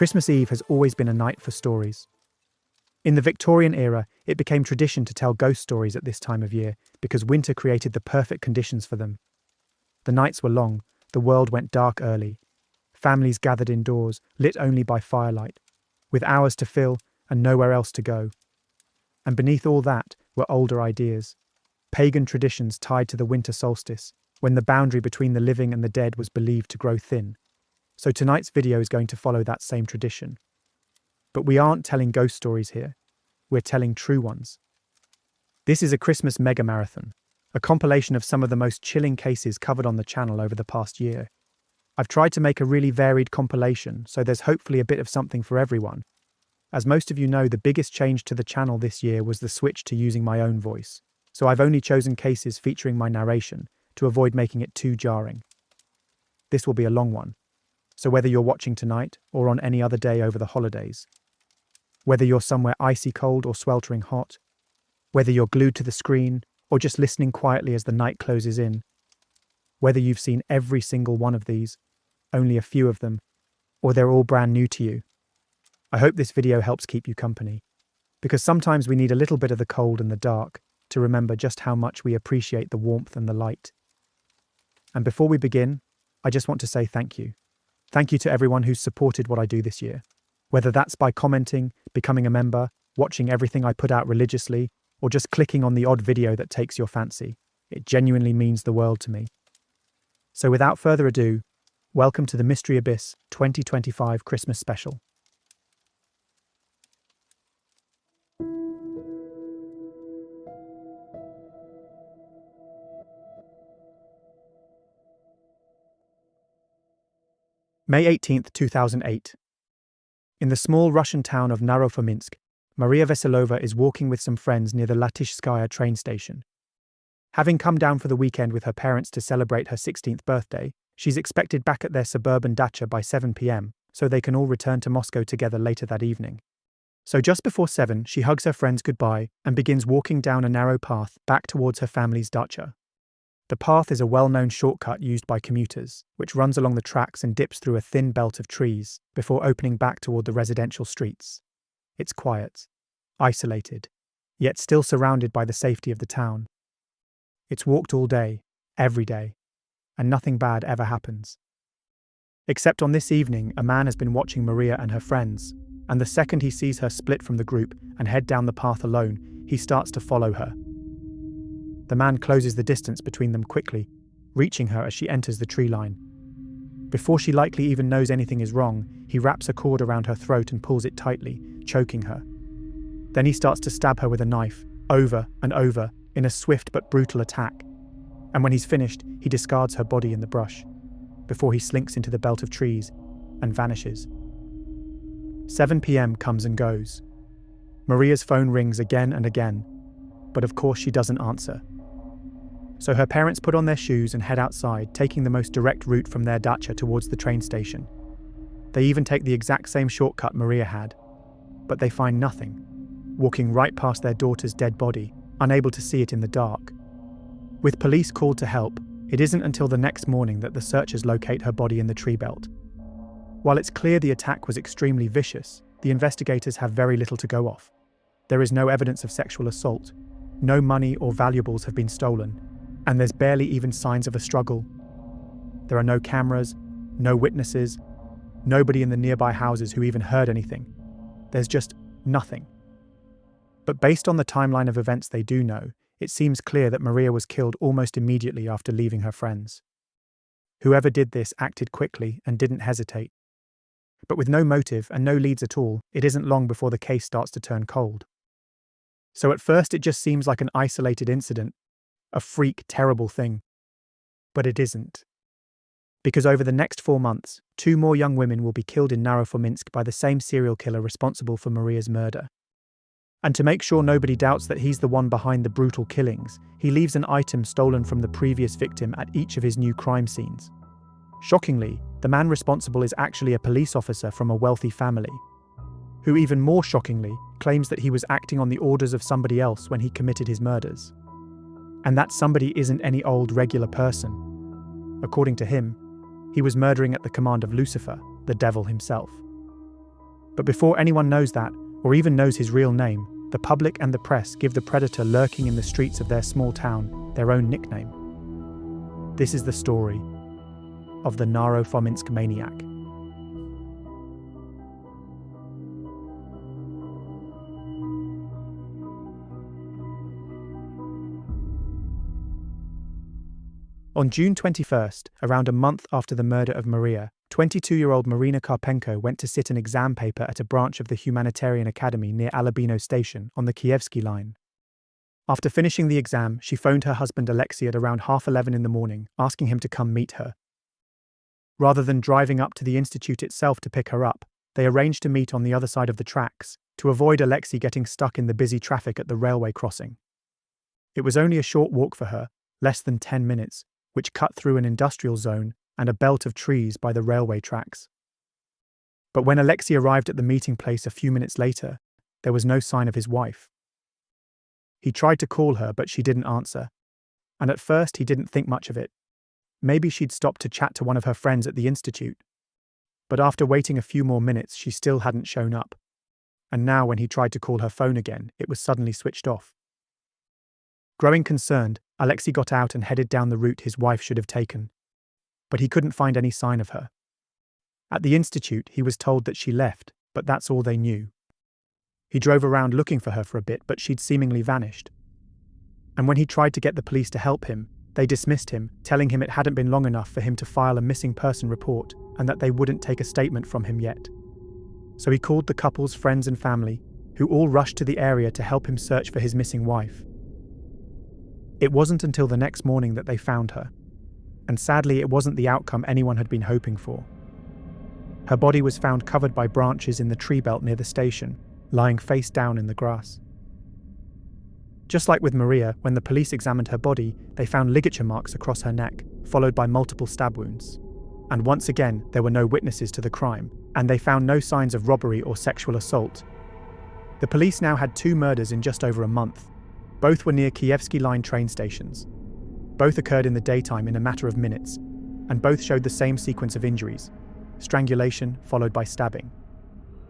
Christmas Eve has always been a night for stories. In the Victorian era, it became tradition to tell ghost stories at this time of year because winter created the perfect conditions for them. The nights were long, the world went dark early. Families gathered indoors, lit only by firelight, with hours to fill and nowhere else to go. And beneath all that were older ideas, pagan traditions tied to the winter solstice, when the boundary between the living and the dead was believed to grow thin. So tonight's video is going to follow that same tradition. But we aren't telling ghost stories here, we're telling true ones. This is a Christmas mega marathon, a compilation of some of the most chilling cases covered on the channel over the past year. I've tried to make a really varied compilation, so there's hopefully a bit of something for everyone. As most of you know, the biggest change to the channel this year was the switch to using my own voice, so I've only chosen cases featuring my narration to avoid making it too jarring. This will be a long one, so whether you're watching tonight or on any other day over the holidays, whether you're somewhere icy cold or sweltering hot, whether you're glued to the screen or just listening quietly as the night closes in, whether you've seen every single one of these, only a few of them, or they're all brand new to you, I hope this video helps keep you company, because sometimes we need a little bit of the cold and the dark to remember just how much we appreciate the warmth and the light. And before we begin, I just want to say thank you. Thank you to everyone who's supported what I do this year, whether that's by commenting, becoming a member, watching everything I put out religiously, or just clicking on the odd video that takes your fancy. It genuinely means the world to me. So without further ado, welcome to the Mystery Abyss 2025 Christmas Special. May 18, 2008. In the small Russian town of Naro-Fominsk, Maria Veselova is walking with some friends near the Latishskaya train station. Having come down for the weekend with her parents to celebrate her 16th birthday, she's expected back at their suburban dacha by 7 p.m, so they can all return to Moscow together later that evening. So just before 7, she hugs her friends goodbye and begins walking down a narrow path back towards her family's dacha. The path is a well-known shortcut used by commuters, which runs along the tracks and dips through a thin belt of trees before opening back toward the residential streets. It's quiet, isolated, yet still surrounded by the safety of the town. It's walked all day, every day, and nothing bad ever happens. Except on this evening, a man has been watching Maria and her friends, and the second he sees her split from the group and head down the path alone, he starts to follow her. The man closes the distance between them quickly, reaching her as she enters the tree line. Before she likely even knows anything is wrong, he wraps a cord around her throat and pulls it tightly, choking her. Then he starts to stab her with a knife, over and over, in a swift but brutal attack. And when he's finished, he discards her body in the brush, before he slinks into the belt of trees and vanishes. 7 p.m. comes and goes. Maria's phone rings again and again, but of course she doesn't answer. So her parents put on their shoes and head outside, taking the most direct route from their dacha towards the train station. They even take the exact same shortcut Maria had, but they find nothing, walking right past their daughter's dead body, unable to see it in the dark. With police called to help, it isn't until the next morning that the searchers locate her body in the tree belt. While it's clear the attack was extremely vicious, the investigators have very little to go off. There is no evidence of sexual assault, no money or valuables have been stolen, and there's barely even signs of a struggle. There are no cameras, no witnesses, nobody in the nearby houses who even heard anything. There's just nothing. But based on the timeline of events they do know, it seems clear that Maria was killed almost immediately after leaving her friends. Whoever did this acted quickly and didn't hesitate. But with no motive and no leads at all, it isn't long before the case starts to turn cold. So at first it just seems like an isolated incident, a freak, terrible thing. But it isn't. Because over the next 4 months, 2 more young women will be killed in Naro-Fominsk by the same serial killer responsible for Maria's murder. And to make sure nobody doubts that he's the one behind the brutal killings, he leaves an item stolen from the previous victim at each of his new crime scenes. Shockingly, the man responsible is actually a police officer from a wealthy family, who even more shockingly claims that he was acting on the orders of somebody else when he committed his murders. And that somebody isn't any old regular person. According to him, he was murdering at the command of Lucifer, the devil himself. But before anyone knows that, or even knows his real name, the public and the press give the predator lurking in the streets of their small town their own nickname. This is the story of the Naro-Fominsk Maniac. On June 21st, around a month after the murder of Maria, 22-year-old Marina Karpenko went to sit an exam paper at a branch of the Humanitarian Academy near Alabino Station on the Kievsky line. After finishing the exam, she phoned her husband Alexei at around 11:30 in the morning, asking him to come meet her. Rather than driving up to the institute itself to pick her up, they arranged to meet on the other side of the tracks, to avoid Alexei getting stuck in the busy traffic at the railway crossing. It was only a short walk for her, less than 10 minutes, which cut through an industrial zone and a belt of trees by the railway tracks. But when Alexei arrived at the meeting place a few minutes later, there was no sign of his wife. He tried to call her, but she didn't answer, and at first he didn't think much of it. Maybe she'd stopped to chat to one of her friends at the institute. But after waiting a few more minutes, she still hadn't shown up, and now when he tried to call her phone again, it was suddenly switched off. Growing concerned, Alexei got out and headed down the route his wife should have taken, but he couldn't find any sign of her. At the institute, he was told that she left, but that's all they knew. He drove around looking for her for a bit, but she'd seemingly vanished. And when he tried to get the police to help him, they dismissed him, telling him it hadn't been long enough for him to file a missing person report and that they wouldn't take a statement from him yet. So he called the couple's friends and family, who all rushed to the area to help him search for his missing wife. It wasn't until the next morning that they found her, and sadly it wasn't the outcome anyone had been hoping for. Her body was found covered by branches in the tree belt near the station, lying face down in the grass. Just like with Maria, when the police examined her body, they found ligature marks across her neck, followed by multiple stab wounds. And once again, there were no witnesses to the crime, and they found no signs of robbery or sexual assault. The police now had 2 murders in just over a month. Both were near Kievsky Line train stations. Both occurred in the daytime in a matter of minutes, and both showed the same sequence of injuries: strangulation followed by stabbing.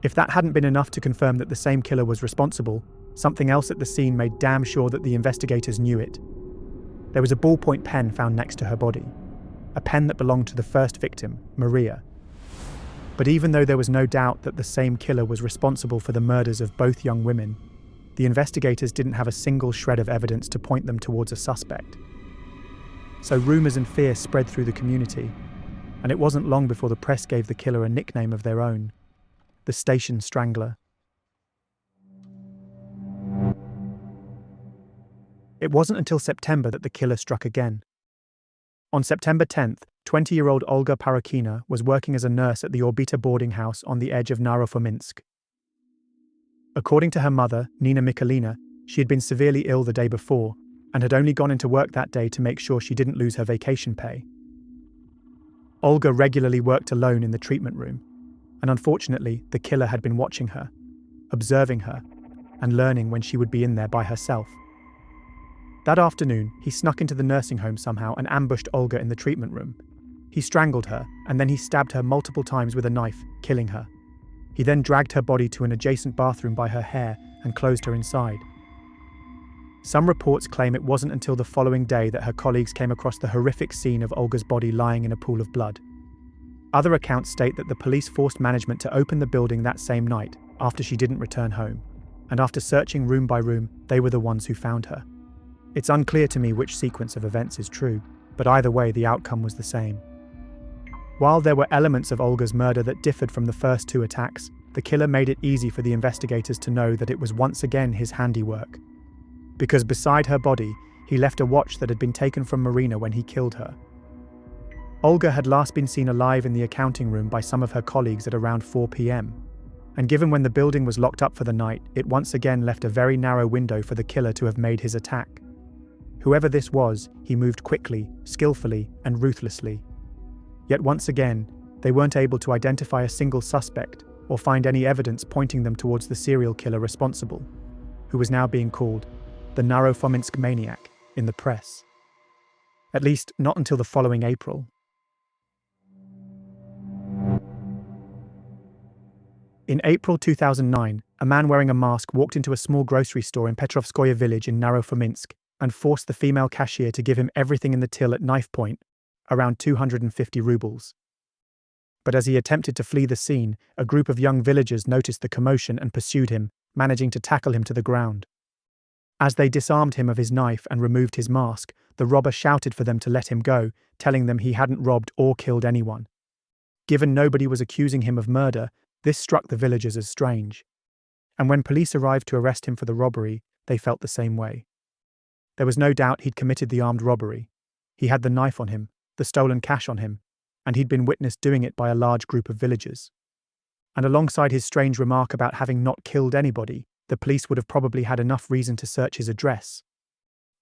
If that hadn't been enough to confirm that the same killer was responsible, something else at the scene made damn sure that the investigators knew it. There was a ballpoint pen found next to her body, a pen that belonged to the first victim, Maria. But even though there was no doubt that the same killer was responsible for the murders of both young women, the investigators didn't have a single shred of evidence to point them towards a suspect. So rumours and fear spread through the community, and it wasn't long before the press gave the killer a nickname of their own: the Station Strangler. It wasn't until September that the killer struck again. On September 10th, 20-year-old Olga Parokina was working as a nurse at the Orbita boarding house on the edge of Naro-Fominsk. According to her mother, Nina Mikulina, she had been severely ill the day before and had only gone into work that day to make sure she didn't lose her vacation pay. Olga regularly worked alone in the treatment room, and unfortunately, the killer had been watching her, observing her, and learning when she would be in there by herself. That afternoon, he snuck into the nursing home somehow and ambushed Olga in the treatment room. He strangled her, and then he stabbed her multiple times with a knife, killing her. He then dragged her body to an adjacent bathroom by her hair and closed her inside. Some reports claim it wasn't until the following day that her colleagues came across the horrific scene of Olga's body lying in a pool of blood. Other accounts state that the police forced management to open the building that same night after she didn't return home, and after searching room by room, they were the ones who found her. It's unclear to me which sequence of events is true, but either way the outcome was the same. While there were elements of Olga's murder that differed from the first 2 attacks, the killer made it easy for the investigators to know that it was once again his handiwork. Because beside her body, he left a watch that had been taken from Marina when he killed her. Olga had last been seen alive in the accounting room by some of her colleagues at around 4 p.m, and given when the building was locked up for the night, it once again left a very narrow window for the killer to have made his attack. Whoever this was, he moved quickly, skillfully, and ruthlessly. Yet once again, they weren't able to identify a single suspect or find any evidence pointing them towards the serial killer responsible, who was now being called the Naro-Fominsk Maniac in the press. At least not until the following April. In April 2009, a man wearing a mask walked into a small grocery store in Petrovskoye village in Naro-Fominsk and forced the female cashier to give him everything in the till at knife point, around 250 rubles. But as he attempted to flee the scene, a group of young villagers noticed the commotion and pursued him, managing to tackle him to the ground. As they disarmed him of his knife and removed his mask, the robber shouted for them to let him go, telling them he hadn't robbed or killed anyone. Given nobody was accusing him of murder, this struck the villagers as strange. And when police arrived to arrest him for the robbery, they felt the same way. There was no doubt he'd committed the armed robbery. He had the knife on him, the stolen cash on him, and he'd been witnessed doing it by a large group of villagers. And alongside his strange remark about having not killed anybody, the police would have probably had enough reason to search his address.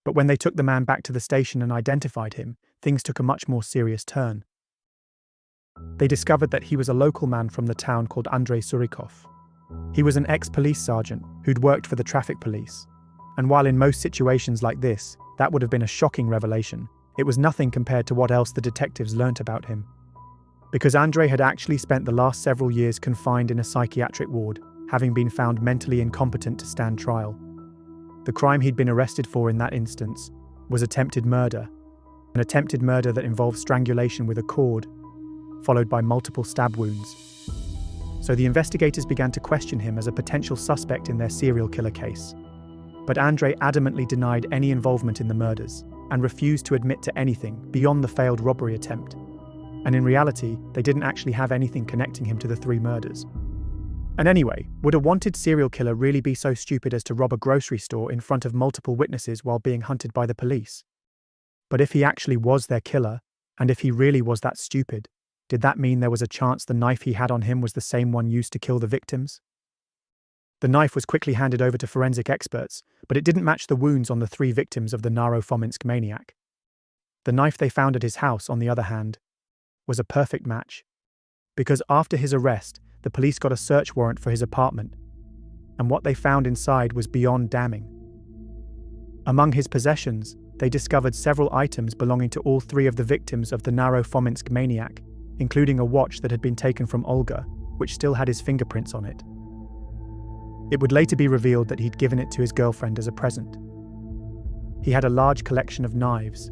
But when they took the man back to the station and identified him, things took a much more serious turn. They discovered that he was a local man from the town called Andrei Surikov. He was an ex-police sergeant who'd worked for the traffic police. And while in most situations like this, that would have been a shocking revelation, it was nothing compared to what else the detectives learnt about him. Because Andrei had actually spent the last several years confined in a psychiatric ward, having been found mentally incompetent to stand trial. The crime he'd been arrested for in that instance was attempted murder, an attempted murder that involved strangulation with a cord, followed by multiple stab wounds. So the investigators began to question him as a potential suspect in their serial killer case. But Andrei adamantly denied any involvement in the murders and refused to admit to anything beyond the failed robbery attempt. And in reality, they didn't actually have anything connecting him to the 3 murders. And anyway, would a wanted serial killer really be so stupid as to rob a grocery store in front of multiple witnesses while being hunted by the police? But if he actually was their killer, and if he really was that stupid, did that mean there was a chance the knife he had on him was the same one used to kill the victims? The knife was quickly handed over to forensic experts, but it didn't match the wounds on the 3 victims of the Naro-Fominsk maniac. The knife they found at his house, on the other hand, was a perfect match. Because after his arrest, the police got a search warrant for his apartment, and what they found inside was beyond damning. Among his possessions, they discovered several items belonging to all 3 of the victims of the Naro-Fominsk maniac, including a watch that had been taken from Olga, which still had his fingerprints on it. It would later be revealed that he'd given it to his girlfriend as a present. He had a large collection of knives,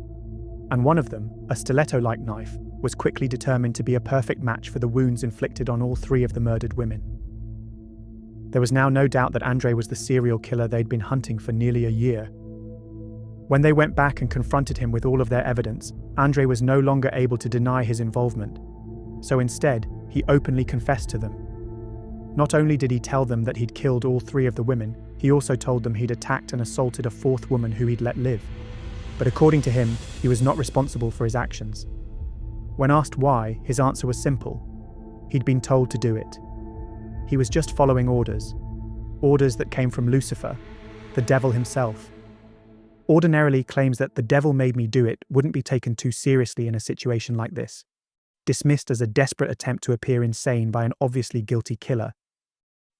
and one of them, a stiletto-like knife, was quickly determined to be a perfect match for the wounds inflicted on all 3 of the murdered women. There was now no doubt that Andrei was the serial killer they'd been hunting for nearly a year. When they went back and confronted him with all of their evidence, Andrei was no longer able to deny his involvement. So instead, he openly confessed to them. Not only did he tell them that he'd killed all 3 of the women, he also told them he'd attacked and assaulted a 4th woman who he'd let live. But according to him, he was not responsible for his actions. When asked why, his answer was simple. He'd been told to do it. He was just following orders. Orders that came from Lucifer, the devil himself. Ordinarily, claims that the devil made me do it wouldn't be taken too seriously in a situation like this, dismissed as a desperate attempt to appear insane by an obviously guilty killer.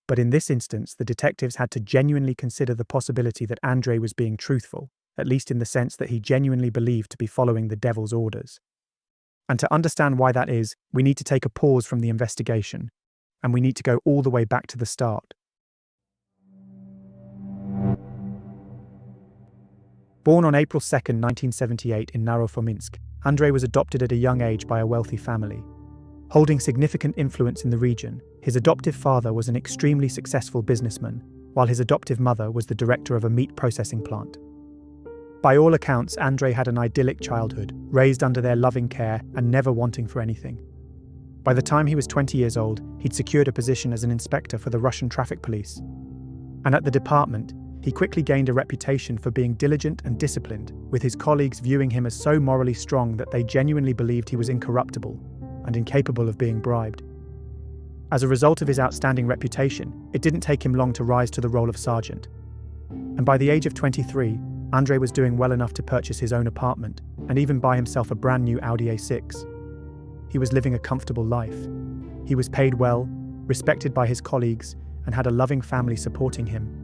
But in this instance, the detectives had to genuinely consider the possibility that Andrei was being truthful, at least in the sense that he genuinely believed to be following the devil's orders. And to understand why that is, we need to take a pause from the investigation, and we need to go all the way back to the start. Born on April 2, 1978 in Naro-Fominsk, Andrei was adopted at a young age by a wealthy family. Holding significant influence in the region, his adoptive father was an extremely successful businessman, while his adoptive mother was the director of a meat processing plant. By all accounts, Andrei had an idyllic childhood, raised under their loving care and never wanting for anything. By the time he was 20 years old, he'd secured a position as an inspector for the Russian traffic police. And at the department, he quickly gained a reputation for being diligent and disciplined, with his colleagues viewing him as so morally strong that they genuinely believed he was incorruptible and incapable of being bribed. As a result of his outstanding reputation, it didn't take him long to rise to the role of sergeant. And by the age of 23, Andrei was doing well enough to purchase his own apartment and even buy himself a brand new Audi A6. He was living a comfortable life. He was paid well, respected by his colleagues, and had a loving family supporting him.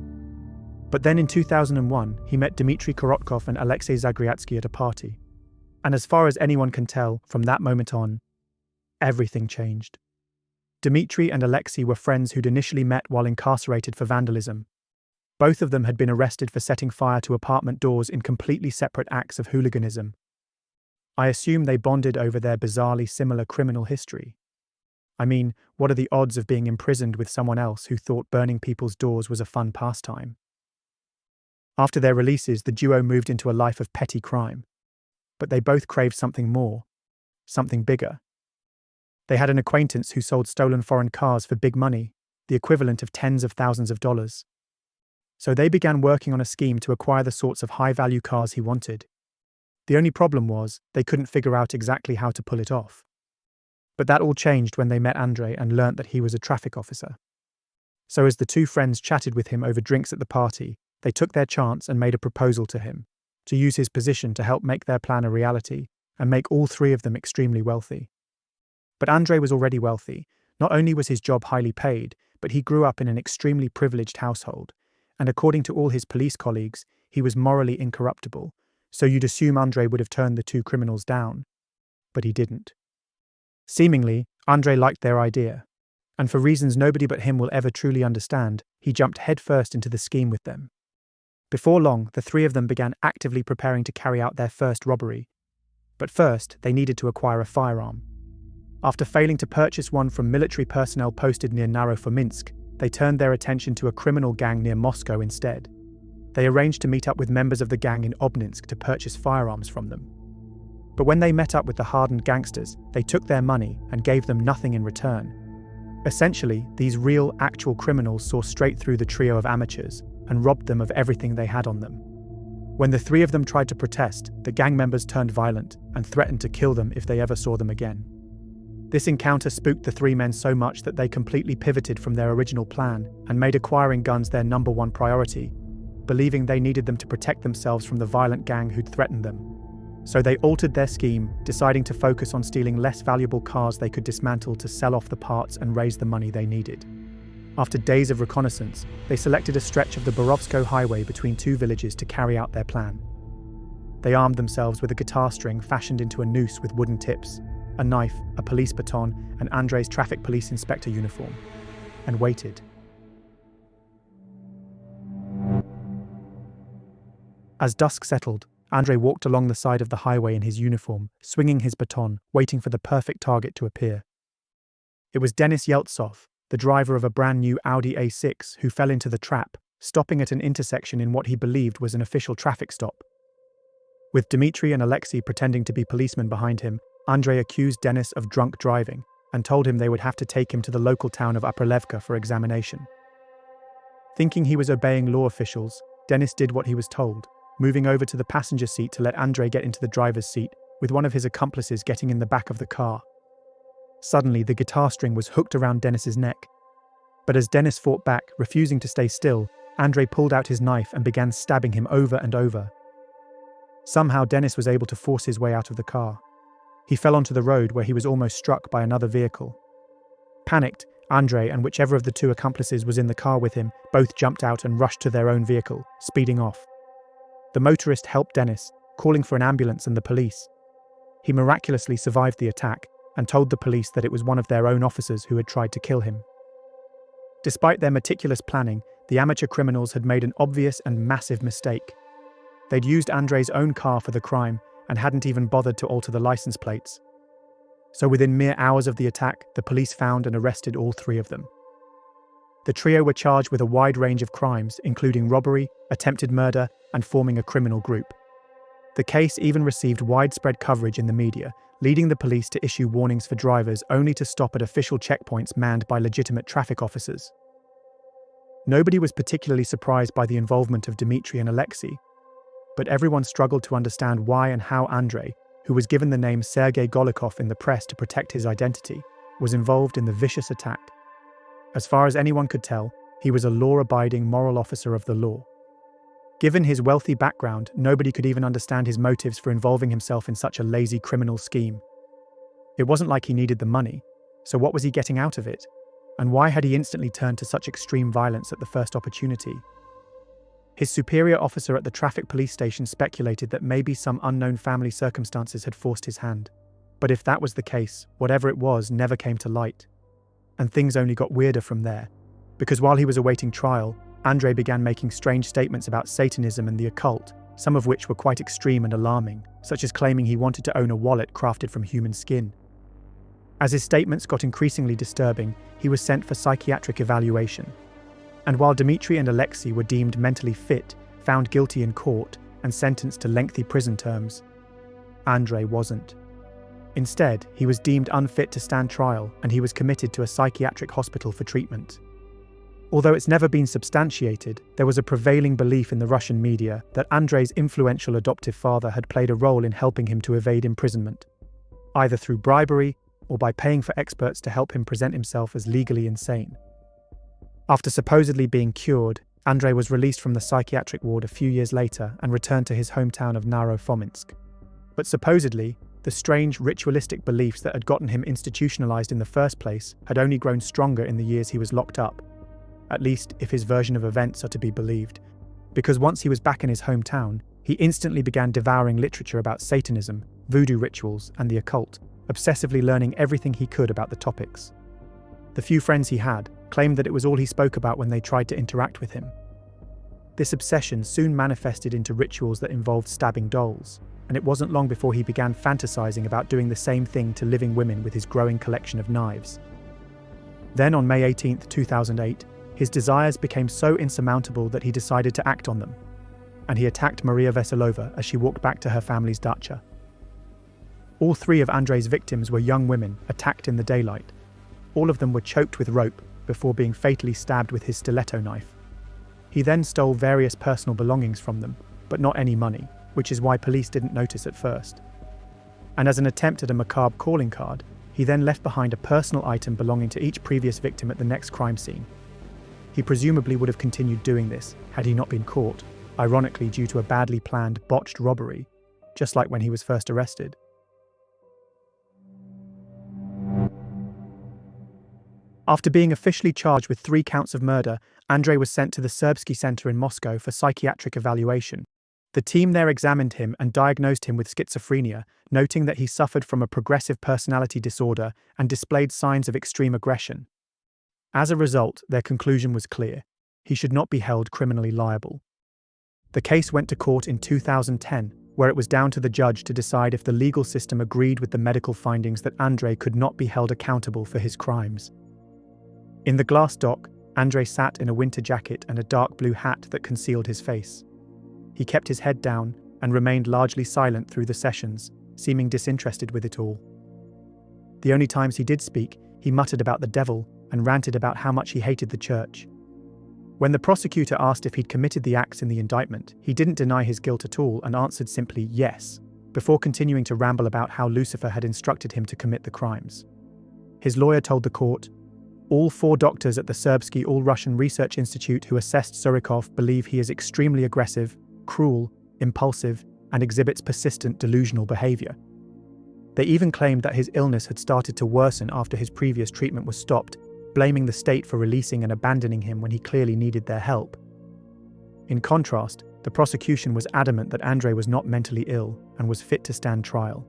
But then in 2001, he met Dmitry Korotkov and Alexei Zagriatsky at a party. And as far as anyone can tell, from that moment on, everything changed. Dmitry and Alexei were friends who'd initially met while incarcerated for vandalism. Both of them had been arrested for setting fire to apartment doors in completely separate acts of hooliganism. I assume they bonded over their bizarrely similar criminal history. I mean, what are the odds of being imprisoned with someone else who thought burning people's doors was a fun pastime? After their releases, the duo moved into a life of petty crime. But they both craved something more, something bigger. They had an acquaintance who sold stolen foreign cars for big money, the equivalent of tens of thousands of dollars. So they began working on a scheme to acquire the sorts of high-value cars he wanted. The only problem was, they couldn't figure out exactly how to pull it off. But that all changed when they met Andrei and learnt that he was a traffic officer. So as the two friends chatted with him over drinks at the party, they took their chance and made a proposal to him, to use his position to help make their plan a reality and make all three of them extremely wealthy. But Andrei was already wealthy. Not only was his job highly paid, but he grew up in an extremely privileged household, and according to all his police colleagues, he was morally incorruptible, so you'd assume Andrei would have turned the two criminals down. But he didn't. Seemingly, Andrei liked their idea, and for reasons nobody but him will ever truly understand, he jumped headfirst into the scheme with them. Before long, the three of them began actively preparing to carry out their first robbery. But first, they needed to acquire a firearm. After failing to purchase one from military personnel posted near Naro-Fominsk, they turned their attention to a criminal gang near Moscow instead. They arranged to meet up with members of the gang in Obninsk to purchase firearms from them. But when they met up with the hardened gangsters, they took their money and gave them nothing in return. Essentially, these real, actual criminals saw straight through the trio of amateurs and robbed them of everything they had on them. When the three of them tried to protest, the gang members turned violent and threatened to kill them if they ever saw them again. This encounter spooked the three men so much that they completely pivoted from their original plan and made acquiring guns their number one priority, believing they needed them to protect themselves from the violent gang who'd threatened them. So they altered their scheme, deciding to focus on stealing less valuable cars they could dismantle to sell off the parts and raise the money they needed. After days of reconnaissance, they selected a stretch of the Borovsko highway between two villages to carry out their plan. They armed themselves with a guitar string fashioned into a noose with wooden tips, a knife, a police baton, and Andrei's traffic police inspector uniform, and waited. As dusk settled, Andrei walked along the side of the highway in his uniform, swinging his baton, waiting for the perfect target to appear. It was Denis Yeltsov, the driver of a brand new Audi A6, who fell into the trap, stopping at an intersection in what he believed was an official traffic stop. With Dmitry and Alexei pretending to be policemen behind him, Andrei accused Denis of drunk driving and told him they would have to take him to the local town of Upperlevka for examination. Thinking he was obeying law officials, Denis did what he was told, moving over to the passenger seat to let Andrei get into the driver's seat, with one of his accomplices getting in the back of the car. Suddenly, the guitar string was hooked around Denis's neck. But as Denis fought back, refusing to stay still, Andrei pulled out his knife and began stabbing him over and over. Somehow, Denis was able to force his way out of the car. He fell onto the road where he was almost struck by another vehicle. Panicked, Andrei and whichever of the two accomplices was in the car with him both jumped out and rushed to their own vehicle, speeding off. The motorist helped Denis, calling for an ambulance and the police. He miraculously survived the attack and told the police that it was one of their own officers who had tried to kill him. Despite their meticulous planning, the amateur criminals had made an obvious and massive mistake. They'd used Andrei's own car for the crime and hadn't even bothered to alter the license plates. So within mere hours of the attack, the police found and arrested all three of them. The trio were charged with a wide range of crimes, including robbery, attempted murder, and forming a criminal group. The case even received widespread coverage in the media, leading the police to issue warnings for drivers only to stop at official checkpoints manned by legitimate traffic officers. Nobody was particularly surprised by the involvement of Dmitry and Alexei, but everyone struggled to understand why and how Andrei, who was given the name Sergei Golikov in the press to protect his identity, was involved in the vicious attack. As far as anyone could tell, he was a law-abiding moral officer of the law. Given his wealthy background, nobody could even understand his motives for involving himself in such a lazy criminal scheme. It wasn't like he needed the money, so what was he getting out of it? And why had he instantly turned to such extreme violence at the first opportunity? His superior officer at the traffic police station speculated that maybe some unknown family circumstances had forced his hand. But if that was the case, whatever it was never came to light. and things only got weirder from there, because while he was awaiting trial, Andrei began making strange statements about Satanism and the occult, some of which were quite extreme and alarming, such as claiming he wanted to own a wallet crafted from human skin. As his statements got increasingly disturbing, he was sent for psychiatric evaluation. And while Dmitry and Alexei were deemed mentally fit, found guilty in court, and sentenced to lengthy prison terms, Andrei wasn't. Instead, he was deemed unfit to stand trial, and he was committed to a psychiatric hospital for treatment. Although it's never been substantiated, there was a prevailing belief in the Russian media that Andrei's influential adoptive father had played a role in helping him to evade imprisonment, either through bribery or by paying for experts to help him present himself as legally insane. After supposedly being cured, Andrei was released from the psychiatric ward a few years later and returned to his hometown of Naro-Fominsk. But supposedly, the strange ritualistic beliefs that had gotten him institutionalized in the first place had only grown stronger in the years he was locked up, at least if his version of events are to be believed, because once he was back in his hometown, he instantly began devouring literature about Satanism, voodoo rituals, and the occult, obsessively learning everything he could about the topics. The few friends he had claimed that it was all he spoke about when they tried to interact with him. This obsession soon manifested into rituals that involved stabbing dolls, and it wasn't long before he began fantasizing about doing the same thing to living women with his growing collection of knives. Then on May 18, 2008, his desires became so insurmountable that he decided to act on them, and he attacked Maria Veselova as she walked back to her family's dacha. All three of Andrei's victims were young women attacked in the daylight. All of them were choked with rope before being fatally stabbed with his stiletto knife. He then stole various personal belongings from them, but not any money, which is why police didn't notice at first. And as an attempt at a macabre calling card, he then left behind a personal item belonging to each previous victim at the next crime scene. He presumably would have continued doing this had he not been caught, ironically due to a badly planned, botched robbery, just like when he was first arrested. After being officially charged with 3 counts of murder, Andrei was sent to the Serbsky Center in Moscow for psychiatric evaluation. The team there examined him and diagnosed him with schizophrenia, noting that he suffered from a progressive personality disorder and displayed signs of extreme aggression. As a result, their conclusion was clear: he should not be held criminally liable. The case went to court in 2010, where it was down to the judge to decide if the legal system agreed with the medical findings that Andrei could not be held accountable for his crimes. In the glass dock, Andrei sat in a winter jacket and a dark blue hat that concealed his face. He kept his head down and remained largely silent through the sessions, seeming disinterested with it all. The only times he did speak, he muttered about the devil and ranted about how much he hated the church. When the prosecutor asked if he'd committed the acts in the indictment, he didn't deny his guilt at all and answered simply yes, before continuing to ramble about how Lucifer had instructed him to commit the crimes. His lawyer told the court, "All 4 doctors at the Serbsky All-Russian Research Institute who assessed Surikov believe he is extremely aggressive, cruel, impulsive, and exhibits persistent delusional behavior. They even claimed that his illness had started to worsen after his previous treatment was stopped, blaming the state for releasing and abandoning him when he clearly needed their help." In contrast, the prosecution was adamant that Andrei was not mentally ill and was fit to stand trial.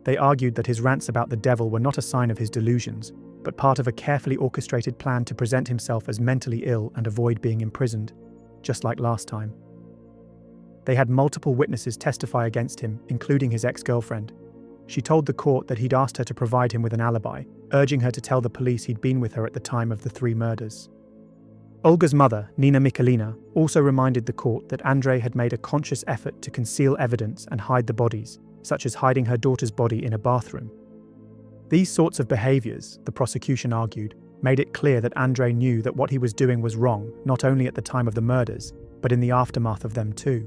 They argued that his rants about the devil were not a sign of his delusions, but part of a carefully orchestrated plan to present himself as mentally ill and avoid being imprisoned, just like last time. They had multiple witnesses testify against him, including his ex-girlfriend. She told the court that he'd asked her to provide him with an alibi, urging her to tell the police he'd been with her at the time of the 3 murders. Olga's mother, Nina Mikhalina, also reminded the court that Andrei had made a conscious effort to conceal evidence and hide the bodies, such as hiding her daughter's body in a bathroom. These sorts of behaviours, the prosecution argued, made it clear that Andrei knew that what he was doing was wrong, not only at the time of the murders, but in the aftermath of them too.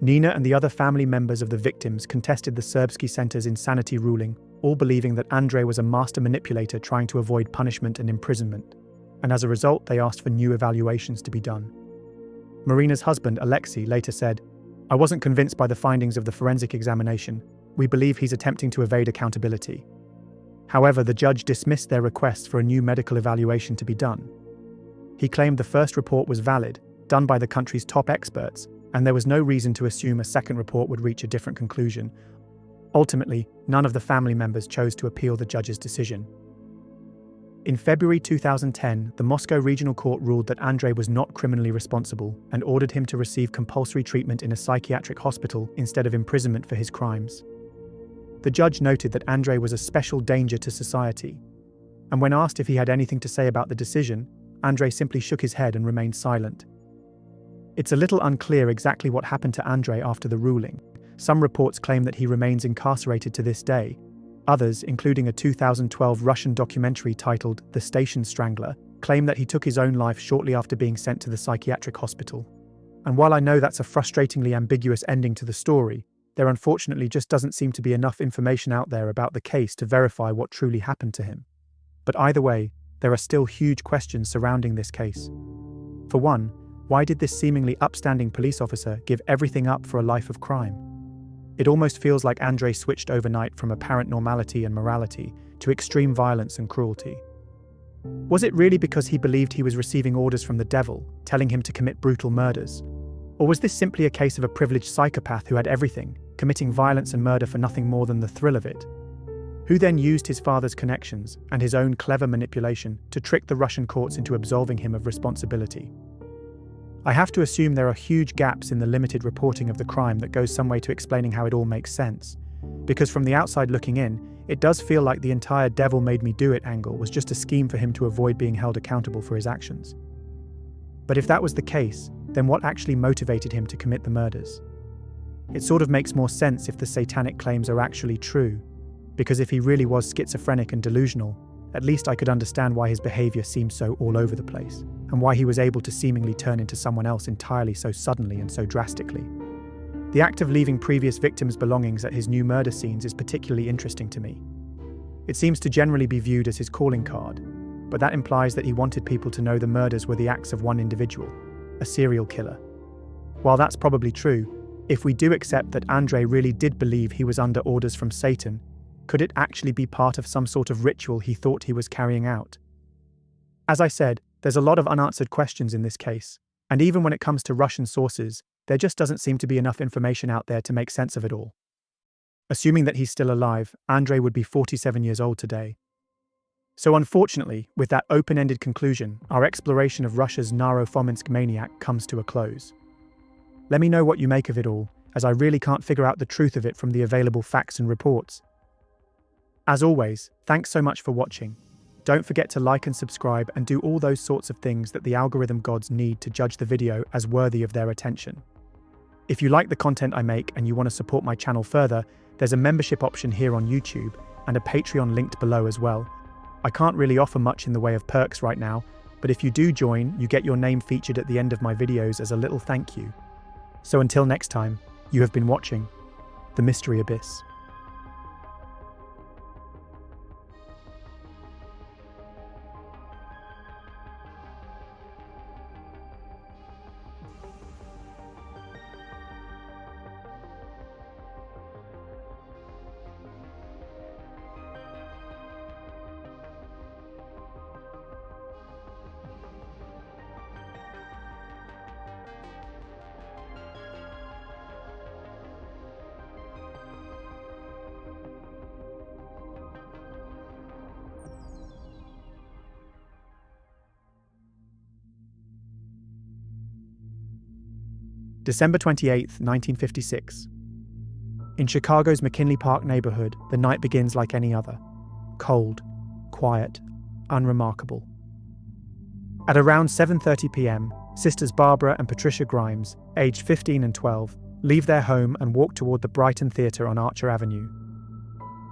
Nina and the other family members of the victims contested the Serbsky Center's insanity ruling, all believing that Andrei was a master manipulator trying to avoid punishment and imprisonment, and as a result they asked for new evaluations to be done. Marina's husband, Alexei, later said, "I wasn't convinced by the findings of the forensic examination. We believe he's attempting to evade accountability." However, the judge dismissed their requests for a new medical evaluation to be done. He claimed the first report was valid, done by the country's top experts, and there was no reason to assume a second report would reach a different conclusion. Ultimately, none of the family members chose to appeal the judge's decision. In February 2010, the Moscow Regional Court ruled that Andrei was not criminally responsible and ordered him to receive compulsory treatment in a psychiatric hospital instead of imprisonment for his crimes. The judge noted that Andrei was a special danger to society, and when asked if he had anything to say about the decision, Andrei simply shook his head and remained silent. It's a little unclear exactly what happened to Andrei after the ruling. Some reports claim that he remains incarcerated to this day. Others, including a 2012 Russian documentary titled The Station Strangler, claim that he took his own life shortly after being sent to the psychiatric hospital. And while I know that's a frustratingly ambiguous ending to the story, there unfortunately just doesn't seem to be enough information out there about the case to verify what truly happened to him. But either way, there are still huge questions surrounding this case. For one, why did this seemingly upstanding police officer give everything up for a life of crime? It almost feels like Andrei switched overnight from apparent normality and morality to extreme violence and cruelty. Was it really because he believed he was receiving orders from the devil, telling him to commit brutal murders? Or was this simply a case of a privileged psychopath who had everything, committing violence and murder for nothing more than the thrill of it? Who then used his father's connections and his own clever manipulation to trick the Russian courts into absolving him of responsibility? I have to assume there are huge gaps in the limited reporting of the crime that goes some way to explaining how it all makes sense, because from the outside looking in, it does feel like the entire devil made me do it angle was just a scheme for him to avoid being held accountable for his actions. But if that was the case, then what actually motivated him to commit the murders? It sort of makes more sense if the satanic claims are actually true, because if he really was schizophrenic and delusional, at least I could understand why his behaviour seemed so all over the place, and why he was able to seemingly turn into someone else entirely so suddenly and so drastically. The act of leaving previous victims' belongings at his new murder scenes is particularly interesting to me. It seems to generally be viewed as his calling card, but that implies that he wanted people to know the murders were the acts of one individual, a serial killer. While that's probably true, if we do accept that Andrei really did believe he was under orders from Satan, could it actually be part of some sort of ritual he thought he was carrying out? As I said, there's a lot of unanswered questions in this case, and even when it comes to Russian sources, there just doesn't seem to be enough information out there to make sense of it all. Assuming that he's still alive, Andrei would be 47 years old today. So unfortunately, with that open-ended conclusion, our exploration of Russia's Naro-Fominsk maniac comes to a close. Let me know what you make of it all, as I really can't figure out the truth of it from the available facts and reports. As always, thanks so much for watching. Don't forget to like and subscribe and do all those sorts of things that the algorithm gods need to judge the video as worthy of their attention. If you like the content I make and you want to support my channel further, there's a membership option here on YouTube and a Patreon linked below as well. I can't really offer much in the way of perks right now, but if you do join, you get your name featured at the end of my videos as a little thank you. So until next time, you have been watching The Mystery Abyss. December 28, 1956. In Chicago's McKinley Park neighborhood, the night begins like any other. Cold, quiet, unremarkable. At around 7:30 p.m., sisters Barbara and Patricia Grimes, aged 15 and 12, leave their home and walk toward the Brighton Theatre on Archer Avenue.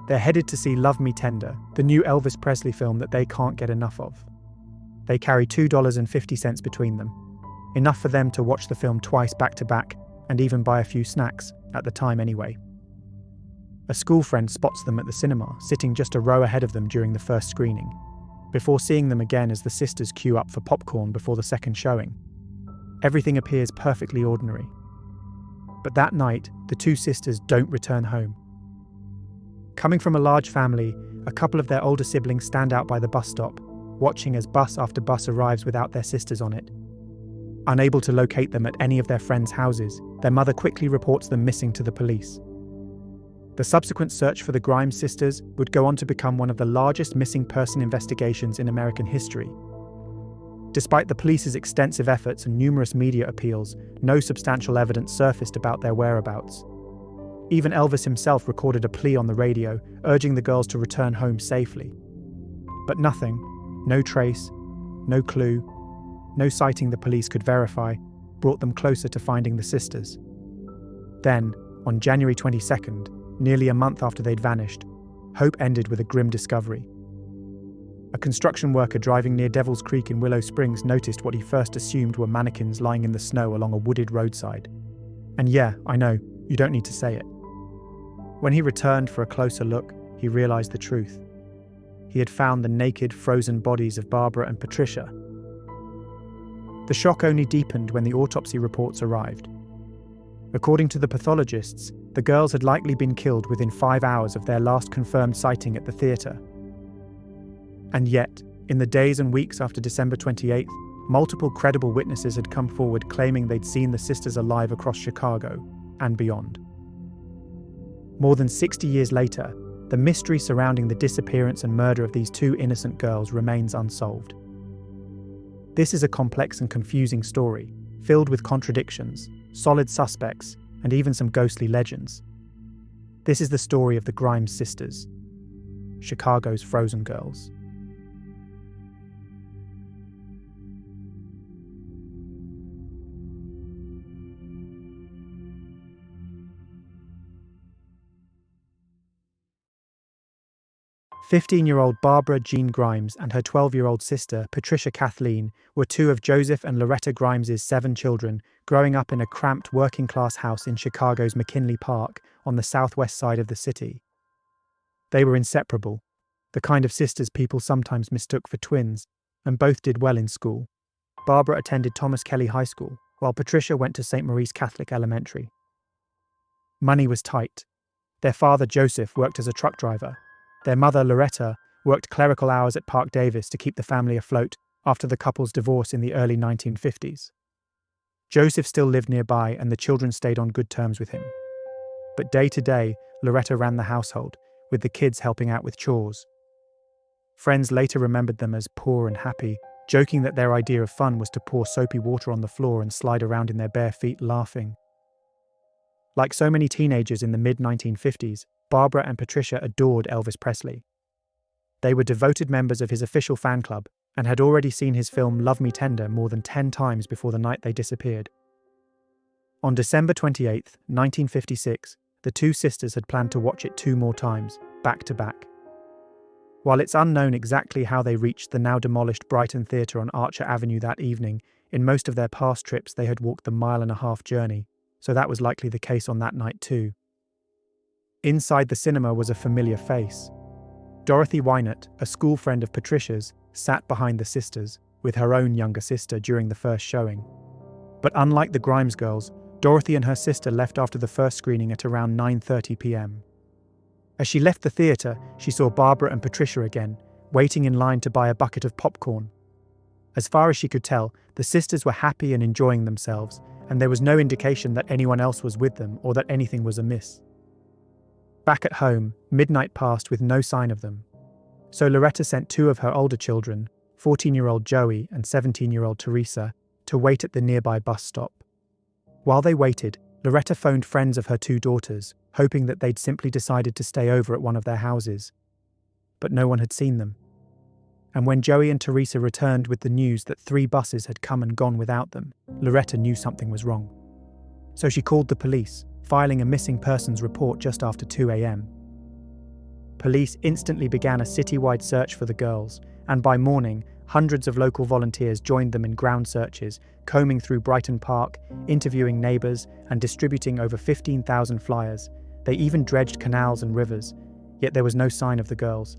They're headed to see Love Me Tender, the new Elvis Presley film that they can't get enough of. They carry $2.50 between them, enough for them to watch the film twice back-to-back and even buy a few snacks, at the time anyway. A school friend spots them at the cinema, sitting just a row ahead of them during the first screening, before seeing them again as the sisters queue up for popcorn before the second showing. Everything appears perfectly ordinary. But that night, the two sisters don't return home. Coming from a large family, a couple of their older siblings stand out by the bus stop, watching as bus after bus arrives without their sisters on it. Unable to locate them at any of their friends' houses, their mother quickly reports them missing to the police. The subsequent search for the Grimes sisters would go on to become one of the largest missing person investigations in American history. Despite the police's extensive efforts and numerous media appeals, no substantial evidence surfaced about their whereabouts. Even Elvis himself recorded a plea on the radio, urging the girls to return home safely. But nothing, no trace, no clue, no sighting the police could verify, brought them closer to finding the sisters. Then, on January 22nd, nearly a month after they'd vanished, hope ended with a grim discovery. A construction worker driving near Devil's Creek in Willow Springs noticed what he first assumed were mannequins lying in the snow along a wooded roadside. And yeah, I know, you don't need to say it. When he returned for a closer look, he realized the truth. He had found the naked, frozen bodies of Barbara and Patricia. The shock only deepened when the autopsy reports arrived. According to the pathologists, the girls had likely been killed within 5 hours of their last confirmed sighting at the theatre. And yet, in the days and weeks after December 28th, multiple credible witnesses had come forward claiming they'd seen the sisters alive across Chicago and beyond. More than 60 years later, the mystery surrounding the disappearance and murder of these two innocent girls remains unsolved. This is a complex and confusing story, filled with contradictions, solid suspects, and even some ghostly legends. This is the story of the Grimes sisters, Chicago's frozen girls. "15-year-old Barbara Jean Grimes and her 12-year-old sister, Patricia Kathleen, were two of Joseph and Loretta Grimes's 7 children, growing up in a cramped working-class house in Chicago's McKinley Park on the southwest side of the city. They were inseparable, the kind of sisters people sometimes mistook for twins, and both did well in school. Barbara attended Thomas Kelly High School, while Patricia went to St. Maurice Catholic Elementary. Money was tight. Their father, Joseph, worked as a truck driver. Their mother, Loretta, worked clerical hours at Park Davis to keep the family afloat after the couple's divorce in the early 1950s. Joseph still lived nearby and the children stayed on good terms with him. But day to day, Loretta ran the household, with the kids helping out with chores. Friends later remembered them as poor and happy, joking that their idea of fun was to pour soapy water on the floor and slide around in their bare feet laughing. Like so many teenagers in the mid-1950s, Barbara and Patricia adored Elvis Presley. They were devoted members of his official fan club and had already seen his film Love Me Tender more than 10 times before the night they disappeared. On December 28, 1956, the two sisters had planned to watch it 2 more times, back to back. While it's unknown exactly how they reached the now demolished Brighton Theatre on Archer Avenue that evening, in most of their past trips they had walked the 1.5-mile journey, so that was likely the case on that night too. Inside the cinema was a familiar face. Dorothy Wynant, a school friend of Patricia's, sat behind the sisters, with her own younger sister during the first showing. But unlike the Grimes girls, Dorothy and her sister left after the first screening at around 9:30 p.m. As she left the theatre, she saw Barbara and Patricia again, waiting in line to buy a bucket of popcorn. As far as she could tell, the sisters were happy and enjoying themselves, and there was no indication that anyone else was with them or that anything was amiss. Back at home, midnight passed with no sign of them. So Loretta sent 2 of her older children, 14-year-old Joey and 17-year-old Teresa, to wait at the nearby bus stop. While they waited, Loretta phoned friends of her 2 daughters, hoping that they'd simply decided to stay over at one of their houses. But no one had seen them. And when Joey and Teresa returned with the news that 3 buses had come and gone without them, Loretta knew something was wrong. So she called the police, filing a missing persons report just after 2 a.m. Police instantly began a citywide search for the girls, and by morning, hundreds of local volunteers joined them in ground searches, combing through Brighton Park, interviewing neighbours, and distributing over 15,000 flyers. They even dredged canals and rivers, yet there was no sign of the girls.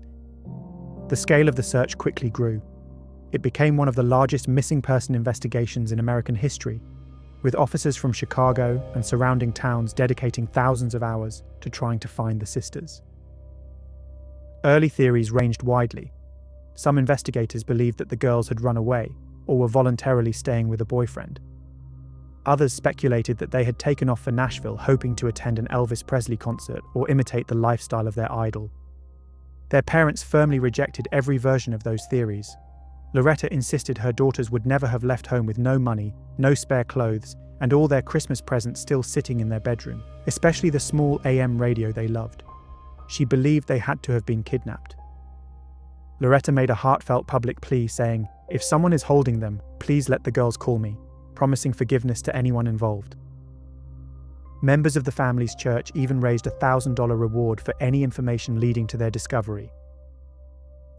The scale of the search quickly grew. It became one of the largest missing person investigations in American history, with officers from Chicago and surrounding towns dedicating thousands of hours to trying to find the sisters. Early theories ranged widely. Some investigators believed that the girls had run away or were voluntarily staying with a boyfriend. Others speculated that they had taken off for Nashville hoping to attend an Elvis Presley concert or imitate the lifestyle of their idol. Their parents firmly rejected every version of those theories. Loretta insisted her daughters would never have left home with no money, no spare clothes, and all their Christmas presents still sitting in their bedroom, especially the small AM radio they loved. She believed they had to have been kidnapped. Loretta made a heartfelt public plea saying, "If someone is holding them, please let the girls call me," promising forgiveness to anyone involved. Members of the family's church even raised a $1,000 reward for any information leading to their discovery.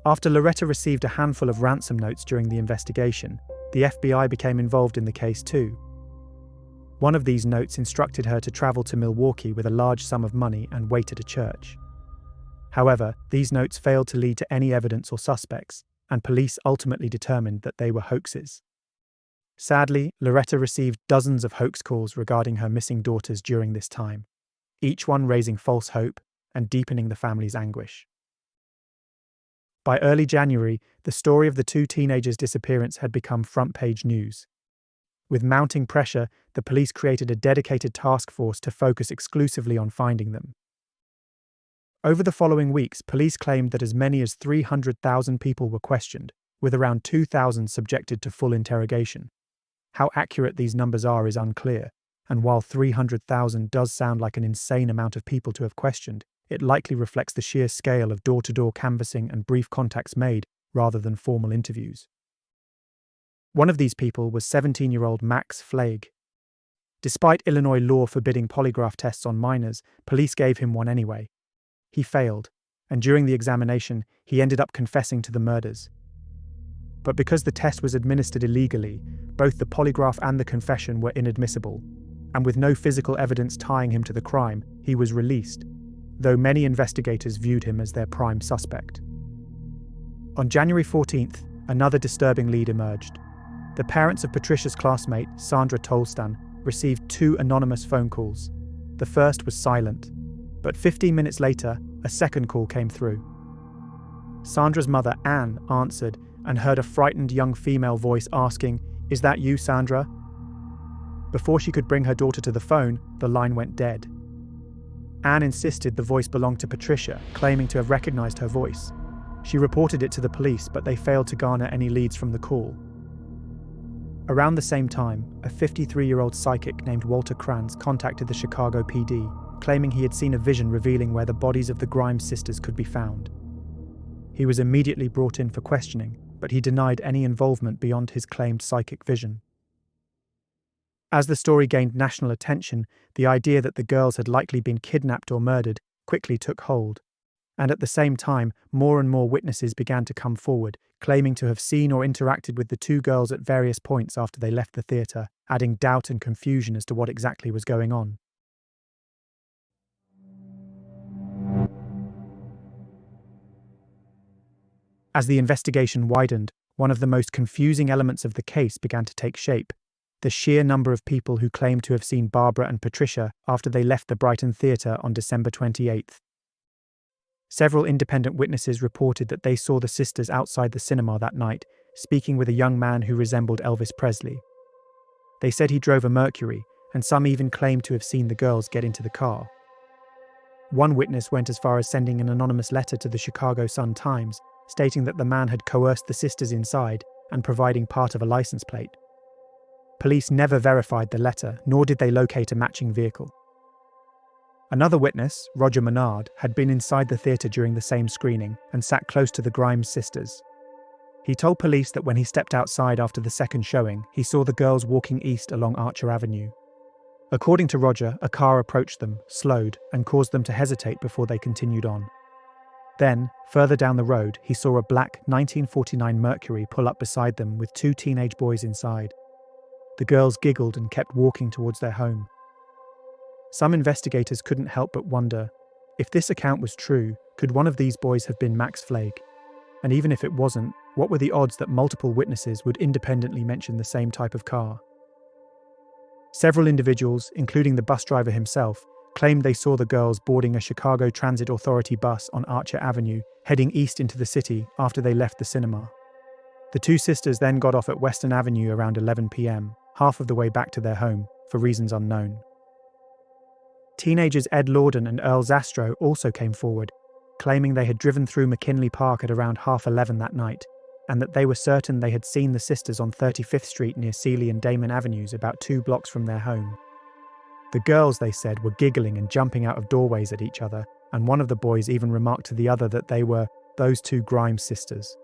After Loretta received a handful of ransom notes during the investigation, the FBI became involved in the case too. One of these notes instructed her to travel to Milwaukee with a large sum of money and wait at a church. However, these notes failed to lead to any evidence or suspects, and police ultimately determined that they were hoaxes. Sadly, Loretta received dozens of hoax calls regarding her missing daughters during this time, each one raising false hope and deepening the family's anguish. By early January, the story of the two teenagers' disappearance had become front-page news. With mounting pressure, the police created a dedicated task force to focus exclusively on finding them. Over the following weeks, police claimed that as many as 300,000 people were questioned, with around 2,000 subjected to full interrogation. How accurate these numbers are is unclear, and while 300,000 does sound like an insane amount of people to have questioned, it likely reflects the sheer scale of door-to-door canvassing and brief contacts made rather than formal interviews. One of these people was 17-year-old Max Flagg. Despite Illinois law forbidding polygraph tests on minors, police gave him one anyway. He failed, and during the examination, he ended up confessing to the murders. But because the test was administered illegally, both the polygraph and the confession were inadmissible, and with no physical evidence tying him to the crime, he was released, though many investigators viewed him as their prime suspect. On January 14th, another disturbing lead emerged. The parents of Patricia's classmate, Sandra Tolstan, received 2 anonymous phone calls. The first was silent, but 15 minutes later, a second call came through. Sandra's mother, Anne, answered and heard a frightened young female voice asking, "Is that you, Sandra?" Before she could bring her daughter to the phone, the line went dead. Anne insisted the voice belonged to Patricia, claiming to have recognized her voice. She reported it to the police, but they failed to garner any leads from the call. Around the same time, a 53-year-old psychic named Walter Kranz contacted the Chicago PD, claiming he had seen a vision revealing where the bodies of the Grimes sisters could be found. He was immediately brought in for questioning, but he denied any involvement beyond his claimed psychic vision. As the story gained national attention, the idea that the girls had likely been kidnapped or murdered quickly took hold, and at the same time, more and more witnesses began to come forward, claiming to have seen or interacted with the 2 girls at various points after they left the theatre, adding doubt and confusion as to what exactly was going on. As the investigation widened, one of the most confusing elements of the case began to take shape: the sheer number of people who claimed to have seen Barbara and Patricia after they left the Brighton Theatre on December 28th. Several independent witnesses reported that they saw the sisters outside the cinema that night, speaking with a young man who resembled Elvis Presley. They said he drove a Mercury, and some even claimed to have seen the girls get into the car. One witness went as far as sending an anonymous letter to the Chicago Sun-Times, stating that the man had coerced the sisters inside and providing part of a license plate. Police never verified the letter, nor did they locate a matching vehicle. Another witness, Roger Menard, had been inside the theatre during the same screening and sat close to the Grimes sisters. He told police that when he stepped outside after the second showing, he saw the girls walking east along Archer Avenue. According to Roger, a car approached them, slowed, and caused them to hesitate before they continued on. Then, further down the road, he saw a black 1949 Mercury pull up beside them with 2 teenage boys inside. The girls giggled and kept walking towards their home. Some investigators couldn't help but wonder, if this account was true, could one of these boys have been Max Flagg? And even if it wasn't, what were the odds that multiple witnesses would independently mention the same type of car? Several individuals, including the bus driver himself, claimed they saw the girls boarding a Chicago Transit Authority bus on Archer Avenue, heading east into the city after they left the cinema. The 2 sisters then got off at Western Avenue around 11 p.m., half of the way back to their home, for reasons unknown. Teenagers Ed Lorden and Earl Zastrow also came forward, claiming they had driven through McKinley Park at around 11:30 that night, and that they were certain they had seen the sisters on 35th Street near Seeley and Damon Avenues about 2 blocks from their home. The girls, they said, were giggling and jumping out of doorways at each other, and one of the boys even remarked to the other that they were those 2 Grimes sisters.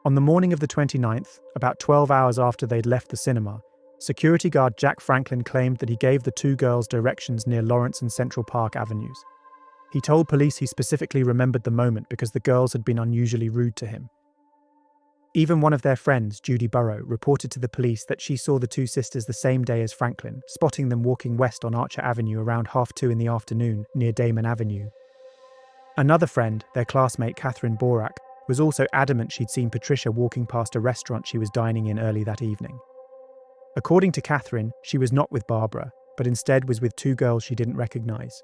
On the morning of the 29th, about 12 hours after they'd left the cinema, security guard Jack Franklin claimed that he gave the 2 girls directions near Lawrence and Central Park Avenues. He told police he specifically remembered the moment because the girls had been unusually rude to him. Even one of their friends, Judy Burrow, reported to the police that she saw the 2 sisters the same day as Franklin, spotting them walking west on Archer Avenue around 2:30 in the afternoon near Damon Avenue. Another friend, their classmate Catherine Borak, was also adamant she'd seen Patricia walking past a restaurant she was dining in early that evening. According to Catherine, she was not with Barbara, but instead was with 2 girls she didn't recognise.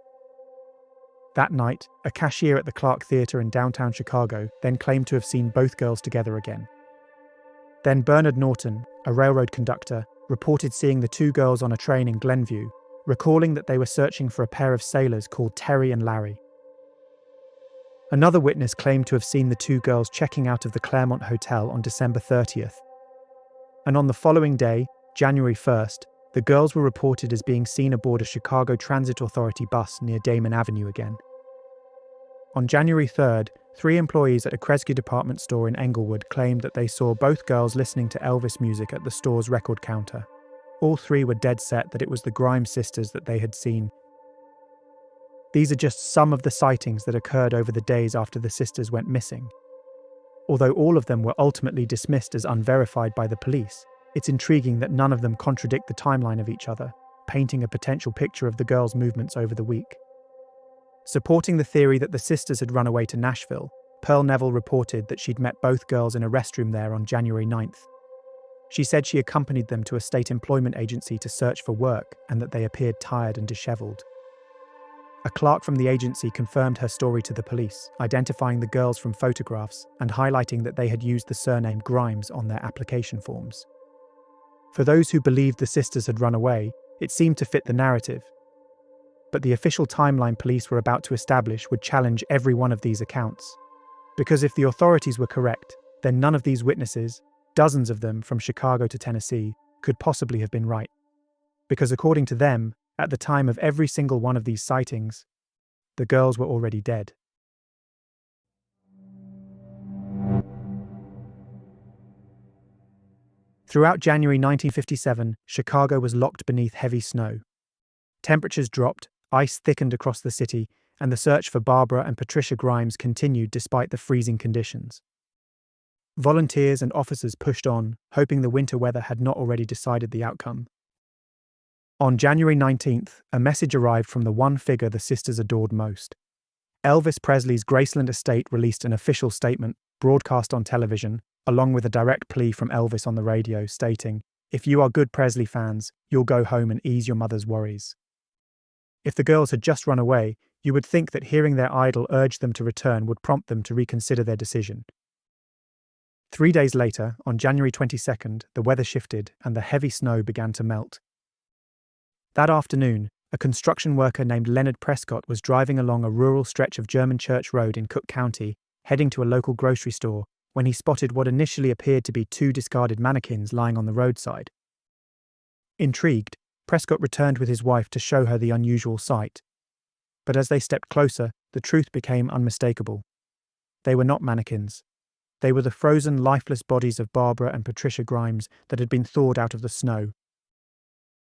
That night, a cashier at the Clark Theatre in downtown Chicago then claimed to have seen both girls together again. Then Bernard Norton, a railroad conductor, reported seeing the 2 girls on a train in Glenview, recalling that they were searching for a pair of sailors called Terry and Larry. Another witness claimed to have seen the 2 girls checking out of the Claremont Hotel on December 30th. And on the following day, January 1st, the girls were reported as being seen aboard a Chicago Transit Authority bus near Damon Avenue again. On January 3rd, 3 employees at a Kresge department store in Englewood claimed that they saw both girls listening to Elvis music at the store's record counter. All 3 were dead set that it was the Grimes sisters that they had seen. These are just some of the sightings that occurred over the days after the sisters went missing. Although all of them were ultimately dismissed as unverified by the police, it's intriguing that none of them contradict the timeline of each other, painting a potential picture of the girls' movements over the week. Supporting the theory that the sisters had run away to Nashville, Pearl Neville reported that she'd met both girls in a restroom there on January 9th. She said she accompanied them to a state employment agency to search for work and that they appeared tired and dishevelled. A clerk from the agency confirmed her story to the police, identifying the girls from photographs and highlighting that they had used the surname Grimes on their application forms. For those who believed the sisters had run away, it seemed to fit the narrative. But the official timeline police were about to establish would challenge every one of these accounts. Because if the authorities were correct, then none of these witnesses, dozens of them from Chicago to Tennessee, could possibly have been right. Because according to them, at the time of every single one of these sightings, the girls were already dead. Throughout January 1957, Chicago was locked beneath heavy snow. Temperatures dropped, ice thickened across the city, and the search for Barbara and Patricia Grimes continued despite the freezing conditions. Volunteers and officers pushed on, hoping the winter weather had not already decided the outcome. On January 19th, a message arrived from the one figure the sisters adored most. Elvis Presley's Graceland estate released an official statement, broadcast on television, along with a direct plea from Elvis on the radio, stating, "If you are good Presley fans, you'll go home and ease your mother's worries." If the girls had just run away, you would think that hearing their idol urge them to return would prompt them to reconsider their decision. 3 days later, on January 22nd, the weather shifted and the heavy snow began to melt. That afternoon, a construction worker named Leonard Prescott was driving along a rural stretch of German Church Road in Cook County, heading to a local grocery store, when he spotted what initially appeared to be 2 discarded mannequins lying on the roadside. Intrigued, Prescott returned with his wife to show her the unusual sight. But as they stepped closer, the truth became unmistakable. They were not mannequins. They were the frozen, lifeless bodies of Barbara and Patricia Grimes that had been thawed out of the snow.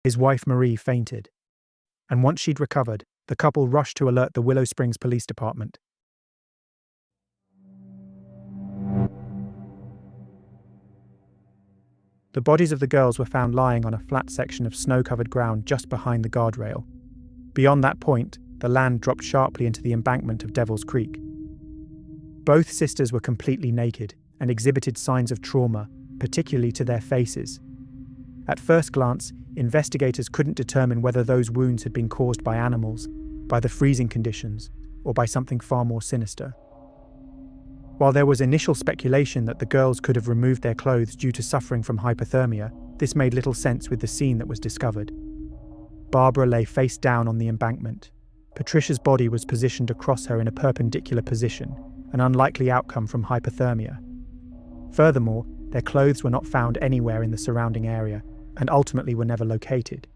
His wife Marie fainted, and once she'd recovered, the couple rushed to alert the Willow Springs Police Department. The bodies of the girls were found lying on a flat section of snow-covered ground just behind the guardrail. Beyond that point, the land dropped sharply into the embankment of Devil's Creek. Both sisters were completely naked and exhibited signs of trauma, particularly to their faces. At first glance, investigators couldn't determine whether those wounds had been caused by animals, by the freezing conditions, or by something far more sinister. While there was initial speculation that the girls could have removed their clothes due to suffering from hypothermia, this made little sense with the scene that was discovered. Barbara lay face down on the embankment. Patricia's body was positioned across her in a perpendicular position, an unlikely outcome from hypothermia. Furthermore, their clothes were not found anywhere in the surrounding area, and ultimately were never located.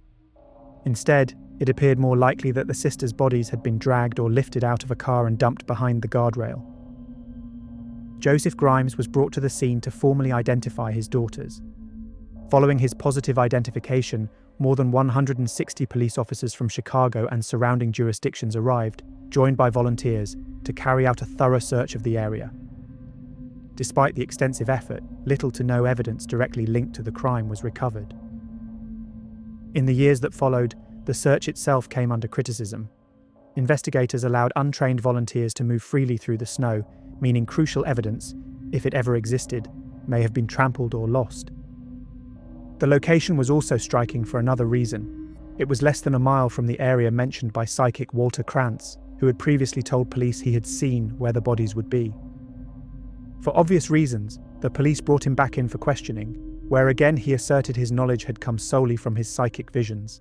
Instead, it appeared more likely that the sisters' bodies had been dragged or lifted out of a car and dumped behind the guardrail. Joseph Grimes was brought to the scene to formally identify his daughters. Following his positive identification, more than 160 police officers from Chicago and surrounding jurisdictions arrived, joined by volunteers, to carry out a thorough search of the area. Despite the extensive effort, little to no evidence directly linked to the crime was recovered. In the years that followed, the search itself came under criticism. Investigators allowed untrained volunteers to move freely through the snow, meaning crucial evidence, if it ever existed, may have been trampled or lost. The location was also striking for another reason. It was less than a mile from the area mentioned by psychic Walter Krantz, who had previously told police he had seen where the bodies would be. For obvious reasons, the police brought him back in for questioning, where again he asserted his knowledge had come solely from his psychic visions.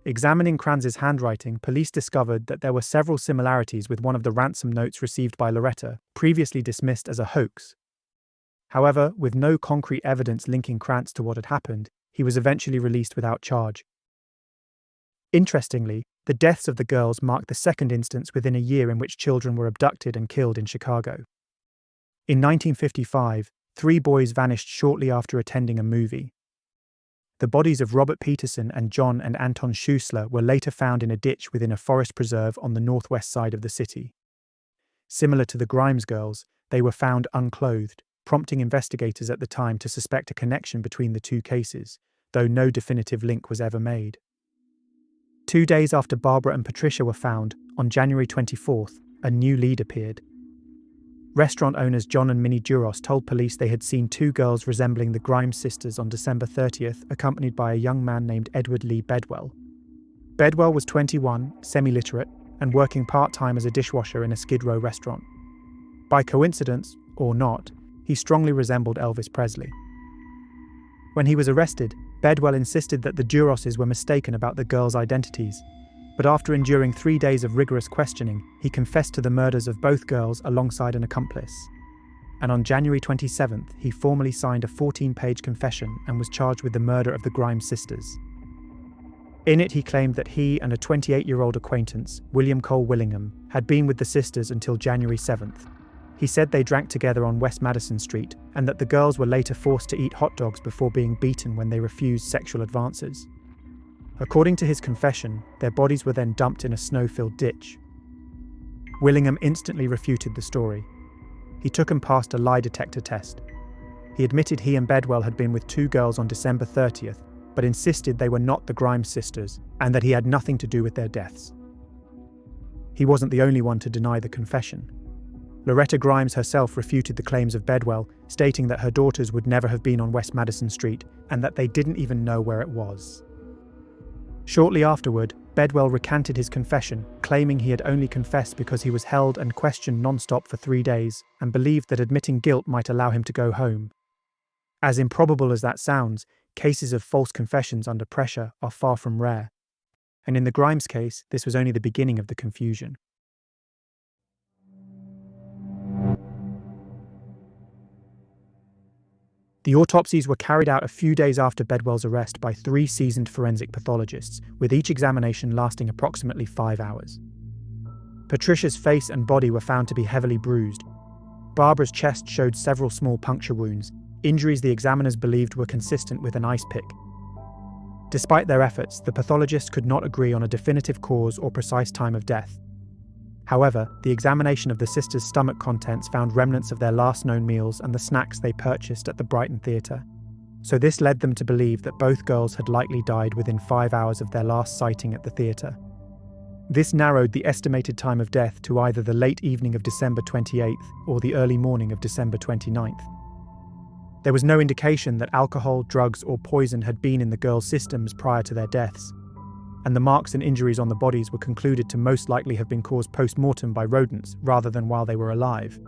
Examining Kranz's handwriting, police discovered that there were several similarities with one of the ransom notes received by Loretta, previously dismissed as a hoax. However, with no concrete evidence linking Krantz to what had happened, he was eventually released without charge. Interestingly, the deaths of the girls marked the second instance within a year in which children were abducted and killed in Chicago. In 1955, 3 boys vanished shortly after attending a movie. The bodies of Robert Peterson and John and Anton Schuessler were later found in a ditch within a forest preserve on the northwest side of the city. Similar to the Grimes girls, they were found unclothed, prompting investigators at the time to suspect a connection between the two cases, though no definitive link was ever made. 2 days after Barbara and Patricia were found, on January 24th, a new lead appeared. Restaurant owners John and Minnie Duros told police they had seen 2 girls resembling the Grimes sisters on December 30th, accompanied by a young man named Edward Lee Bedwell. Bedwell was 21, semi-literate, and working part-time as a dishwasher in a Skid Row restaurant. By coincidence, or not, he strongly resembled Elvis Presley. When he was arrested, Bedwell insisted that the Duroses were mistaken about the girls' identities, but after enduring 3 days of rigorous questioning, he confessed to the murders of both girls alongside an accomplice. And on January 27th, he formally signed a 14-page confession and was charged with the murder of the Grimes sisters. In it, he claimed that he and a 28-year-old acquaintance, William Cole Willingham, had been with the sisters until January 7th. He said they drank together on West Madison Street, and that the girls were later forced to eat hot dogs before being beaten when they refused sexual advances. According to his confession, their bodies were then dumped in a snow-filled ditch. Willingham instantly refuted the story. He took and passed a lie detector test. He admitted he and Bedwell had been with 2 girls on December 30th, but insisted they were not the Grimes sisters and that he had nothing to do with their deaths. He wasn't the only one to deny the confession. Loretta Grimes herself refuted the claims of Bedwell, stating that her daughters would never have been on West Madison Street and that they didn't even know where it was. Shortly afterward, Bedwell recanted his confession, claiming he had only confessed because he was held and questioned non-stop for 3 days and believed that admitting guilt might allow him to go home. As improbable as that sounds, cases of false confessions under pressure are far from rare. And in the Grimes case, this was only the beginning of the confusion. The autopsies were carried out a few days after Bedwell's arrest by 3 seasoned forensic pathologists, with each examination lasting approximately 5 hours. Patricia's face and body were found to be heavily bruised. Barbara's chest showed several small puncture wounds, injuries the examiners believed were consistent with an ice pick. Despite their efforts, the pathologists could not agree on a definitive cause or precise time of death. However, the examination of the sisters' stomach contents found remnants of their last known meals and the snacks they purchased at the Brighton Theatre. So this led them to believe that both girls had likely died within 5 hours of their last sighting at the theatre. This narrowed the estimated time of death to either the late evening of December 28th or the early morning of December 29th. There was no indication that alcohol, drugs, or poison had been in the girls' systems prior to their deaths, and the marks and injuries on the bodies were concluded to most likely have been caused post-mortem by rodents rather than while they were alive.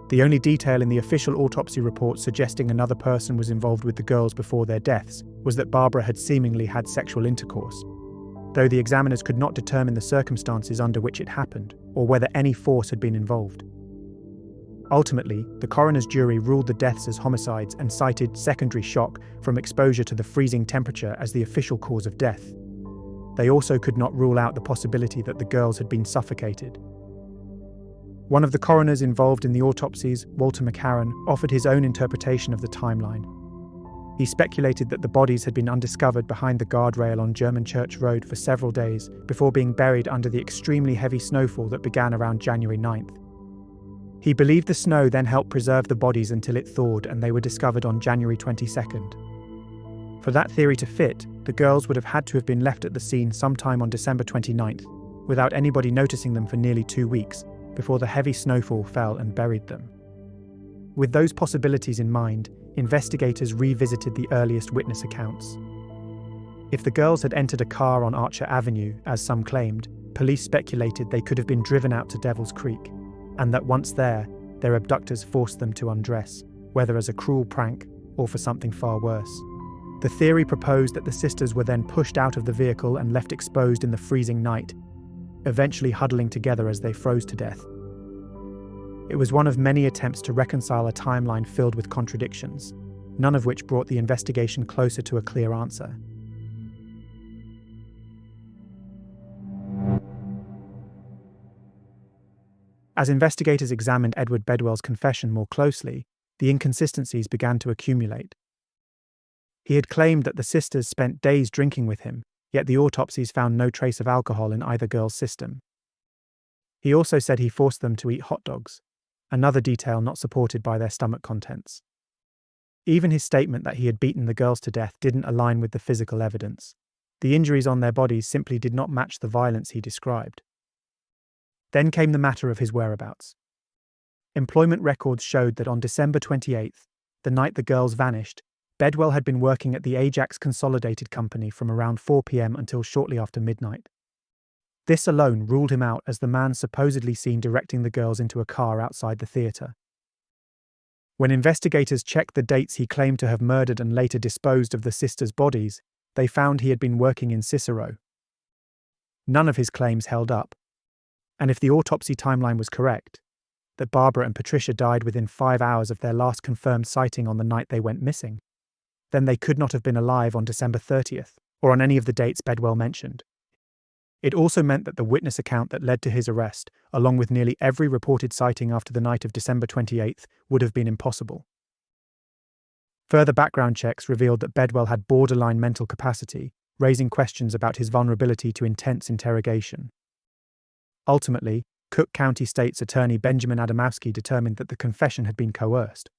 The only detail in the official autopsy report suggesting another person was involved with the girls before their deaths was that Barbara had seemingly had sexual intercourse, though the examiners could not determine the circumstances under which it happened or whether any force had been involved. Ultimately, the coroner's jury ruled the deaths as homicides and cited secondary shock from exposure to the freezing temperature as the official cause of death. They also could not rule out the possibility that the girls had been suffocated. One of the coroners involved in the autopsies, Walter McCarran, offered his own interpretation of the timeline. He speculated that the bodies had been undiscovered behind the guardrail on German Church Road for several days before being buried under the extremely heavy snowfall that began around January 9th. He believed the snow then helped preserve the bodies until it thawed and they were discovered on January 22nd. For that theory to fit, the girls would have had to have been left at the scene sometime on December 29th, without anybody noticing them for nearly 2 weeks, before the heavy snowfall fell and buried them. With those possibilities in mind, investigators revisited the earliest witness accounts. If the girls had entered a car on Archer Avenue, as some claimed, police speculated they could have been driven out to Devil's Creek, and that once there, their abductors forced them to undress, whether as a cruel prank or for something far worse. The theory proposed that the sisters were then pushed out of the vehicle and left exposed in the freezing night, eventually huddling together as they froze to death. It was one of many attempts to reconcile a timeline filled with contradictions, none of which brought the investigation closer to a clear answer. As investigators examined Edward Bedwell's confession more closely, the inconsistencies began to accumulate. He had claimed that the sisters spent days drinking with him, yet the autopsies found no trace of alcohol in either girl's system. He also said he forced them to eat hot dogs, another detail not supported by their stomach contents. Even his statement that he had beaten the girls to death didn't align with the physical evidence. The injuries on their bodies simply did not match the violence he described. Then came the matter of his whereabouts. Employment records showed that on December 28th, the night the girls vanished, Bedwell had been working at the Ajax Consolidated Company from around 4 p.m. until shortly after midnight. This alone ruled him out as the man supposedly seen directing the girls into a car outside the theatre. When investigators checked the dates he claimed to have murdered and later disposed of the sisters' bodies, they found he had been working in Cicero. None of his claims held up, and if the autopsy timeline was correct, that Barbara and Patricia died within 5 hours of their last confirmed sighting on the night they went missing, then they could not have been alive on December 30th, or on any of the dates Bedwell mentioned. It also meant that the witness account that led to his arrest, along with nearly every reported sighting after the night of December 28th, would have been impossible. Further background checks revealed that Bedwell had borderline mental capacity, raising questions about his vulnerability to intense interrogation. Ultimately, Cook County State's Attorney Benjamin Adamowski determined that the confession had been coerced.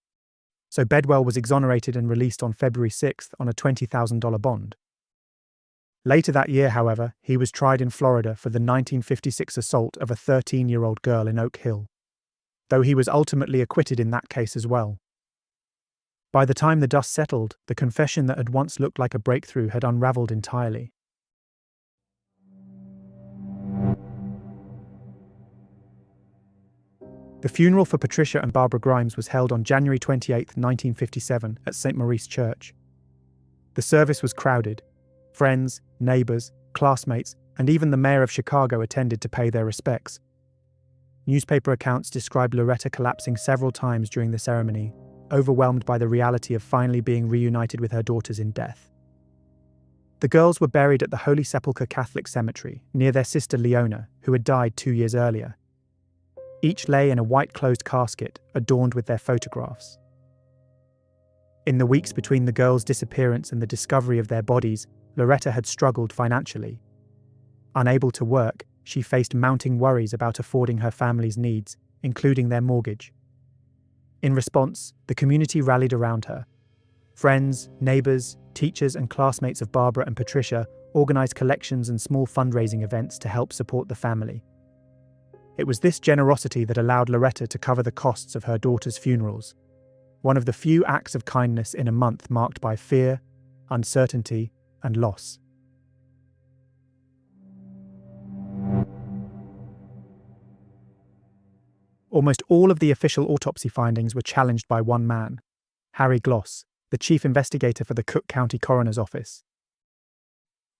So Bedwell was exonerated and released on February 6th on a $20,000 bond. Later that year, however, he was tried in Florida for the 1956 assault of a 13-year-old girl in Oak Hill, though he was ultimately acquitted in that case as well. By the time the dust settled, the confession that had once looked like a breakthrough had unraveled entirely. The funeral for Patricia and Barbara Grimes was held on January 28, 1957, at St. Maurice Church. The service was crowded. Friends, neighbours, classmates, and even the mayor of Chicago attended to pay their respects. Newspaper accounts described Loretta collapsing several times during the ceremony, overwhelmed by the reality of finally being reunited with her daughters in death. The girls were buried at the Holy Sepulchre Catholic Cemetery, near their sister Leona, who had died 2 years earlier. Each lay in a white closed casket, adorned with their photographs. In the weeks between the girls' disappearance and the discovery of their bodies, Loretta had struggled financially. Unable to work, she faced mounting worries about affording her family's needs, including their mortgage. In response, the community rallied around her. Friends, neighbours, teachers and classmates of Barbara and Patricia organised collections and small fundraising events to help support the family. It was this generosity that allowed Loretta to cover the costs of her daughters' funerals, one of the few acts of kindness in a month marked by fear, uncertainty, and loss. Almost all of the official autopsy findings were challenged by one man, Harry Gloss, the chief investigator for the Cook County Coroner's Office.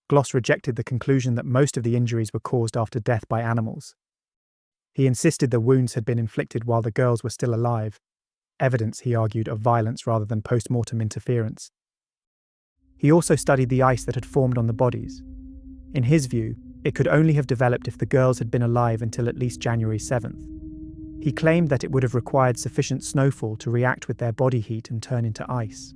Gloss rejected the conclusion that most of the injuries were caused after death by animals. He insisted the wounds had been inflicted while the girls were still alive, evidence, he argued, of violence rather than post-mortem interference. He also studied the ice that had formed on the bodies. In his view, it could only have developed if the girls had been alive until at least January 7th. He claimed that it would have required sufficient snowfall to react with their body heat and turn into ice.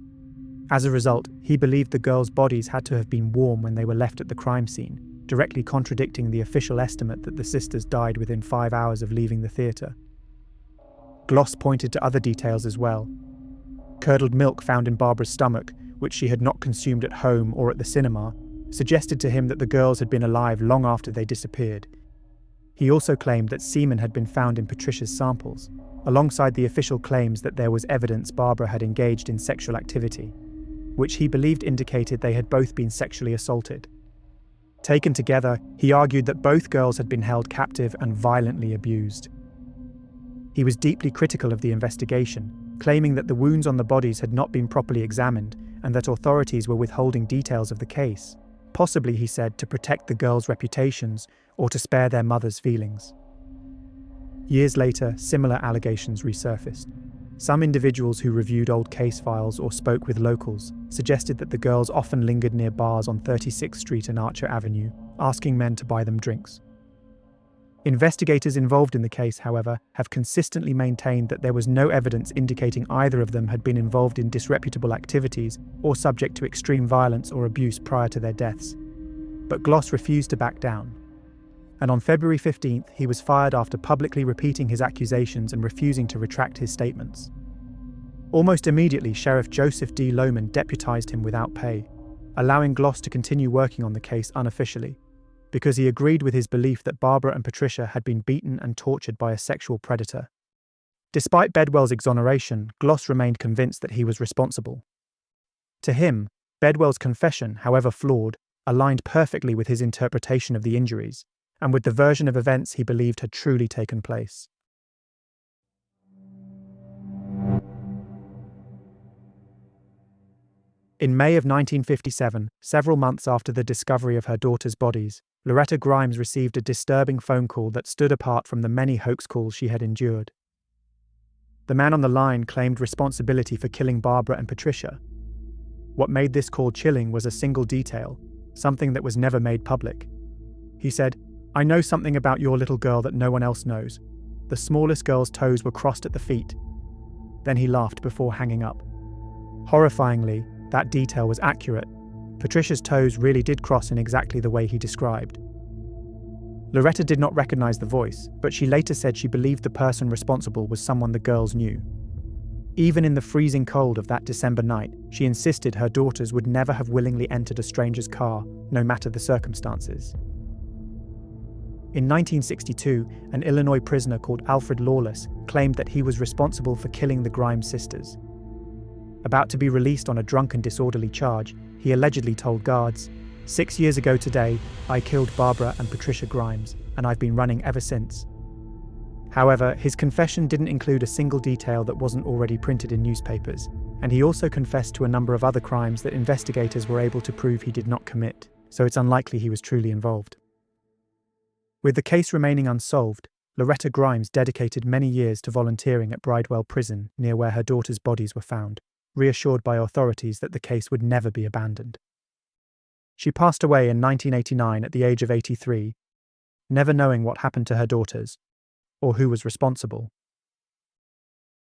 As a result, he believed the girls' bodies had to have been warm when they were left at the crime scene, directly contradicting the official estimate that the sisters died within 5 hours of leaving the theatre. Gloss pointed to other details as well. Curdled milk found in Barbara's stomach, which she had not consumed at home or at the cinema, suggested to him that the girls had been alive long after they disappeared. He also claimed that semen had been found in Patricia's samples, alongside the official claims that there was evidence Barbara had engaged in sexual activity, which he believed indicated they had both been sexually assaulted. Taken together, he argued that both girls had been held captive and violently abused. He was deeply critical of the investigation, claiming that the wounds on the bodies had not been properly examined and that authorities were withholding details of the case, possibly, he said, to protect the girls' reputations or to spare their mothers' feelings. Years later, similar allegations resurfaced. Some individuals who reviewed old case files or spoke with locals suggested that the girls often lingered near bars on 36th Street and Archer Avenue, asking men to buy them drinks. Investigators involved in the case, however, have consistently maintained that there was no evidence indicating either of them had been involved in disreputable activities or subject to extreme violence or abuse prior to their deaths. But Gloss refused to back down. And on February 15th, he was fired after publicly repeating his accusations and refusing to retract his statements. Almost immediately, Sheriff Joseph D. Lohman deputized him without pay, allowing Gloss to continue working on the case unofficially, because he agreed with his belief that Barbara and Patricia had been beaten and tortured by a sexual predator. Despite Bedwell's exoneration, Gloss remained convinced that he was responsible. To him, Bedwell's confession, however flawed, aligned perfectly with his interpretation of the injuries, and with the version of events he believed had truly taken place. In May of 1957, several months after the discovery of her daughter's bodies, Loretta Grimes received a disturbing phone call that stood apart from the many hoax calls she had endured. The man on the line claimed responsibility for killing Barbara and Patricia. What made this call chilling was a single detail, something that was never made public. He said, "I know something about your little girl that no one else knows. The smallest girl's toes were crossed at the feet." Then he laughed before hanging up. Horrifyingly, that detail was accurate. Patricia's toes really did cross in exactly the way he described. Loretta did not recognize the voice, but she later said she believed the person responsible was someone the girls knew. Even in the freezing cold of that December night, she insisted her daughters would never have willingly entered a stranger's car, no matter the circumstances. In 1962, an Illinois prisoner called Alfred Lawless claimed that he was responsible for killing the Grimes sisters. About to be released on a drunk and disorderly charge, he allegedly told guards, "6 years ago today, I killed Barbara and Patricia Grimes, and I've been running ever since." However, his confession didn't include a single detail that wasn't already printed in newspapers, and he also confessed to a number of other crimes that investigators were able to prove he did not commit, so it's unlikely he was truly involved. With the case remaining unsolved, Loretta Grimes dedicated many years to volunteering at Bridewell Prison near where her daughters' bodies were found, reassured by authorities that the case would never be abandoned. She passed away in 1989 at the age of 83, never knowing what happened to her daughters, or who was responsible.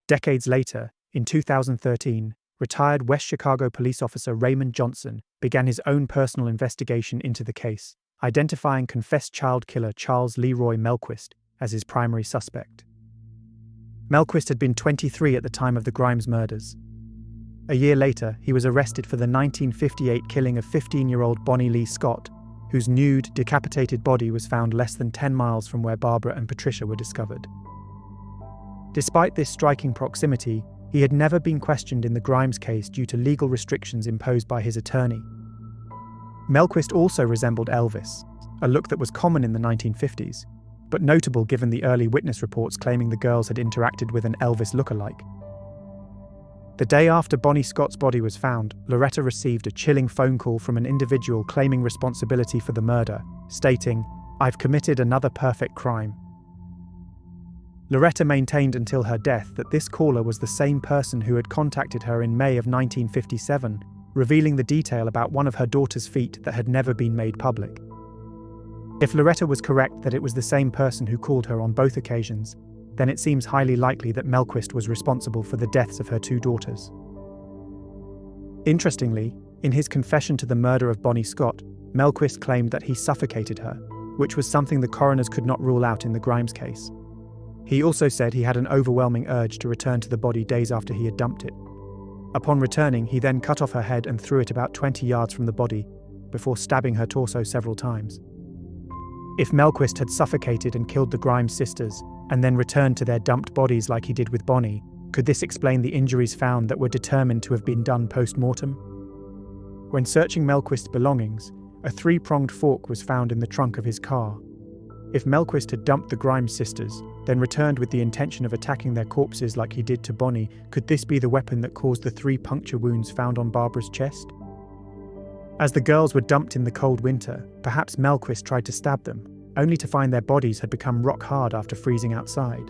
Decades later, in 2013, retired West Chicago police officer Raymond Johnson began his own personal investigation into the case, identifying confessed child killer Charles Leroy Melquist as his primary suspect. Melquist had been 23 at the time of the Grimes murders. A year later, he was arrested for the 1958 killing of 15-year-old Bonnie Lee Scott, whose nude, decapitated body was found less than 10 miles from where Barbara and Patricia were discovered. Despite this striking proximity, he had never been questioned in the Grimes case due to legal restrictions imposed by his attorney. Melquist also resembled Elvis, a look that was common in the 1950s, but notable given the early witness reports claiming the girls had interacted with an Elvis lookalike. The day after Bonnie Scott's body was found, Loretta received a chilling phone call from an individual claiming responsibility for the murder, stating, "I've committed another perfect crime." Loretta maintained until her death that this caller was the same person who had contacted her in May of 1957, revealing the detail about one of her daughter's feet that had never been made public. If Loretta was correct that it was the same person who called her on both occasions, then it seems highly likely that Mellquist was responsible for the deaths of her two daughters. Interestingly, in his confession to the murder of Bonnie Scott, Mellquist claimed that he suffocated her, which was something the coroners could not rule out in the Grimes case. He also said he had an overwhelming urge to return to the body days after he had dumped it. Upon returning, he then cut off her head and threw it about 20 yards from the body, before stabbing her torso several times. If Mellquist had suffocated and killed the Grimes sisters, and then returned to their dumped bodies like he did with Bonnie, could this explain the injuries found that were determined to have been done post-mortem? When searching Mellquist's belongings, a three-pronged fork was found in the trunk of his car. If Mellquist had dumped the Grimes sisters, then returned with the intention of attacking their corpses like he did to Bonnie, could this be the weapon that caused the 3 puncture wounds found on Barbara's chest? As the girls were dumped in the cold winter, perhaps Mellquist tried to stab them, only to find their bodies had become rock hard after freezing outside.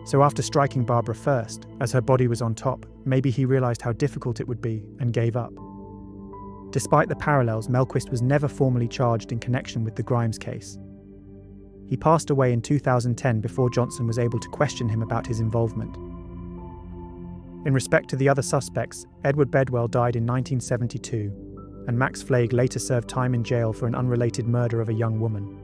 So after striking Barbara first, as her body was on top, maybe he realised how difficult it would be and gave up. Despite the parallels, Mellquist was never formally charged in connection with the Grimes case. He passed away in 2010 before Johnson was able to question him about his involvement. In respect to the other suspects, Edward Bedwell died in 1972, and Max Flagg later served time in jail for an unrelated murder of a young woman.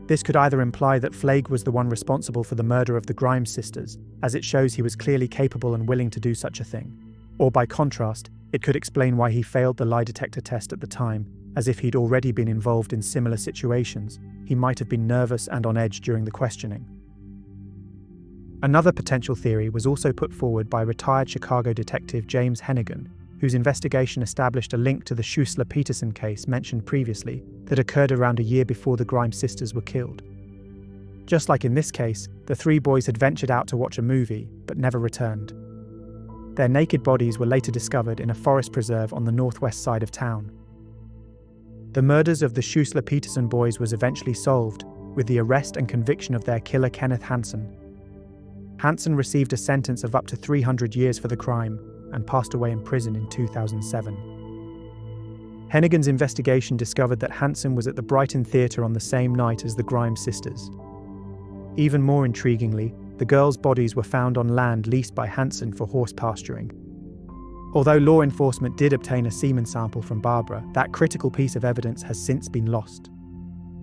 This could either imply that Flagg was the one responsible for the murder of the Grimes sisters, as it shows he was clearly capable and willing to do such a thing, or by contrast, it could explain why he failed the lie detector test at the time, as if he'd already been involved in similar situations. He might have been nervous and on edge during the questioning. Another potential theory was also put forward by retired Chicago detective James Hennigan, whose investigation established a link to the Schuessler-Peterson case mentioned previously that occurred around a year before the Grimes sisters were killed. Just like in this case, the 3 boys had ventured out to watch a movie, but never returned. Their naked bodies were later discovered in a forest preserve on the northwest side of town. The murders of the Schuessler-Peterson boys was eventually solved, with the arrest and conviction of their killer Kenneth Hansen. Hansen received a sentence of up to 300 years for the crime, and passed away in prison in 2007. Hennigan's investigation discovered that Hansen was at the Brighton Theatre on the same night as the Grimes sisters. Even more intriguingly, the girls' bodies were found on land leased by Hansen for horse pasturing. Although law enforcement did obtain a semen sample from Barbara, that critical piece of evidence has since been lost.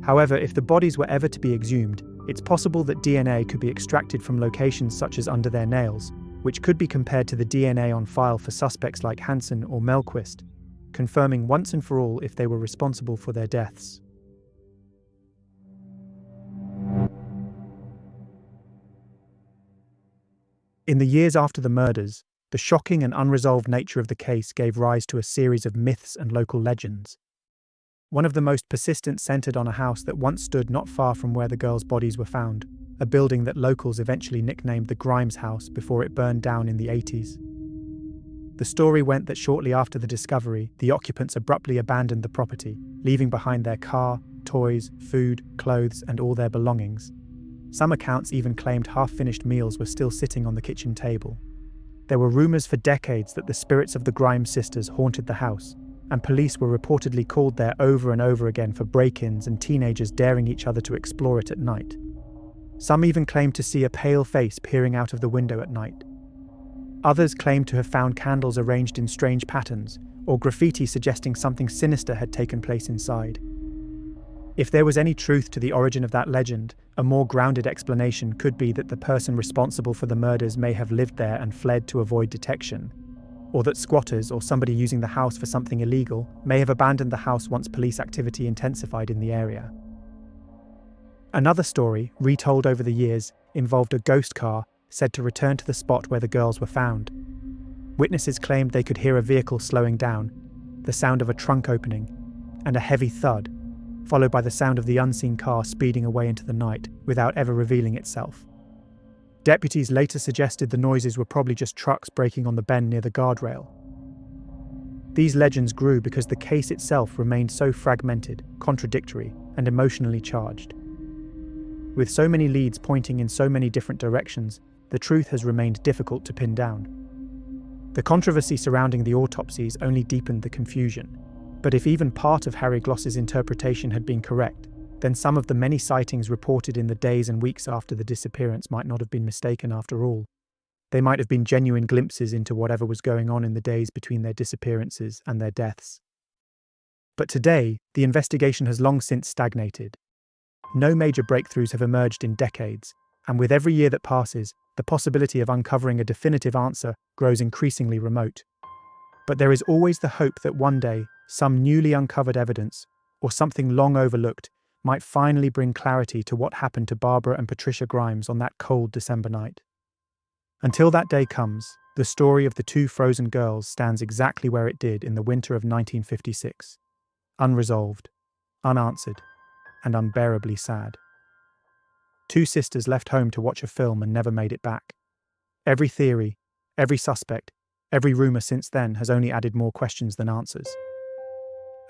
However, if the bodies were ever to be exhumed, it's possible that DNA could be extracted from locations such as under their nails, which could be compared to the DNA on file for suspects like Hansen or Mellquist, confirming once and for all if they were responsible for their deaths. In the years after the murders, the shocking and unresolved nature of the case gave rise to a series of myths and local legends. One of the most persistent centered on a house that once stood not far from where the girls' bodies were found, a building that locals eventually nicknamed the Grimes House before it burned down in the 80s. The story went that shortly after the discovery, the occupants abruptly abandoned the property, leaving behind their car, toys, food, clothes, and all their belongings. Some accounts even claimed half-finished meals were still sitting on the kitchen table. There were rumors for decades that the spirits of the Grimes sisters haunted the house, and police were reportedly called there over and over again for break-ins and teenagers daring each other to explore it at night. Some even claimed to see a pale face peering out of the window at night. Others claimed to have found candles arranged in strange patterns, or graffiti suggesting something sinister had taken place inside. If there was any truth to the origin of that legend, a more grounded explanation could be that the person responsible for the murders may have lived there and fled to avoid detection, or that squatters or somebody using the house for something illegal may have abandoned the house once police activity intensified in the area. Another story, retold over the years, involved a ghost car said to return to the spot where the girls were found. Witnesses claimed they could hear a vehicle slowing down, the sound of a trunk opening, and a heavy thud, followed by the sound of the unseen car speeding away into the night without ever revealing itself. Deputies later suggested the noises were probably just trucks braking on the bend near the guardrail. These legends grew because the case itself remained so fragmented, contradictory, and emotionally charged. With so many leads pointing in so many different directions, the truth has remained difficult to pin down. The controversy surrounding the autopsies only deepened the confusion, but if even part of Harry Gloss's interpretation had been correct, then some of the many sightings reported in the days and weeks after the disappearance might not have been mistaken after all. They might have been genuine glimpses into whatever was going on in the days between their disappearances and their deaths. But today, the investigation has long since stagnated. No major breakthroughs have emerged in decades, and with every year that passes, the possibility of uncovering a definitive answer grows increasingly remote. But there is always the hope that one day, some newly uncovered evidence, or something long overlooked, might finally bring clarity to what happened to Barbara and Patricia Grimes on that cold December night. Until that day comes, the story of the two frozen girls stands exactly where it did in the winter of 1956. Unresolved, unanswered, and unbearably sad. Two sisters left home to watch a film and never made it back. Every theory, every suspect, every rumour since then has only added more questions than answers.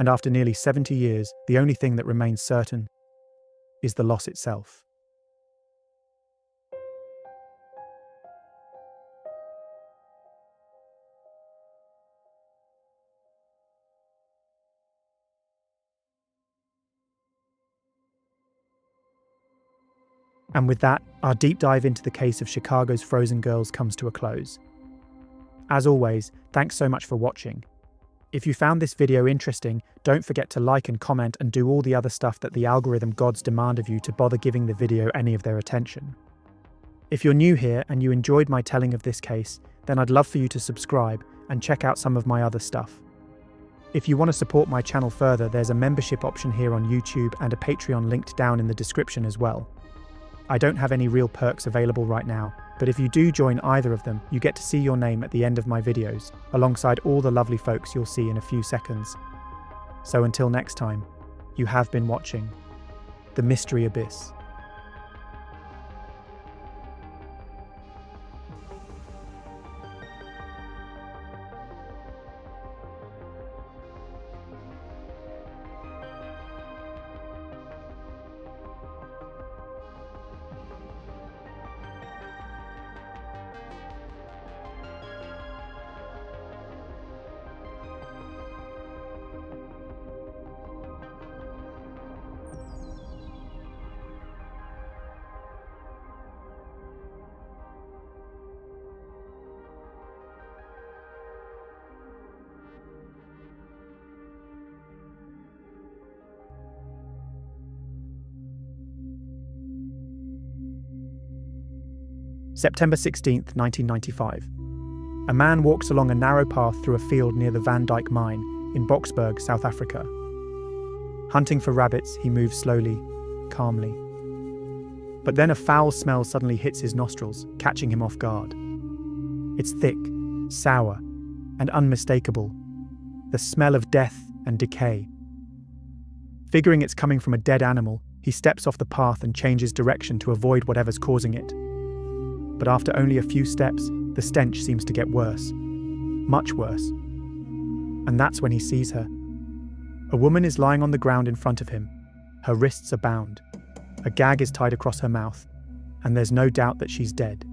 And after nearly 70 years, the only thing that remains certain is the loss itself. And with that, our deep dive into the case of Chicago's frozen girls comes to a close. As always, thanks so much for watching. If you found this video interesting, don't forget to like and comment and do all the other stuff that the algorithm gods demand of you to bother giving the video any of their attention. If you're new here and you enjoyed my telling of this case, then I'd love for you to subscribe and check out some of my other stuff. If you want to support my channel further, there's a membership option here on YouTube and a Patreon linked down in the description as well. I don't have any real perks available right now, but if you do join either of them, you get to see your name at the end of my videos, alongside all the lovely folks you'll see in a few seconds. So until next time, you have been watching The Mystery Abyss. September 16th, 1995. A man walks along a narrow path through a field near the Van Dyke mine in Boksburg, South Africa. Hunting for rabbits, he moves slowly, calmly. But then a foul smell suddenly hits his nostrils, catching him off guard. It's thick, sour, and unmistakable. The smell of death and decay. Figuring it's coming from a dead animal, he steps off the path and changes direction to avoid whatever's causing it. But after only a few steps, the stench seems to get worse. Much worse. And that's when he sees her. A woman is lying on the ground in front of him. Her wrists are bound. A gag is tied across her mouth, and there's no doubt that she's dead.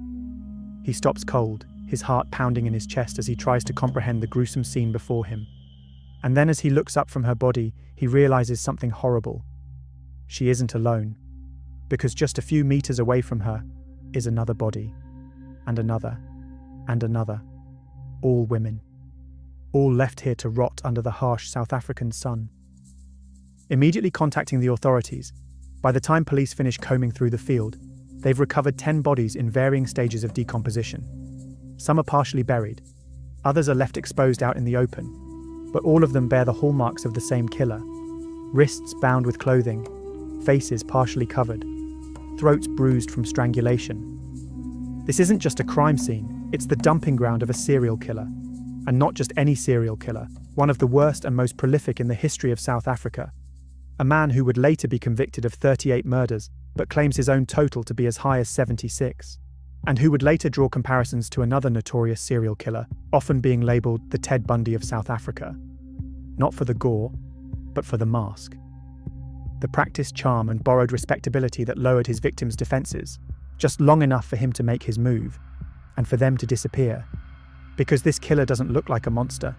He stops cold, his heart pounding in his chest as he tries to comprehend the gruesome scene before him. And then as he looks up from her body, he realizes something horrible. She isn't alone, because just a few meters away from her is another body, and another, and another. All women. All left here to rot under the harsh South African sun. Immediately contacting the authorities, by the time police finish combing through the field, they've recovered 10 bodies in varying stages of decomposition. Some are partially buried, others are left exposed out in the open, but all of them bear the hallmarks of the same killer. Wrists bound with clothing, faces partially covered, throats bruised from strangulation. This isn't just a crime scene, it's the dumping ground of a serial killer. And not just any serial killer, one of the worst and most prolific in the history of South Africa. a man who would later be convicted of 38 murders, but claims his own total to be as high as 76, and who would later draw comparisons to another notorious serial killer, often being labelled the Ted Bundy of South Africa. Not for the gore, but for the mask. The practiced charm and borrowed respectability that lowered his victims' defences, just long enough for him to make his move, and for them to disappear. Because this killer doesn't look like a monster.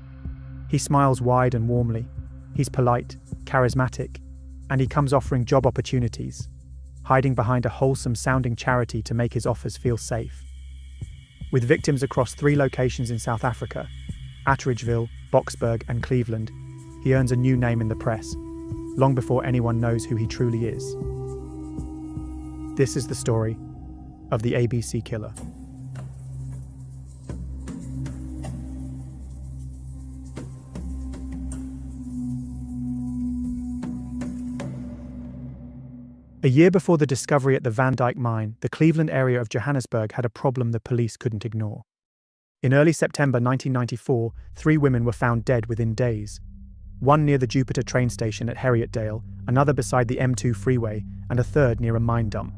He smiles wide and warmly. He's polite, charismatic, and he comes offering job opportunities, hiding behind a wholesome-sounding charity to make his offers feel safe. With victims across 3 locations in South Africa, Atteridgeville, Boksburg and Cleveland, he earns a new name in the press, long before anyone knows who he truly is. This is the story of the ABC Killer. A year before the discovery at the Van Dyke mine, the Cleveland area of Johannesburg had a problem the police couldn't ignore. In early September 1994, 3 women were found dead within days. One near the Jupiter train station at Heriotdale, another beside the M2 freeway, and a third near a mine dump.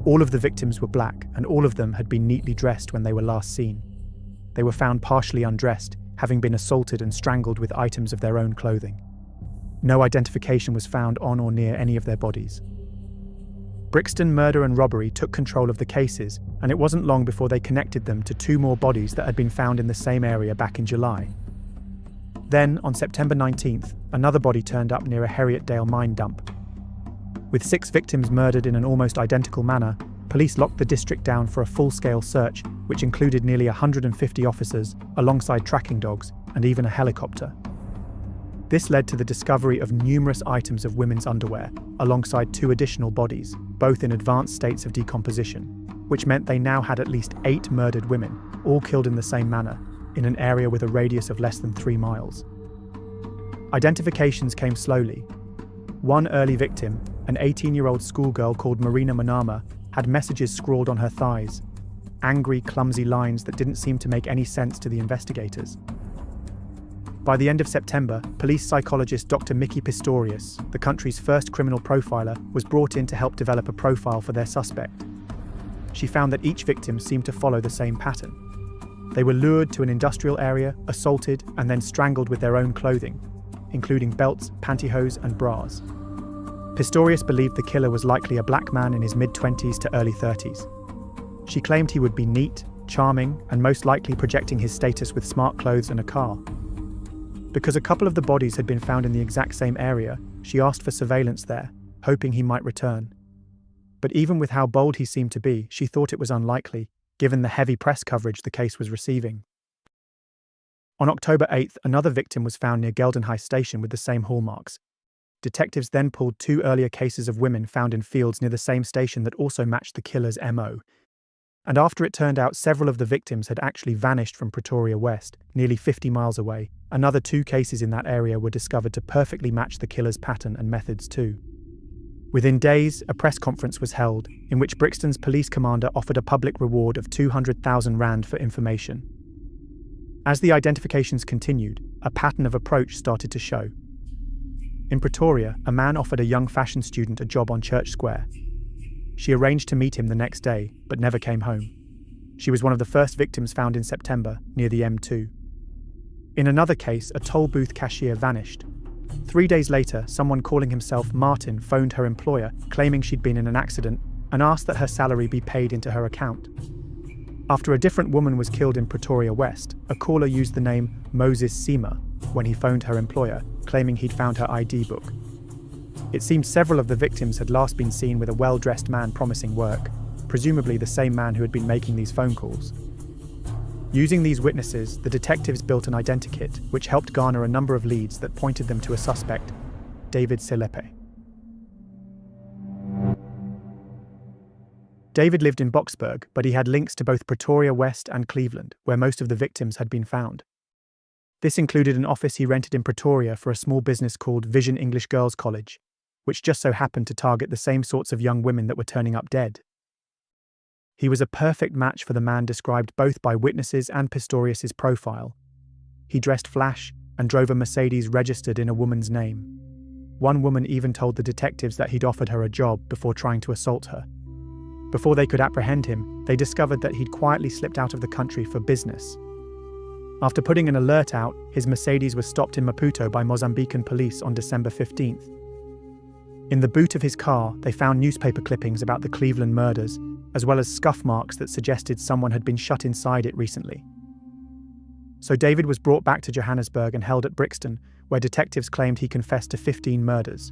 All of the victims were black, and all of them had been neatly dressed when they were last seen. They were found partially undressed, having been assaulted and strangled with items of their own clothing. No identification was found on or near any of their bodies. Brixton murder and robbery took control of the cases, and it wasn't long before they connected them to 2 more bodies that had been found in the same area back in July. Then, on September 19th, another body turned up near a Heriotdale mine dump. With 6 victims murdered in an almost identical manner, police locked the district down for a full-scale search, which included nearly 150 officers, alongside tracking dogs, and even a helicopter. This led to the discovery of numerous items of women's underwear, alongside 2 additional bodies, both in advanced states of decomposition, which meant they now had at least 8 murdered women, all killed in the same manner, in an area with a radius of less than 3 miles. Identifications came slowly. One early victim, an 18-year-old schoolgirl called Marina Manama, had messages scrawled on her thighs, angry, clumsy lines that didn't seem to make any sense to the investigators. By the end of September, police psychologist Dr. Mickey Pistorius, the country's first criminal profiler, was brought in to help develop a profile for their suspect. She found that each victim seemed to follow the same pattern. They were lured to an industrial area, assaulted, and then strangled with their own clothing, including belts, pantyhose, and bras. Pistorius believed the killer was likely a black man in his mid-20s to early 30s. She claimed he would be neat, charming, and most likely projecting his status with smart clothes and a car. Because a couple of the bodies had been found in the exact same area, she asked for surveillance there, hoping he might return. But even with how bold he seemed to be, she thought it was unlikely, given the heavy press coverage the case was receiving. On October 8th, another victim was found near Geldenhuis station with the same hallmarks. Detectives then pulled 2 earlier cases of women found in fields near the same station that also matched the killer's MO. And after it turned out several of the victims had actually vanished from Pretoria West, nearly 50 miles away, another 2 cases in that area were discovered to perfectly match the killer's pattern and methods too. Within days, a press conference was held, in which Brixton's police commander offered a public reward of 200,000 rand for information. As the identifications continued, a pattern of approach started to show. In Pretoria, a man offered a young fashion student a job on Church Square. She arranged to meet him the next day, but never came home. She was one of the first victims found in September, near the M2. In another case, a toll booth cashier vanished. 3 days later, someone calling himself Martin phoned her employer, claiming she'd been in an accident, and asked that her salary be paid into her account. After a different woman was killed in Pretoria West, a caller used the name Moses Sima when he phoned her employer, claiming he'd found her ID book. It seemed several of the victims had last been seen with a well-dressed man promising work, presumably the same man who had been making these phone calls. Using these witnesses, the detectives built an identikit, which helped garner a number of leads that pointed them to a suspect, David Selepe. David lived in Boksburg, but he had links to both Pretoria West and Cleveland, where most of the victims had been found. This included an office he rented in Pretoria for a small business called Vision English Girls College, which just so happened to target the same sorts of young women that were turning up dead. He was a perfect match for the man described both by witnesses and Pistorius's profile. He dressed flash and drove a Mercedes registered in a woman's name. One woman even told the detectives that he'd offered her a job before trying to assault her. Before they could apprehend him, they discovered that he'd quietly slipped out of the country for business. After putting an alert out, his Mercedes was stopped in Maputo by Mozambican police on December 15th. In the boot of his car, they found newspaper clippings about the Cleveland murders, as well as scuff marks that suggested someone had been shut inside it recently. So David was brought back to Johannesburg and held at Brixton, where detectives claimed he confessed to 15 murders.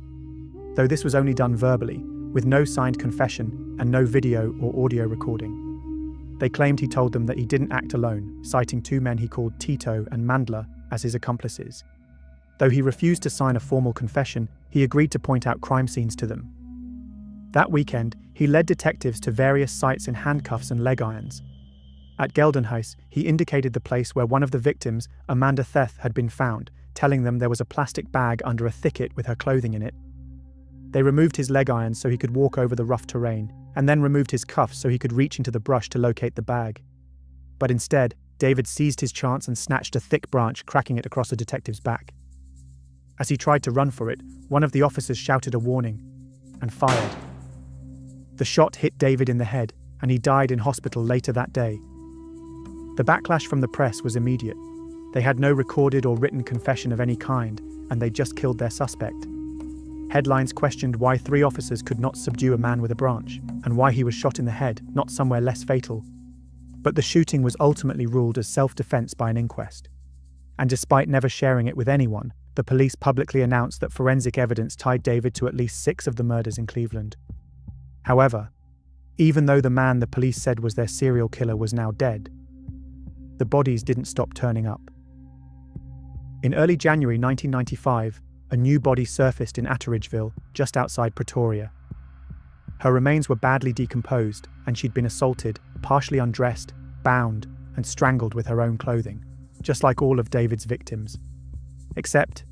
Though this was only done verbally, with no signed confession and no video or audio recording. They claimed he told them that he didn't act alone, citing two men he called Tito and Mandler as his accomplices. Though he refused to sign a formal confession, he agreed to point out crime scenes to them. That weekend, he led detectives to various sites in handcuffs and leg irons. At Geldenhuis, he indicated the place where one of the victims, Amanda Theth, had been found, telling them there was a plastic bag under a thicket with her clothing in it. They removed his leg irons so he could walk over the rough terrain, and then removed his cuffs so he could reach into the brush to locate the bag. But instead, David seized his chance and snatched a thick branch, cracking it across the detective's back. As he tried to run for it, one of the officers shouted a warning and fired. The shot hit David in the head, and he died in hospital later that day. The backlash from the press was immediate. They had no recorded or written confession of any kind, and they just killed their suspect. Headlines questioned why 3 officers could not subdue a man with a branch, and why he was shot in the head, not somewhere less fatal. But the shooting was ultimately ruled as self-defense by an inquest. And despite never sharing it with anyone, the police publicly announced that forensic evidence tied David to at least 6 of the murders in Cleveland. However, even though the man the police said was their serial killer was now dead, the bodies didn't stop turning up. In early January 1995, a new body surfaced in Atteridgeville, just outside Pretoria. Her remains were badly decomposed, and she'd been assaulted, partially undressed, bound, and strangled with her own clothing, just like all of David's victims. Except,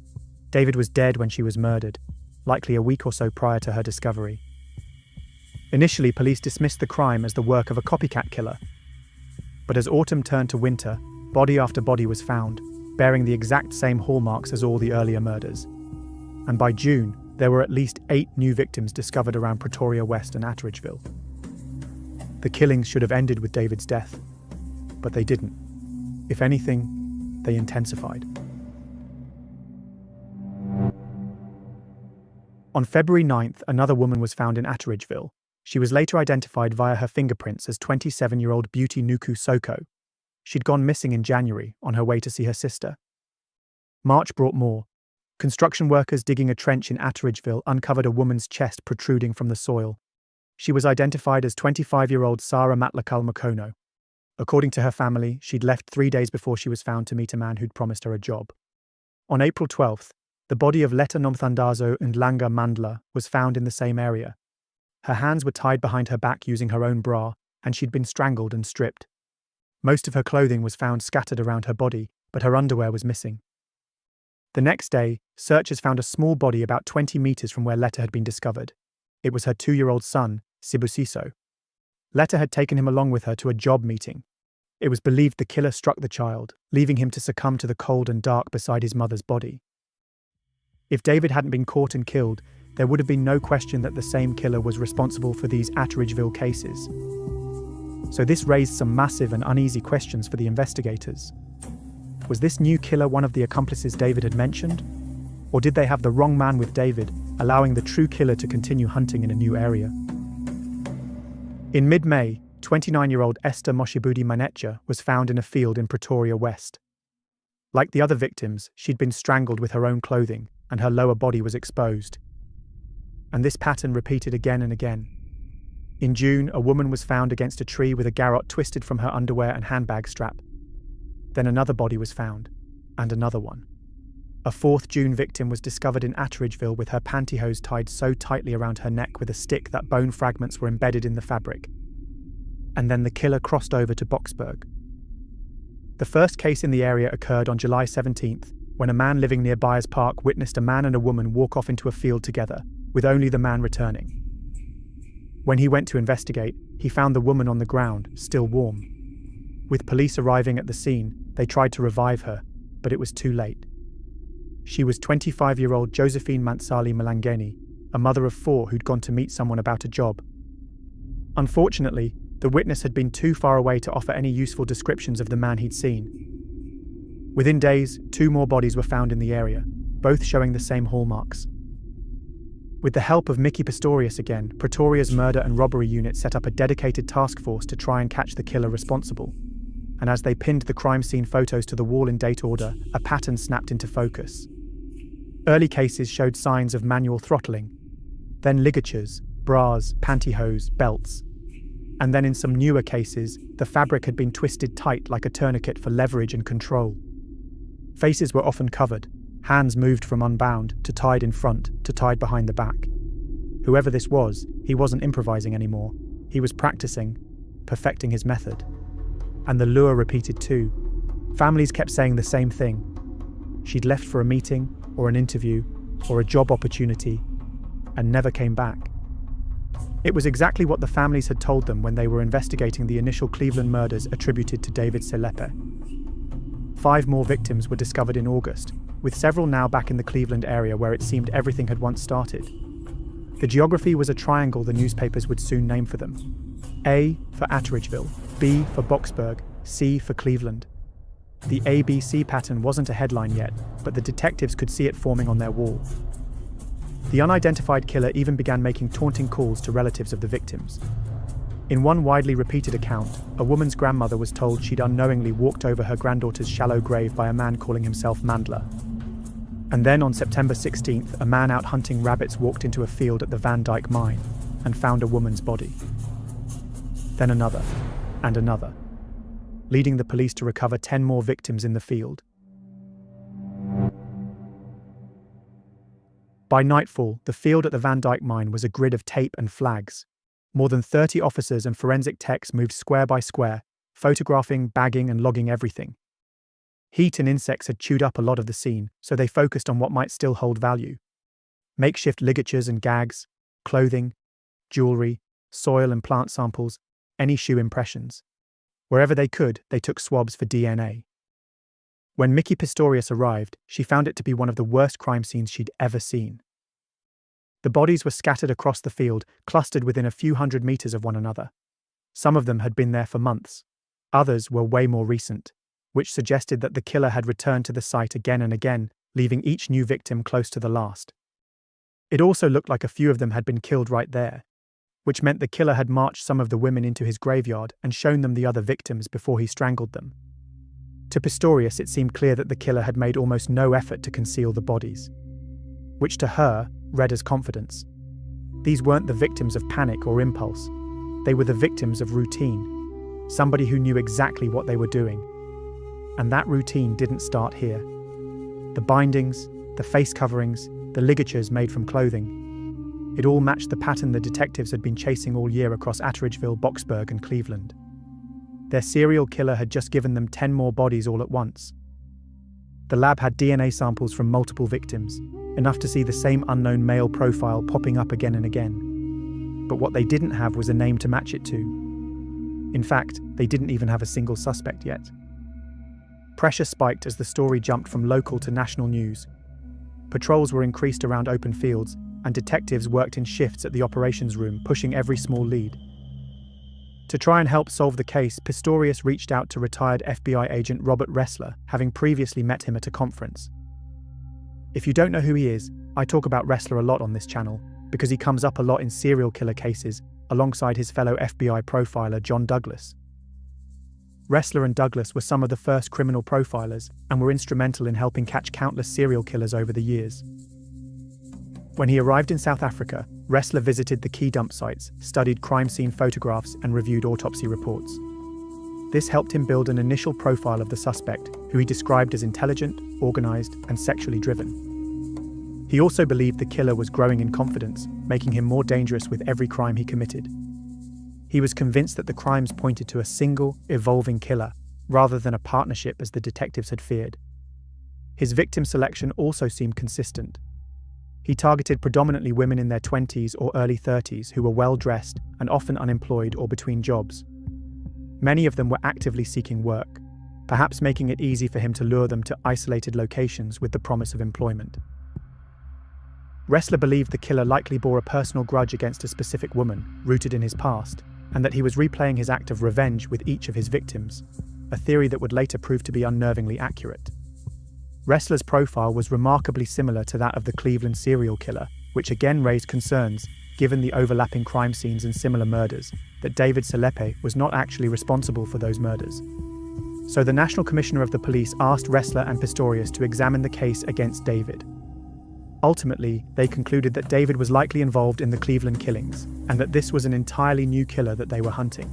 David was dead when she was murdered, likely a week or so prior to her discovery. Initially, police dismissed the crime as the work of a copycat killer. But as autumn turned to winter, body after body was found, bearing the exact same hallmarks as all the earlier murders. And by June, there were at least 8 new victims discovered around Pretoria West and Atteridgeville. The killings should have ended with David's death, but they didn't. If anything, they intensified. On February 9th, another woman was found in Atteridgeville. She was later identified via her fingerprints as 27-year-old Beauty Nuku Soko. She'd gone missing in January on her way to see her sister. March brought more. Construction workers digging a trench in Atteridgeville uncovered a woman's chest protruding from the soil. She was identified as 25-year-old Sarah Matlakal Makono. According to her family, she'd left 3 days before she was found to meet a man who'd promised her a job. On April 12th, the body of Letta Nomthandazo and Langa Mandla was found in the same area. Her hands were tied behind her back using her own bra, and she'd been strangled and stripped. Most of her clothing was found scattered around her body, but her underwear was missing. The next day, searchers found a small body about 20 meters from where Letta had been discovered. It was her 2-year-old son, Sibusiso. Letta had taken him along with her to a job meeting. It was believed the killer struck the child, leaving him to succumb to the cold and dark beside his mother's body. If David hadn't been caught and killed, there would have been no question that the same killer was responsible for these Atteridgeville cases. So this raised some massive and uneasy questions for the investigators. Was this new killer one of the accomplices David had mentioned? Or did they have the wrong man with David, allowing the true killer to continue hunting in a new area? In mid-May, 29-year-old Esther Moshibudi Manetja was found in a field in Pretoria West. Like the other victims, she'd been strangled with her own clothing, and her lower body was exposed. And this pattern repeated again and again. In June, a woman was found against a tree with a garrote twisted from her underwear and handbag strap. Then another body was found, and another one. A 4th June victim was discovered in Atteridgeville with her pantyhose tied so tightly around her neck with a stick that bone fragments were embedded in the fabric. And then the killer crossed over to Boksburg. The first case in the area occurred on July 17th, when a man living near Byers Park witnessed a man and a woman walk off into a field together, with only the man returning. When he went to investigate, he found the woman on the ground, still warm. With police arriving at the scene, they tried to revive her, but it was too late. She was 25-year-old Josephine Mansali Malangeni, a mother of 4 who'd gone to meet someone about a job. Unfortunately, the witness had been too far away to offer any useful descriptions of the man he'd seen. Within days, 2 more bodies were found in the area, both showing the same hallmarks. With the help of Mickey Pistorius again, Pretoria's murder and robbery unit set up a dedicated task force to try and catch the killer responsible. And as they pinned the crime scene photos to the wall in date order, a pattern snapped into focus. Early cases showed signs of manual throttling, then ligatures, bras, pantyhose, belts. And then in some newer cases, the fabric had been twisted tight like a tourniquet for leverage and control. Faces were often covered, hands moved from unbound to tied in front to tied behind the back. Whoever this was, he wasn't improvising anymore. He was practicing, perfecting his method. And the lure repeated too. Families kept saying the same thing. She'd left for a meeting, or an interview, or a job opportunity, and never came back. It was exactly what the families had told them when they were investigating the initial Cleveland murders attributed to David Selepe. 5 more victims were discovered in August, with several now back in the Cleveland area where it seemed everything had once started. The geography was a triangle the newspapers would soon name for them. A for Atteridgeville, B for Boxburg, C for Cleveland. The ABC pattern wasn't a headline yet, but the detectives could see it forming on their wall. The unidentified killer even began making taunting calls to relatives of the victims. In one widely repeated account, a woman's grandmother was told she'd unknowingly walked over her granddaughter's shallow grave by a man calling himself Mandler. And then on September 16th, a man out hunting rabbits walked into a field at the Van Dyke mine and found a woman's body. Then another, and another, leading the police to recover 10 more victims in the field. By nightfall, the field at the Van Dyke mine was a grid of tape and flags. More than 30 officers and forensic techs moved square by square, photographing, bagging, and logging everything. Heat and insects had chewed up a lot of the scene, so they focused on what might still hold value. Makeshift ligatures and gags, clothing, jewelry, soil and plant samples, any shoe impressions. Wherever they could, they took swabs for DNA. When Mickey Pistorius arrived, she found it to be one of the worst crime scenes she'd ever seen. The bodies were scattered across the field, clustered within a few hundred meters of one another. Some of them had been there for months. Others were way more recent, which suggested that the killer had returned to the site again and again, leaving each new victim close to the last. It also looked like a few of them had been killed right there, which meant the killer had marched some of the women into his graveyard and shown them the other victims before he strangled them. To Pistorius, it seemed clear that the killer had made almost no effort to conceal the bodies, which to her read as confidence. These weren't the victims of panic or impulse. They were the victims of routine, somebody who knew exactly what they were doing. And that routine didn't start here. The bindings, the face coverings, the ligatures made from clothing, it all matched the pattern the detectives had been chasing all year across Atteridgeville, Boxburg, and Cleveland. Their serial killer had just given them 10 more bodies all at once. The lab had DNA samples from multiple victims, enough to see the same unknown male profile popping up again and again. But what they didn't have was a name to match it to. In fact, they didn't even have a single suspect yet. Pressure spiked as the story jumped from local to national news. Patrols were increased around open fields, and detectives worked in shifts at the operations room, pushing every small lead. To try and help solve the case, Pistorius reached out to retired FBI agent Robert Ressler, having previously met him at a conference. If you don't know who he is, I talk about Ressler a lot on this channel, because he comes up a lot in serial killer cases, alongside his fellow FBI profiler John Douglas. Ressler and Douglas were some of the first criminal profilers, and were instrumental in helping catch countless serial killers over the years. When he arrived in South Africa, Ressler visited the key dump sites, studied crime scene photographs, and reviewed autopsy reports. This helped him build an initial profile of the suspect, who he described as intelligent, organized, and sexually driven. He also believed the killer was growing in confidence, making him more dangerous with every crime he committed. He was convinced that the crimes pointed to a single, evolving killer, rather than a partnership as the detectives had feared. His victim selection also seemed consistent. He targeted predominantly women in their 20s or early 30s who were well-dressed and often unemployed or between jobs. Many of them were actively seeking work. perhaps making it easy for him to lure them to isolated locations with the promise of employment. Ressler believed the killer likely bore a personal grudge against a specific woman, rooted in his past, and that he was replaying his act of revenge with each of his victims, a theory that would later prove to be unnervingly accurate. Ressler's profile was remarkably similar to that of the Cleveland serial killer, which again raised concerns, given the overlapping crime scenes and similar murders, that David Selepe was not actually responsible for those murders. So the National Commissioner of the Police asked Ressler and Pistorius to examine the case against David. Ultimately, they concluded that David was likely involved in the Cleveland killings, and that this was an entirely new killer that they were hunting.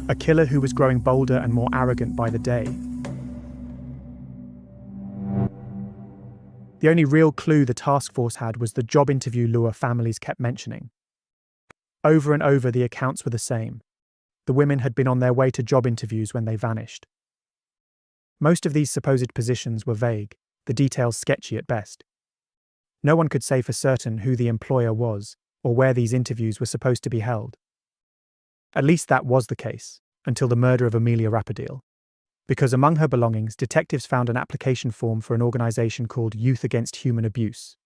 A killer who was growing bolder and more arrogant by the day. The only real clue the task force had was the job interview lure families kept mentioning. Over and over, the accounts were the same. The women had been on their way to job interviews when they vanished. Most of these supposed positions were vague, the details sketchy at best. No one could say for certain who the employer was, or where these interviews were supposed to be held. At least that was the case, until the murder of Amelia Rapidil. Because among her belongings, detectives found an application form for an organization called Youth Against Human Abuse.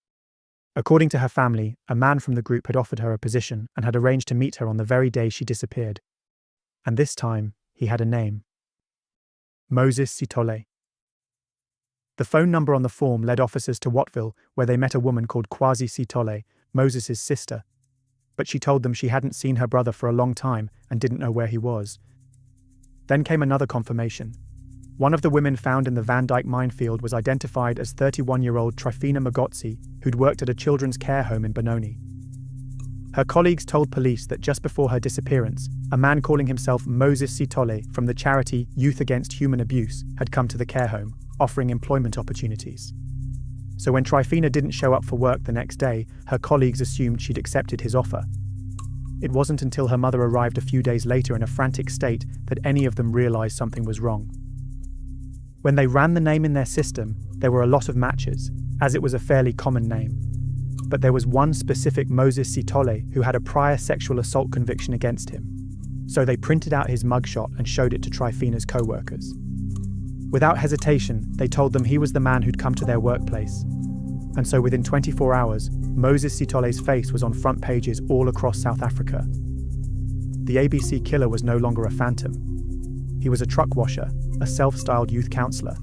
According to her family, a man from the group had offered her a position and had arranged to meet her on the very day she disappeared. And this time, he had a name. Moses Sithole. The phone number on the form led officers to Wattville, where they met a woman called Quasi Sithole, Moses' sister. But she told them she hadn't seen her brother for a long time and didn't know where he was. Then came another confirmation. One of the women found in the Van Dyke minefield was identified as 31-year-old Trifina Magotsi, who'd worked at a children's care home in Benoni. Her colleagues told police that just before her disappearance, a man calling himself Moses Sithole from the charity Youth Against Human Abuse had come to the care home, offering employment opportunities. So when Trifina didn't show up for work the next day, her colleagues assumed she'd accepted his offer. It wasn't until her mother arrived a few days later in a frantic state that any of them realized something was wrong. When they ran the name in their system, there were a lot of matches, as it was a fairly common name. But there was one specific Moses Sithole who had a prior sexual assault conviction against him. So they printed out his mugshot and showed it to Trifina's co-workers. Without hesitation, they told them he was the man who'd come to their workplace. And so within 24 hours, Moses Sithole's face was on front pages all across South Africa. The ABC killer was no longer a phantom. He was a truck washer, a self-styled youth counsellor,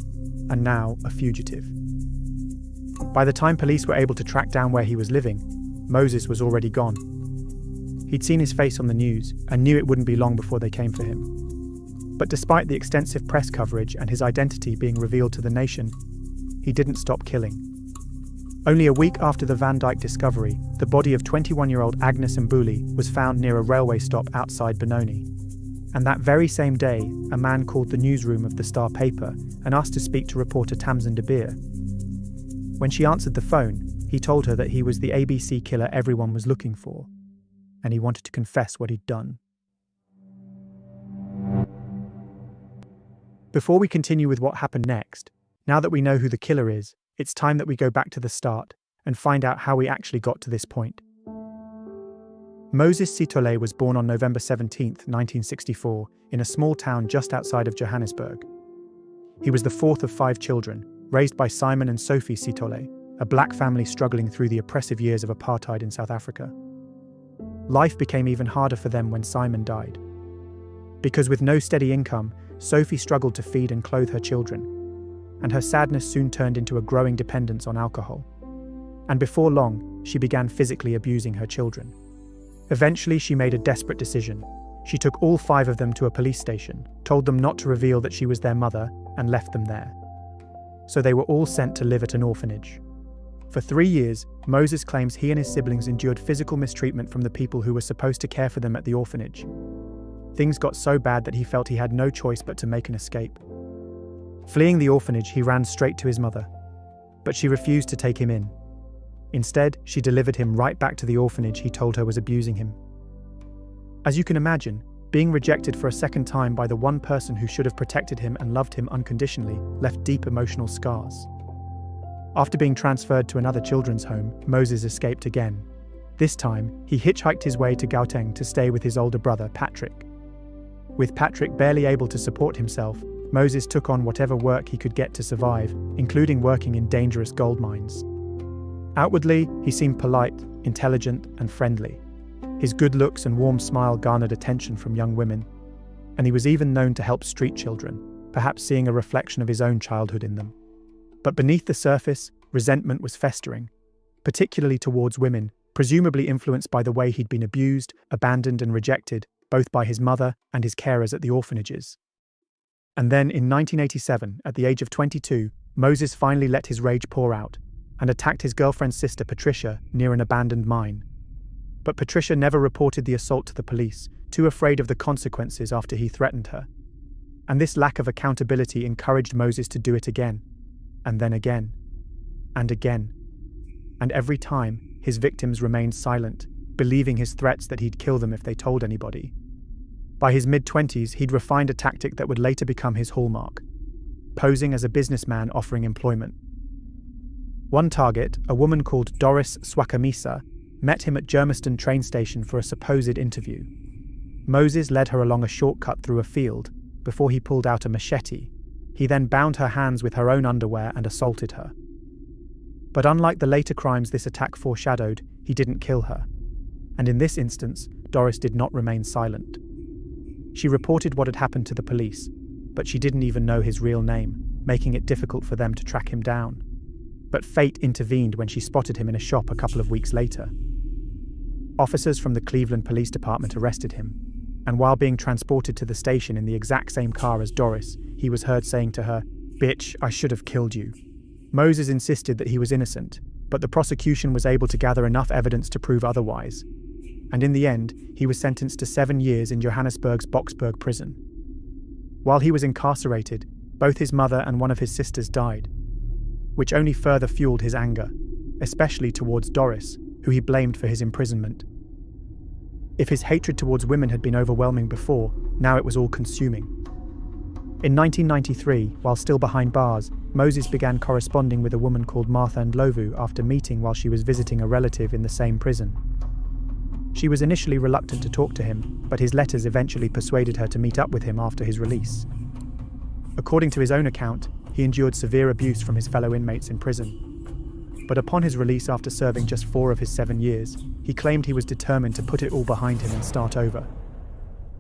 and now a fugitive. By the time police were able to track down where he was living, Moses was already gone. He'd seen his face on the news and knew it wouldn't be long before they came for him. But despite the extensive press coverage and his identity being revealed to the nation, he didn't stop killing. Only a week after the Van Dyke discovery, the body of 21-year-old Agnes Mbuli was found near a railway stop outside Benoni. And that very same day, a man called the newsroom of the Star paper and asked to speak to reporter Tamsin de Beer. When she answered the phone, he told her that he was the ABC killer everyone was looking for, and he wanted to confess what he'd done. Before we continue with what happened next, now that we know who the killer is, it's time that we go back to the start and find out how we actually got to this point. Moses Sithole was born on November 17, 1964, in a small town just outside of Johannesburg. He was the fourth of 5 children, raised by Simon and Sophie Sithole, a black family struggling through the oppressive years of apartheid in South Africa. Life became even harder for them when Simon died. Because with no steady income, Sophie struggled to feed and clothe her children, and her sadness soon turned into a growing dependence on alcohol. And before long, she began physically abusing her children. Eventually, she made a desperate decision. She took all 5 of them to a police station, told them not to reveal that she was their mother, and left them there. So they were all sent to live at an orphanage. For 3 years, Moses claims he and his siblings endured physical mistreatment from the people who were supposed to care for them at the orphanage. Things got so bad that he felt he had no choice but to make an escape. Fleeing the orphanage, he ran straight to his mother, but she refused to take him in. Instead, she delivered him right back to the orphanage he told her was abusing him. As you can imagine, being rejected for a second time by the one person who should have protected him and loved him unconditionally left deep emotional scars. After being transferred to another children's home, Moses escaped again. This time, he hitchhiked his way to Guocheng to stay with his older brother, Patrick. With Patrick barely able to support himself, Moses took on whatever work he could get to survive, including working in dangerous gold mines. Outwardly, he seemed polite, intelligent, and friendly. His good looks and warm smile garnered attention from young women, and he was even known to help street children, perhaps seeing a reflection of his own childhood in them. But beneath the surface, resentment was festering, particularly towards women, presumably influenced by the way he'd been abused, abandoned, and rejected, both by his mother and his carers at the orphanages. And then, in 1987, at the age of 22, Moses finally let his rage pour out and attacked his girlfriend's sister Patricia near an abandoned mine. But Patricia never reported the assault to the police, too afraid of the consequences after he threatened her. And this lack of accountability encouraged Moses to do it again, and then again, and again. And every time, his victims remained silent, believing his threats that he'd kill them if they told anybody. By his mid-20s, he'd refined a tactic that would later become his hallmark, posing as a businessman offering employment. One target, a woman called Doris Swakamisa, met him at Germiston train station for a supposed interview. Moses led her along a shortcut through a field before he pulled out a machete. He then bound her hands with her own underwear and assaulted her. But unlike the later crimes this attack foreshadowed, he didn't kill her. And in this instance, Doris did not remain silent. She reported what had happened to the police, but she didn't even know his real name, making it difficult for them to track him down. But fate intervened when she spotted him in a shop a couple of weeks later. Officers from the Cleveland Police Department arrested him, and while being transported to the station in the exact same car as Doris, he was heard saying to her, "Bitch, I should have killed you." Moses insisted that he was innocent, but the prosecution was able to gather enough evidence to prove otherwise. And in the end, he was sentenced to 7 years in Johannesburg's Boksburg prison. While he was incarcerated, both his mother and one of his sisters died, which only further fueled his anger, especially towards Doris, who he blamed for his imprisonment. If his hatred towards women had been overwhelming before, now it was all-consuming. In 1993, while still behind bars, Moses began corresponding with a woman called Martha Ndlovu after meeting while she was visiting a relative in the same prison. She was initially reluctant to talk to him, but his letters eventually persuaded her to meet up with him after his release. According to his own account, he endured severe abuse from his fellow inmates in prison. But upon his release after serving just 4 of his 7 years, he claimed he was determined to put it all behind him and start over.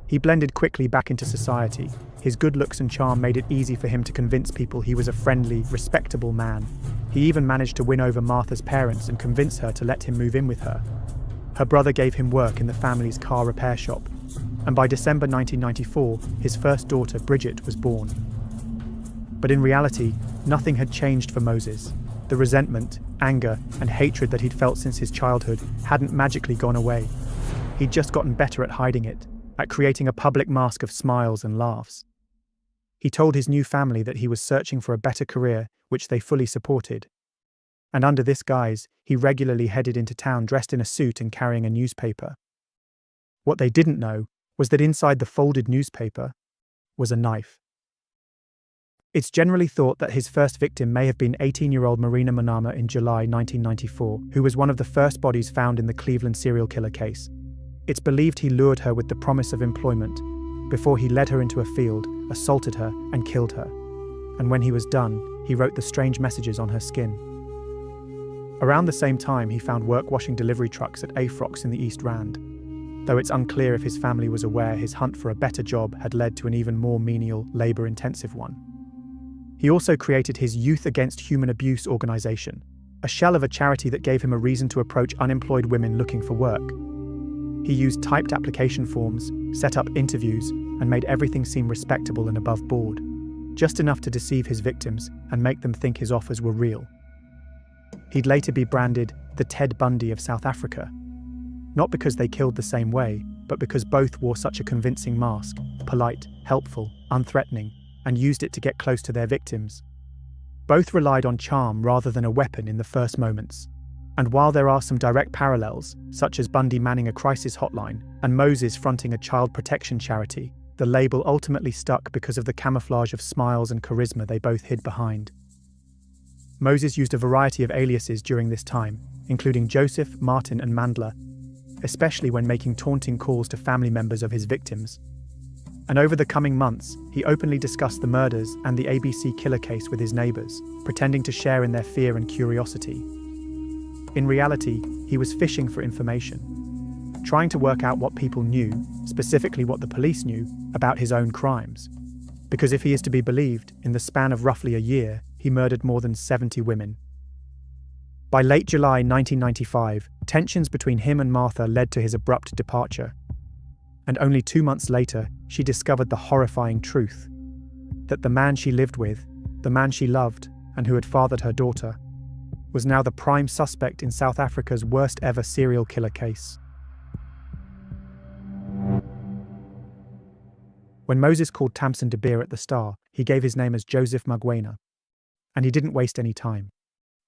He blended quickly back into society. His good looks and charm made it easy for him to convince people he was a friendly, respectable man. He even managed to win over Martha's parents and convince her to let him move in with her. Her brother gave him work in the family's car repair shop, and by December 1994, his first daughter, Bridget, was born. But in reality, nothing had changed for Moses. The resentment, anger, and hatred that he'd felt since his childhood hadn't magically gone away. He'd just gotten better at hiding it, at creating a public mask of smiles and laughs. He told his new family that he was searching for a better career, which they fully supported. And under this guise, he regularly headed into town dressed in a suit and carrying a newspaper. What they didn't know was that inside the folded newspaper was a knife. It's generally thought that his first victim may have been 18-year-old Marina Manama in July 1994, who was one of the first bodies found in the Cleveland serial killer case. It's believed he lured her with the promise of employment, before he led her into a field, assaulted her, and killed her. And when he was done, he wrote the strange messages on her skin. Around the same time, he found work-washing delivery trucks at Afrox in the East Rand. Though it's unclear if his family was aware his hunt for a better job had led to an even more menial, labour-intensive one. He also created his Youth Against Human Abuse organization, a shell of a charity that gave him a reason to approach unemployed women looking for work. He used typed application forms, set up interviews, and made everything seem respectable and above board, just enough to deceive his victims and make them think his offers were real. He'd later be branded the Ted Bundy of South Africa, not because they killed the same way, but because both wore such a convincing mask, polite, helpful, unthreatening, and used it to get close to their victims. Both relied on charm rather than a weapon in the first moments. And while there are some direct parallels, such as Bundy manning a crisis hotline and Moses fronting a child protection charity, the label ultimately stuck because of the camouflage of smiles and charisma they both hid behind. Moses used a variety of aliases during this time, including Joseph, Martin, and Mandler, especially when making taunting calls to family members of his victims. And over the coming months, he openly discussed the murders and the ABC killer case with his neighbours, pretending to share in their fear and curiosity. In reality, he was fishing for information, trying to work out what people knew, specifically what the police knew, about his own crimes. Because if he is to be believed, in the span of roughly a year, he murdered more than 70 women. By late July 1995, tensions between him and Martha led to his abrupt departure. And only 2 months later, she discovered the horrifying truth that the man she lived with, the man she loved, and who had fathered her daughter, was now the prime suspect in South Africa's worst ever serial killer case. When Moses called Tamsin de Beer at the Star, he gave his name as Joseph Magwena. And he didn't waste any time.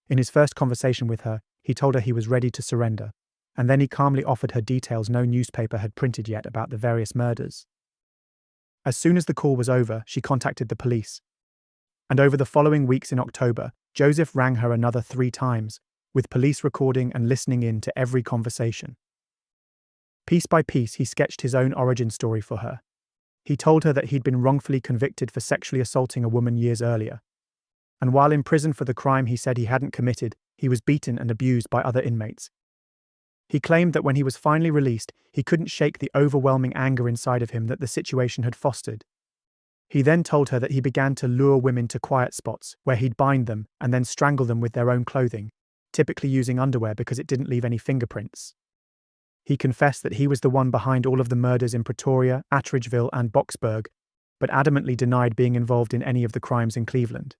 In his first conversation with her, he told her he was ready to surrender, and then he calmly offered her details no newspaper had printed yet about the various murders. As soon as the call was over, she contacted the police. And over the following weeks in October, Joseph rang her another 3 times, with police recording and listening in to every conversation. Piece by piece, he sketched his own origin story for her. He told her that he'd been wrongfully convicted for sexually assaulting a woman years earlier. And while in prison for the crime he said he hadn't committed, he was beaten and abused by other inmates. He claimed that when he was finally released, he couldn't shake the overwhelming anger inside of him that the situation had fostered. He then told her that he began to lure women to quiet spots, where he'd bind them and then strangle them with their own clothing, typically using underwear because it didn't leave any fingerprints. He confessed that he was the one behind all of the murders in Pretoria, Attridgeville and Boksburg, but adamantly denied being involved in any of the crimes in Cleveland.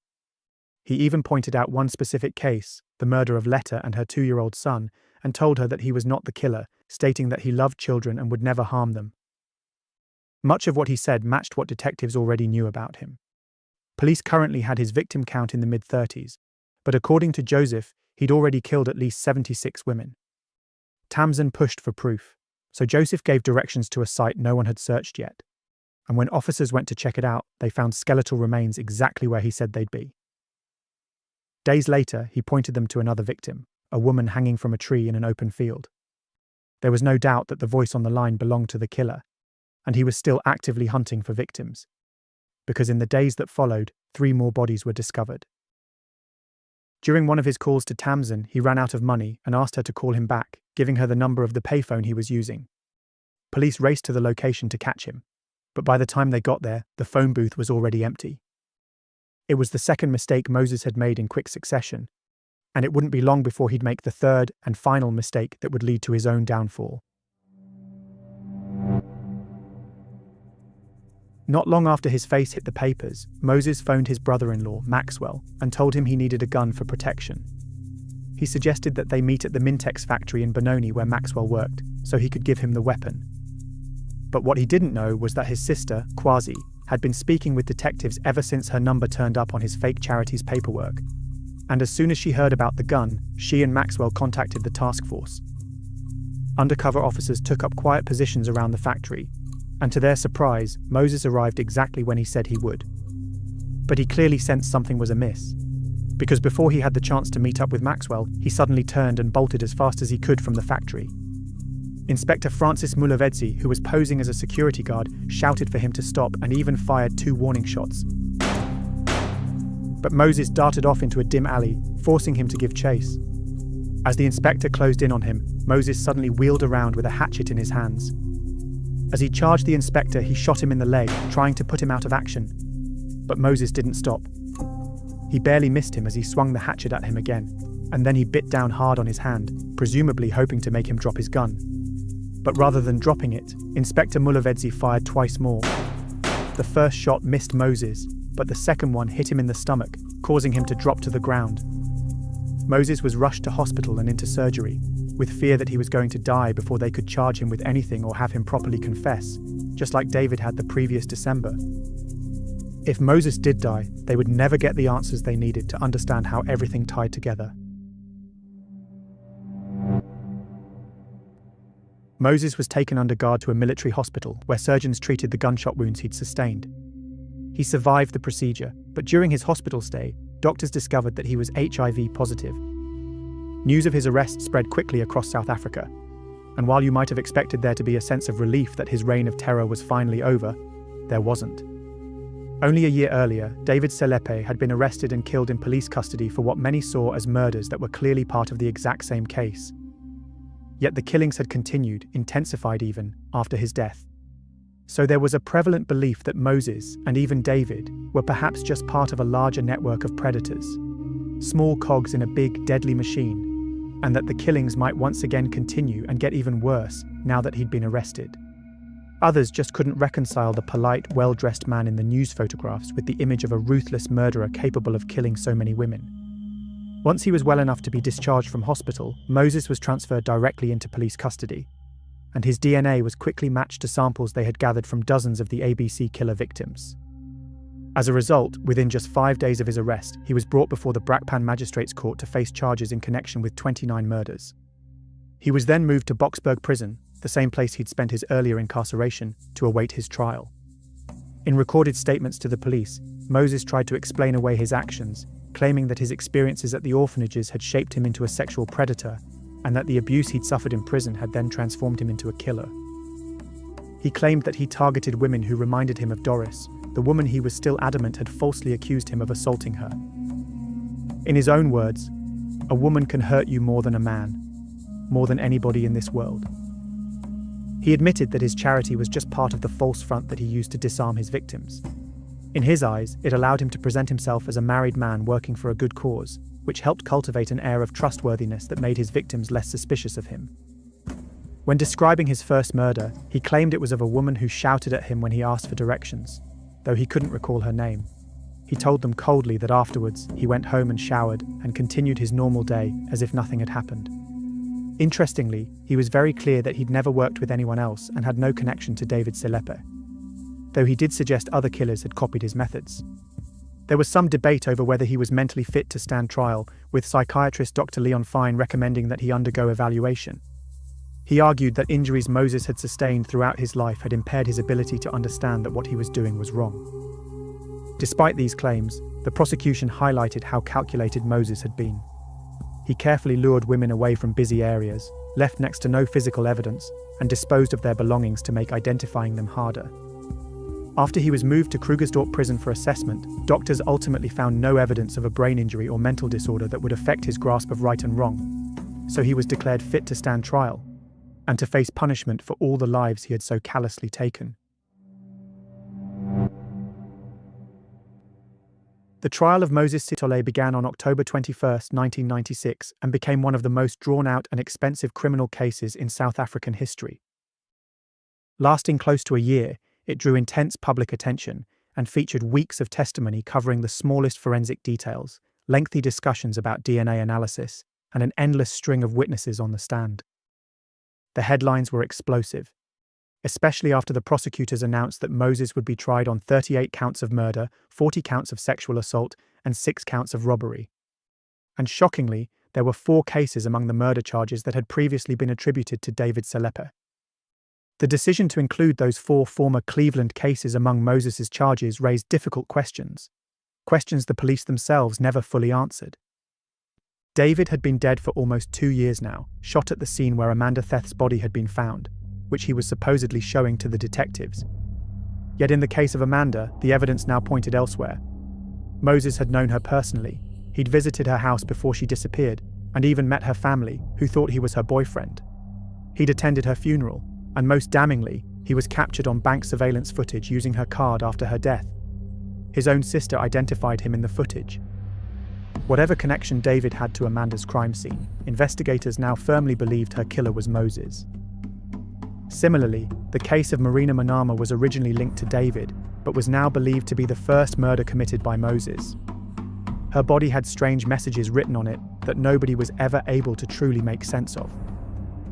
He even pointed out one specific case, the murder of Letta and her 2-year-old son, and told her that he was not the killer, stating that he loved children and would never harm them. Much of what he said matched what detectives already knew about him. Police currently had his victim count in the mid-30s, but according to Joseph, he'd already killed at least 76 women. Tamsin pushed for proof, so Joseph gave directions to a site no one had searched yet. And when officers went to check it out, they found skeletal remains exactly where he said they'd be. Days later, he pointed them to another victim, a woman hanging from a tree in an open field. There was no doubt that the voice on the line belonged to the killer, and he was still actively hunting for victims, because in the days that followed, 3 more bodies were discovered. During one of his calls to Tamsin, he ran out of money and asked her to call him back, giving her the number of the payphone he was using. Police raced to the location to catch him, but by the time they got there, the phone booth was already empty. It was the second mistake Moses had made in quick succession, and it wouldn't be long before he'd make the third and final mistake that would lead to his own downfall. Not long after his face hit the papers, Moses phoned his brother-in-law, Maxwell, and told him he needed a gun for protection. He suggested that they meet at the Mintex factory in Benoni where Maxwell worked, so he could give him the weapon. But what he didn't know was that his sister, Kwasi, had been speaking with detectives ever since her number turned up on his fake charity's paperwork. And as soon as she heard about the gun, she and Maxwell contacted the task force. Undercover officers took up quiet positions around the factory, and to their surprise, Moses arrived exactly when he said he would. But he clearly sensed something was amiss, because before he had the chance to meet up with Maxwell, he suddenly turned and bolted as fast as he could from the factory. Inspector Francis Mulovedzi, who was posing as a security guard, shouted for him to stop and even fired 2 warning shots. But Moses darted off into a dim alley, forcing him to give chase. As the inspector closed in on him, Moses suddenly wheeled around with a hatchet in his hands. As he charged the inspector, he shot him in the leg, trying to put him out of action. But Moses didn't stop. He barely missed him as he swung the hatchet at him again, and then he bit down hard on his hand, presumably hoping to make him drop his gun. But rather than dropping it, Inspector Mulovedzi fired twice more. The first shot missed Moses, but the second one hit him in the stomach, causing him to drop to the ground. Moses was rushed to hospital and into surgery, with fear that he was going to die before they could charge him with anything or have him properly confess, just like David had the previous December. If Moses did die, they would never get the answers they needed to understand how everything tied together. Moses was taken under guard to a military hospital where surgeons treated the gunshot wounds he'd sustained. He survived the procedure, but during his hospital stay, doctors discovered that he was HIV positive. News of his arrest spread quickly across South Africa, and while you might have expected there to be a sense of relief that his reign of terror was finally over, there wasn't. Only a year earlier, David Selepe had been arrested and killed in police custody for what many saw as murders that were clearly part of the exact same case. Yet the killings had continued, intensified even, after his death. So there was a prevalent belief that Moses, and even David, were perhaps just part of a larger network of predators, small cogs in a big, deadly machine, and that the killings might once again continue and get even worse now that he'd been arrested. Others just couldn't reconcile the polite, well-dressed man in the news photographs with the image of a ruthless murderer capable of killing so many women. Once he was well enough to be discharged from hospital, Moses was transferred directly into police custody, and his DNA was quickly matched to samples they had gathered from dozens of the ABC killer victims. As a result, within just 5 days of his arrest, he was brought before the Brakpan Magistrates Court to face charges in connection with 29 murders. He was then moved to Boksburg prison, the same place he'd spent his earlier incarceration, to await his trial. In recorded statements to the police, Moses tried to explain away his actions, claiming that his experiences at the orphanages had shaped him into a sexual predator, and that the abuse he'd suffered in prison had then transformed him into a killer. He claimed that he targeted women who reminded him of Doris, the woman he was still adamant had falsely accused him of assaulting her. In his own words, "A woman can hurt you more than a man, more than anybody in this world." He admitted that his charity was just part of the false front that he used to disarm his victims. In his eyes, it allowed him to present himself as a married man working for a good cause, which helped cultivate an air of trustworthiness that made his victims less suspicious of him. When describing his first murder, he claimed it was of a woman who shouted at him when he asked for directions, though he couldn't recall her name. He told them coldly that afterwards he went home and showered and continued his normal day as if nothing had happened. Interestingly, he was very clear that he'd never worked with anyone else and had no connection to David Selepe, though he did suggest other killers had copied his methods. There was some debate over whether he was mentally fit to stand trial, with psychiatrist Dr. Leon Fine recommending that he undergo evaluation. He argued that injuries Moses had sustained throughout his life had impaired his ability to understand that what he was doing was wrong. Despite these claims, the prosecution highlighted how calculated Moses had been. He carefully lured women away from busy areas, left next to no physical evidence, and disposed of their belongings to make identifying them harder. After he was moved to Krugersdorp prison for assessment, doctors ultimately found no evidence of a brain injury or mental disorder that would affect his grasp of right and wrong, so he was declared fit to stand trial, and to face punishment for all the lives he had so callously taken. The trial of Moses Sithole began on October 21, 1996, and became one of the most drawn-out and expensive criminal cases in South African history. Lasting close to a year, it drew intense public attention and featured weeks of testimony covering the smallest forensic details, lengthy discussions about DNA analysis, and an endless string of witnesses on the stand. The headlines were explosive, especially after the prosecutors announced that Moses would be tried on 38 counts of murder, 40 counts of sexual assault, and 6 counts of robbery. And shockingly, there were 4 cases among the murder charges that had previously been attributed to David Selepe. The decision to include those 4 former Cleveland cases among Moses's charges raised difficult questions the police themselves never fully answered. David had been dead for almost 2 years now, shot at the scene where Amanda Theth's body had been found, which he was supposedly showing to the detectives. Yet in the case of Amanda, the evidence now pointed elsewhere. Moses had known her personally. He'd visited her house before she disappeared, and even met her family, who thought he was her boyfriend. He'd attended her funeral, and most damningly, he was captured on bank surveillance footage using her card after her death. His own sister identified him in the footage. Whatever connection David had to Amanda's crime scene, investigators now firmly believed her killer was Moses. Similarly, the case of Marina Manama was originally linked to David, but was now believed to be the first murder committed by Moses. Her body had strange messages written on it that nobody was ever able to truly make sense of.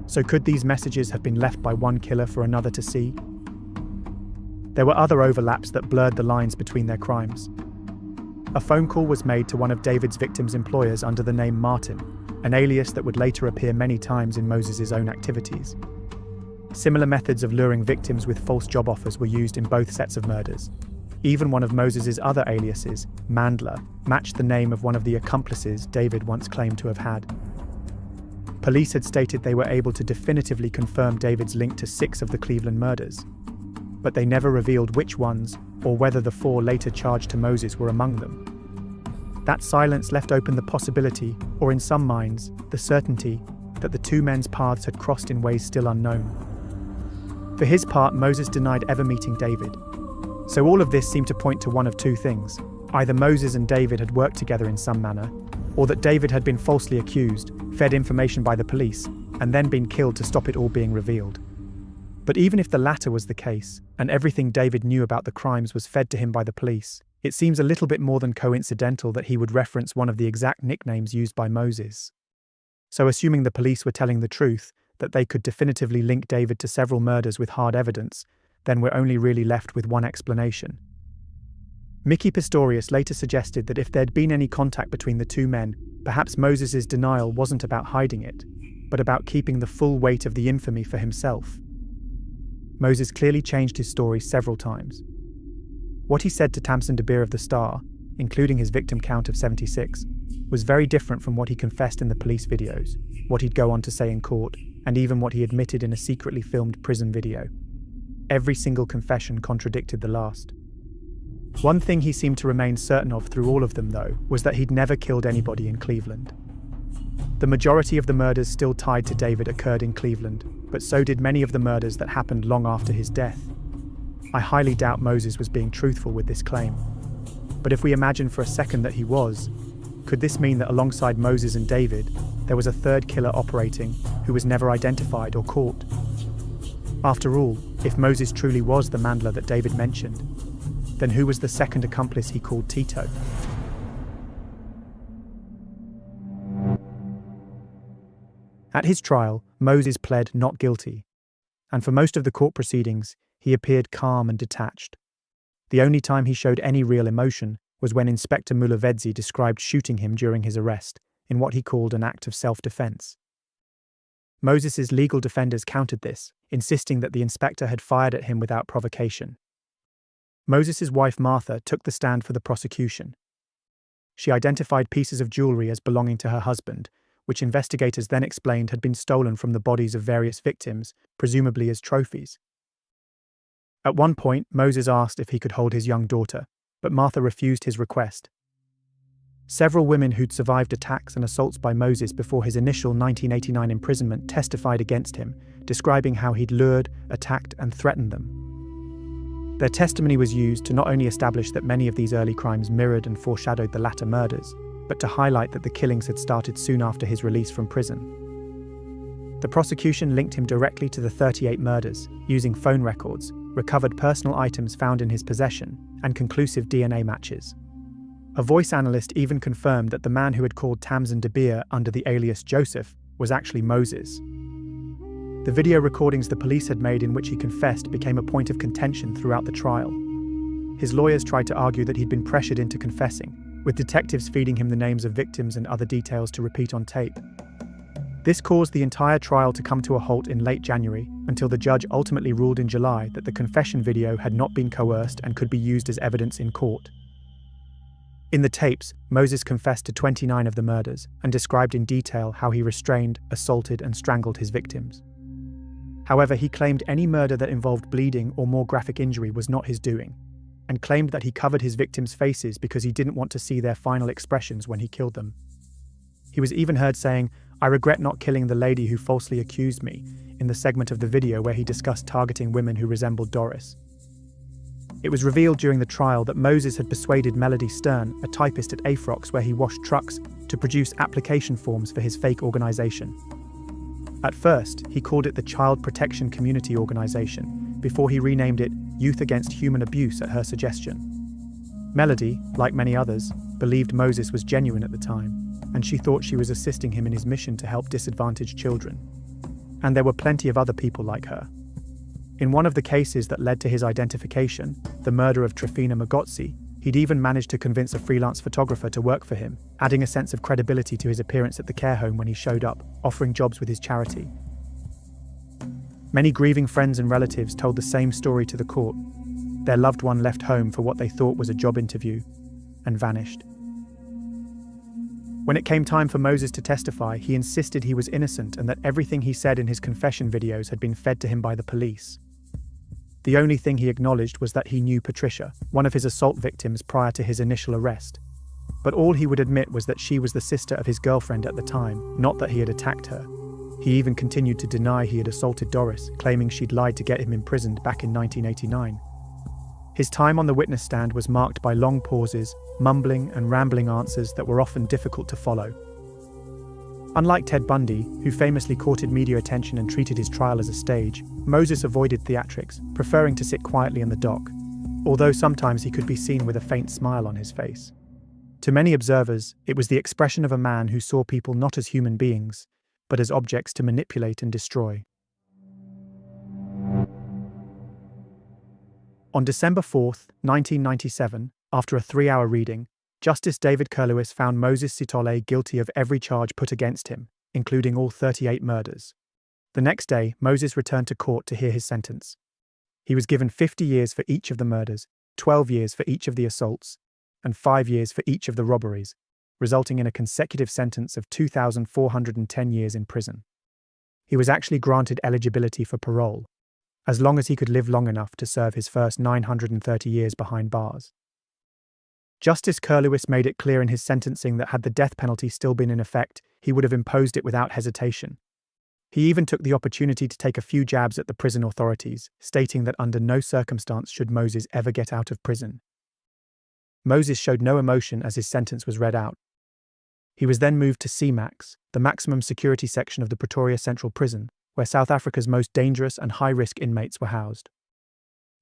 So could these messages have been left by one killer for another to see? There were other overlaps that blurred the lines between their crimes. A phone call was made to one of David's victims' employers under the name Martin, an alias that would later appear many times in Moses's own activities. Similar methods of luring victims with false job offers were used in both sets of murders. Even one of Moses's other aliases, Mandler, matched the name of one of the accomplices David once claimed to have had. Police had stated they were able to definitively confirm David's link to 6 of the Cleveland murders. but they never revealed which ones or whether the 4 later charged to Moses were among them. That silence left open the possibility, or in some minds, the certainty, that the 2 men's paths had crossed in ways still unknown. For his part, Moses denied ever meeting David. So all of this seemed to point to one of 2 things. Either Moses and David had worked together in some manner, or that David had been falsely accused, fed information by the police, and then been killed to stop it all being revealed. But even if the latter was the case, and everything David knew about the crimes was fed to him by the police, it seems a little bit more than coincidental that he would reference one of the exact nicknames used by Moses. So assuming the police were telling the truth, that they could definitively link David to several murders with hard evidence, then we're only really left with one explanation. Mickey Pistorius later suggested that if there'd been any contact between the 2 men, perhaps Moses's denial wasn't about hiding it, but about keeping the full weight of the infamy for himself. Moses clearly changed his story several times. What he said to Tamsin de Beer of the Star, including his victim count of 76, was very different from what he confessed in the police videos, what he'd go on to say in court, and even what he admitted in a secretly filmed prison video. Every single confession contradicted the last. One thing he seemed to remain certain of through all of them, though, was that he'd never killed anybody in Cleveland. The majority of the murders still tied to David occurred in Cleveland, but so did many of the murders that happened long after his death. I highly doubt Moses was being truthful with this claim. But if we imagine for a second that he was, could this mean that alongside Moses and David, there was a 3rd killer operating who was never identified or caught? After all, if Moses truly was the Mandler that David mentioned, then who was the 2nd accomplice he called Tito? At his trial, Moses pled not guilty, and for most of the court proceedings, he appeared calm and detached. The only time he showed any real emotion was when Inspector Mulevedzi described shooting him during his arrest, in what he called an act of self-defense. Moses's legal defenders countered this, insisting that the inspector had fired at him without provocation. Moses's wife Martha took the stand for the prosecution. She identified pieces of jewelry as belonging to her husband, which investigators then explained had been stolen from the bodies of various victims, presumably as trophies. At one point, Moses asked if he could hold his young daughter, but Martha refused his request. Several women who'd survived attacks and assaults by Moses before his initial 1989 imprisonment testified against him, describing how he'd lured, attacked, and threatened them. Their testimony was used to not only establish that many of these early crimes mirrored and foreshadowed the latter murders, but to highlight that the killings had started soon after his release from prison. The prosecution linked him directly to the 38 murders, using phone records, recovered personal items found in his possession, and conclusive DNA matches. A voice analyst even confirmed that the man who had called Tamsin de Beer under the alias Joseph was actually Moses. The video recordings the police had made in which he confessed became a point of contention throughout the trial. His lawyers tried to argue that he'd been pressured into confessing, with detectives feeding him the names of victims and other details to repeat on tape. This caused the entire trial to come to a halt in late January, until the judge ultimately ruled in July that the confession video had not been coerced and could be used as evidence in court. In the tapes, Moses confessed to 29 of the murders and described in detail how he restrained, assaulted, and strangled his victims. However, he claimed any murder that involved bleeding or more graphic injury was not his doing, and claimed that he covered his victims' faces because he didn't want to see their final expressions when he killed them. He was even heard saying, "I regret not killing the lady who falsely accused me," in the segment of the video where he discussed targeting women who resembled Doris. It was revealed during the trial that Moses had persuaded Melody Stern, a typist at Afrox where he washed trucks, to produce application forms for his fake organisation. At first, he called it the Child Protection Community Organisation, before he renamed it Youth Against Human Abuse at her suggestion. Melody, like many others, believed Moses was genuine at the time, and she thought she was assisting him in his mission to help disadvantaged children. And there were plenty of other people like her. In one of the cases that led to his identification, the murder of Trofina Magotsi, he'd even managed to convince a freelance photographer to work for him, adding a sense of credibility to his appearance at the care home when he showed up, offering jobs with his charity. Many grieving friends and relatives told the same story to the court. Their loved one left home for what they thought was a job interview and vanished. When it came time for Moses to testify, he insisted he was innocent and that everything he said in his confession videos had been fed to him by the police. The only thing he acknowledged was that he knew Patricia, one of his assault victims prior to his initial arrest. But all he would admit was that she was the sister of his girlfriend at the time, not that he had attacked her. He even continued to deny he had assaulted Doris, claiming she'd lied to get him imprisoned back in 1989. His time on the witness stand was marked by long pauses, mumbling and rambling answers that were often difficult to follow. Unlike Ted Bundy, who famously courted media attention and treated his trial as a stage, Moses avoided theatrics, preferring to sit quietly in the dock, although sometimes he could be seen with a faint smile on his face. To many observers, it was the expression of a man who saw people not as human beings, but as objects to manipulate and destroy. On December 4, 1997, after a 3-hour reading, Justice David Curlewis found Moses Sithole guilty of every charge put against him, including all 38 murders. The next day, Moses returned to court to hear his sentence. He was given 50 years for each of the murders, 12 years for each of the assaults, and 5 years for each of the robberies, resulting in a consecutive sentence of 2,410 years in prison. He was actually granted eligibility for parole, as long as he could live long enough to serve his first 930 years behind bars. Justice Curlewis made it clear in his sentencing that had the death penalty still been in effect, he would have imposed it without hesitation. He even took the opportunity to take a few jabs at the prison authorities, stating that under no circumstance should Moses ever get out of prison. Moses showed no emotion as his sentence was read out. He was then moved to C-Max, the maximum security section of the Pretoria Central Prison, where South Africa's most dangerous and high-risk inmates were housed.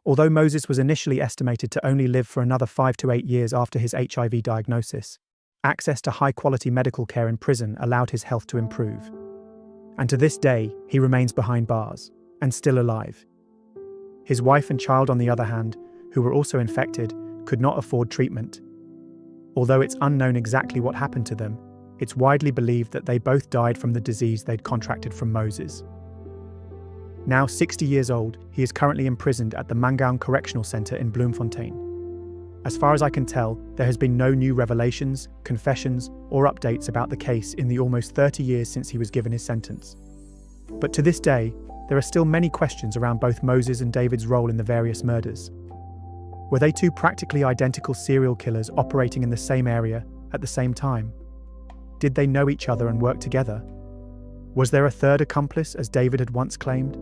Although Moses was initially estimated to only live for another 5 to 8 years after his HIV diagnosis, access to high-quality medical care in prison allowed his health to improve. And to this day, he remains behind bars, and still alive. His wife and child, on the other hand, who were also infected, could not afford treatment. Although it's unknown exactly what happened to them, it's widely believed that they both died from the disease they'd contracted from Moses. Now 60 years old, he is currently imprisoned at the Mangaung Correctional Centre in Bloemfontein. As far as I can tell, there has been no new revelations, confessions, or updates about the case in the almost 30 years since he was given his sentence. But to this day, there are still many questions around both Moses and David's role in the various murders. Were they two practically identical serial killers operating in the same area at the same time? Did they know each other and work together? Was there a third accomplice, as David had once claimed?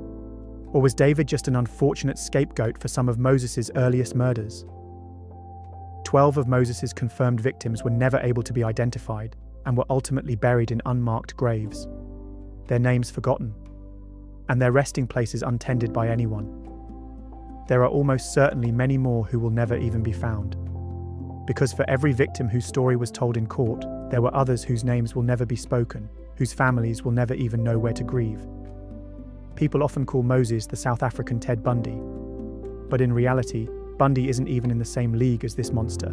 Or was David just an unfortunate scapegoat for some of Moses's earliest murders? 12 of Moses's confirmed victims were never able to be identified and were ultimately buried in unmarked graves, their names forgotten, and their resting places untended by anyone. There are almost certainly many more who will never even be found. Because for every victim whose story was told in court, there were others whose names will never be spoken, whose families will never even know where to grieve. People often call Moses the South African Ted Bundy, but in reality, Bundy isn't even in the same league as this monster.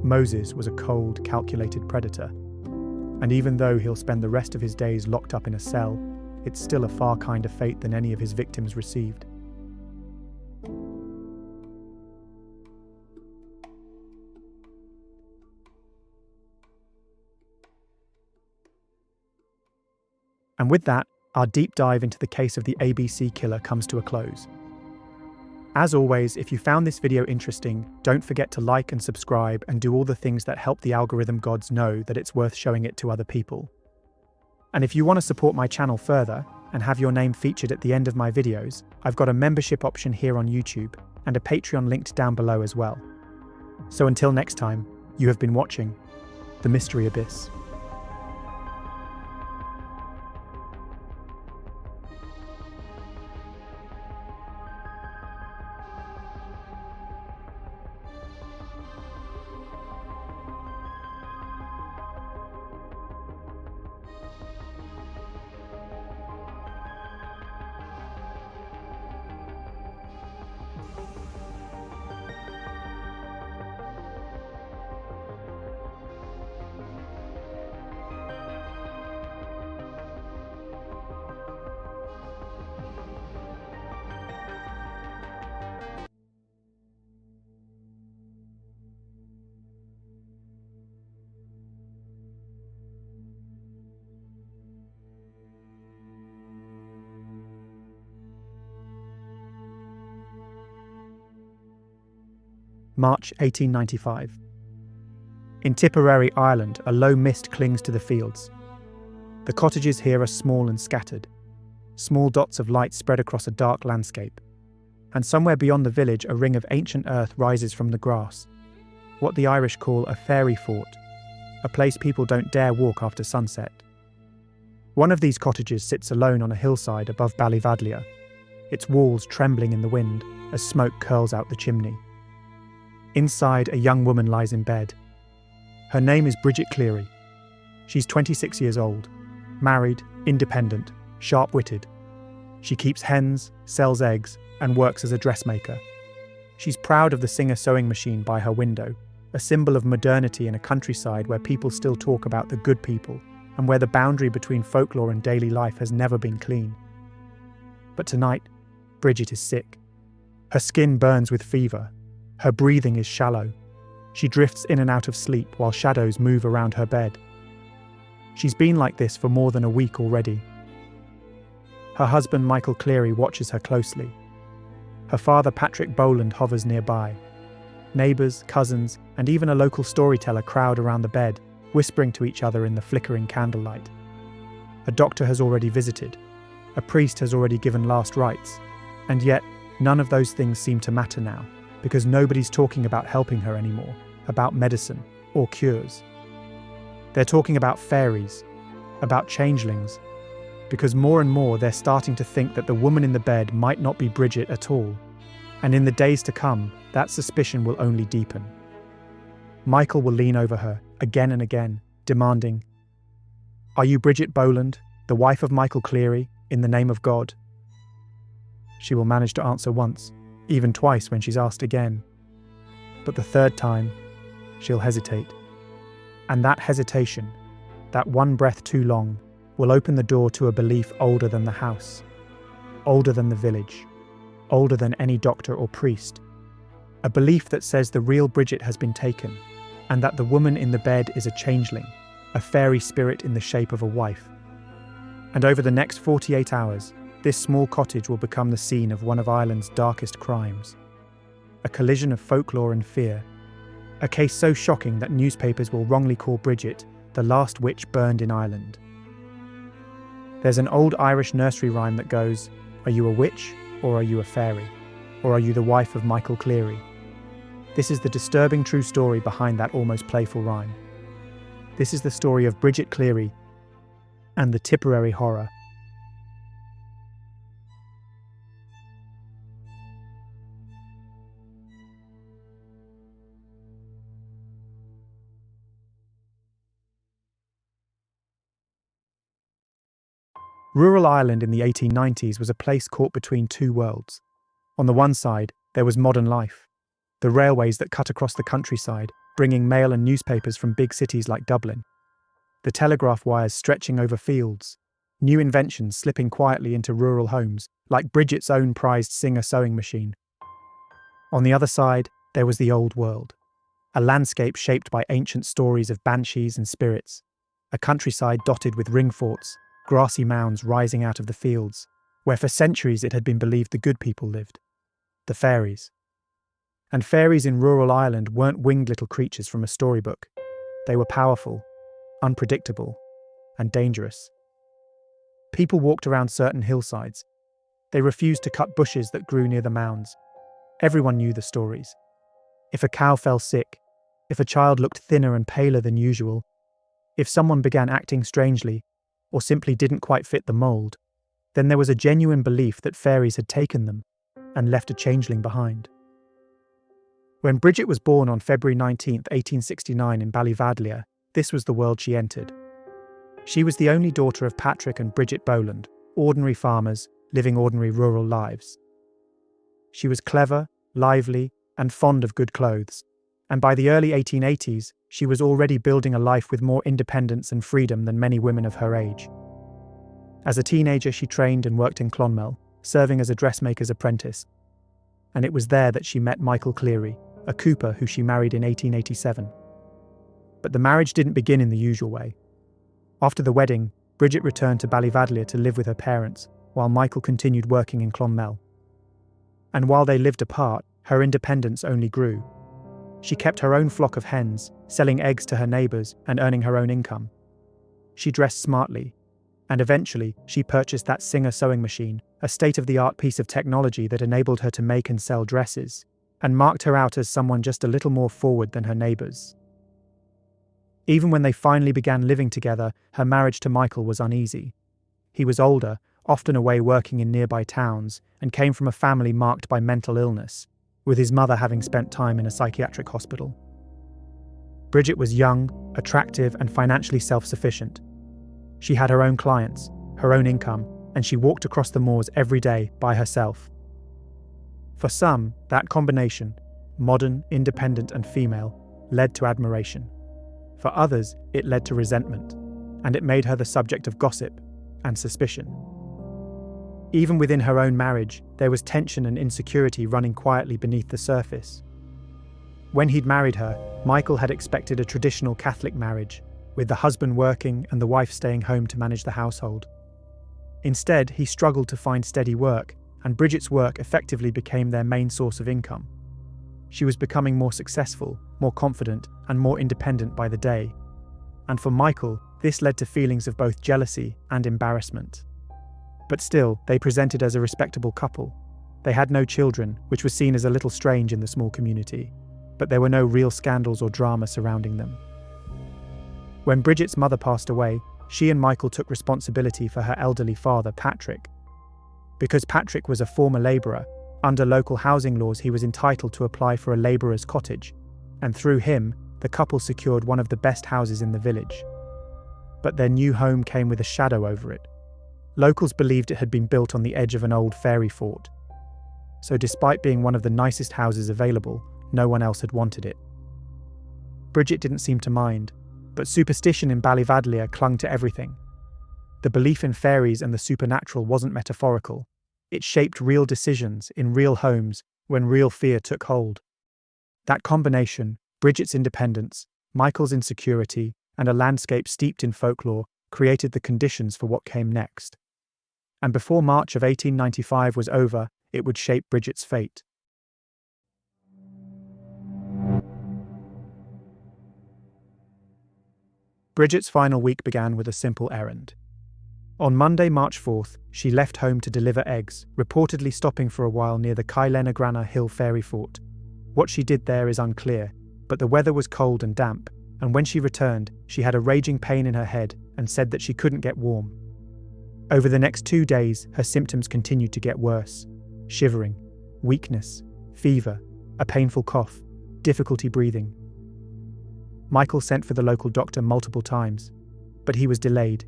Moses was a cold, calculated predator, and even though he'll spend the rest of his days locked up in a cell, it's still a far kinder fate than any of his victims received. And with that, our deep dive into the case of the ABC killer comes to a close. As always, if you found this video interesting, don't forget to like and subscribe and do all the things that help the algorithm gods know that it's worth showing it to other people. And if you want to support my channel further and have your name featured at the end of my videos, I've got a membership option here on YouTube and a Patreon linked down below as well. So until next time, you have been watching The Mystery Abyss. March 1895. In Tipperary, Ireland, a low mist clings to the fields. The cottages here are small and scattered. Small dots of light spread across a dark landscape. And somewhere beyond the village, a ring of ancient earth rises from the grass. What the Irish call a fairy fort, a place people don't dare walk after sunset. One of these cottages sits alone on a hillside above Ballyvadlia, its walls trembling in the wind as smoke curls out the chimney. Inside, a young woman lies in bed. Her name is Bridget Cleary. She's 26 years old, married, independent, sharp-witted. She keeps hens, sells eggs, and works as a dressmaker. She's proud of the Singer sewing machine by her window, a symbol of modernity in a countryside where people still talk about the good people and where the boundary between folklore and daily life has never been clean. But tonight, Bridget is sick. Her skin burns with fever. Her breathing is shallow. She drifts in and out of sleep while shadows move around her bed. She's been like this for more than a week already. Her husband, Michael Cleary, watches her closely. Her father, Patrick Boland, hovers nearby. Neighbours, cousins, and even a local storyteller crowd around the bed, whispering to each other in the flickering candlelight. A doctor has already visited. A priest has already given last rites. And yet, none of those things seem to matter now, because nobody's talking about helping her anymore, about medicine or cures. They're talking about fairies, about changelings, because more and more they're starting to think that the woman in the bed might not be Bridget at all. And in the days to come, that suspicion will only deepen. Michael will lean over her, again and again, demanding, "Are you Bridget Boland, the wife of Michael Cleary, in the name of God?" She will manage to answer once, even twice when she's asked again. But the third time, she'll hesitate. And that hesitation, that one breath too long, will open the door to a belief older than the house, older than the village, older than any doctor or priest. A belief that says the real Bridget has been taken, and that the woman in the bed is a changeling, a fairy spirit in the shape of a wife. And over the next 48 hours, this small cottage will become the scene of one of Ireland's darkest crimes. A collision of folklore and fear. A case so shocking that newspapers will wrongly call Bridget the last witch burned in Ireland. There's an old Irish nursery rhyme that goes, "Are you a witch, or are you a fairy? Or are you the wife of Michael Cleary?" This is the disturbing true story behind that almost playful rhyme. This is the story of Bridget Cleary and the Tipperary horror. Rural Ireland in the 1890s was a place caught between two worlds. On the one side, there was modern life, the railways that cut across the countryside, bringing mail and newspapers from big cities like Dublin, the telegraph wires stretching over fields, new inventions slipping quietly into rural homes, like Bridget's own prized Singer sewing machine. On the other side, there was the old world, a landscape shaped by ancient stories of banshees and spirits, a countryside dotted with ring forts, grassy mounds rising out of the fields, where for centuries it had been believed the good people lived, the fairies. And fairies in rural Ireland weren't winged little creatures from a storybook. They were powerful, unpredictable, and dangerous. People walked around certain hillsides. They refused to cut bushes that grew near the mounds. Everyone knew the stories. If a cow fell sick, if a child looked thinner and paler than usual, if someone began acting strangely, or simply didn't quite fit the mould, then there was a genuine belief that fairies had taken them and left a changeling behind. When Bridget was born on February 19, 1869 in Ballyvadlia, this was the world she entered. She was the only daughter of Patrick and Bridget Boland, ordinary farmers living ordinary rural lives. She was clever, lively, and fond of good clothes, and by the early 1880s, she was already building a life with more independence and freedom than many women of her age. As a teenager, she trained and worked in Clonmel, serving as a dressmaker's apprentice. And it was there that she met Michael Cleary, a cooper who she married in 1887. But the marriage didn't begin in the usual way. After the wedding, Bridget returned to Ballyvadlia to live with her parents, while Michael continued working in Clonmel. And while they lived apart, her independence only grew. She kept her own flock of hens, selling eggs to her neighbours and earning her own income. She dressed smartly, and eventually she purchased that Singer sewing machine, a state-of-the-art piece of technology that enabled her to make and sell dresses, and marked her out as someone just a little more forward than her neighbours. Even when they finally began living together, her marriage to Michael was uneasy. He was older, often away working in nearby towns, and came from a family marked by mental illness, with his mother having spent time in a psychiatric hospital. Bridget was young, attractive, and financially self-sufficient. She had her own clients, her own income, and she walked across the moors every day by herself. For some, that combination, modern, independent, and female, led to admiration. For others, it led to resentment, and it made her the subject of gossip and suspicion. Even within her own marriage, there was tension and insecurity running quietly beneath the surface. When he'd married her, Michael had expected a traditional Catholic marriage, with the husband working and the wife staying home to manage the household. Instead, he struggled to find steady work, and Bridget's work effectively became their main source of income. She was becoming more successful, more confident, and more independent by the day. And for Michael, this led to feelings of both jealousy and embarrassment. But still, they presented as a respectable couple. They had no children, which was seen as a little strange in the small community, but there were no real scandals or drama surrounding them. When Bridget's mother passed away, she and Michael took responsibility for her elderly father, Patrick. Because Patrick was a former labourer, under local housing laws he was entitled to apply for a labourer's cottage, and through him, the couple secured one of the best houses in the village. But their new home came with a shadow over it. Locals believed it had been built on the edge of an old fairy fort. So despite being one of the nicest houses available, no one else had wanted it. Bridget didn't seem to mind, but superstition in Ballyvadlia clung to everything. The belief in fairies and the supernatural wasn't metaphorical. It shaped real decisions in real homes when real fear took hold. That combination, Bridget's independence, Michael's insecurity, and a landscape steeped in folklore, created the conditions for what came next. And before March of 1895 was over, it would shape Bridget's fate. Bridget's final week began with a simple errand. On Monday, March 4th, she left home to deliver eggs, reportedly stopping for a while near the Kailenagrana Hill Fairy Fort. What she did there is unclear, but the weather was cold and damp, and when she returned, she had a raging pain in her head and said that she couldn't get warm. Over the next 2 days, her symptoms continued to get worse. Shivering, weakness, fever, a painful cough, difficulty breathing. Michael sent for the local doctor multiple times, but he was delayed.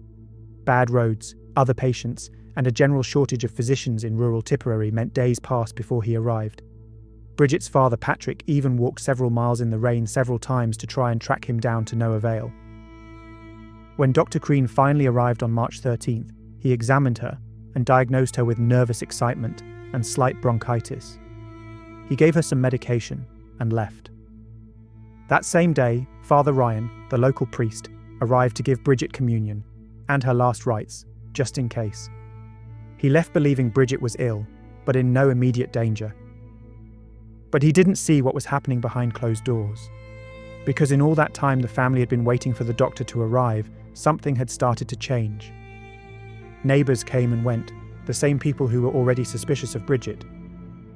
Bad roads, other patients, and a general shortage of physicians in rural Tipperary meant days passed before he arrived. Bridget's father Patrick even walked several miles in the rain several times to try and track him down to no avail. When Dr. Crean finally arrived on March 13th, he examined her and diagnosed her with nervous excitement and slight bronchitis. He gave her some medication and left. That same day, Father Ryan, the local priest, arrived to give Bridget communion and her last rites, just in case. He left believing Bridget was ill, but in no immediate danger. But he didn't see what was happening behind closed doors. Because in all that time the family had been waiting for the doctor to arrive, something had started to change. Neighbours came and went, the same people who were already suspicious of Bridget.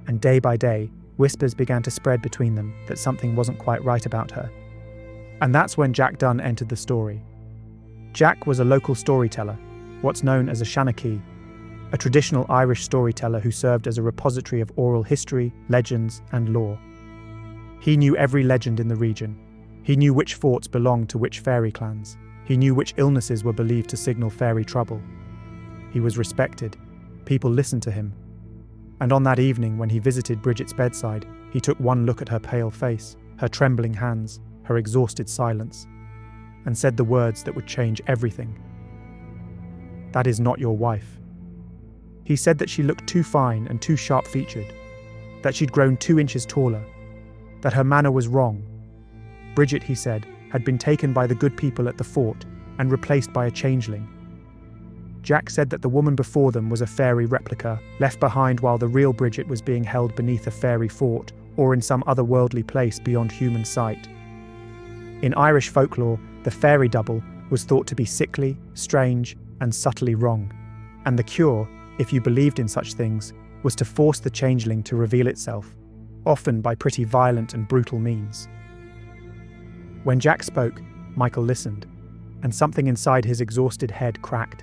And day by day, whispers began to spread between them that something wasn't quite right about her. And that's when Jack Dunn entered the story. Jack was a local storyteller, what's known as a Shanachie, a traditional Irish storyteller who served as a repository of oral history, legends, and lore. He knew every legend in the region. He knew which forts belonged to which fairy clans. He knew which illnesses were believed to signal fairy trouble. He was respected. People listened to him. And on that evening, when he visited Bridget's bedside, he took one look at her pale face, her trembling hands, her exhausted silence, and said the words that would change everything. "That is not your wife." He said that she looked too fine and too sharp-featured, that she'd grown 2 inches taller, that her manner was wrong. Bridget, he said, had been taken by the good people at the fort and replaced by a changeling. Jack said that the woman before them was a fairy replica, left behind while the real Bridget was being held beneath a fairy fort, or in some otherworldly place beyond human sight. In Irish folklore, the fairy double was thought to be sickly, strange, and subtly wrong, and the cure, if you believed in such things, was to force the changeling to reveal itself, often by pretty violent and brutal means. When Jack spoke, Michael listened, and something inside his exhausted head cracked.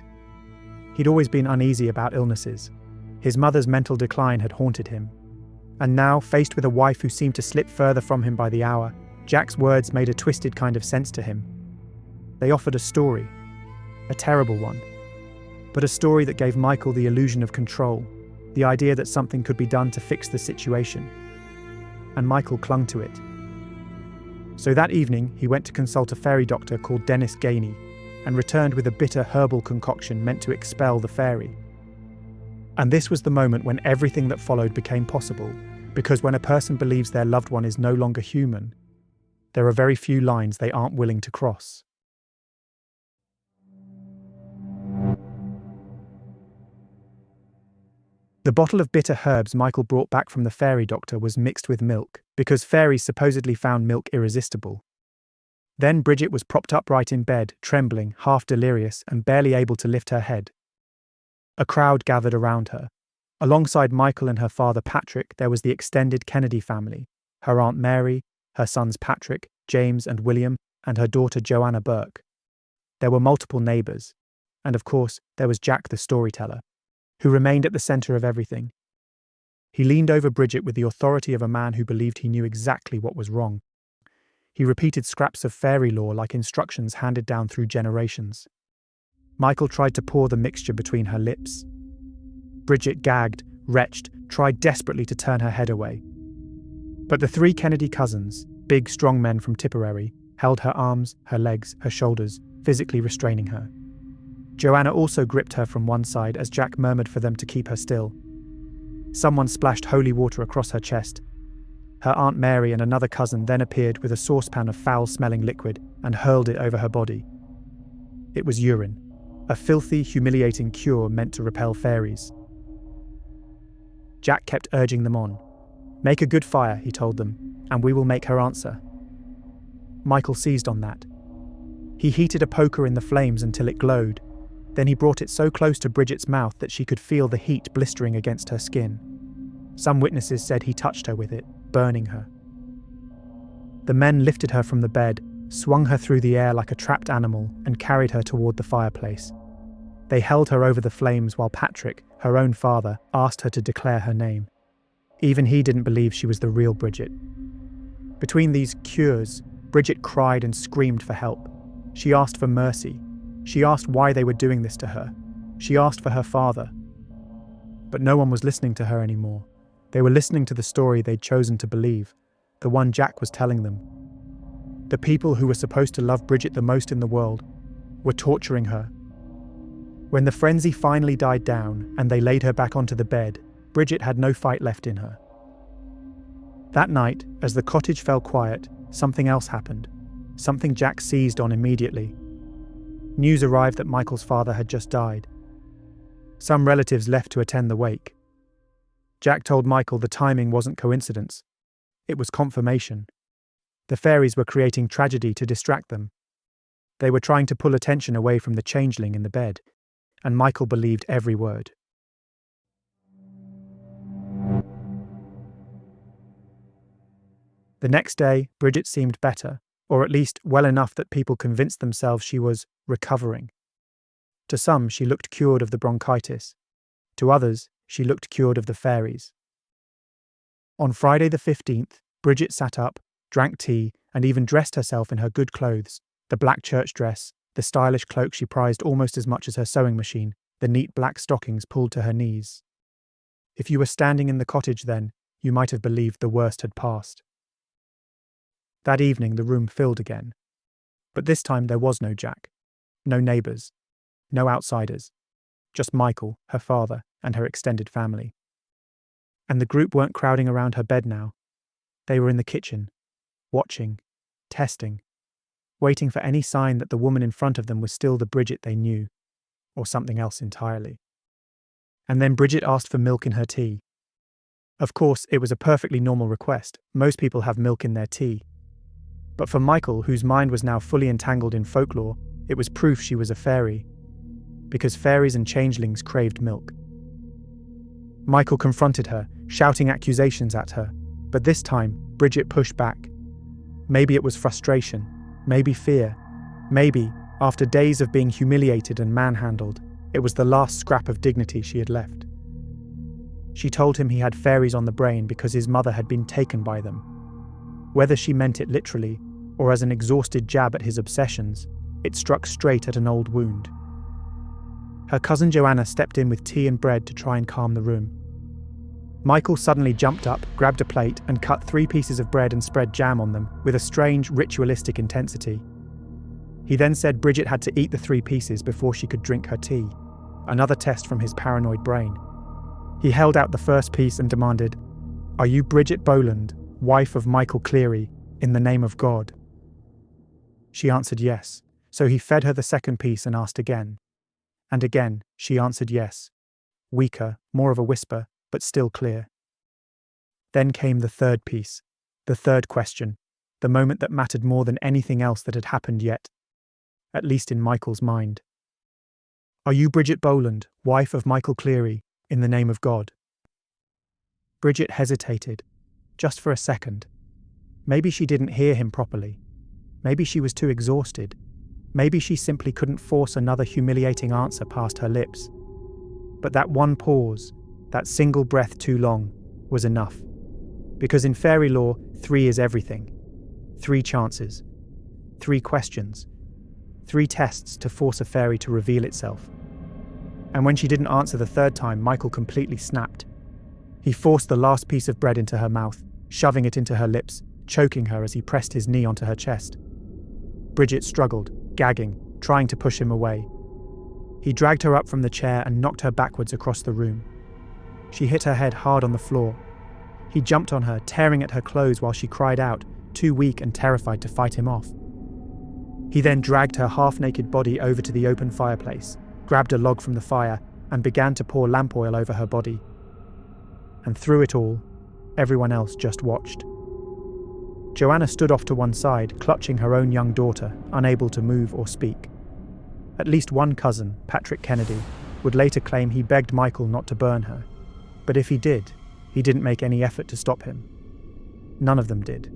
He'd always been uneasy about illnesses. His mother's mental decline had haunted him. And now, faced with a wife who seemed to slip further from him by the hour, Jack's words made a twisted kind of sense to him. They offered a story, a terrible one, but a story that gave Michael the illusion of control, the idea that something could be done to fix the situation. And Michael clung to it. So that evening, he went to consult a fairy doctor called Dennis Gainey and returned with a bitter herbal concoction meant to expel the fairy. And this was the moment when everything that followed became possible, because when a person believes their loved one is no longer human, there are very few lines they aren't willing to cross. The bottle of bitter herbs Michael brought back from the fairy doctor was mixed with milk, because fairies supposedly found milk irresistible. Then Bridget was propped upright in bed, trembling, half delirious, and barely able to lift her head. A crowd gathered around her. Alongside Michael and her father Patrick, there was the extended Kennedy family, her Aunt Mary, her sons Patrick, James and William, and her daughter Joanna Burke. There were multiple neighbours, and of course there was Jack the storyteller, who remained at the centre of everything. He leaned over Bridget with the authority of a man who believed he knew exactly what was wrong. He repeated scraps of fairy lore like instructions handed down through generations. Michael tried to pour the mixture between her lips. Bridget gagged, retched, tried desperately to turn her head away. But the three Kennedy cousins, big, strong men from Tipperary, held her arms, her legs, her shoulders, physically restraining her. Joanna also gripped her from one side as Jack murmured for them to keep her still. Someone splashed holy water across her chest. Her Aunt Mary and another cousin then appeared with a saucepan of foul-smelling liquid and hurled it over her body. It was urine. A filthy, humiliating cure meant to repel fairies. Jack kept urging them on. "Make a good fire," he told them, "and we will make her answer." Michael seized on that. He heated a poker in the flames until it glowed. Then he brought it so close to Bridget's mouth that she could feel the heat blistering against her skin. Some witnesses said he touched her with it, burning her. The men lifted her from the bed, swung her through the air like a trapped animal, and carried her toward the fireplace. They held her over the flames while Patrick, her own father, asked her to declare her name. Even he didn't believe she was the real Bridget. Between these cures, Bridget cried and screamed for help. She asked for mercy. She asked why they were doing this to her. She asked for her father. But no one was listening to her anymore. They were listening to the story they'd chosen to believe, the one Jack was telling them. The people who were supposed to love Bridget the most in the world were torturing her. When the frenzy finally died down and they laid her back onto the bed, Bridget had no fight left in her. That night, as the cottage fell quiet, something else happened. Something Jack seized on immediately. News arrived that Michael's father had just died. Some relatives left to attend the wake. Jack told Michael the timing wasn't coincidence. It was confirmation. The fairies were creating tragedy to distract them. They were trying to pull attention away from the changeling in the bed, and Michael believed every word. The next day, Bridget seemed better, or at least well enough that people convinced themselves she was recovering. To some, she looked cured of the bronchitis. To others, she looked cured of the fairies. On Friday the 15th, Bridget sat up, drank tea, and even dressed herself in her good clothes, the black church dress, the stylish cloak she prized almost as much as her sewing machine, the neat black stockings pulled to her knees. If you were standing in the cottage then, you might have believed the worst had passed. That evening the room filled again. But this time there was no Jack, no neighbours, no outsiders, just Michael, her father, and her extended family. And the group weren't crowding around her bed now. They were in the kitchen, watching, testing, waiting for any sign that the woman in front of them was still the Bridget they knew, or something else entirely. And then Bridget asked for milk in her tea. Of course, it was a perfectly normal request. Most people have milk in their tea. But for Michael, whose mind was now fully entangled in folklore, it was proof she was a fairy. Because fairies and changelings craved milk. Michael confronted her, shouting accusations at her. But this time, Bridget pushed back. Maybe it was frustration. Maybe fear. Maybe, after days of being humiliated and manhandled, it was the last scrap of dignity she had left. She told him he had fairies on the brain because his mother had been taken by them. Whether she meant it literally, or as an exhausted jab at his obsessions, it struck straight at an old wound. Her cousin Joanna stepped in with tea and bread to try and calm the room. Michael suddenly jumped up, grabbed a plate, and cut 3 pieces of bread and spread jam on them with a strange, ritualistic intensity. He then said Bridget had to eat the 3 pieces before she could drink her tea, another test from his paranoid brain. He held out the first piece and demanded, "Are you Bridget Boland, wife of Michael Cleary, in the name of God?" She answered yes, so he fed her the second piece and asked again. And again, she answered yes. Weaker, more of a whisper, but still clear. Then came the third piece, the third question, the moment that mattered more than anything else that had happened yet, at least in Michael's mind. "Are you Bridget Boland, wife of Michael Cleary, in the name of God?" Bridget hesitated, just for a second. Maybe she didn't hear him properly. Maybe she was too exhausted. Maybe she simply couldn't force another humiliating answer past her lips. But that one pause, that single breath too long, was enough. Because in fairy lore, 3 is everything. 3 chances. 3 questions. 3 tests to force a fairy to reveal itself. And when she didn't answer the third time, Michael completely snapped. He forced the last piece of bread into her mouth, shoving it into her lips, choking her as he pressed his knee onto her chest. Bridget struggled, gagging, trying to push him away. He dragged her up from the chair and knocked her backwards across the room. She hit her head hard on the floor. He jumped on her, tearing at her clothes while she cried out, too weak and terrified to fight him off. He then dragged her half-naked body over to the open fireplace, grabbed a log from the fire, and began to pour lamp oil over her body. And through it all, everyone else just watched. Joanna stood off to one side, clutching her own young daughter, unable to move or speak. At least one cousin, Patrick Kennedy, would later claim he begged Michael not to burn her. But if he did, he didn't make any effort to stop him. None of them did.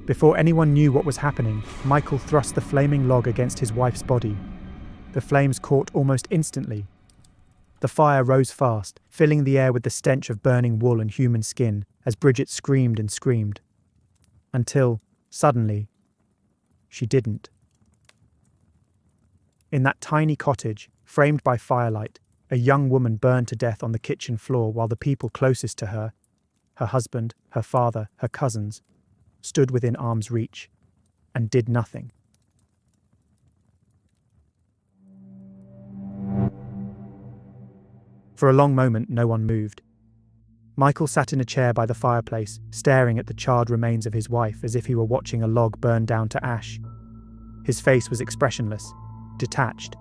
Before anyone knew what was happening, Michael thrust the flaming log against his wife's body. The flames caught almost instantly. The fire rose fast, filling the air with the stench of burning wool and human skin as Bridget screamed and screamed. Until, suddenly, she didn't. In that tiny cottage, framed by firelight, a young woman burned to death on the kitchen floor while the people closest to her, her husband, her father, her cousins, stood within arm's reach and did nothing. For a long moment, no one moved. Michael sat in a chair by the fireplace, staring at the charred remains of his wife as if he were watching a log burn down to ash. His face was expressionless, detached,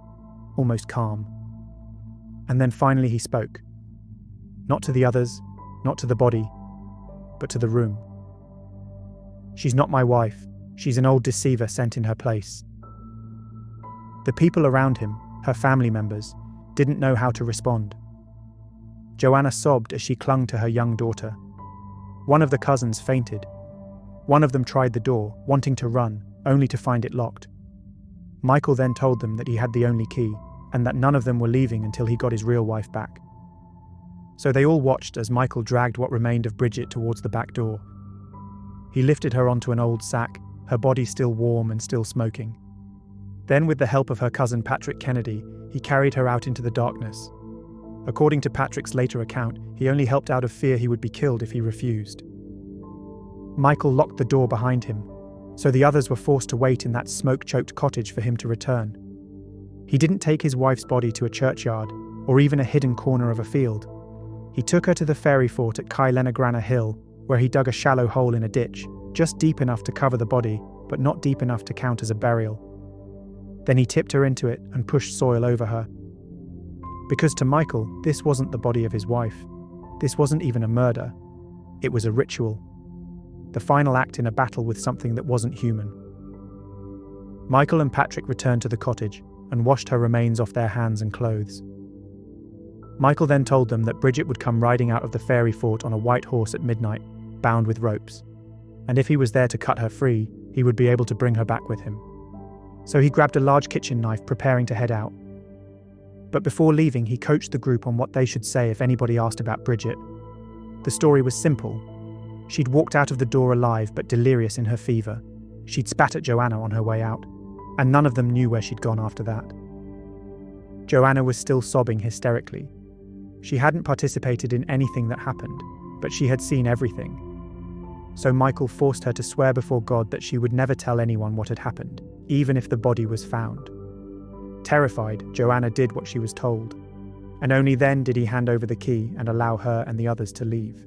almost calm. And then finally he spoke. Not to the others, not to the body, but to the room. "She's not my wife. She's an old deceiver sent in her place." The people around him, her family members, didn't know how to respond. Joanna sobbed as she clung to her young daughter. One of the cousins fainted. One of them tried the door, wanting to run, only to find it locked. Michael then told them that he had the only key, and that none of them were leaving until he got his real wife back. So they all watched as Michael dragged what remained of Bridget towards the back door. He lifted her onto an old sack, her body still warm and still smoking. Then, with the help of her cousin Patrick Kennedy, he carried her out into the darkness. According to Patrick's later account, he only helped out of fear he would be killed if he refused. Michael locked the door behind him, so the others were forced to wait in that smoke-choked cottage for him to return. He didn't take his wife's body to a churchyard, or even a hidden corner of a field. He took her to the fairy fort at Kailenagrana Hill, where he dug a shallow hole in a ditch, just deep enough to cover the body, but not deep enough to count as a burial. Then he tipped her into it and pushed soil over her. Because to Michael, this wasn't the body of his wife. This wasn't even a murder. It was a ritual. The final act in a battle with something that wasn't human. Michael and Patrick returned to the cottage and washed her remains off their hands and clothes. Michael then told them that Bridget would come riding out of the fairy fort on a white horse at midnight, bound with ropes, and if he was there to cut her free, he would be able to bring her back with him. So he grabbed a large kitchen knife, preparing to head out. But before leaving, he coached the group on what they should say if anybody asked about Bridget. The story was simple. She'd walked out of the door alive but delirious in her fever. She'd spat at Joanna on her way out, and none of them knew where she'd gone after that. Joanna was still sobbing hysterically. She hadn't participated in anything that happened, but she had seen everything. So Michael forced her to swear before God that she would never tell anyone what had happened, even if the body was found. Terrified, Joanna did what she was told, and only then did he hand over the key and allow her and the others to leave.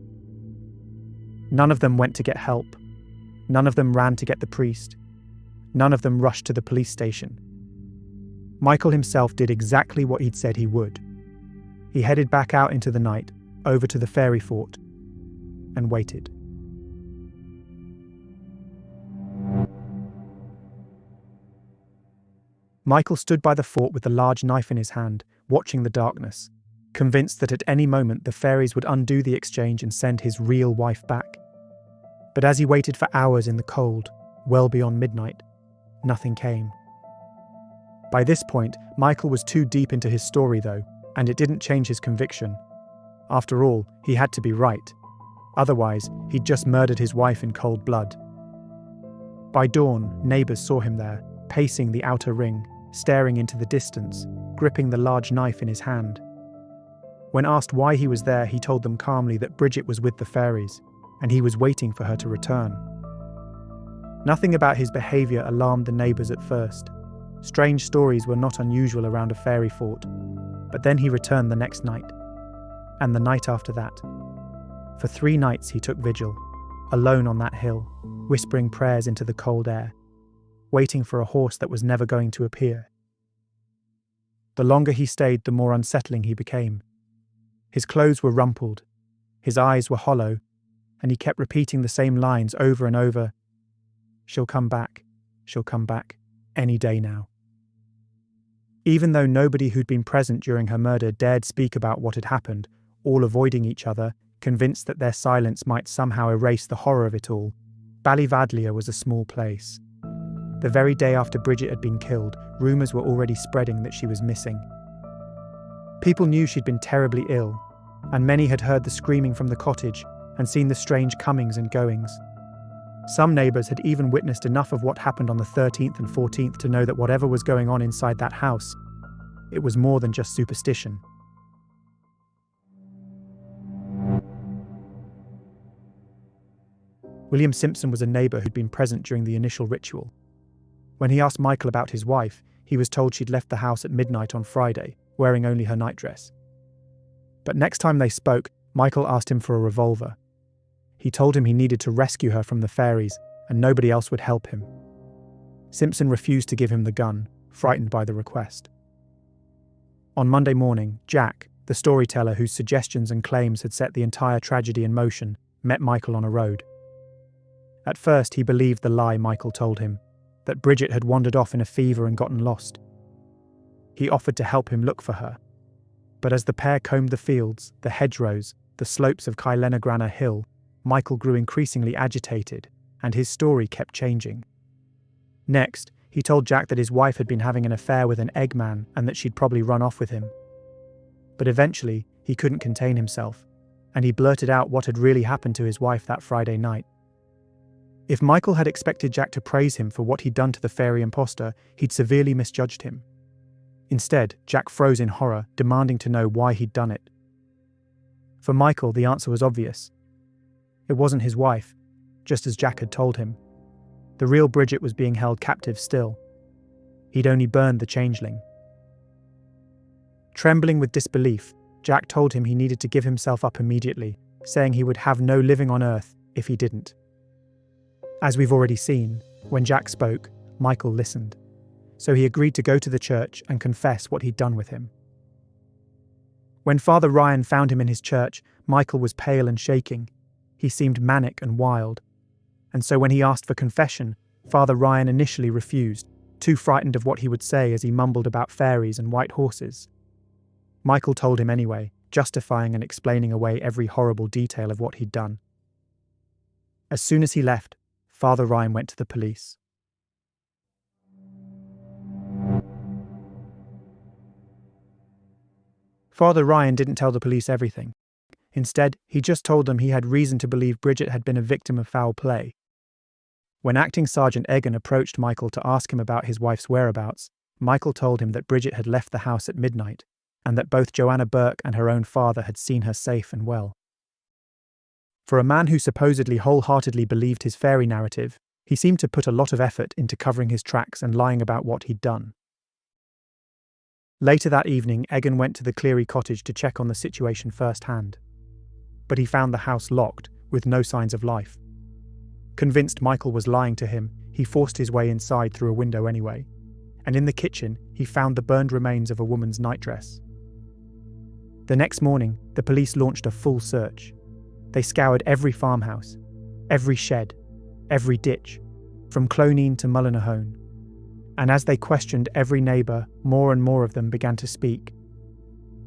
None of them went to get help. None of them ran to get the priest. None of them rushed to the police station. Michael himself did exactly what he'd said he would. He headed back out into the night, over to the fairy fort, and waited. Michael stood by the fort with the large knife in his hand, watching the darkness, convinced that at any moment the fairies would undo the exchange and send his real wife back. But as he waited for hours in the cold, well beyond midnight, nothing came. By this point, Michael was too deep into his story though, and it didn't change his conviction. After all, he had to be right. Otherwise, he'd just murdered his wife in cold blood. By dawn, neighbours saw him there, pacing the outer ring, staring into the distance, gripping the large knife in his hand. When asked why he was there, he told them calmly that Bridget was with the fairies, and he was waiting for her to return. Nothing about his behaviour alarmed the neighbours at first. Strange stories were not unusual around a fairy fort, but then he returned the next night, and the night after that. For 3 nights he took vigil, alone on that hill, whispering prayers into the cold air, waiting for a horse that was never going to appear. The longer he stayed, the more unsettling he became. His clothes were rumpled, his eyes were hollow, and he kept repeating the same lines over and over. She'll come back, any day now. Even though nobody who'd been present during her murder dared speak about what had happened, all avoiding each other, convinced that their silence might somehow erase the horror of it all, Ballyvadlia was a small place. The very day after Bridget had been killed, rumours were already spreading that she was missing. People knew she'd been terribly ill, and many had heard the screaming from the cottage and seen the strange comings and goings. Some neighbours had even witnessed enough of what happened on the 13th and 14th to know that whatever was going on inside that house, it was more than just superstition. William Simpson was a neighbour who'd been present during the initial ritual. When he asked Michael about his wife, he was told she'd left the house at midnight on Friday, wearing only her nightdress. But next time they spoke, Michael asked him for a revolver. He told him he needed to rescue her from the fairies, and nobody else would help him. Simpson refused to give him the gun, frightened by the request. On Monday morning, Jack, the storyteller whose suggestions and claims had set the entire tragedy in motion, met Michael on a road. At first, he believed the lie Michael told him, that Bridget had wandered off in a fever and gotten lost. He offered to help him look for her. But as the pair combed the fields, the hedgerows, the slopes of Kailenagrana Hill, Michael grew increasingly agitated, and his story kept changing. Next, he told Jack that his wife had been having an affair with an eggman and that she'd probably run off with him. But eventually, he couldn't contain himself, and he blurted out what had really happened to his wife that Friday night. If Michael had expected Jack to praise him for what he'd done to the fairy imposter, he'd severely misjudged him. Instead, Jack froze in horror, demanding to know why he'd done it. For Michael, the answer was obvious. It wasn't his wife, just as Jack had told him. The real Bridget was being held captive still. He'd only burned the changeling. Trembling with disbelief, Jack told him he needed to give himself up immediately, saying he would have no living on Earth if he didn't. As we've already seen, when Jack spoke, Michael listened, so he agreed to go to the church and confess what he'd done with him. When Father Ryan found him in his church, Michael was pale and shaking. He seemed manic and wild. And so when he asked for confession, Father Ryan initially refused, too frightened of what he would say as he mumbled about fairies and white horses. Michael told him anyway, justifying and explaining away every horrible detail of what he'd done. As soon as he left, Father Ryan went to the police. Father Ryan didn't tell the police everything. Instead, he just told them he had reason to believe Bridget had been a victim of foul play. When Acting Sergeant Egan approached Michael to ask him about his wife's whereabouts, Michael told him that Bridget had left the house at midnight, and that both Joanna Burke and her own father had seen her safe and well. For a man who supposedly wholeheartedly believed his fairy narrative, he seemed to put a lot of effort into covering his tracks and lying about what he'd done. Later that evening, Egan went to the Cleary cottage to check on the situation firsthand. But he found the house locked, with no signs of life. Convinced Michael was lying to him, he forced his way inside through a window anyway, and in the kitchen he found the burned remains of a woman's nightdress. The next morning, the police launched a full search. They scoured every farmhouse, every shed, every ditch, from Cloneen to Mullinahone. And as they questioned every neighbour, more and more of them began to speak.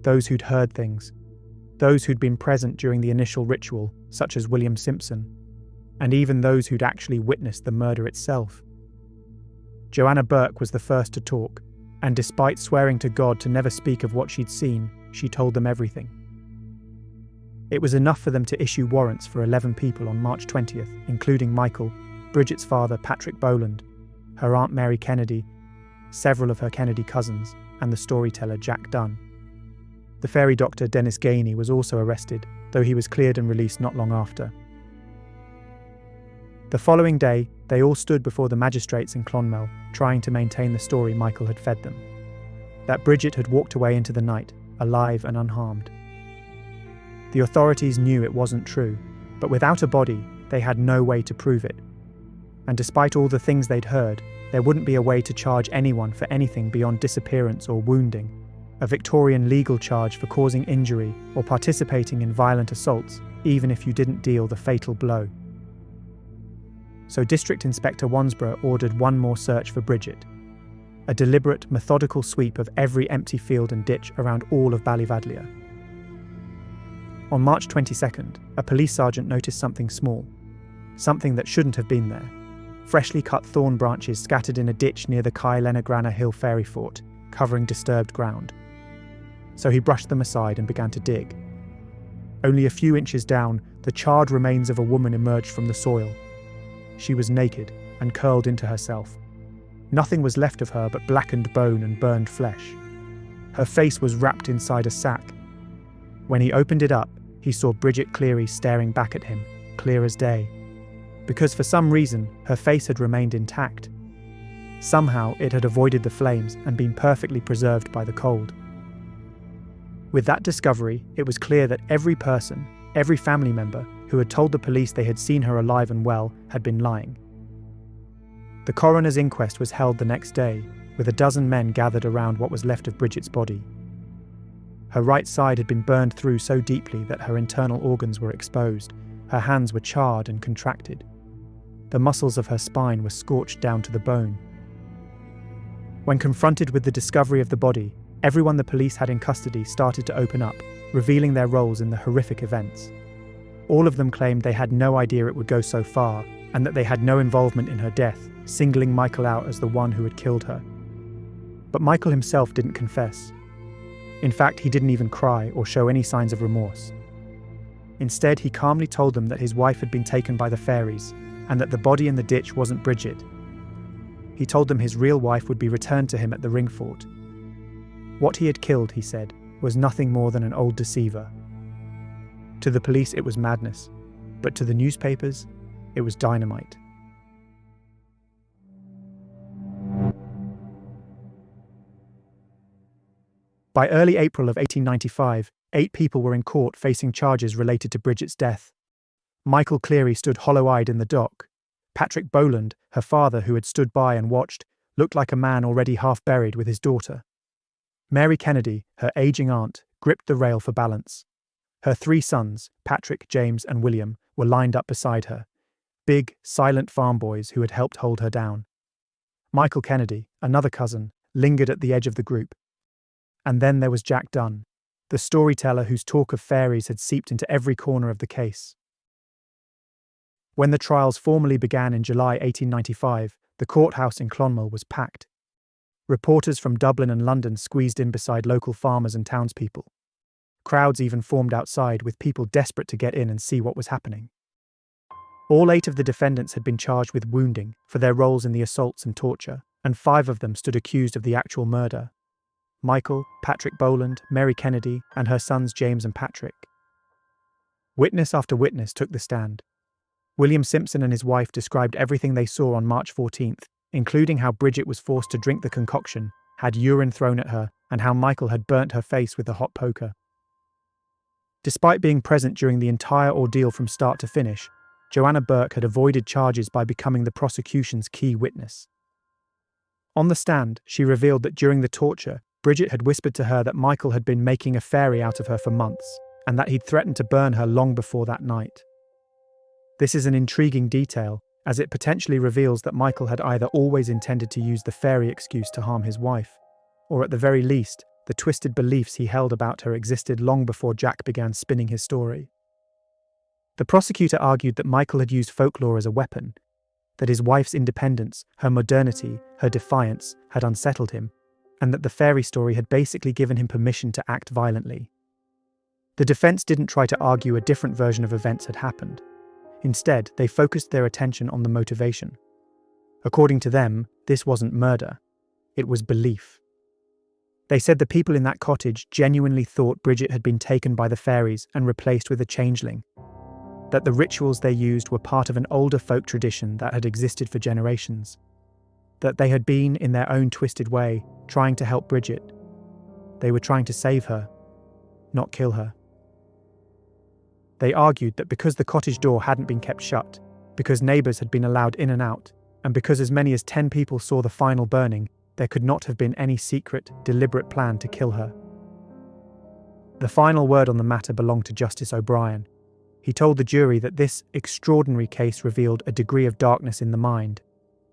Those who'd heard things, those who'd been present during the initial ritual, such as William Simpson, and even those who'd actually witnessed the murder itself. Joanna Burke was the first to talk, and despite swearing to God to never speak of what she'd seen, she told them everything. It was enough for them to issue warrants for 11 people on March 20th, including Michael, Bridget's father Patrick Boland, her Aunt Mary Kennedy, several of her Kennedy cousins, and the storyteller Jack Dunn. The fairy doctor Dennis Gainey was also arrested, though he was cleared and released not long after. The following day, they all stood before the magistrates in Clonmel, trying to maintain the story Michael had fed them. That Bridget had walked away into the night, alive and unharmed. The authorities knew it wasn't true, but without a body, they had no way to prove it. And despite all the things they'd heard, there wouldn't be a way to charge anyone for anything beyond disappearance or wounding, a Victorian legal charge for causing injury or participating in violent assaults, even if you didn't deal the fatal blow. So District Inspector Wansborough ordered one more search for Bridget, a deliberate, methodical sweep of every empty field and ditch around all of Ballyvadlia. On March 22nd, a police sergeant noticed something small, something that shouldn't have been there. Freshly cut thorn branches scattered in a ditch near the Kai Lenagrana Hill Ferry Fort, covering disturbed ground. So he brushed them aside and began to dig. Only a few inches down, the charred remains of a woman emerged from the soil. She was naked and curled into herself. Nothing was left of her but blackened bone and burned flesh. Her face was wrapped inside a sack. When he opened it up, he saw Bridget Cleary staring back at him, clear as day. Because for some reason, her face had remained intact. Somehow it had avoided the flames and been perfectly preserved by the cold. With that discovery, it was clear that every person, every family member, who had told the police they had seen her alive and well, had been lying. The coroner's inquest was held the next day, with a dozen men gathered around what was left of Bridget's body. Her right side had been burned through so deeply that her internal organs were exposed. Her hands were charred and contracted. The muscles of her spine were scorched down to the bone. When confronted with the discovery of the body, everyone the police had in custody started to open up, revealing their roles in the horrific events. All of them claimed they had no idea it would go so far, and that they had no involvement in her death, singling Michael out as the one who had killed her. But Michael himself didn't confess. In fact, he didn't even cry or show any signs of remorse. Instead, he calmly told them that his wife had been taken by the fairies, and that the body in the ditch wasn't Bridget. He told them his real wife would be returned to him at the ring fort. What he had killed, he said, was nothing more than an old deceiver. To the police it was madness, but to the newspapers it was dynamite. By early April of 1895, 8 people were in court facing charges related to Bridget's death. Michael Cleary stood hollow-eyed in the dock. Patrick Boland, her father who had stood by and watched, looked like a man already half buried with his daughter. Mary Kennedy, her aging aunt, gripped the rail for balance. Her 3 sons, Patrick, James, and William, were lined up beside her, big, silent farm boys who had helped hold her down. Michael Kennedy, another cousin, lingered at the edge of the group. And then there was Jack Dunn, the storyteller whose talk of fairies had seeped into every corner of the case. When the trials formally began in July 1895, the courthouse in Clonmel was packed. Reporters from Dublin and London squeezed in beside local farmers and townspeople. Crowds even formed outside, with people desperate to get in and see what was happening. All 8 of the defendants had been charged with wounding for their roles in the assaults and torture, and 5 of them stood accused of the actual murder: Michael, Patrick Boland, Mary Kennedy, and her sons James and Patrick. Witness after witness took the stand. William Simpson and his wife described everything they saw on March 14th, including how Bridget was forced to drink the concoction, had urine thrown at her, and how Michael had burnt her face with a hot poker. Despite being present during the entire ordeal from start to finish, Joanna Burke had avoided charges by becoming the prosecution's key witness. On the stand, she revealed that during the torture, Bridget had whispered to her that Michael had been making a fairy out of her for months, and that he'd threatened to burn her long before that night. This is an intriguing detail, as it potentially reveals that Michael had either always intended to use the fairy excuse to harm his wife, or at the very least, the twisted beliefs he held about her existed long before Jack began spinning his story. The prosecutor argued that Michael had used folklore as a weapon, that his wife's independence, her modernity, her defiance had unsettled him, and that the fairy story had basically given him permission to act violently. The defense didn't try to argue a different version of events had happened. Instead, they focused their attention on the motivation. According to them, this wasn't murder, it was belief. They said the people in that cottage genuinely thought Bridget had been taken by the fairies and replaced with a changeling, that the rituals they used were part of an older folk tradition that had existed for generations, that they had been, in their own twisted way, trying to help Bridget. They were trying to save her, not kill her. They argued that because the cottage door hadn't been kept shut, because neighbours had been allowed in and out, and because as many as 10 people saw the final burning, there could not have been any secret, deliberate plan to kill her. The final word on the matter belonged to Justice O'Brien. He told the jury that this extraordinary case revealed a degree of darkness in the mind,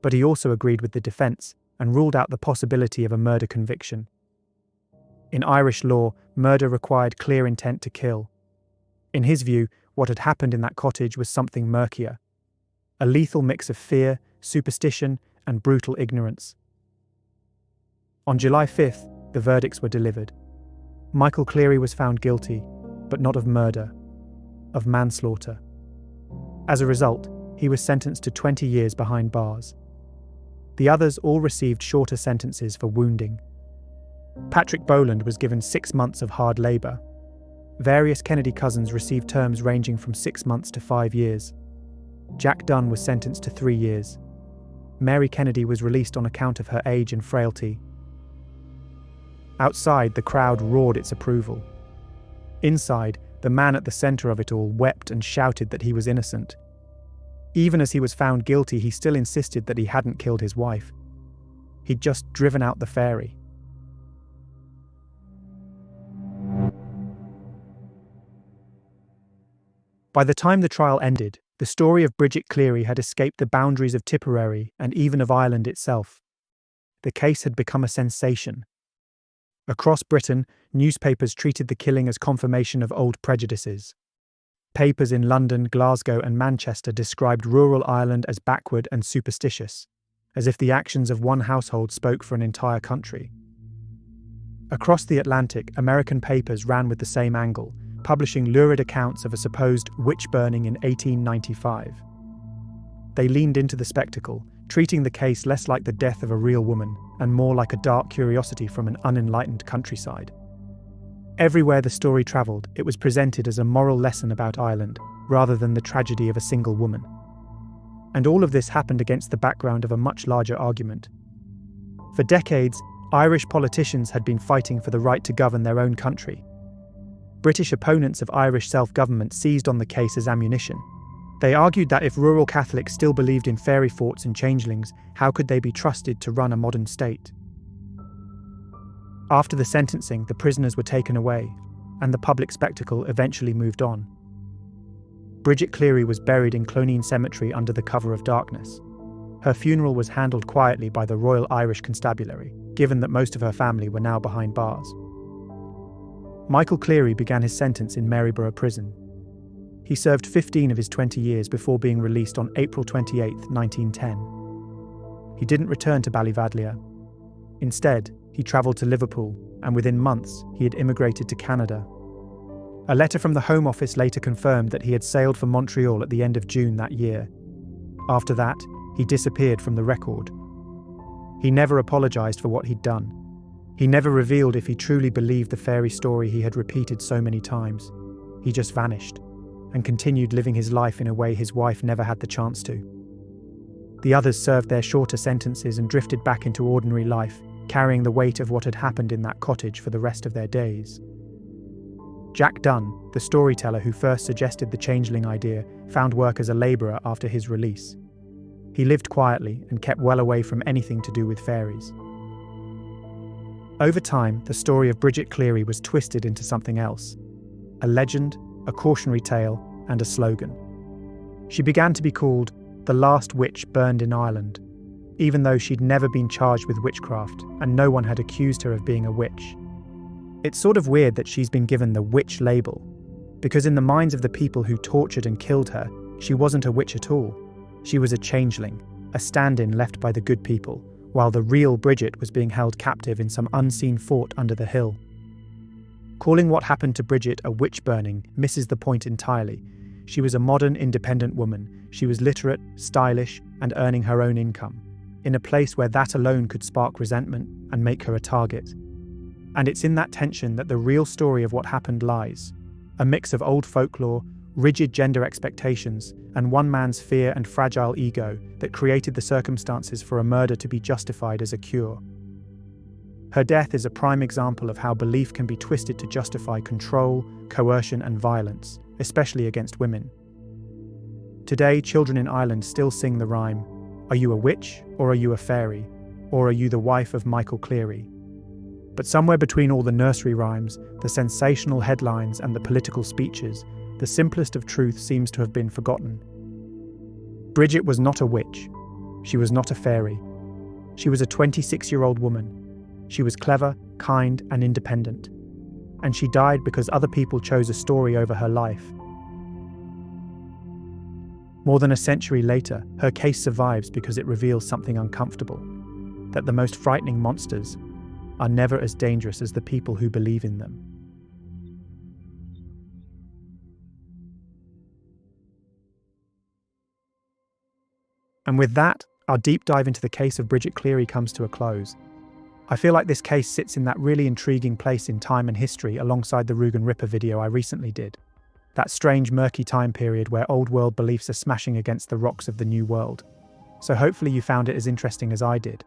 but he also agreed with the defence and ruled out the possibility of a murder conviction. In Irish law, murder required clear intent to kill. In his view, what had happened in that cottage was something murkier, a lethal mix of fear, superstition, and brutal ignorance. On July 5th, the verdicts were delivered. Michael Cleary was found guilty, but not of murder, of manslaughter. As a result, he was sentenced to 20 years behind bars. The others all received shorter sentences for wounding. Patrick Boland was given 6 months of hard labour. Various Kennedy cousins received terms ranging from 6 months to 5 years. Jack Dunn was sentenced to 3 years. Mary Kennedy was released on account of her age and frailty. Outside, the crowd roared its approval. Inside, the man at the centre of it all wept and shouted that he was innocent. Even as he was found guilty, he still insisted that he hadn't killed his wife. He'd just driven out the fairy. By the time the trial ended, the story of Bridget Cleary had escaped the boundaries of Tipperary and even of Ireland itself. The case had become a sensation. Across Britain, newspapers treated the killing as confirmation of old prejudices. Papers in London, Glasgow, and Manchester described rural Ireland as backward and superstitious, as if the actions of one household spoke for an entire country. Across the Atlantic, American papers ran with the same angle, publishing lurid accounts of a supposed witch burning in 1895. They leaned into the spectacle, treating the case less like the death of a real woman and more like a dark curiosity from an unenlightened countryside. Everywhere the story travelled, it was presented as a moral lesson about Ireland, rather than the tragedy of a single woman. And all of this happened against the background of a much larger argument. For decades, Irish politicians had been fighting for the right to govern their own country. British opponents of Irish self-government seized on the case as ammunition. They argued that if rural Catholics still believed in fairy forts and changelings, how could they be trusted to run a modern state? After the sentencing, the prisoners were taken away. and the public spectacle eventually moved on. Bridget Cleary was buried in Cloneen Cemetery under the cover of darkness. Her funeral was handled quietly by the Royal Irish Constabulary, given that most of her family were now behind bars. Michael Cleary began his sentence in Maryborough Prison. He served 15 of his 20 years before being released on April 28, 1910. He didn't return to Ballyvadlia. Instead, he travelled to Liverpool, and within months, he had immigrated to Canada. A letter from the Home Office later confirmed that he had sailed for Montreal at the end of June that year. After that, he disappeared from the record. He never apologised for what he'd done. He never revealed if he truly believed the fairy story he had repeated so many times. He just vanished, and continued living his life in a way his wife never had the chance to. The others served their shorter sentences and drifted back into ordinary life, carrying the weight of what had happened in that cottage for the rest of their days. Jack Dunn, the storyteller who first suggested the changeling idea, found work as a labourer after his release. He lived quietly and kept well away from anything to do with fairies. Over time, the story of Bridget Cleary was twisted into something else: a legend, a cautionary tale, and a slogan. She began to be called the last witch burned in Ireland, even though she'd never been charged with witchcraft and no one had accused her of being a witch. It's sort of weird that she's been given the witch label, because in the minds of the people who tortured and killed her, she wasn't a witch at all. She was a changeling, a stand-in left by the good people, while the real Bridget was being held captive in some unseen fort under the hill. Calling what happened to Bridget a witch burning misses the point entirely. She was a modern, independent woman. She was literate, stylish, and earning her own income, in a place where that alone could spark resentment and make her a target. And it's in that tension that the real story of what happened lies: a mix of old folklore, rigid gender expectations, and one man's fear and fragile ego that created the circumstances for a murder to be justified as a cure. Her death is a prime example of how belief can be twisted to justify control, coercion, and violence, especially against women. Today, children in Ireland still sing the rhyme, "Are you a witch, or are you a fairy? Or are you the wife of Michael Cleary?" But somewhere between all the nursery rhymes, the sensational headlines, and the political speeches, the simplest of truth seems to have been forgotten. Bridget was not a witch. She was not a fairy. She was a 26-year-old woman. She was clever, kind, and independent. And she died because other people chose a story over her life. More than a century later, her case survives because it reveals something uncomfortable: that the most frightening monsters are never as dangerous as the people who believe in them. And with that, our deep dive into the case of Bridget Cleary comes to a close. I feel like this case sits in that really intriguing place in time and history alongside the Rügen Ripper video I recently did. That strange, murky time period where old world beliefs are smashing against the rocks of the new world. So hopefully you found it as interesting as I did.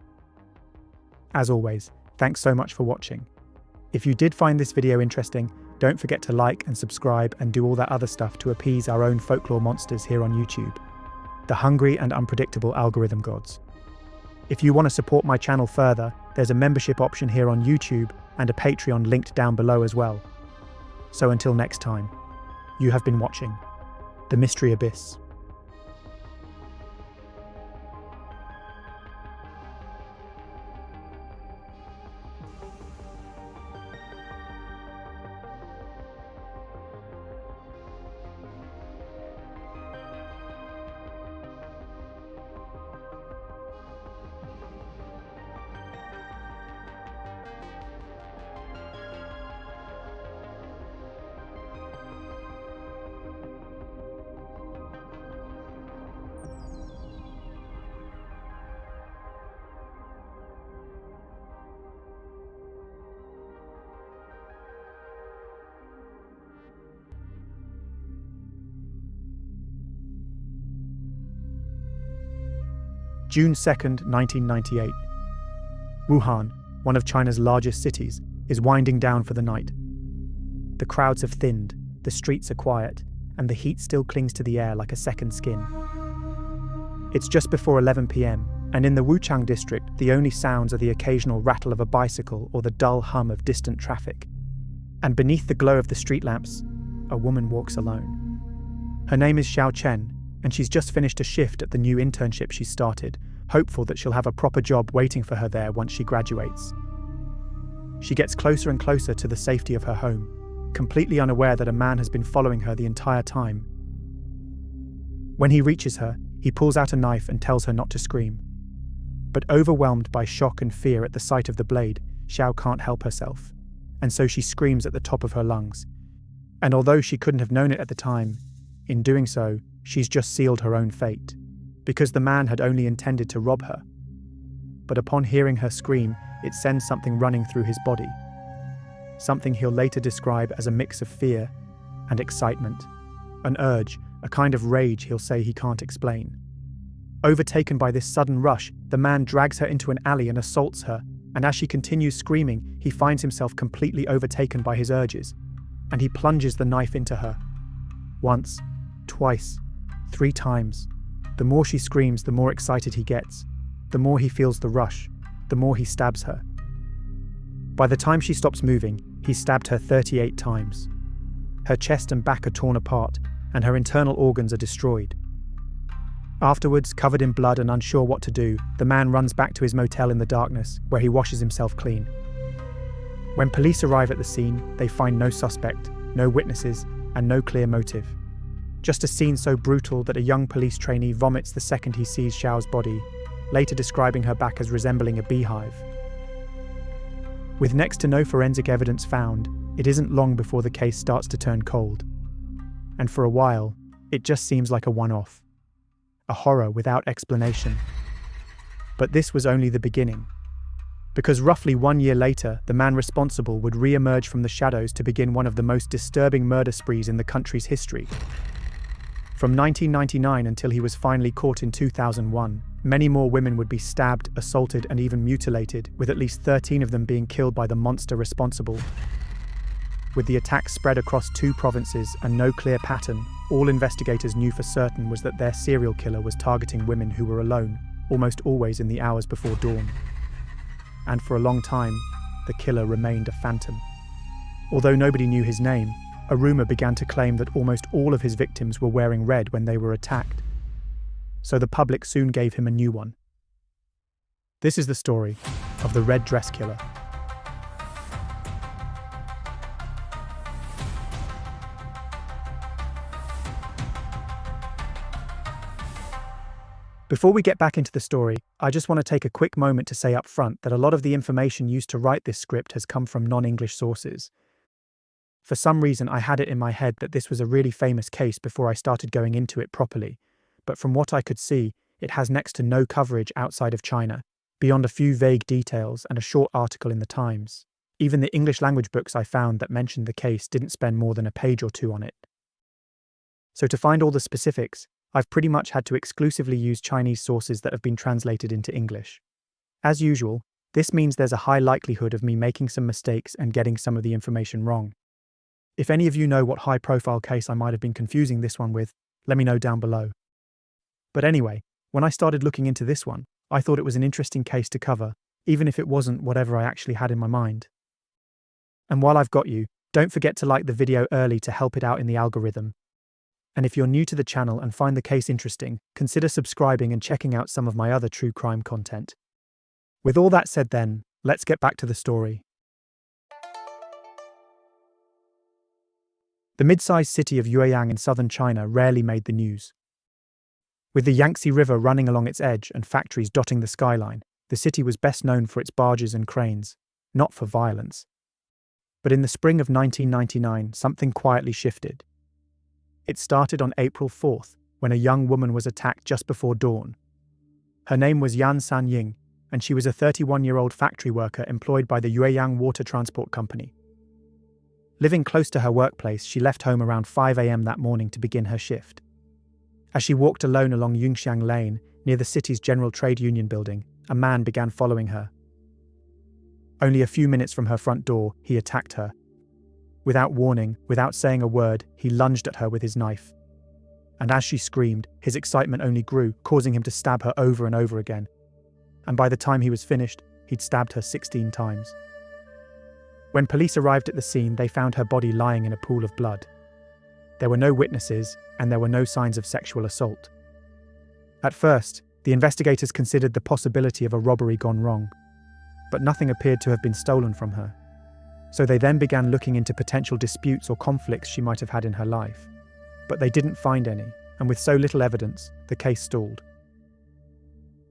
As always, thanks so much for watching. If you did find this video interesting, don't forget to like and subscribe and do all that other stuff to appease our own folklore monsters here on YouTube, the hungry and unpredictable algorithm gods. If you want to support my channel further, there's a membership option here on YouTube and a Patreon linked down below as well. So until next time, you have been watching The Mystery Abyss. June 2nd, 1998. Wuhan, one of China's largest cities, is winding down for the night. The crowds have thinned, the streets are quiet, and the heat still clings to the air like a second skin. It's just before 11 p.m, and in the Guocheng district, the only sounds are the occasional rattle of a bicycle or the dull hum of distant traffic. And beneath the glow of the street lamps, a woman walks alone. Her name is Chen, and she's just finished a shift at the new internship she started, hopeful that she'll have a proper job waiting for her there once she graduates. She gets closer and closer to the safety of her home, completely unaware that a man has been following her the entire time. When he reaches her, he pulls out a knife and tells her not to scream. But overwhelmed by shock and fear at the sight of the blade, Xiao can't help herself, and so she screams at the top of her lungs. And although she couldn't have known it at the time, in doing so, she's just sealed her own fate, because the man had only intended to rob her. But upon hearing her scream, it sends something running through his body, something he'll later describe as a mix of fear and excitement, an urge, a kind of rage he'll say he can't explain. Overtaken by this sudden rush, the man drags her into an alley and assaults her, and as she continues screaming, he finds himself completely overtaken by his urges, and he plunges the knife into her. Once, twice, 3 times. The more she screams, the more excited he gets. The more he feels the rush, the more he stabs her. By the time she stops moving, he stabbed her 38 times. Her chest and back are torn apart, and her internal organs are destroyed. Afterwards, covered in blood and unsure what to do, the man runs back to his motel in the darkness, where he washes himself clean. When police arrive at the scene, they find no suspect, no witnesses, and no clear motive. Just a scene so brutal that a young police trainee vomits the second he sees Xiao's body, later describing her back as resembling a beehive. With next to no forensic evidence found, it isn't long before the case starts to turn cold. And for a while, it just seems like a one-off. A horror without explanation. But this was only the beginning. Because roughly 1 year later, the man responsible would re-emerge from the shadows to begin one of the most disturbing murder sprees in the country's history. From 1999 until he was finally caught in 2001, many more women would be stabbed, assaulted, and even mutilated, with at least 13 of them being killed by the monster responsible. With the attacks spread across 2 provinces and no clear pattern, all investigators knew for certain was that their serial killer was targeting women who were alone, almost always in the hours before dawn. And for a long time, the killer remained a phantom. Although nobody knew his name, a rumor began to claim that almost all of his victims were wearing red when they were attacked. So the public soon gave him a new one. This is the story of the Red Dress Killer. Before we get back into the story, I just want to take a quick moment to say up front that a lot of the information used to write this script has come from non-English sources. For some reason, I had it in my head that this was a really famous case before I started going into it properly, but from what I could see, it has next to no coverage outside of China, beyond a few vague details and a short article in the Times. Even the English language books I found that mentioned the case didn't spend more than a page or 2 on it. So to find all the specifics, I've pretty much had to exclusively use Chinese sources that have been translated into English. As usual, this means there's a high likelihood of me making some mistakes and getting some of the information wrong. If any of you know what high-profile case I might have been confusing this one with, let me know down below. But anyway, when I started looking into this one, I thought it was an interesting case to cover, even if it wasn't whatever I actually had in my mind. And while I've got you, don't forget to like the video early to help it out in the algorithm. And if you're new to the channel and find the case interesting, consider subscribing and checking out some of my other true crime content. With all that said then, let's get back to the story. The mid-sized city of Guocheng in southern China rarely made the news. With the Yangtze River running along its edge and factories dotting the skyline, the city was best known for its barges and cranes, not for violence. But in the spring of 1999, something quietly shifted. It started on April 4th, when a young woman was attacked just before dawn. Her name was Yan Sanying, and she was a 31-year-old factory worker employed by the Guocheng Water Transport Company. Living close to her workplace, she left home around 5 a.m. that morning to begin her shift. As she walked alone along Yunxiang Lane, near the city's General Trade Union building, a man began following her. Only a few minutes from her front door, he attacked her. Without warning, without saying a word, he lunged at her with his knife. And as she screamed, his excitement only grew, causing him to stab her over and over again. And by the time he was finished, he'd stabbed her 16 times. When police arrived at the scene, they found her body lying in a pool of blood. There were no witnesses, and there were no signs of sexual assault. At first, the investigators considered the possibility of a robbery gone wrong, but nothing appeared to have been stolen from her. So they then began looking into potential disputes or conflicts she might have had in her life. But they didn't find any, and with so little evidence, the case stalled.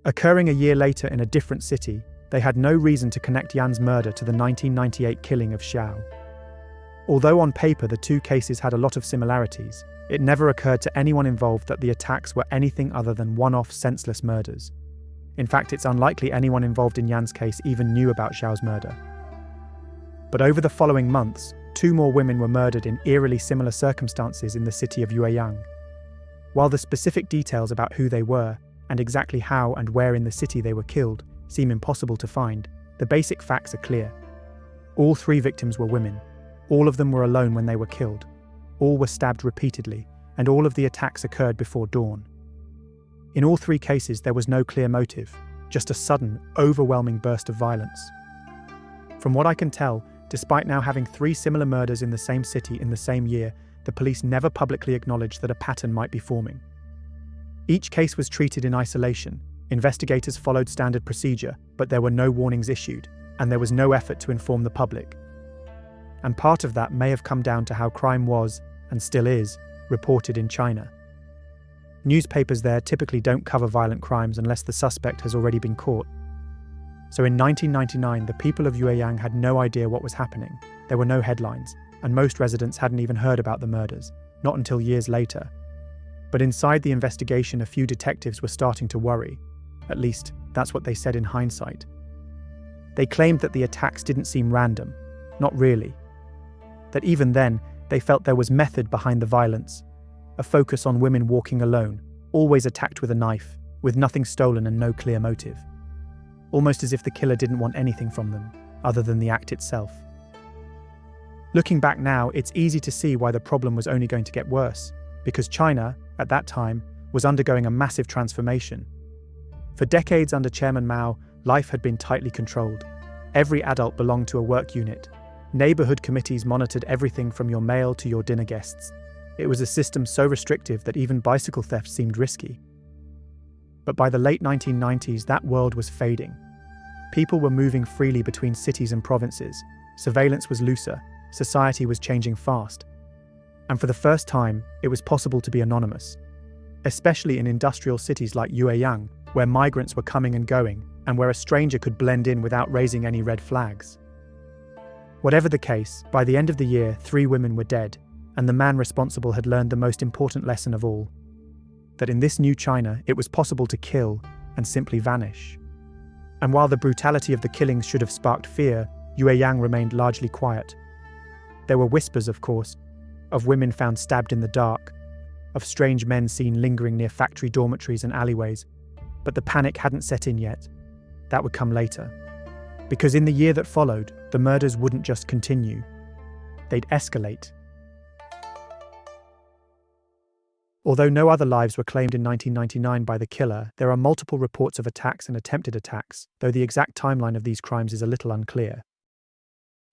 Occurring a year later in a different city, they had no reason to connect Yan's murder to the 1998 killing of Xiao. Although on paper the two cases had a lot of similarities, it never occurred to anyone involved that the attacks were anything other than one-off senseless murders. In fact, it's unlikely anyone involved in Yan's case even knew about Xiao's murder. But over the following months, 2 more women were murdered in eerily similar circumstances in the city of Guocheng. While the specific details about who they were, and exactly how and where in the city they were killed, seem impossible to find, the basic facts are clear. All 3 victims were women. All of them were alone when they were killed. All were stabbed repeatedly, and all of the attacks occurred before dawn. In all 3 cases, there was no clear motive, just a sudden, overwhelming burst of violence. From what I can tell, despite now having 3 similar murders in the same city in the same year, the police never publicly acknowledged that a pattern might be forming. Each case was treated in isolation. Investigators followed standard procedure, but there were no warnings issued, and there was no effort to inform the public. And part of that may have come down to how crime was, and still is, reported in China. Newspapers there typically don't cover violent crimes unless the suspect has already been caught. So in 1999, the people of Guocheng had no idea what was happening. There were no headlines, and most residents hadn't even heard about the murders, not until years later. But inside the investigation, a few detectives were starting to worry. At least, that's what they said in hindsight. They claimed that the attacks didn't seem random. Not really. That even then, they felt there was method behind the violence. A focus on women walking alone, always attacked with a knife, with nothing stolen and no clear motive. Almost as if the killer didn't want anything from them, other than the act itself. Looking back now, it's easy to see why the problem was only going to get worse, because China, at that time, was undergoing a massive transformation. For decades under Chairman Mao, life had been tightly controlled. Every adult belonged to a work unit. Neighborhood committees monitored everything from your mail to your dinner guests. It was a system so restrictive that even bicycle theft seemed risky. But by the late 1990s, that world was fading. People were moving freely between cities and provinces. Surveillance was looser. Society was changing fast. And for the first time, it was possible to be anonymous. Especially in industrial cities like Guocheng, where migrants were coming and going, and where a stranger could blend in without raising any red flags. Whatever the case, by the end of the year, 3 women were dead, and the man responsible had learned the most important lesson of all. That in this new China, it was possible to kill and simply vanish. And while the brutality of the killings should have sparked fear, Guocheng remained largely quiet. There were whispers, of course, of women found stabbed in the dark, of strange men seen lingering near factory dormitories and alleyways, but the panic hadn't set in yet. That would come later. Because in the year that followed, the murders wouldn't just continue. They'd escalate. Although no other lives were claimed in 1999 by the killer, there are multiple reports of attacks and attempted attacks, though the exact timeline of these crimes is a little unclear.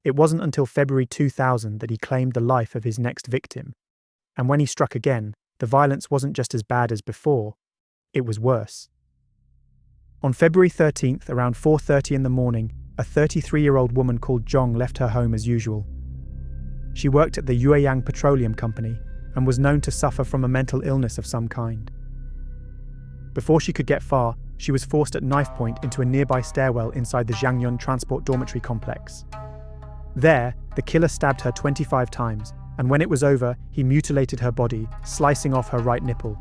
It wasn't until February 2000 that he claimed the life of his next victim. And when he struck again, the violence wasn't just as bad as before, it was worse. On February 13th, around 4:30 in the morning, a 33-year-old woman called Zhong left her home as usual. She worked at the Guocheng Petroleum Company and was known to suffer from a mental illness of some kind. Before she could get far, she was forced at knife point into a nearby stairwell inside the Zhangyun Transport Dormitory Complex. There, the killer stabbed her 25 times, and when it was over, he mutilated her body, slicing off her right nipple.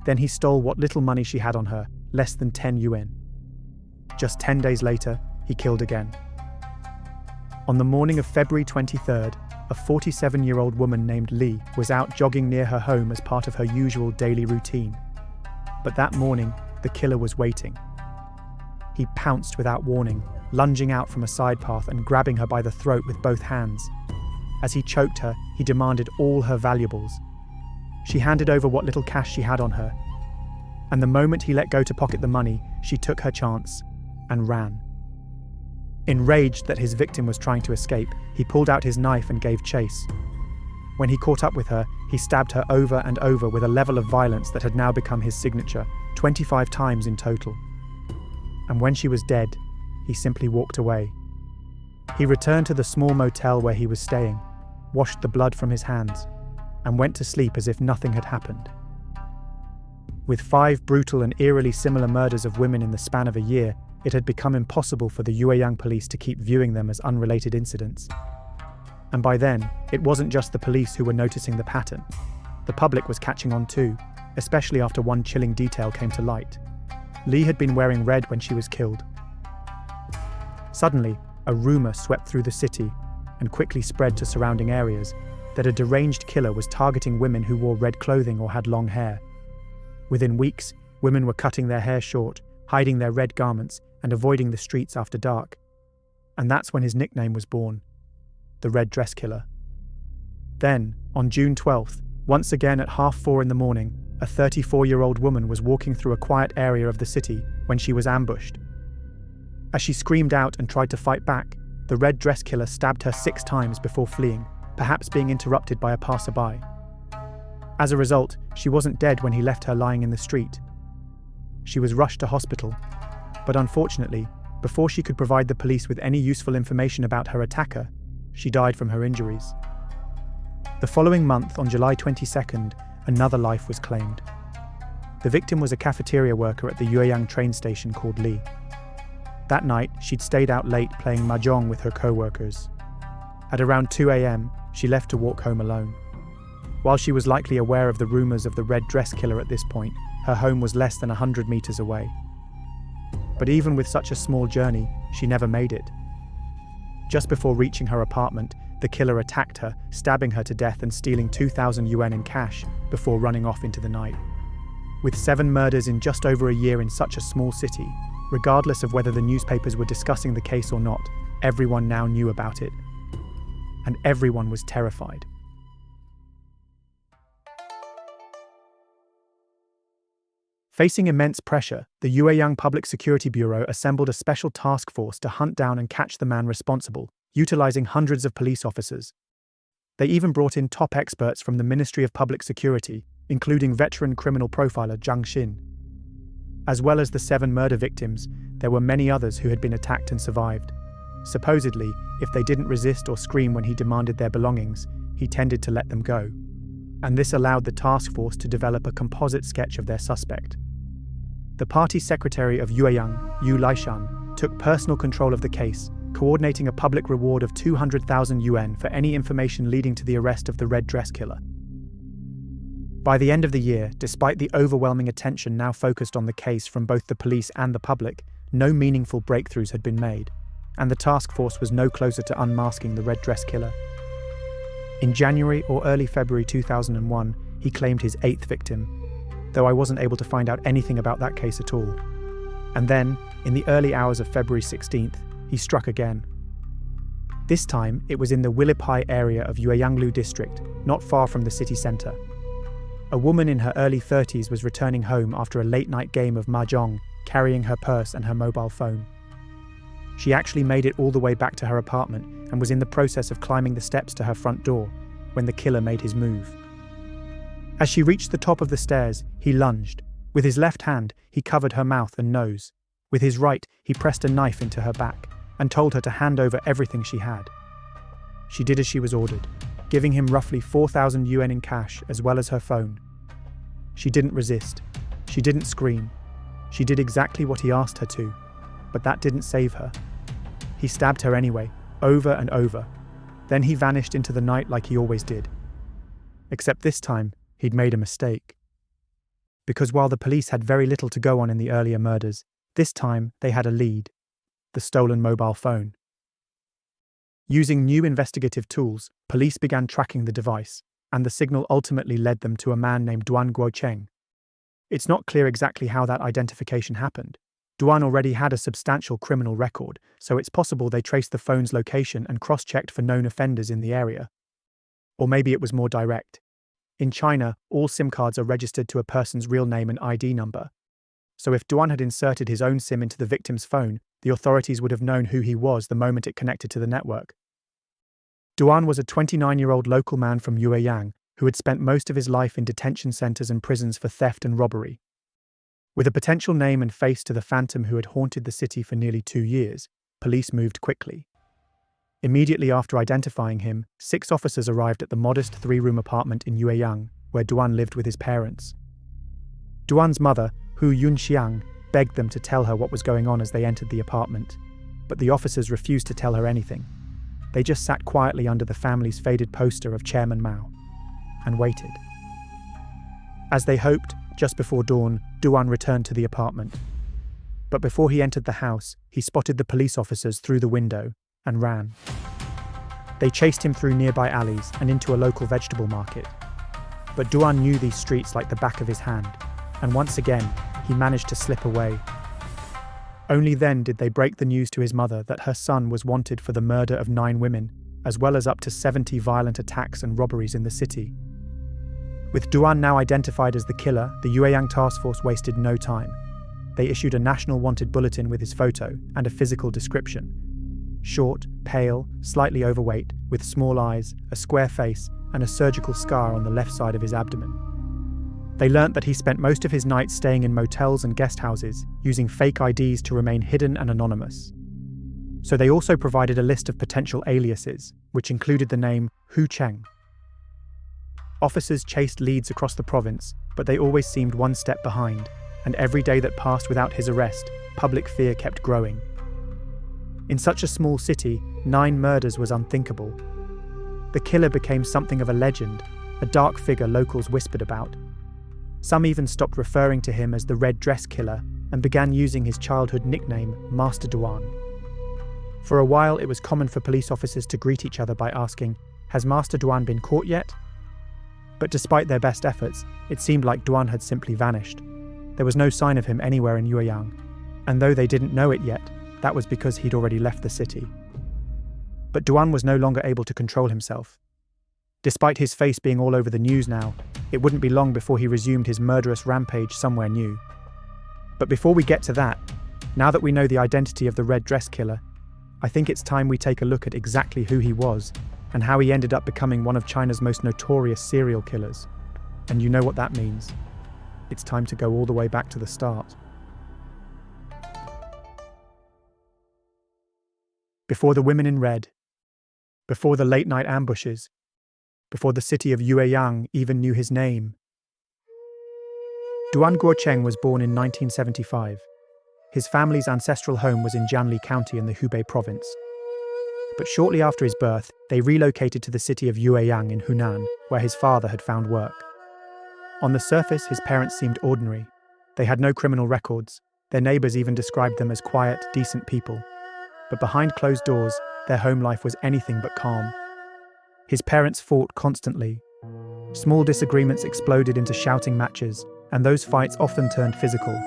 Then he stole what little money she had on her, less than 10 yuan. Just 10 days later, he killed again. On the morning of February 23rd, a 47-year-old woman named Li was out jogging near her home as part of her usual daily routine. But that morning, the killer was waiting. He pounced without warning, lunging out from a side path and grabbing her by the throat with both hands. As he choked her, he demanded all her valuables. She handed over what little cash she had on her, and the moment he let go to pocket the money, she took her chance and ran. Enraged that his victim was trying to escape, he pulled out his knife and gave chase. When he caught up with her, he stabbed her over and over with a level of violence that had now become his signature, 25 times in total. And when she was dead, he simply walked away. He returned to the small motel where he was staying, washed the blood from his hands, and went to sleep as if nothing had happened. With 5 brutal and eerily similar murders of women in the span of a year, it had become impossible for the Guocheng police to keep viewing them as unrelated incidents. And by then, it wasn't just the police who were noticing the pattern. The public was catching on too, especially after one chilling detail came to light. Li had been wearing red when she was killed. Suddenly, a rumor swept through the city and quickly spread to surrounding areas that a deranged killer was targeting women who wore red clothing or had long hair. Within weeks, women were cutting their hair short, hiding their red garments, and avoiding the streets after dark. And that's when his nickname was born, the Red Dress Killer. Then, on June 12th, once again at 4:30 in the morning, a 34-year-old woman was walking through a quiet area of the city when she was ambushed. As she screamed out and tried to fight back, the Red Dress Killer stabbed her 6 times before fleeing, perhaps being interrupted by a passerby. As a result, she wasn't dead when he left her lying in the street. She was rushed to hospital, but unfortunately, before she could provide the police with any useful information about her attacker, she died from her injuries. The following month, on July 22nd, another life was claimed. The victim was a cafeteria worker at the Guocheng train station called Li. That night, she'd stayed out late playing mahjong with her co-workers. At around 2 a.m., she left to walk home alone. While she was likely aware of the rumors of the Red Dress Killer at this point, her home was less than 100 meters away. But even with such a small journey, she never made it. Just before reaching her apartment, the killer attacked her, stabbing her to death and stealing 2,000 yuan in cash before running off into the night. With 7 murders in just over a year in such a small city, regardless of whether the newspapers were discussing the case or not, everyone now knew about it. And everyone was terrified. Facing immense pressure, the Guocheng Public Security Bureau assembled a special task force to hunt down and catch the man responsible, utilizing hundreds of police officers. They even brought in top experts from the Ministry of Public Security, including veteran criminal profiler Zhang Xin. As well as the 7 murder victims, there were many others who had been attacked and survived. Supposedly, if they didn't resist or scream when he demanded their belongings, he tended to let them go. And this allowed the task force to develop a composite sketch of their suspect. The party secretary of Guocheng, Yu Laishan, took personal control of the case, coordinating a public reward of 200,000 yuan for any information leading to the arrest of the Red Dress Killer. By the end of the year, despite the overwhelming attention now focused on the case from both the police and the public, no meaningful breakthroughs had been made, and the task force was no closer to unmasking the Red Dress Killer. In January or early February 2001, he claimed his 8th victim, though I wasn't able to find out anything about that case at all. And then, in the early hours of February 16th, he struck again. This time, it was in the Willipai area of Yueyanglu district, not far from the city centre. A woman in her early 30s was returning home after a late-night game of mahjong, carrying her purse and her mobile phone. She actually made it all the way back to her apartment and was in the process of climbing the steps to her front door when the killer made his move. As she reached the top of the stairs, he lunged. With his left hand, he covered her mouth and nose. With his right, he pressed a knife into her back and told her to hand over everything she had. She did as she was ordered, giving him roughly 4,000 yuan in cash as well as her phone. She didn't resist. She didn't scream. She did exactly what he asked her to, but that didn't save her. He stabbed her anyway, over and over. Then he vanished into the night like he always did. Except this time, he'd made a mistake. Because while the police had very little to go on in the earlier murders, this time they had a lead: the stolen mobile phone. Using new investigative tools, police began tracking the device, and the signal ultimately led them to a man named Duan Guocheng. It's not clear exactly how that identification happened. Duan already had a substantial criminal record, so it's possible they traced the phone's location and cross-checked for known offenders in the area. Or maybe it was more direct. In China, all SIM cards are registered to a person's real name and ID number. So if Duan had inserted his own SIM into the victim's phone, the authorities would have known who he was the moment it connected to the network. Duan was a 29-year-old local man from Guocheng who had spent most of his life in detention centers and prisons for theft and robbery. With a potential name and face to the phantom who had haunted the city for nearly 2 years, police moved quickly. Immediately after identifying him, 6 officers arrived at the modest 3-room apartment in Guocheng, where Duan lived with his parents. Duan's mother, Hu Yunxiang, begged them to tell her what was going on as they entered the apartment, but the officers refused to tell her anything. They just sat quietly under the family's faded poster of Chairman Mao and waited. As they hoped, just before dawn, Duan returned to the apartment. But before he entered the house, he spotted the police officers through the window and ran. They chased him through nearby alleys and into a local vegetable market. But Duan knew these streets like the back of his hand, and once again, he managed to slip away. Only then did they break the news to his mother that her son was wanted for the murder of 9 women, as well as up to 70 violent attacks and robberies in the city. With Duan now identified as the killer, the Guocheng task force wasted no time. They issued a national wanted bulletin with his photo and a physical description. Short, pale, slightly overweight, with small eyes, a square face, and a surgical scar on the left side of his abdomen. They learnt that he spent most of his nights staying in motels and guest houses, using fake IDs to remain hidden and anonymous. So they also provided a list of potential aliases, which included the name Cheng. Officers chased leads across the province, but they always seemed one step behind, and every day that passed without his arrest, public fear kept growing. In such a small city, 9 murders was unthinkable. The killer became something of a legend, a dark figure locals whispered about. Some even stopped referring to him as the Red Dress Killer and began using his childhood nickname, Master Duan. For a while, it was common for police officers to greet each other by asking, "Has Master Duan been caught yet?" But despite their best efforts, it seemed like Duan had simply vanished. There was no sign of him anywhere in Guocheng, and though they didn't know it yet, that was because he'd already left the city. But Duan was no longer able to control himself. Despite his face being all over the news now, it wouldn't be long before he resumed his murderous rampage somewhere new. But before we get to that, now that we know the identity of the Red Dress Killer, I think it's time we take a look at exactly who he was and how he ended up becoming one of China's most notorious serial killers. And you know what that means. It's time to go all the way back to the start. Before the women in red, before the late-night ambushes, before the city of Guocheng even knew his name. Duan Guocheng was born in 1975. His family's ancestral home was in Jianli County in the Hubei province. But shortly after his birth, they relocated to the city of Guocheng in Hunan, where his father had found work. On the surface, his parents seemed ordinary. They had no criminal records. Their neighbors even described them as quiet, decent people. But behind closed doors, their home life was anything but calm. His parents fought constantly. Small disagreements exploded into shouting matches, and those fights often turned physical.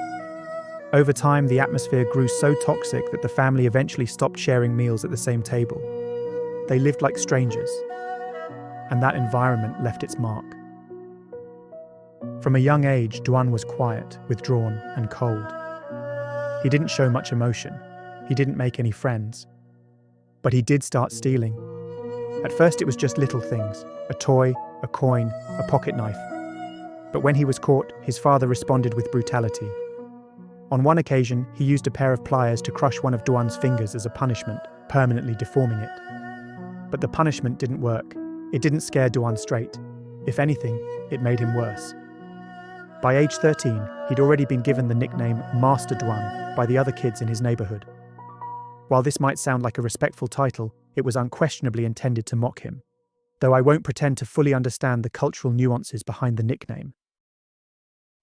Over time, the atmosphere grew so toxic that the family eventually stopped sharing meals at the same table. They lived like strangers, and that environment left its mark. From a young age, Duan was quiet, withdrawn, and cold. He didn't show much emotion. He didn't make any friends. But he did start stealing. At first it was just little things, a toy, a coin, a pocket knife. But when he was caught, his father responded with brutality. On one occasion, he used a pair of pliers to crush one of Duan's fingers as a punishment, permanently deforming it. But the punishment didn't work. It didn't scare Duan straight. If anything, it made him worse. By age 13, he'd already been given the nickname Master Duan by the other kids in his neighborhood. While this might sound like a respectful title, it was unquestionably intended to mock him, though I won't pretend to fully understand the cultural nuances behind the nickname.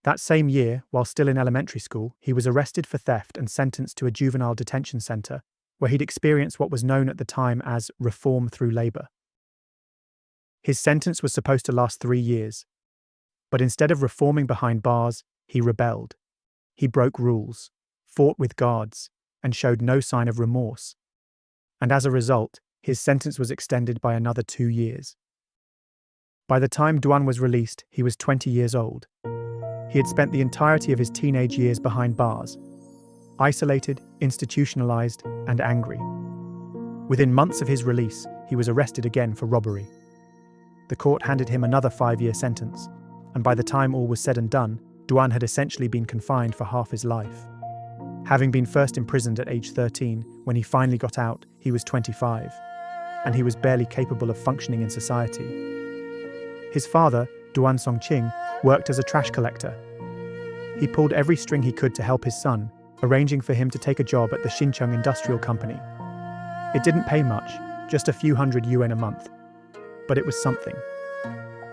That same year, while still in elementary school, he was arrested for theft and sentenced to a juvenile detention center, where he'd experienced what was known at the time as reform through labor. His sentence was supposed to last 3 years, but instead of reforming behind bars, he rebelled. He broke rules, fought with guards, and showed no sign of remorse. And as a result, his sentence was extended by another 2 years. By the time Duan was released, he was 20 years old. He had spent the entirety of his teenage years behind bars. isolated, institutionalized, and angry. Within months of his release, he was arrested again for robbery. The court handed him another 5-year sentence, and by the time all was said and done, Duan had essentially been confined for half his life. Having been first imprisoned at age 13, when he finally got out, he was 25, and he was barely capable of functioning in society. His father, Duan Songqing, worked as a trash collector. He pulled every string he could to help his son, arranging for him to take a job at the Xincheng Industrial Company. It didn't pay much, just a few hundred yuan a month, but it was something.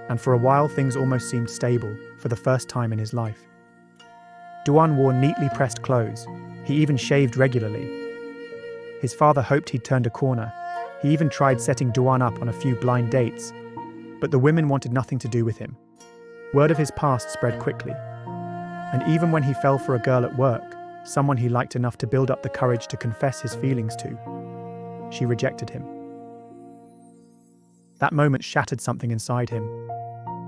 And for a while things almost seemed stable, for the first time in his life. Duan wore neatly pressed clothes. He even shaved regularly. His father hoped he'd turned a corner. He even tried setting Duan up on a few blind dates, but the women wanted nothing to do with him. Word of his past spread quickly. And even when he fell for a girl at work, someone he liked enough to build up the courage to confess his feelings to, she rejected him. That moment shattered something inside him.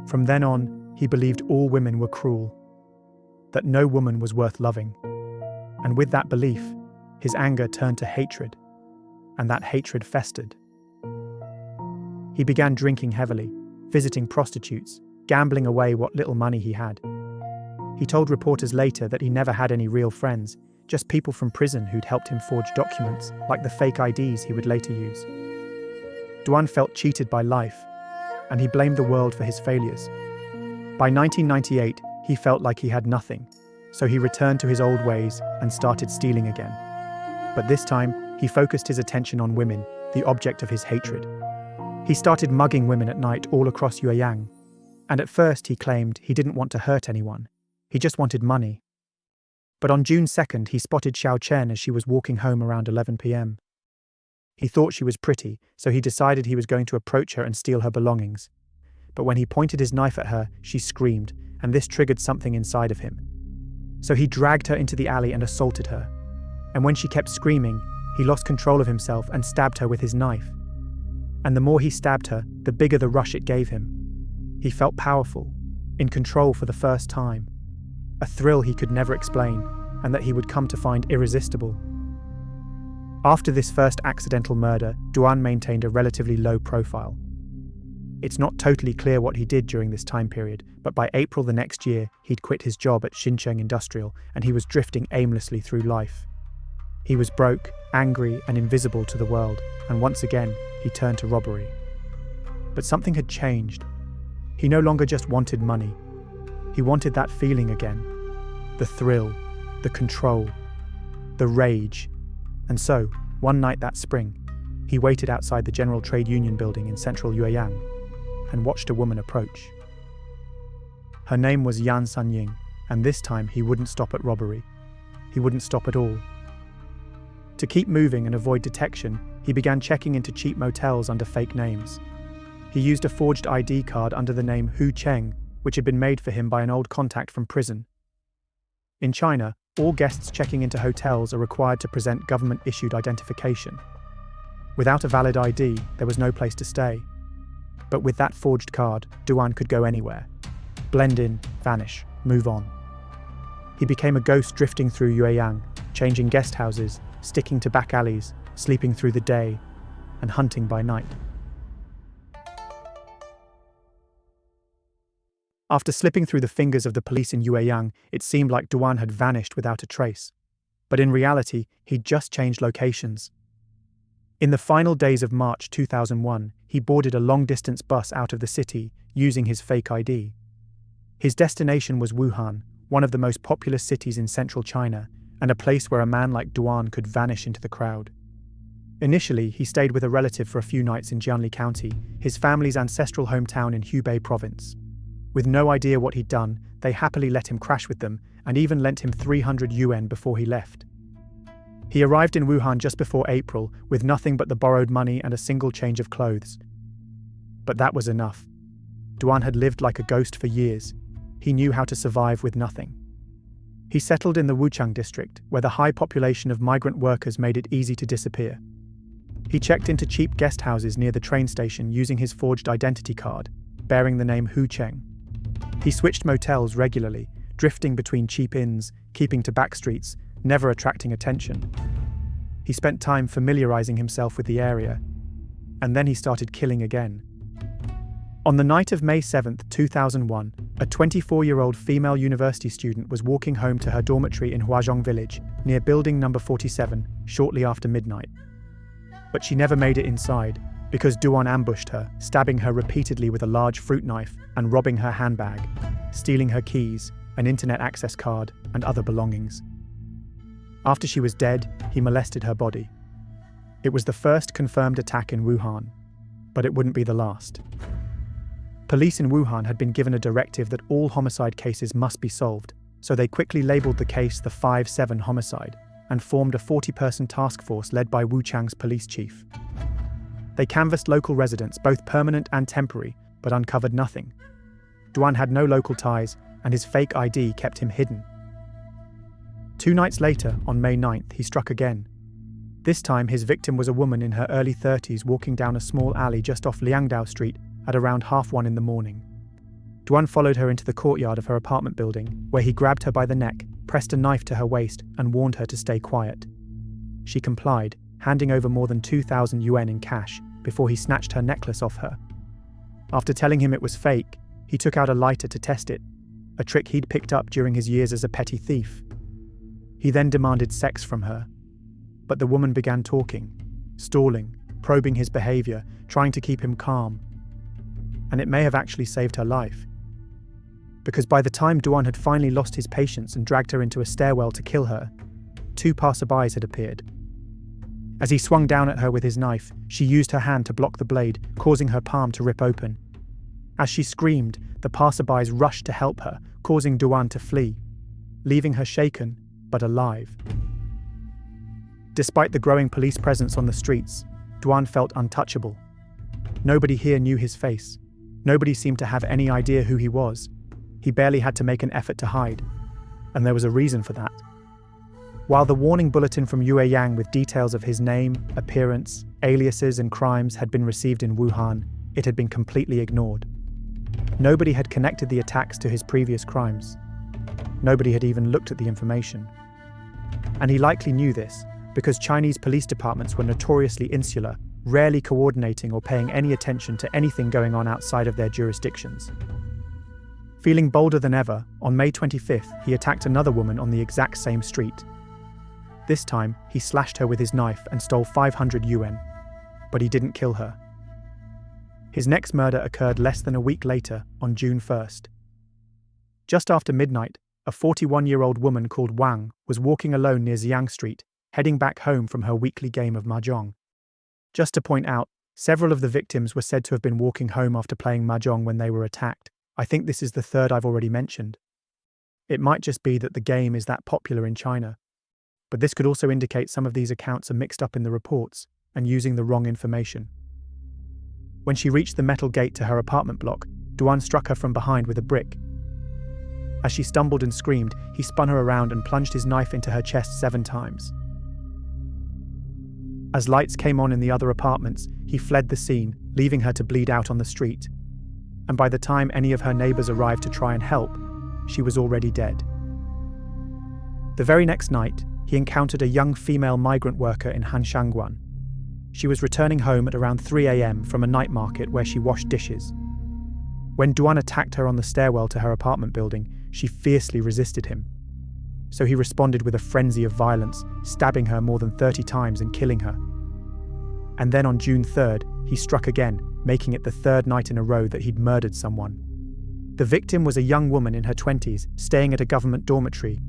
From then on, he believed all women were cruel, that no woman was worth loving. And with that belief, his anger turned to hatred, and that hatred festered. He began drinking heavily, visiting prostitutes, gambling away what little money he had. He told reporters later that he never had any real friends, just people from prison who'd helped him forge documents, like the fake IDs he would later use. Duan felt cheated by life, and he blamed the world for his failures. By 1998, he felt like he had nothing, so he returned to his old ways and started stealing again. But this time, he focused his attention on women, the object of his hatred. He started mugging women at night all across Guocheng, and at first he claimed he didn't want to hurt anyone, he just wanted money. But on June 2nd, he spotted Chen as she was walking home around 11 p.m. He thought she was pretty, so he decided he was going to approach her and steal her belongings. But when he pointed his knife at her, she screamed, and this triggered something inside of him. So he dragged her into the alley and assaulted her. And when she kept screaming, he lost control of himself and stabbed her with his knife. And the more he stabbed her, the bigger the rush it gave him. He felt powerful, in control for the first time. A thrill he could never explain, and that he would come to find irresistible. After this first accidental murder, Duan maintained a relatively low profile. It's not totally clear what he did during this time period, but by April the next year, he'd quit his job at Xincheng Industrial, and he was drifting aimlessly through life. He was broke, angry, and invisible to the world, and once again, he turned to robbery. But something had changed. He no longer just wanted money. He wanted that feeling again. The thrill, the control, the rage. And so, one night that spring, he waited outside the General Trade Union building in central Guocheng and watched a woman approach. Her name was Yan Sanying, and this time he wouldn't stop at robbery. He wouldn't stop at all. To keep moving and avoid detection, he began checking into cheap motels under fake names. He used a forged ID card under the name Cheng, which had been made for him by an old contact from prison. In China, all guests checking into hotels are required to present government-issued identification. Without a valid ID, there was no place to stay. But with that forged card, Duan could go anywhere. Blend in, vanish, move on. He became a ghost drifting through Guocheng, changing guest houses, sticking to back alleys, sleeping through the day, and hunting by night. After slipping through the fingers of the police in Guocheng, it seemed like Duan had vanished without a trace. But in reality, he'd just changed locations. In the final days of March 2001, he boarded a long-distance bus out of the city using his fake ID. His destination was Wuhan, one of the most populous cities in central China, and a place where a man like Duan could vanish into the crowd. Initially, he stayed with a relative for a few nights in Jianli County, his family's ancestral hometown in Hubei province. With no idea what he'd done, they happily let him crash with them and even lent him 300 yuan before he left. He arrived in Wuhan just before April with nothing but the borrowed money and a single change of clothes. But that was enough. Duan had lived like a ghost for years. He knew how to survive with nothing. He settled in the Wuchang district, where the high population of migrant workers made it easy to disappear. He checked into cheap guest houses near the train station using his forged identity card, bearing the name Cheng. He switched motels regularly, drifting between cheap inns, keeping to back streets, never attracting attention. He spent time familiarizing himself with the area, and then he started killing again. On the night of May 7, 2001, a 24-year-old female university student was walking home to her dormitory in Guocheng village, near building number 47, shortly after midnight. But she never made it inside, because Duan ambushed her, stabbing her repeatedly with a large fruit knife and robbing her handbag, stealing her keys, an internet access card, and other belongings. After she was dead, he molested her body. It was the first confirmed attack in Wuhan, but it wouldn't be the last. Police in Wuhan had been given a directive that all homicide cases must be solved, so they quickly labelled the case the 5-7 homicide and formed a 40-person task force led by Guocheng's police chief. They canvassed local residents, both permanent and temporary, but uncovered nothing. Duan had no local ties, and his fake ID kept him hidden. 2 nights later, on May 9th, he struck again. This time, his victim was a woman in her early 30s walking down a small alley just off Liangdao Street at around 1:30 in the morning. Duan followed her into the courtyard of her apartment building, where he grabbed her by the neck, pressed a knife to her waist, and warned her to stay quiet. She complied, handing over more than 2,000 yuan in cash before he snatched her necklace off her. After telling him it was fake, he took out a lighter to test it, a trick he'd picked up during his years as a petty thief. He then demanded sex from her, but the woman began talking, stalling, probing his behaviour, trying to keep him calm. And it may have actually saved her life. Because by the time Duan had finally lost his patience and dragged her into a stairwell to kill her, 2 passerbys had appeared. As he swung down at her with his knife, she used her hand to block the blade, causing her palm to rip open. As she screamed, the passerbys rushed to help her, causing Duan to flee, leaving her shaken, but alive. Despite the growing police presence on the streets, Duan felt untouchable. Nobody here knew his face. Nobody seemed to have any idea who he was. He barely had to make an effort to hide, and there was a reason for that. While the warning bulletin from Guocheng with details of his name, appearance, aliases and crimes had been received in Wuhan, it had been completely ignored. Nobody had connected the attacks to his previous crimes. Nobody had even looked at the information. And he likely knew this, because Chinese police departments were notoriously insular, rarely coordinating or paying any attention to anything going on outside of their jurisdictions. Feeling bolder than ever, on May 25th, he attacked another woman on the exact same street. This time, he slashed her with his knife and stole 500 yuan, but he didn't kill her. His next murder occurred less than a week later, on June 1st. Just after midnight, a 41-year-old woman called Wang was walking alone near Xiang Street, heading back home from her weekly game of mahjong. Just to point out, several of the victims were said to have been walking home after playing mahjong when they were attacked. I think this is the 3rd I've already mentioned. It might just be that the game is that popular in China, but this could also indicate some of these accounts are mixed up in the reports and using the wrong information. When she reached the metal gate to her apartment block, Duan struck her from behind with a brick. As she stumbled and screamed, he spun her around and plunged his knife into her chest 7 times. As lights came on in the other apartments, he fled the scene, leaving her to bleed out on the street. And by the time any of her neighbours arrived to try and help, she was already dead. The very next night, he encountered a young female migrant worker in Hanshangguan. She was returning home at around 3 a.m. from a night market where she washed dishes. When Duan attacked her on the stairwell to her apartment building, she fiercely resisted him. So he responded with a frenzy of violence, stabbing her more than 30 times and killing her. And then on June 3rd, he struck again, making it the 3rd night in a row that he'd murdered someone. The victim was a young woman in her 20s, staying at a government dormitory.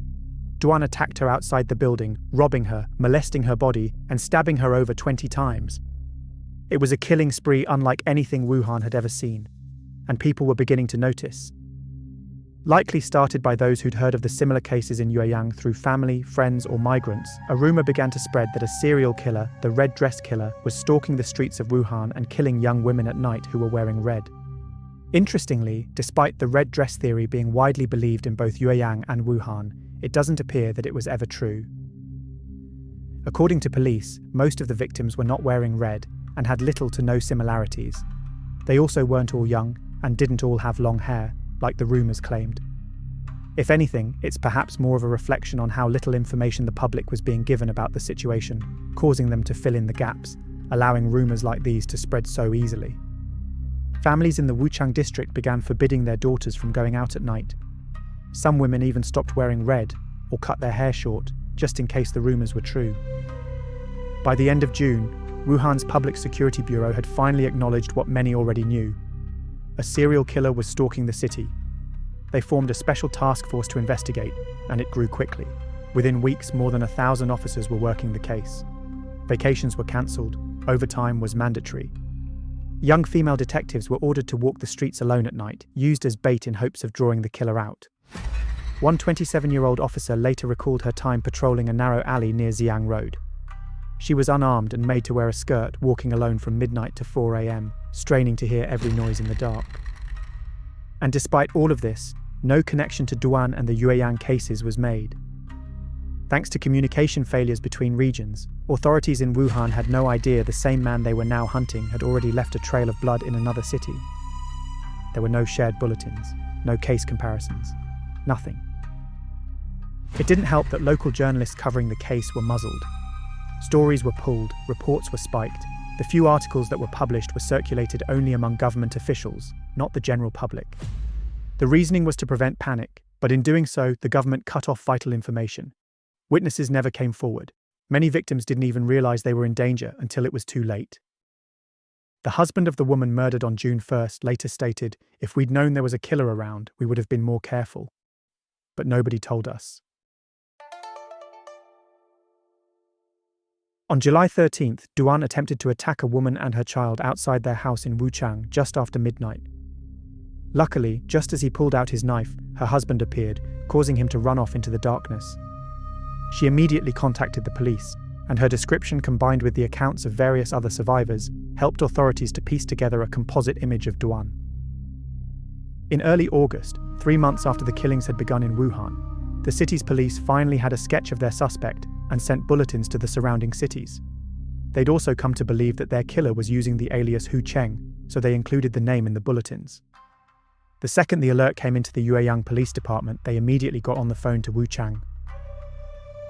Duan attacked her outside the building, robbing her, molesting her body, and stabbing her over 20 times. It was a killing spree unlike anything Wuhan had ever seen, and people were beginning to notice. Likely started by those who'd heard of the similar cases in Guocheng through family, friends, or migrants, a rumour began to spread that a serial killer, the Red Dress Killer, was stalking the streets of Wuhan and killing young women at night who were wearing red. Interestingly, despite the red dress theory being widely believed in both Guocheng and Wuhan, it doesn't appear that it was ever true. According to police, most of the victims were not wearing red and had little to no similarities. They also weren't all young and didn't all have long hair, like the rumours claimed. If anything, it's perhaps more of a reflection on how little information the public was being given about the situation, causing them to fill in the gaps, allowing rumours like these to spread so easily. Families in the Guocheng district began forbidding their daughters from going out at night. Some women even stopped wearing red or cut their hair short, just in case the rumours were true. By the end of June, Wuhan's Public Security Bureau had finally acknowledged what many already knew. A serial killer was stalking the city. They formed a special task force to investigate, and it grew quickly. Within weeks, more than 1,000 officers were working the case. Vacations were cancelled, overtime was mandatory. Young female detectives were ordered to walk the streets alone at night, used as bait in hopes of drawing the killer out. One 27-year-old officer later recalled her time patrolling a narrow alley near Xiang Road. She was unarmed and made to wear a skirt, walking alone from midnight to 4 a.m, straining to hear every noise in the dark. And despite all of this, no connection to Duan and the Yueyang cases was made. Thanks to communication failures between regions, authorities in Wuhan had no idea the same man they were now hunting had already left a trail of blood in another city. There were no shared bulletins, no case comparisons, nothing. It didn't help that local journalists covering the case were muzzled. Stories were pulled, reports were spiked. The few articles that were published were circulated only among government officials, not the general public. The reasoning was to prevent panic, but in doing so, the government cut off vital information. Witnesses never came forward. Many victims didn't even realize they were in danger until it was too late. The husband of the woman murdered on June 1st later stated, "If we'd known there was a killer around, we would have been more careful." But nobody told us. On July 13th, Duan attempted to attack a woman and her child outside their house in Wuchang just after midnight. Luckily, just as he pulled out his knife, her husband appeared, causing him to run off into the darkness. She immediately contacted the police, and her description combined with the accounts of various other survivors helped authorities to piece together a composite image of Duan. In early August, 3 months after the killings had begun in Wuhan, the city's police finally had a sketch of their suspect and sent bulletins to the surrounding cities. They'd also come to believe that their killer was using the alias Cheng, so they included the name in the bulletins. The second the alert came into the Yueyang Police Department, they immediately got on the phone to Wuchang.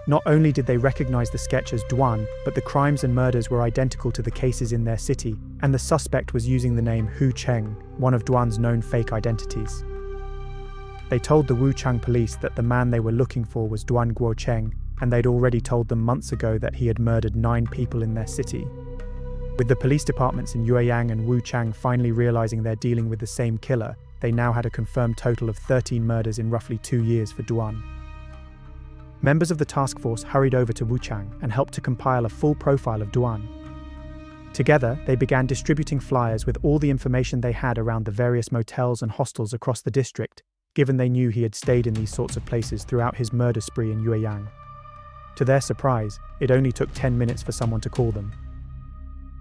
Not only did they recognize the sketch as Duan, but the crimes and murders were identical to the cases in their city, and the suspect was using the name Cheng, one of Duan's known fake identities. They told the Wuchang police that the man they were looking for was Duan Guocheng, and they'd already told them months ago that he had murdered 9 people in their city. With the police departments in Yueyang and Wuchang finally realizing they're dealing with the same killer, they now had a confirmed total of 13 murders in roughly 2 years for Duan. Members of the task force hurried over to Wuchang and helped to compile a full profile of Duan. Together, they began distributing flyers with all the information they had around the various motels and hostels across the district, given they knew he had stayed in these sorts of places throughout his murder spree in Yueyang. To their surprise, it only took 10 minutes for someone to call them.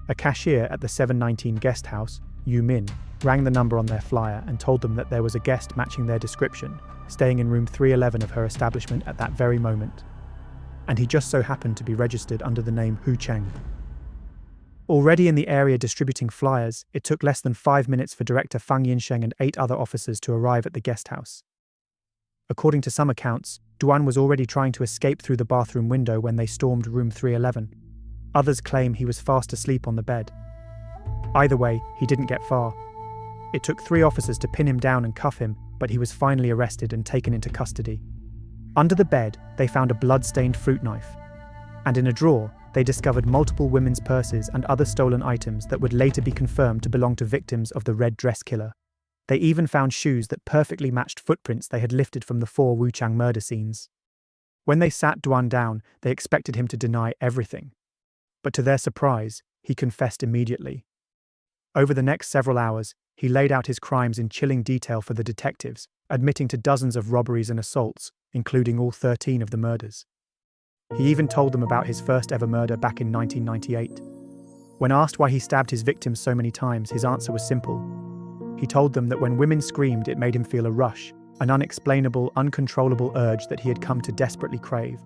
A cashier at the 719 guest house, Yu Min, rang the number on their flyer and told them that there was a guest matching their description, staying in room 311 of her establishment at that very moment. And he just so happened to be registered under the name Cheng. Already in the area distributing flyers, it took less than 5 minutes for Director Fang Yinsheng and 8 other officers to arrive at the guest house. According to some accounts, Duan was already trying to escape through the bathroom window when they stormed room 311. Others claim he was fast asleep on the bed. Either way, he didn't get far. It took 3 officers to pin him down and cuff him, but he was finally arrested and taken into custody. Under the bed, they found a blood-stained fruit knife. And in a drawer, they discovered multiple women's purses and other stolen items that would later be confirmed to belong to victims of the red dress killer. They even found shoes that perfectly matched footprints they had lifted from the 4 Wuchang murder scenes. When they sat Duan down, they expected him to deny everything. But to their surprise, he confessed immediately. Over the next several hours, he laid out his crimes in chilling detail for the detectives, admitting to dozens of robberies and assaults, including all 13 of the murders. He even told them about his first ever murder back in 1998. When asked why he stabbed his victims so many times, his answer was simple. He told them that when women screamed, it made him feel a rush, an unexplainable, uncontrollable urge that he had come to desperately crave.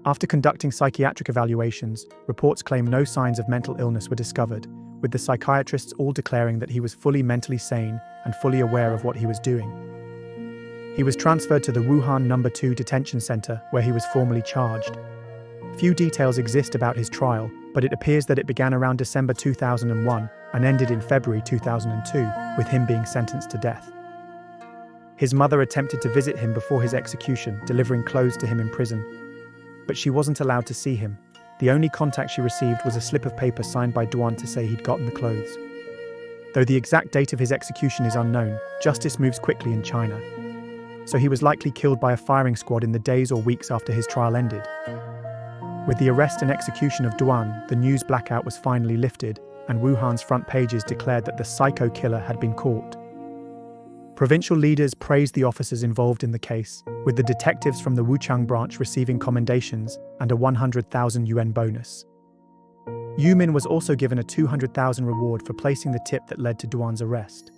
After conducting psychiatric evaluations, reports claim no signs of mental illness were discovered, with the psychiatrists all declaring that he was fully mentally sane and fully aware of what he was doing. He was transferred to the Wuhan No. 2 detention center, where he was formally charged. Few details exist about his trial, but it appears that it began around December 2001 and ended in February 2002, with him being sentenced to death. His mother attempted to visit him before his execution, delivering clothes to him in prison. But she wasn't allowed to see him. The only contact she received was a slip of paper signed by Duan to say he'd gotten the clothes. Though the exact date of his execution is unknown, justice moves quickly in China. So he was likely killed by a firing squad in the days or weeks after his trial ended. With the arrest and execution of Duan, the news blackout was finally lifted, and Wuhan's front pages declared that the psycho killer had been caught. Provincial leaders praised the officers involved in the case, with the detectives from the Guocheng branch receiving commendations and a 100,000 yuan bonus. Yumin was also given a 200,000 reward for placing the tip that led to Duan's arrest.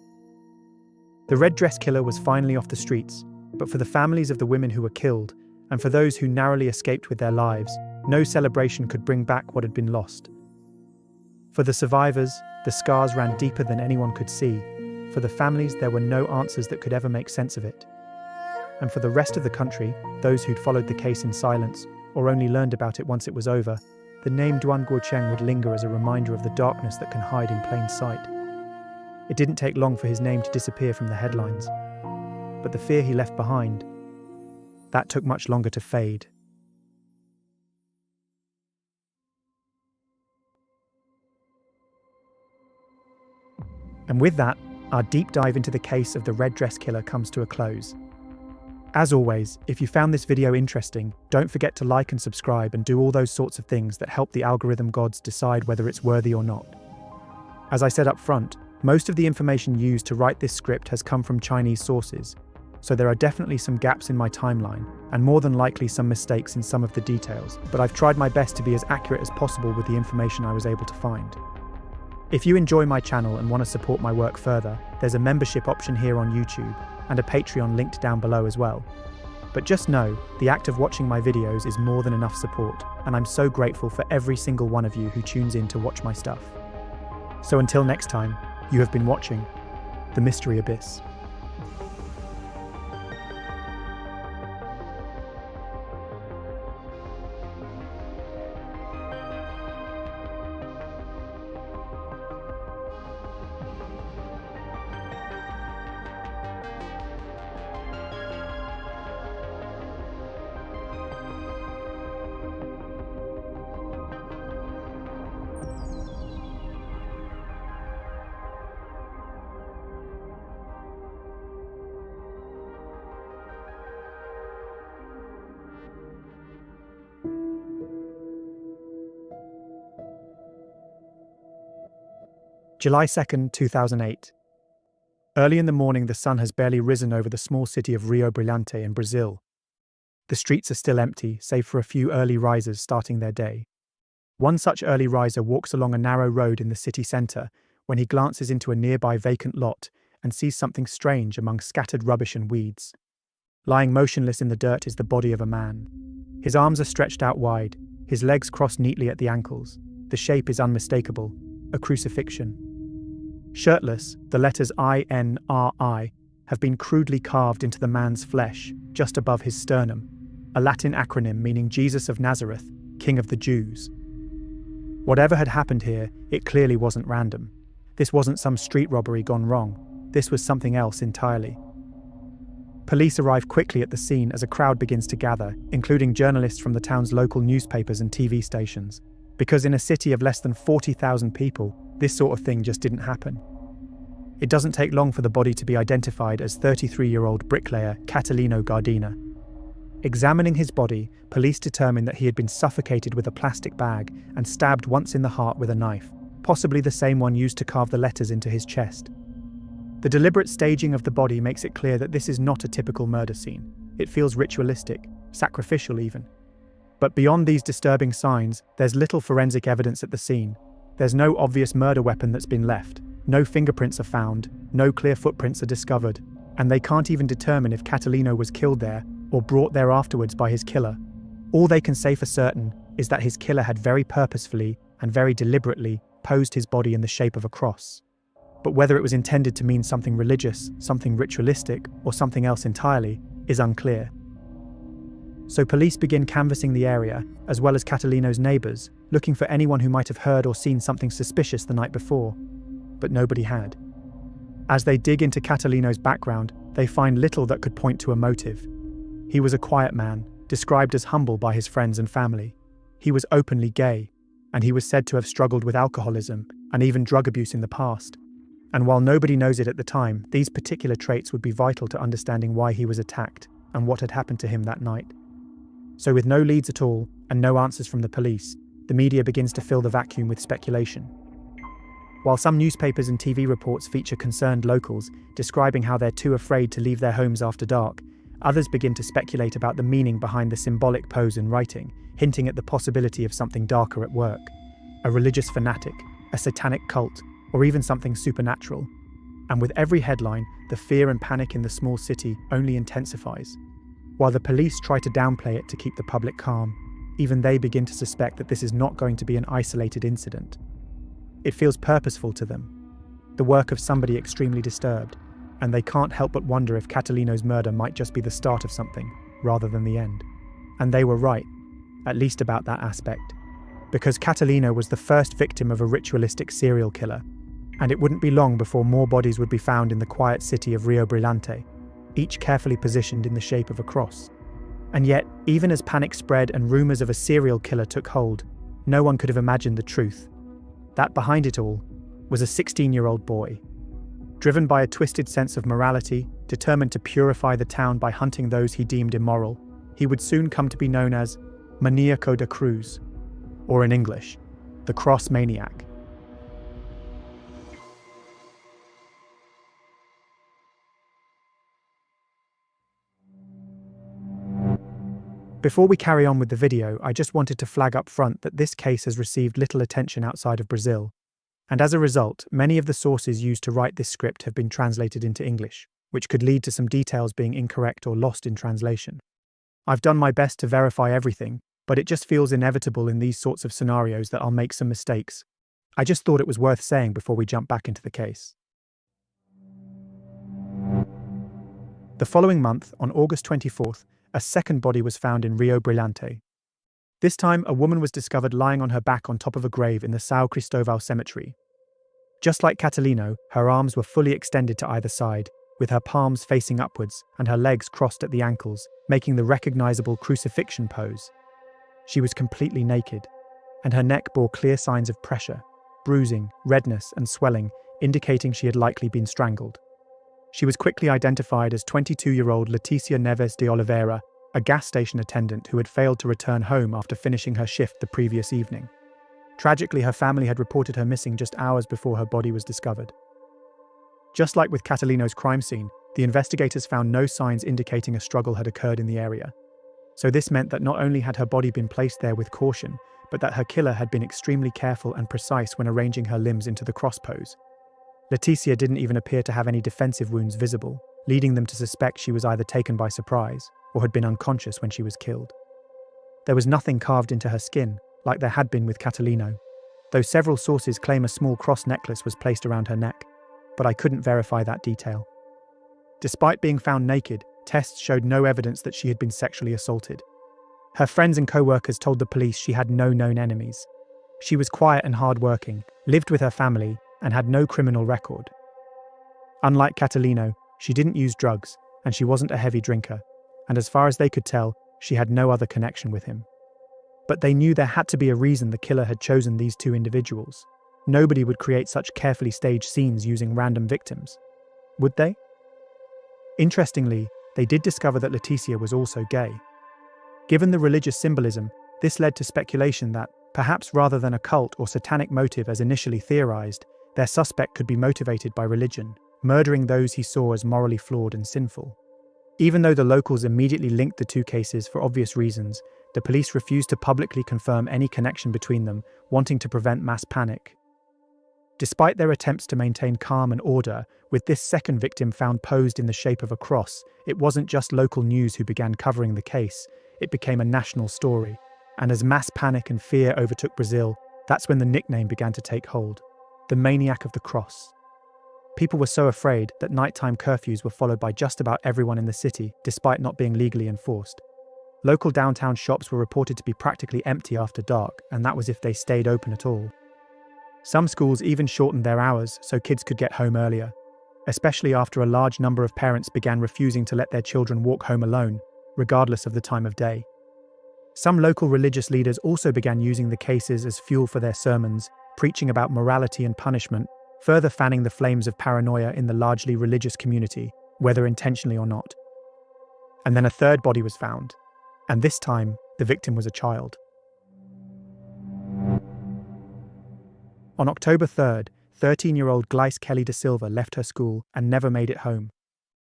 The red dress killer was finally off the streets, but for the families of the women who were killed, and for those who narrowly escaped with their lives, no celebration could bring back what had been lost. For the survivors, the scars ran deeper than anyone could see. For the families, there were no answers that could ever make sense of it. And for the rest of the country, those who'd followed the case in silence, or only learned about it once it was over, the name Duan Guocheng would linger as a reminder of the darkness that can hide in plain sight. It didn't take long for his name to disappear from the headlines. But the fear he left behind, that took much longer to fade. And with that, our deep dive into the case of the red dress killer comes to a close. As always, if you found this video interesting, don't forget to like and subscribe and do all those sorts of things that help the algorithm gods decide whether it's worthy or not. As I said up front, most of the information used to write this script has come from Chinese sources, so there are definitely some gaps in my timeline, and more than likely some mistakes in some of the details, but I've tried my best to be as accurate as possible with the information I was able to find. If you enjoy my channel and want to support my work further, there's a membership option here on YouTube, and a Patreon linked down below as well. But just know, the act of watching my videos is more than enough support, and I'm so grateful for every single one of you who tunes in to watch my stuff. So until next time, you have been watching The Mystery Abyss. July 2nd, 2008. Early in the morning, the sun has barely risen over the small city of Rio Brilhante in Brazil. The streets are still empty, save for a few early risers starting their day. One such early riser walks along a narrow road in the city centre when he glances into a nearby vacant lot and sees something strange among scattered rubbish and weeds. Lying motionless in the dirt is the body of a man. His arms are stretched out wide, his legs crossed neatly at the ankles. The shape is unmistakable, a crucifixion. Shirtless, the letters INRI have been crudely carved into the man's flesh, just above his sternum, a Latin acronym meaning Jesus of Nazareth, King of the Jews. Whatever had happened here, it clearly wasn't random. This wasn't some street robbery gone wrong. This was something else entirely. Police arrive quickly at the scene as a crowd begins to gather, including journalists from the town's local newspapers and TV stations. Because in a city of less than 40,000 people, this sort of thing just didn't happen. It doesn't take long for the body to be identified as 33-year-old bricklayer Catalino Gardina. Examining his body, police determined that he had been suffocated with a plastic bag and stabbed once in the heart with a knife, possibly the same one used to carve the letters into his chest. The deliberate staging of the body makes it clear that this is not a typical murder scene. It feels ritualistic, sacrificial even. But beyond these disturbing signs, there's little forensic evidence at the scene. There's no obvious murder weapon that's been left, no fingerprints are found, no clear footprints are discovered, and they can't even determine if Catalino was killed there or brought there afterwards by his killer. All they can say for certain is that his killer had very purposefully and very deliberately posed his body in the shape of a cross. but whether it was intended to mean something religious, something ritualistic, or something else entirely is unclear. So police begin canvassing the area, as well as Catalino's neighbours, looking for anyone who might have heard or seen something suspicious the night before, but nobody had. As they dig into Catalino's background, they find little that could point to a motive. He was a quiet man, described as humble by his friends and family. He was openly gay, and he was said to have struggled with alcoholism and even drug abuse in the past. And while nobody knows it at the time, these particular traits would be vital to understanding why he was attacked and what had happened to him that night. So with no leads at all and no answers from the police, the media begins to fill the vacuum with speculation. While some newspapers and TV reports feature concerned locals describing how they're too afraid to leave their homes after dark, others begin to speculate about the meaning behind the symbolic pose in writing, hinting at the possibility of something darker at work. A religious fanatic, a satanic cult, or even something supernatural. And with every headline, the fear and panic in the small city only intensifies. While the police try to downplay it to keep the public calm, even they begin to suspect that this is not going to be an isolated incident. It feels purposeful to them, the work of somebody extremely disturbed, and they can't help but wonder if Catalino's murder might just be the start of something, rather than the end. And they were right, at least about that aspect, because Catalino was the first victim of a ritualistic serial killer, and it wouldn't be long before more bodies would be found in the quiet city of Rio Brillante, each carefully positioned in the shape of a cross. And yet, even as panic spread and rumours of a serial killer took hold, no one could have imagined the truth. That behind it all was a 16-year-old boy. Driven by a twisted sense of morality, determined to purify the town by hunting those he deemed immoral, he would soon come to be known as Maniac de Cruz, or in English, the Cross Maniac. Before we carry on with the video, I just wanted to flag up front that this case has received little attention outside of Brazil, and as a result, many of the sources used to write this script have been translated into English, which could lead to some details being incorrect or lost in translation. I've done my best to verify everything, but it just feels inevitable in these sorts of scenarios that I'll make some mistakes. I just thought it was worth saying before we jump back into the case. The following month, on August 24th, a second body was found in Rio Brillante. This time, a woman was discovered lying on her back on top of a grave in the São Cristóvão cemetery. Just like Catalino, her arms were fully extended to either side, with her palms facing upwards and her legs crossed at the ankles, making the recognizable crucifixion pose. She was completely naked, and her neck bore clear signs of pressure, bruising, redness, and swelling, indicating she had likely been strangled. She was quickly identified as 22-year-old Leticia Neves de Oliveira, a gas station attendant who had failed to return home after finishing her shift the previous evening. Tragically, her family had reported her missing just hours before her body was discovered. Just like with Catalino's crime scene, the investigators found no signs indicating a struggle had occurred in the area. So this meant that not only had her body been placed there with caution, but that her killer had been extremely careful and precise when arranging her limbs into the cross pose. Leticia didn't even appear to have any defensive wounds visible, leading them to suspect she was either taken by surprise or had been unconscious when she was killed. There was nothing carved into her skin, like there had been with Catalino, though several sources claim a small cross necklace was placed around her neck, but I couldn't verify that detail. Despite being found naked, tests showed no evidence that she had been sexually assaulted. Her friends and co-workers told the police she had no known enemies. She was quiet and hard-working, lived with her family, and had no criminal record. Unlike Catalino, she didn't use drugs, and she wasn't a heavy drinker, and as far as they could tell, she had no other connection with him. But they knew there had to be a reason the killer had chosen these two individuals. Nobody would create such carefully staged scenes using random victims. Would they? Interestingly, they did discover that Leticia was also gay. Given the religious symbolism, this led to speculation that, perhaps rather than a cult or satanic motive as initially theorized, their suspect could be motivated by religion, murdering those he saw as morally flawed and sinful. Even though the locals immediately linked the two cases for obvious reasons, the police refused to publicly confirm any connection between them, wanting to prevent mass panic. Despite their attempts to maintain calm and order, with this second victim found posed in the shape of a cross, it wasn't just local news who began covering the case, it became a national story. And as mass panic and fear overtook Brazil, that's when the nickname began to take hold. The Maniac of the Cross. People were so afraid that nighttime curfews were followed by just about everyone in the city, despite not being legally enforced. Local downtown shops were reported to be practically empty after dark, and that was if they stayed open at all. Some schools even shortened their hours so kids could get home earlier, especially after a large number of parents began refusing to let their children walk home alone, regardless of the time of day. Some local religious leaders also began using the cases as fuel for their sermons, preaching about morality and punishment, further fanning the flames of paranoia in the largely religious community, whether intentionally or not. And then a third body was found, and this time the victim was a child. On October 3rd, 13-year-old Gleice Kelly da Silva left her school and never made it home.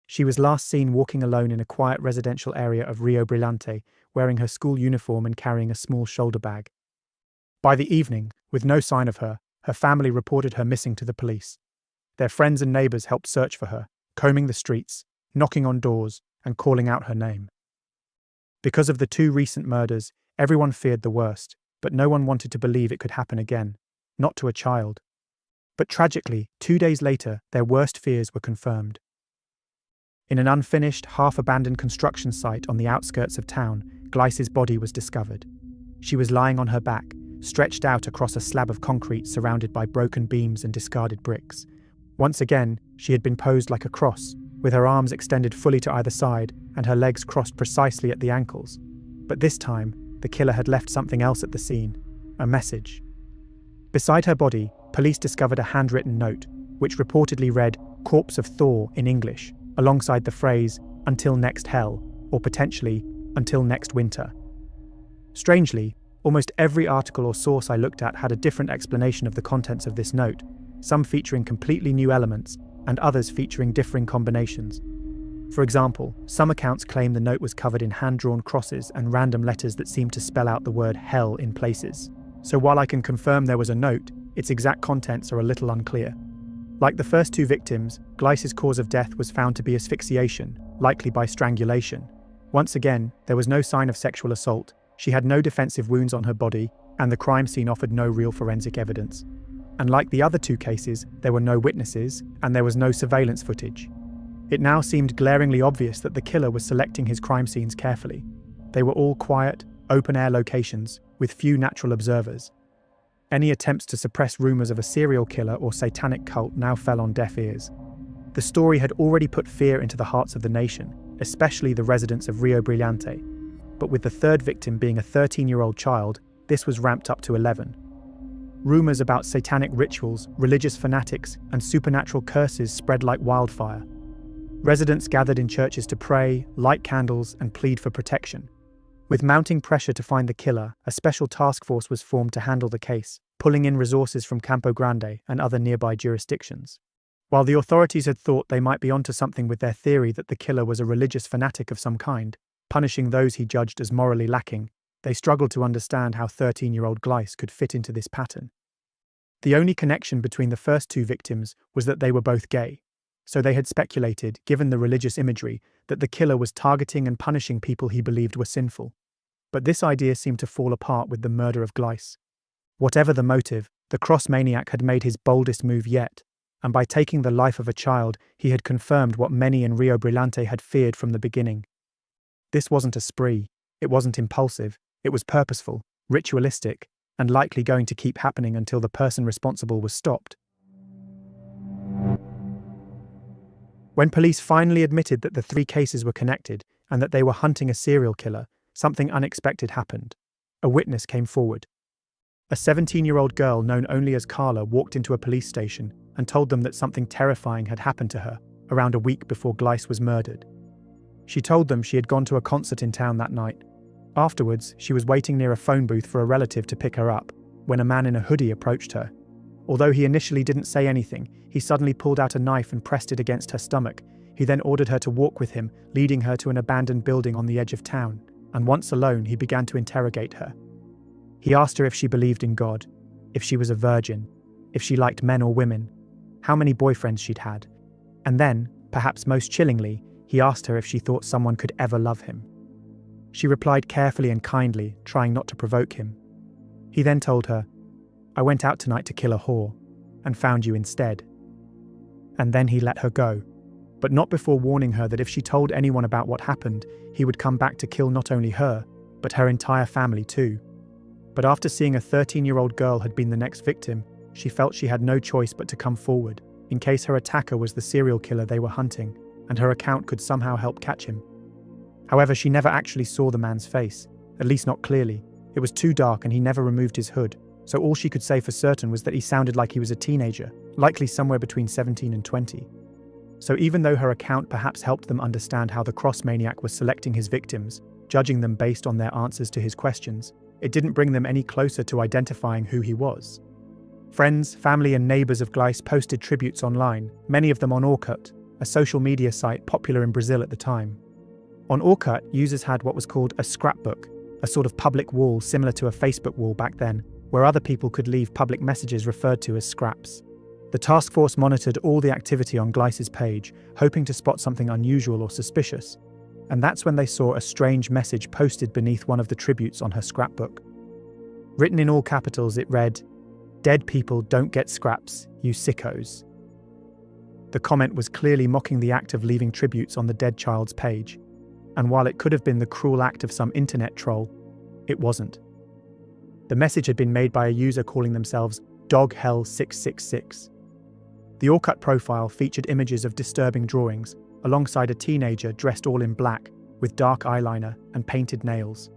She was last seen walking alone in a quiet residential area of Rio Brilhante, wearing her school uniform and carrying a small shoulder bag. By the evening, with no sign of her, her family reported her missing to the police. Their friends and neighbours helped search for her, combing the streets, knocking on doors, and calling out her name. Because of the two recent murders, everyone feared the worst, but no one wanted to believe it could happen again, not to a child. But tragically, 2 days later, their worst fears were confirmed. In an unfinished, half-abandoned construction site on the outskirts of town, Gleice's body was discovered. She was lying on her back, stretched out across a slab of concrete surrounded by broken beams and discarded bricks. Once again, she had been posed like a cross, with her arms extended fully to either side and her legs crossed precisely at the ankles. But this time, the killer had left something else at the scene, a message. Beside her body, police discovered a handwritten note, which reportedly read, "Corpse of Thor" in English, alongside the phrase, "until next hell," or potentially, "until next winter." Strangely, almost every article or source I looked at had a different explanation of the contents of this note, some featuring completely new elements, and others featuring differing combinations. For example, some accounts claim the note was covered in hand-drawn crosses and random letters that seemed to spell out the word hell in places. So while I can confirm there was a note, its exact contents are a little unclear. Like the first two victims, Gleice's cause of death was found to be asphyxiation, likely by strangulation. Once again, there was no sign of sexual assault, she had no defensive wounds on her body, and the crime scene offered no real forensic evidence. And like the other two cases, there were no witnesses, and there was no surveillance footage. It now seemed glaringly obvious that the killer was selecting his crime scenes carefully. They were all quiet, open-air locations, with few natural observers. Any attempts to suppress rumours of a serial killer or satanic cult now fell on deaf ears. The story had already put fear into the hearts of the nation, especially the residents of Rio Brilhante. But with the third victim being a 13-year-old child, this was ramped up to 11. Rumours about satanic rituals, religious fanatics, and supernatural curses spread like wildfire. Residents gathered in churches to pray, light candles, and plead for protection. With mounting pressure to find the killer, a special task force was formed to handle the case, pulling in resources from Campo Grande and other nearby jurisdictions. While the authorities had thought they might be onto something with their theory that the killer was a religious fanatic of some kind, punishing those he judged as morally lacking, they struggled to understand how 13-year-old Gleice could fit into this pattern. The only connection between the first two victims was that they were both gay, so they had speculated, given the religious imagery, that the killer was targeting and punishing people he believed were sinful. But this idea seemed to fall apart with the murder of Gleice. Whatever the motive, the cross-maniac had made his boldest move yet, and by taking the life of a child, he had confirmed what many in Rio Brilhante had feared from the beginning. This wasn't a spree, it wasn't impulsive, it was purposeful, ritualistic, and likely going to keep happening until the person responsible was stopped. When police finally admitted that the three cases were connected and that they were hunting a serial killer, something unexpected happened. A witness came forward. A 17-year-old girl known only as Carla walked into a police station and told them that something terrifying had happened to her around a week before Gleice was murdered. She told them she had gone to a concert in town that night. Afterwards, she was waiting near a phone booth for a relative to pick her up when a man in a hoodie approached her. Although he initially didn't say anything, he suddenly pulled out a knife and pressed it against her stomach. He then ordered her to walk with him, leading her to an abandoned building on the edge of town, and once alone he began to interrogate her. He asked her if she believed in God, if she was a virgin, if she liked men or women, how many boyfriends she'd had, and then, perhaps most chillingly, he asked her if she thought someone could ever love him. She replied carefully and kindly, trying not to provoke him. He then told her, "I went out tonight to kill a whore, and found you instead." and then he let her go, but not before warning her that if she told anyone about what happened, he would come back to kill not only her, but her entire family too. But after seeing a 13-year-old girl had been the next victim, she felt she had no choice but to come forward, in case her attacker was the serial killer they were hunting, and her account could somehow help catch him. However, she never actually saw the man's face, at least not clearly. It was too dark and he never removed his hood, so all she could say for certain was that he sounded like he was a teenager, likely somewhere between 17 and 20. So even though her account perhaps helped them understand how the cross maniac was selecting his victims, judging them based on their answers to his questions, it didn't bring them any closer to identifying who he was. Friends, family and neighbours of Gleiss posted tributes online, many of them on Orkut, a social media site popular in Brazil at the time. On Orkut, users had what was called a scrapbook, a sort of public wall similar to a Facebook wall back then, where other people could leave public messages referred to as scraps. The task force monitored all the activity on Gleiss's page, hoping to spot something unusual or suspicious, and that's when they saw a strange message posted beneath one of the tributes on her scrapbook. Written in all capitals, it read, "Dead people don't get scraps, you sickos." The comment was clearly mocking the act of leaving tributes on the dead child's page, and while it could have been the cruel act of some internet troll, it wasn't. The message had been made by a user calling themselves DogHell666. The Orkut profile featured images of disturbing drawings, alongside a teenager dressed all in black, with dark eyeliner and painted nails.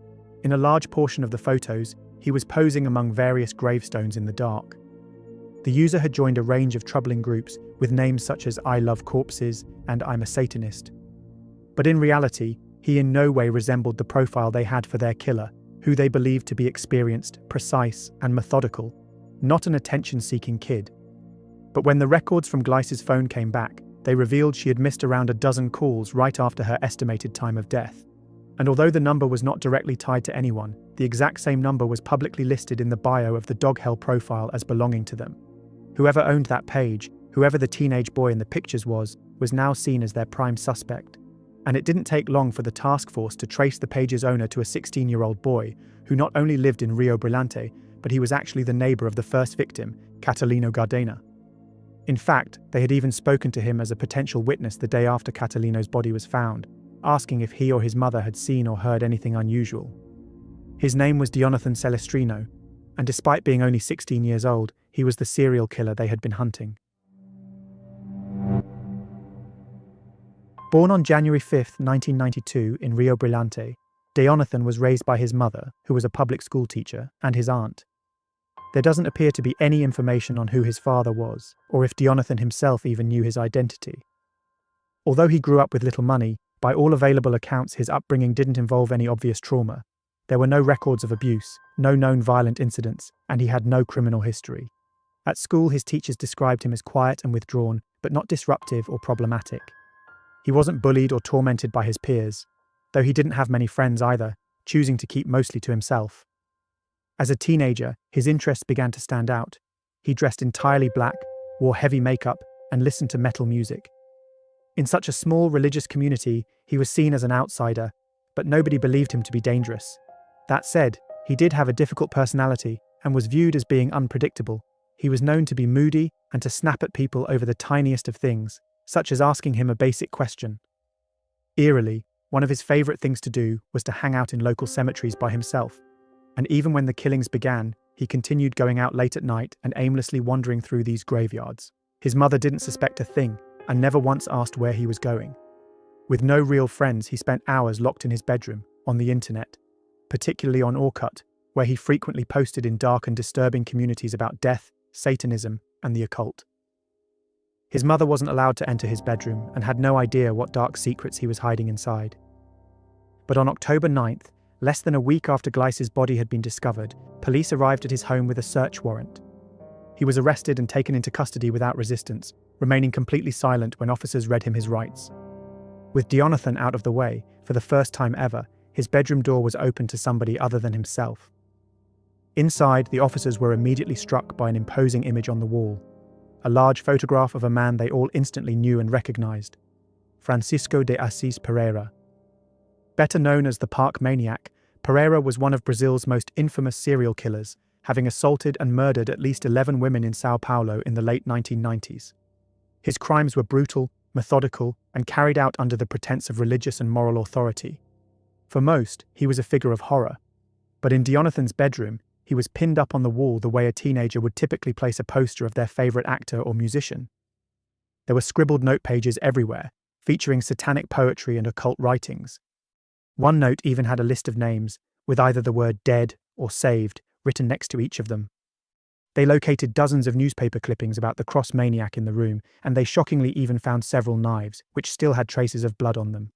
In a large portion of the photos, he was posing among various gravestones in the dark. The user had joined a range of troubling groups with names such as I Love Corpses and I'm a Satanist. But in reality, he in no way resembled the profile they had for their killer, who they believed to be experienced, precise, and methodical, not an attention-seeking kid. But when the records from Gleiss's phone came back, they revealed she had missed around a dozen calls right after her estimated time of death. And although the number was not directly tied to anyone, the exact same number was publicly listed in the bio of the DogHell profile as belonging to them. Whoever owned that page, whoever the teenage boy in the pictures was now seen as their prime suspect. And it didn't take long for the task force to trace the page's owner to a 16-year-old boy who not only lived in Rio Brilhante, but he was actually the neighbour of the first victim, Catalino Gardena. In fact, they had even spoken to him as a potential witness the day after Catalino's body was found, asking if he or his mother had seen or heard anything unusual. His name was Dyonathan Celestrino, and despite being only 16 years old, he was the serial killer they had been hunting. Born on January 5, 1992 in Rio Brilhante, Dyonathan was raised by his mother, who was a public school teacher, and his aunt. There doesn't appear to be any information on who his father was, or if Dyonathan himself even knew his identity. Although he grew up with little money, by all available accounts his upbringing didn't involve any obvious trauma. There were no records of abuse, no known violent incidents, and he had no criminal history. At school his teachers described him as quiet and withdrawn, but not disruptive or problematic. He wasn't bullied or tormented by his peers, though he didn't have many friends either, choosing to keep mostly to himself. As a teenager, his interests began to stand out. He dressed entirely black, wore heavy makeup, and listened to metal music. In such a small religious community, he was seen as an outsider, but nobody believed him to be dangerous. That said, he did have a difficult personality and was viewed as being unpredictable. He was known to be moody and to snap at people over the tiniest of things, such as asking him a basic question. Eerily, one of his favourite things to do was to hang out in local cemeteries by himself, and even when the killings began, he continued going out late at night and aimlessly wandering through these graveyards. His mother didn't suspect a thing, and never once asked where he was going. With no real friends, he spent hours locked in his bedroom, on the internet, particularly on Orkut, where he frequently posted in dark and disturbing communities about death, Satanism, and the occult. His mother wasn't allowed to enter his bedroom and had no idea what dark secrets he was hiding inside. But on October 9th, less than a week after Gleiss's body had been discovered, police arrived at his home with a search warrant. He was arrested and taken into custody without resistance, remaining completely silent when officers read him his rights. With Dyonathan out of the way, for the first time ever, his bedroom door was open to somebody other than himself. Inside, the officers were immediately struck by an imposing image on the wall. A large photograph of a man they all instantly knew and recognized, Francisco de Assis Pereira. Better known as the Park Maniac, Pereira was one of Brazil's most infamous serial killers, having assaulted and murdered at least 11 women in Sao Paulo in the late 1990s. His crimes were brutal, methodical, and carried out under the pretense of religious and moral authority. For most, he was a figure of horror. But in Dyonathan's bedroom, he was pinned up on the wall the way a teenager would typically place a poster of their favorite actor or musician. There were scribbled note pages everywhere, featuring satanic poetry and occult writings. One note even had a list of names, with either the word dead or saved written next to each of them. They located dozens of newspaper clippings about the cross maniac in the room, and they shockingly even found several knives, which still had traces of blood on them.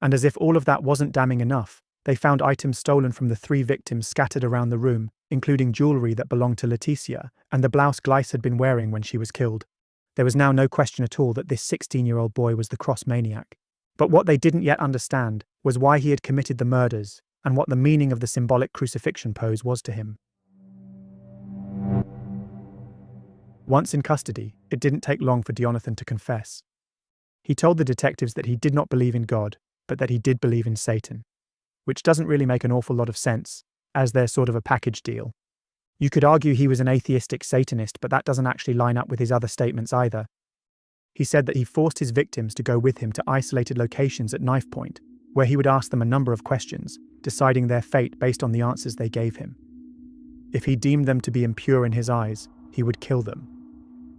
And as if all of that wasn't damning enough, they found items stolen from the 3 victims scattered around the room, including jewellery that belonged to Leticia and the blouse Gleiss had been wearing when she was killed. There was now no question at all that this 16-year-old boy was the cross maniac. But what they didn't yet understand was why he had committed the murders and what the meaning of the symbolic crucifixion pose was to him. Once in custody, it didn't take long for Dyonathan to confess. He told the detectives that he did not believe in God, but that he did believe in Satan, which doesn't really make an awful lot of sense, as they're sort of a package deal. You could argue he was an atheistic Satanist, but that doesn't actually line up with his other statements either. He said that he forced his victims to go with him to isolated locations at knife point, where he would ask them a number of questions, deciding their fate based on the answers they gave him. If he deemed them to be impure in his eyes, he would kill them.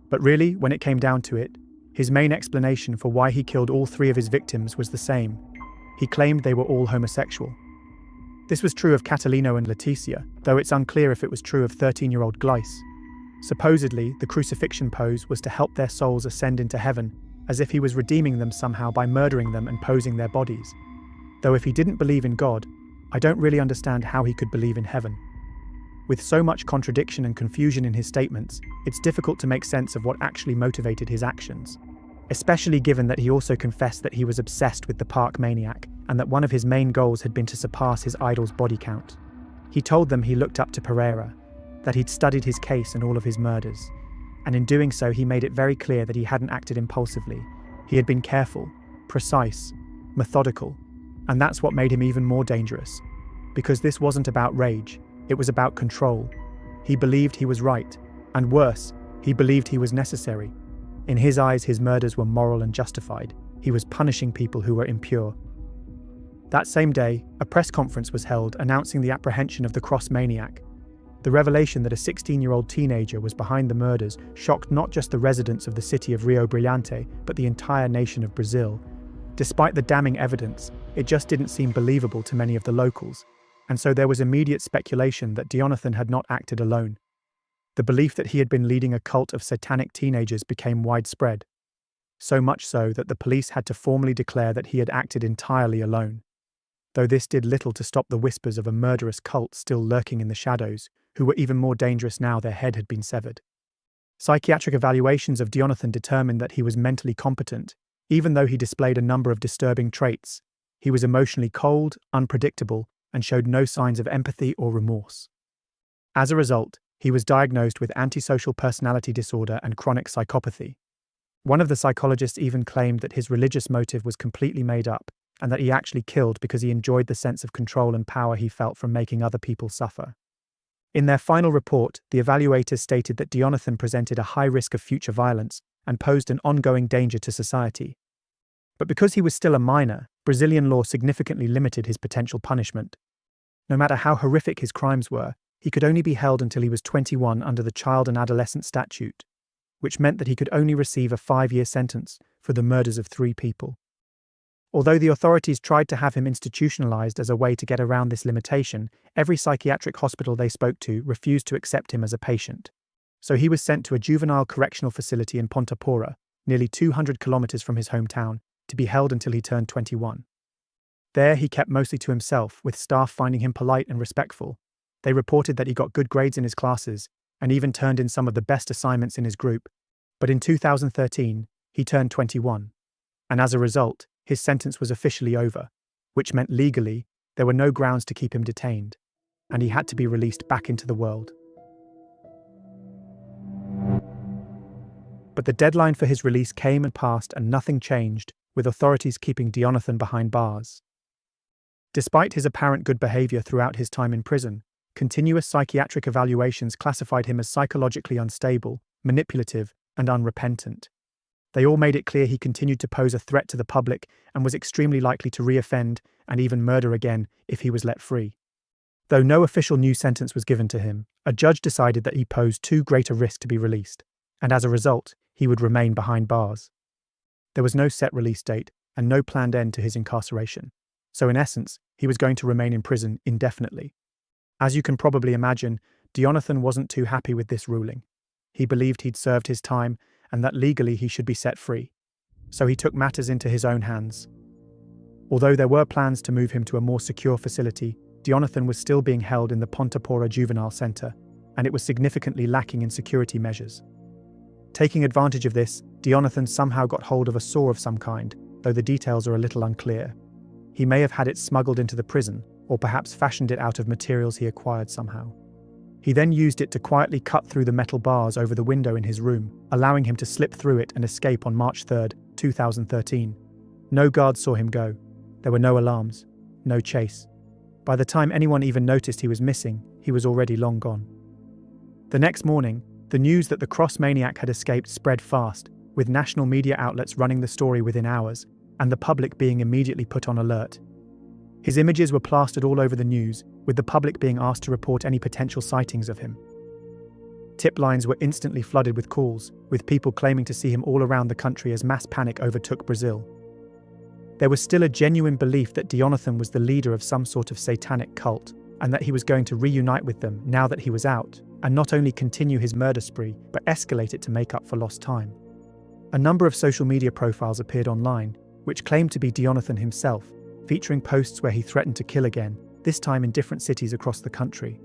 But really, when it came down to it, his main explanation for why he killed all 3 of his victims was the same. He claimed they were all homosexual. This was true of Catalino and Leticia, though it's unclear if it was true of 13-year-old Gleiss. Supposedly, the crucifixion pose was to help their souls ascend into heaven, as if he was redeeming them somehow by murdering them and posing their bodies. Though if he didn't believe in God, I don't really understand how he could believe in heaven. With so much contradiction and confusion in his statements, it's difficult to make sense of what actually motivated his actions, especially given that he also confessed that he was obsessed with the park maniac and that one of his main goals had been to surpass his idol's body count. He told them he looked up to Pereira, that he'd studied his case and all of his murders, and in doing so he made it very clear that he hadn't acted impulsively. He had been careful, precise, methodical, and that's what made him even more dangerous, because this wasn't about rage, it was about control. He believed he was right, and worse, he believed he was necessary. In his eyes, his murders were moral and justified. He was punishing people who were impure. That same day, a press conference was held announcing the apprehension of the cross maniac. The revelation that a 16-year-old teenager was behind the murders shocked not just the residents of the city of Rio Brilhante, but the entire nation of Brazil. Despite the damning evidence, it just didn't seem believable to many of the locals, and so there was immediate speculation that Dyonathan had not acted alone. The belief that he had been leading a cult of satanic teenagers became widespread, so much so that the police had to formally declare that he had acted entirely alone. Though this did little to stop the whispers of a murderous cult still lurking in the shadows, who were even more dangerous now their head had been severed. Psychiatric evaluations of Dyonathan determined that he was mentally competent, even though he displayed a number of disturbing traits. He was emotionally cold, unpredictable, and showed no signs of empathy or remorse. As a result, he was diagnosed with antisocial personality disorder and chronic psychopathy. One of the psychologists even claimed that his religious motive was completely made up, and that he actually killed because he enjoyed the sense of control and power he felt from making other people suffer. In their final report, the evaluators stated that Dyonathan presented a high risk of future violence and posed an ongoing danger to society. But because he was still a minor, Brazilian law significantly limited his potential punishment. No matter how horrific his crimes were, he could only be held until he was 21 under the Child and Adolescent Statute, which meant that he could only receive a 5-year sentence for the murders of 3 people. Although the authorities tried to have him institutionalized as a way to get around this limitation, every psychiatric hospital they spoke to refused to accept him as a patient. So he was sent to a juvenile correctional facility in Ponta Porã, nearly 200 kilometers from his hometown, to be held until he turned 21. There he kept mostly to himself, with staff finding him polite and respectful. They reported that he got good grades in his classes, and even turned in some of the best assignments in his group. But in 2013, he turned 21. And as a result, his sentence was officially over, which meant legally there were no grounds to keep him detained, and he had to be released back into the world. But the deadline for his release came and passed, and nothing changed, with authorities keeping Dyonathan behind bars. Despite his apparent good behavior throughout his time in prison, continuous psychiatric evaluations classified him as psychologically unstable, manipulative, and unrepentant. They all made it clear he continued to pose a threat to the public and was extremely likely to reoffend and even murder again if he was let free. Though no official new sentence was given to him, a judge decided that he posed too great a risk to be released, and as a result, he would remain behind bars. There was no set release date and no planned end to his incarceration, so in essence, he was going to remain in prison indefinitely. As you can probably imagine, Dyonathan wasn't too happy with this ruling. He believed he'd served his time and that legally he should be set free, so he took matters into his own hands. Although there were plans to move him to a more secure facility, Dyonathan was still being held in the Pontypoora Juvenile Centre, and it was significantly lacking in security measures. Taking advantage of this, Dyonathan somehow got hold of a saw of some kind, though the details are a little unclear. He may have had it smuggled into the prison, or perhaps fashioned it out of materials he acquired somehow. He then used it to quietly cut through the metal bars over the window in his room, allowing him to slip through it and escape on March 3, 2013. No guards saw him go. There were no alarms, no chase. By the time anyone even noticed he was missing, he was already long gone. The next morning, the news that the cross maniac had escaped spread fast, with national media outlets running the story within hours, and the public being immediately put on alert. His images were plastered all over the news, with the public being asked to report any potential sightings of him. Tip lines were instantly flooded with calls, with people claiming to see him all around the country as mass panic overtook Brazil. There was still a genuine belief that Dyonathan was the leader of some sort of satanic cult, and that he was going to reunite with them now that he was out, and not only continue his murder spree, but escalate it to make up for lost time. A number of social media profiles appeared online, which claimed to be Dyonathan himself, featuring posts where he threatened to kill again, this time in different cities across the country.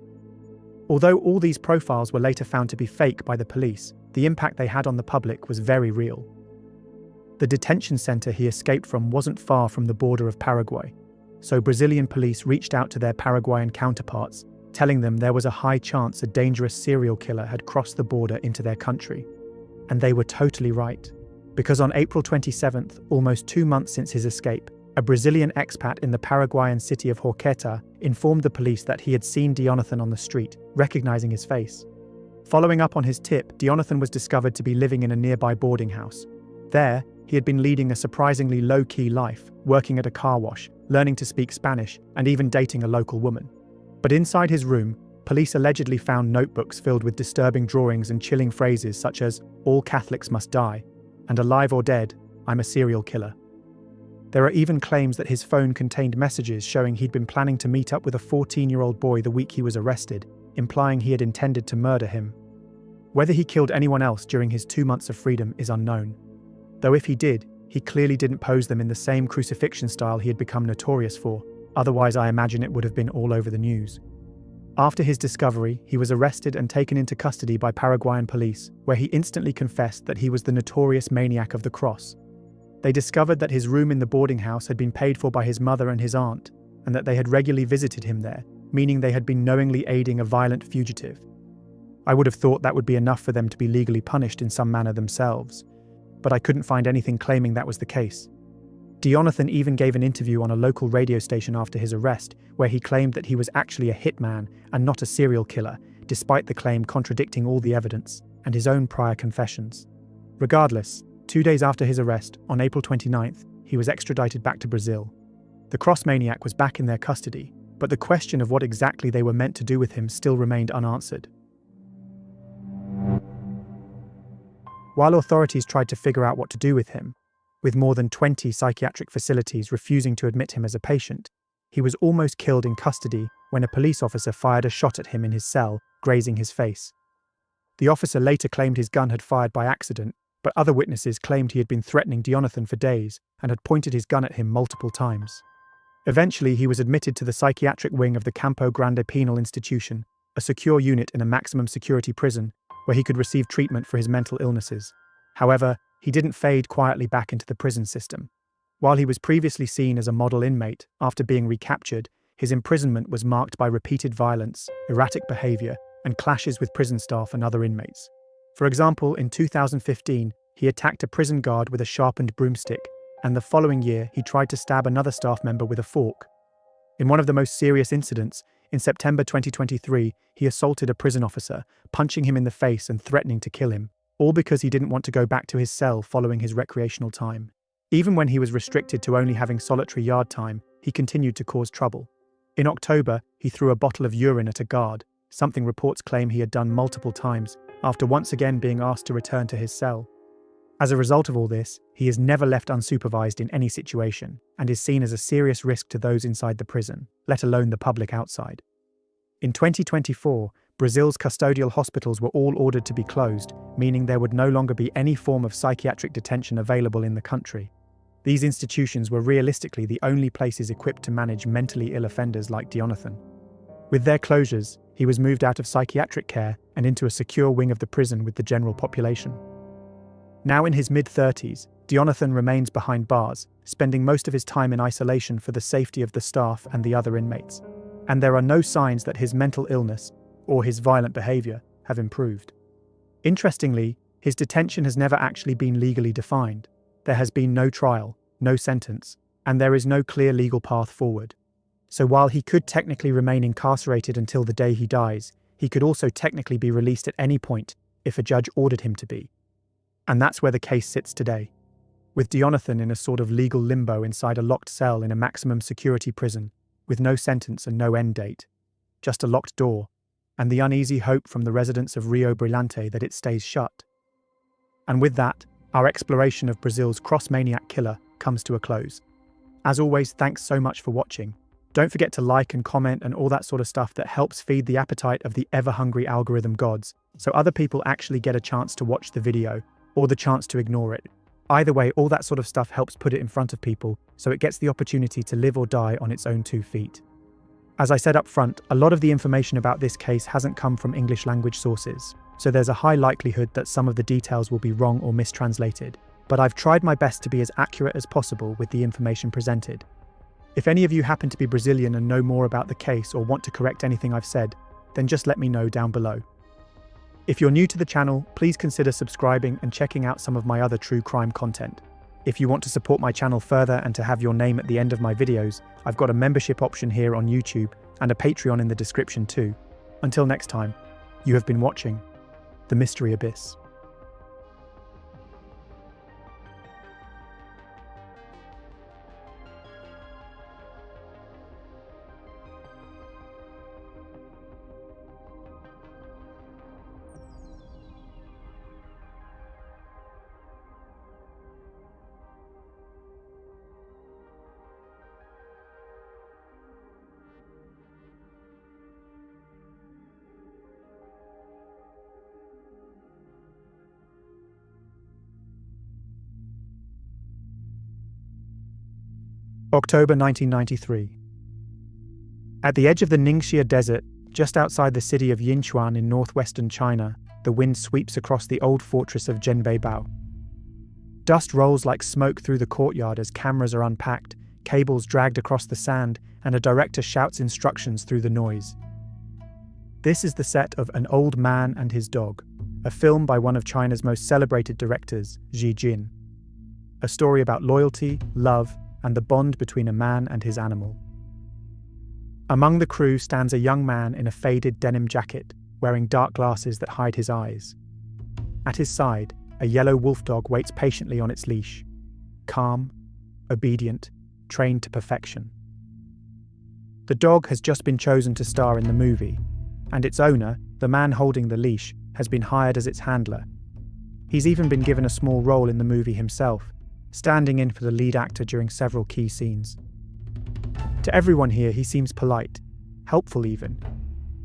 Although all these profiles were later found to be fake by the police, the impact they had on the public was very real. The detention centre he escaped from wasn't far from the border of Paraguay, so Brazilian police reached out to their Paraguayan counterparts, telling them there was a high chance a dangerous serial killer had crossed the border into their country. And they were totally right, because on April 27th, almost 2 months since his escape, a Brazilian expat in the Paraguayan city of Horqueta informed the police that he had seen Dyonathan on the street, recognizing his face. Following up on his tip, Dyonathan was discovered to be living in a nearby boarding house. There, he had been leading a surprisingly low-key life, working at a car wash, learning to speak Spanish, and even dating a local woman. But inside his room, police allegedly found notebooks filled with disturbing drawings and chilling phrases such as, "All Catholics must die," and "Alive or dead, I'm a serial killer." There are even claims that his phone contained messages showing he'd been planning to meet up with a 14-year-old boy the week he was arrested, implying he had intended to murder him. Whether he killed anyone else during his 2 months of freedom is unknown. Though if he did, he clearly didn't pose them in the same crucifixion style he had become notorious for, otherwise I imagine it would have been all over the news. After his discovery, he was arrested and taken into custody by Paraguayan police, where he instantly confessed that he was the notorious maniac of the cross. They discovered that his room in the boarding house had been paid for by his mother and his aunt, and that they had regularly visited him there, meaning they had been knowingly aiding a violent fugitive. I would have thought that would be enough for them to be legally punished in some manner themselves, but I couldn't find anything claiming that was the case. Dyonathan even gave an interview on a local radio station after his arrest, where he claimed that he was actually a hitman and not a serial killer, despite the claim contradicting all the evidence and his own prior confessions. Regardless, 2 days after his arrest, on April 29th, he was extradited back to Brazil. The cross maniac was back in their custody, but the question of what exactly they were meant to do with him still remained unanswered. While authorities tried to figure out what to do with him, with more than 20 psychiatric facilities refusing to admit him as a patient, he was almost killed in custody when a police officer fired a shot at him in his cell, grazing his face. The officer later claimed his gun had fired by accident, but other witnesses claimed he had been threatening Dyonathan for days and had pointed his gun at him multiple times. Eventually, he was admitted to the psychiatric wing of the Campo Grande Penal Institution, a secure unit in a maximum security prison where he could receive treatment for his mental illnesses. However, he didn't fade quietly back into the prison system. While he was previously seen as a model inmate, after being recaptured, his imprisonment was marked by repeated violence, erratic behavior, and clashes with prison staff and other inmates. For example, in 2015, he attacked a prison guard with a sharpened broomstick, and the following year he tried to stab another staff member with a fork. In one of the most serious incidents, in September 2023, he assaulted a prison officer, punching him in the face and threatening to kill him. all because he didn't want to go back to his cell following his recreational time. Even when he was restricted to only having solitary yard time, he continued to cause trouble. In October, he threw a bottle of urine at a guard, something reports claim he had done multiple times, after once again being asked to return to his cell. As a result of all this, he is never left unsupervised in any situation, and is seen as a serious risk to those inside the prison, let alone the public outside. In 2024, Brazil's custodial hospitals were all ordered to be closed, meaning there would no longer be any form of psychiatric detention available in the country. These institutions were realistically the only places equipped to manage mentally ill offenders like Dyonathan. With their closures, he was moved out of psychiatric care and into a secure wing of the prison with the general population. Now in his mid-30s, Dyonathan remains behind bars, spending most of his time in isolation for the safety of the staff and the other inmates. And there are no signs that his mental illness, or his violent behaviour, have improved. Interestingly, his detention has never actually been legally defined. There has been no trial, no sentence, and there is no clear legal path forward. So while he could technically remain incarcerated until the day he dies, he could also technically be released at any point if a judge ordered him to be. And that's where the case sits today, with Dyonathan in a sort of legal limbo inside a locked cell in a maximum security prison, with no sentence and no end date, just a locked door, and the uneasy hope from the residents of Rio Brilhante that it stays shut. And with that, our exploration of Brazil's cross-maniac killer comes to a close. As always, thanks so much for watching. Don't forget to like and comment and all that sort of stuff that helps feed the appetite of the ever-hungry algorithm gods, so other people actually get a chance to watch the video, or the chance to ignore it. Either way, all that sort of stuff helps put it in front of people, so it gets the opportunity to live or die on its own 2 feet. As I said up front, a lot of the information about this case hasn't come from English language sources, so there's a high likelihood that some of the details will be wrong or mistranslated, but I've tried my best to be as accurate as possible with the information presented. If any of you happen to be Brazilian and know more about the case or want to correct anything I've said, then just let me know down below. If you're new to the channel, please consider subscribing and checking out some of my other true crime content. If you want to support my channel further and to have your name at the end of my videos, I've got a membership option here on YouTube and a Patreon in the description too. Until next time, you have been watching The Mystery Abyss. October 1993. At the edge of the Ningxia desert, just outside the city of Yinchuan in northwestern China, the wind sweeps across the old fortress of Zhenbeibao. Dust rolls like smoke through the courtyard as cameras are unpacked, cables dragged across the sand, and a director shouts instructions through the noise. This is the set of An Old Man and His Dog, a film by one of China's most celebrated directors, Xi Jin. A story about loyalty, love, and the bond between a man and his animal. Among the crew stands a young man in a faded denim jacket, wearing dark glasses that hide his eyes. At his side, a yellow wolf dog waits patiently on its leash, calm, obedient, trained to perfection. The dog has just been chosen to star in the movie, and its owner, the man holding the leash, has been hired as its handler. He's even been given a small role in the movie himself, standing in for the lead actor during several key scenes. To everyone here, he seems polite, helpful even,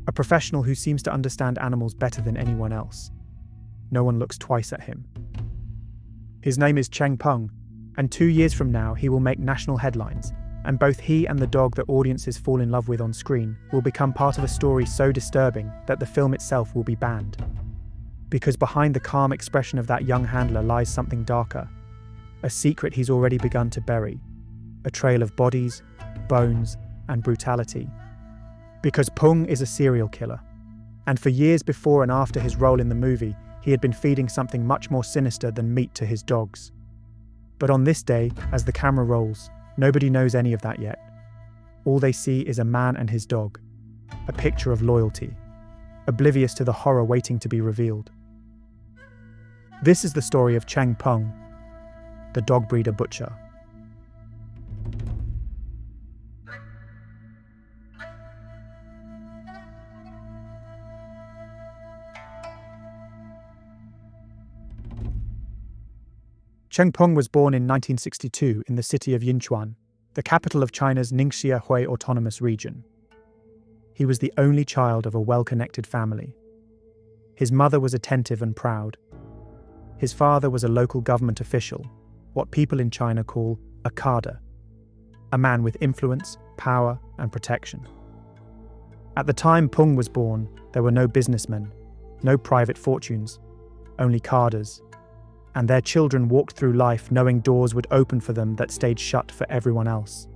a professional who seems to understand animals better than anyone else. No one looks twice at him. His name is Cheng, and 2 years from now he will make national headlines, and both he and the dog that audiences fall in love with on screen will become part of a story so disturbing that the film itself will be banned. Because behind the calm expression of that young handler lies something darker, a secret he's already begun to bury, a trail of bodies, bones, and brutality. Because Peng is a serial killer, and for years before and after his role in the movie, he had been feeding something much more sinister than meat to his dogs. But on this day, as the camera rolls, nobody knows any of that yet. All they see is a man and his dog, a picture of loyalty, oblivious to the horror waiting to be revealed. This is the story of Cheng, the dog breeder butcher. Cheng was born in 1962 in the city of Yinchuan, the capital of China's Ningxia Hui Autonomous Region. He was the only child of a well-connected family. His mother was attentive and proud. His father was a local government official, what people in China call a cadre, a man with influence, power, and protection. At the time Peng was born, there were no businessmen, no private fortunes, only cadres, and their children walked through life knowing doors would open for them that stayed shut for everyone else.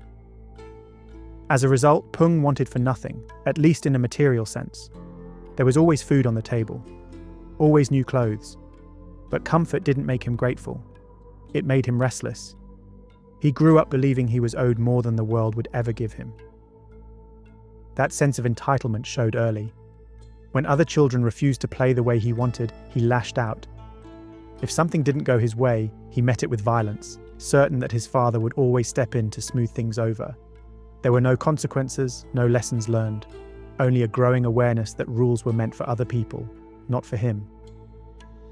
As a result, Peng wanted for nothing, at least in a material sense. There was always food on the table, always new clothes, but comfort didn't make him grateful. It made him restless. He grew up believing he was owed more than the world would ever give him. That sense of entitlement showed early. When other children refused to play the way he wanted, he lashed out. If something didn't go his way, he met it with violence, certain that his father would always step in to smooth things over. There were no consequences, no lessons learned, only a growing awareness that rules were meant for other people, not for him.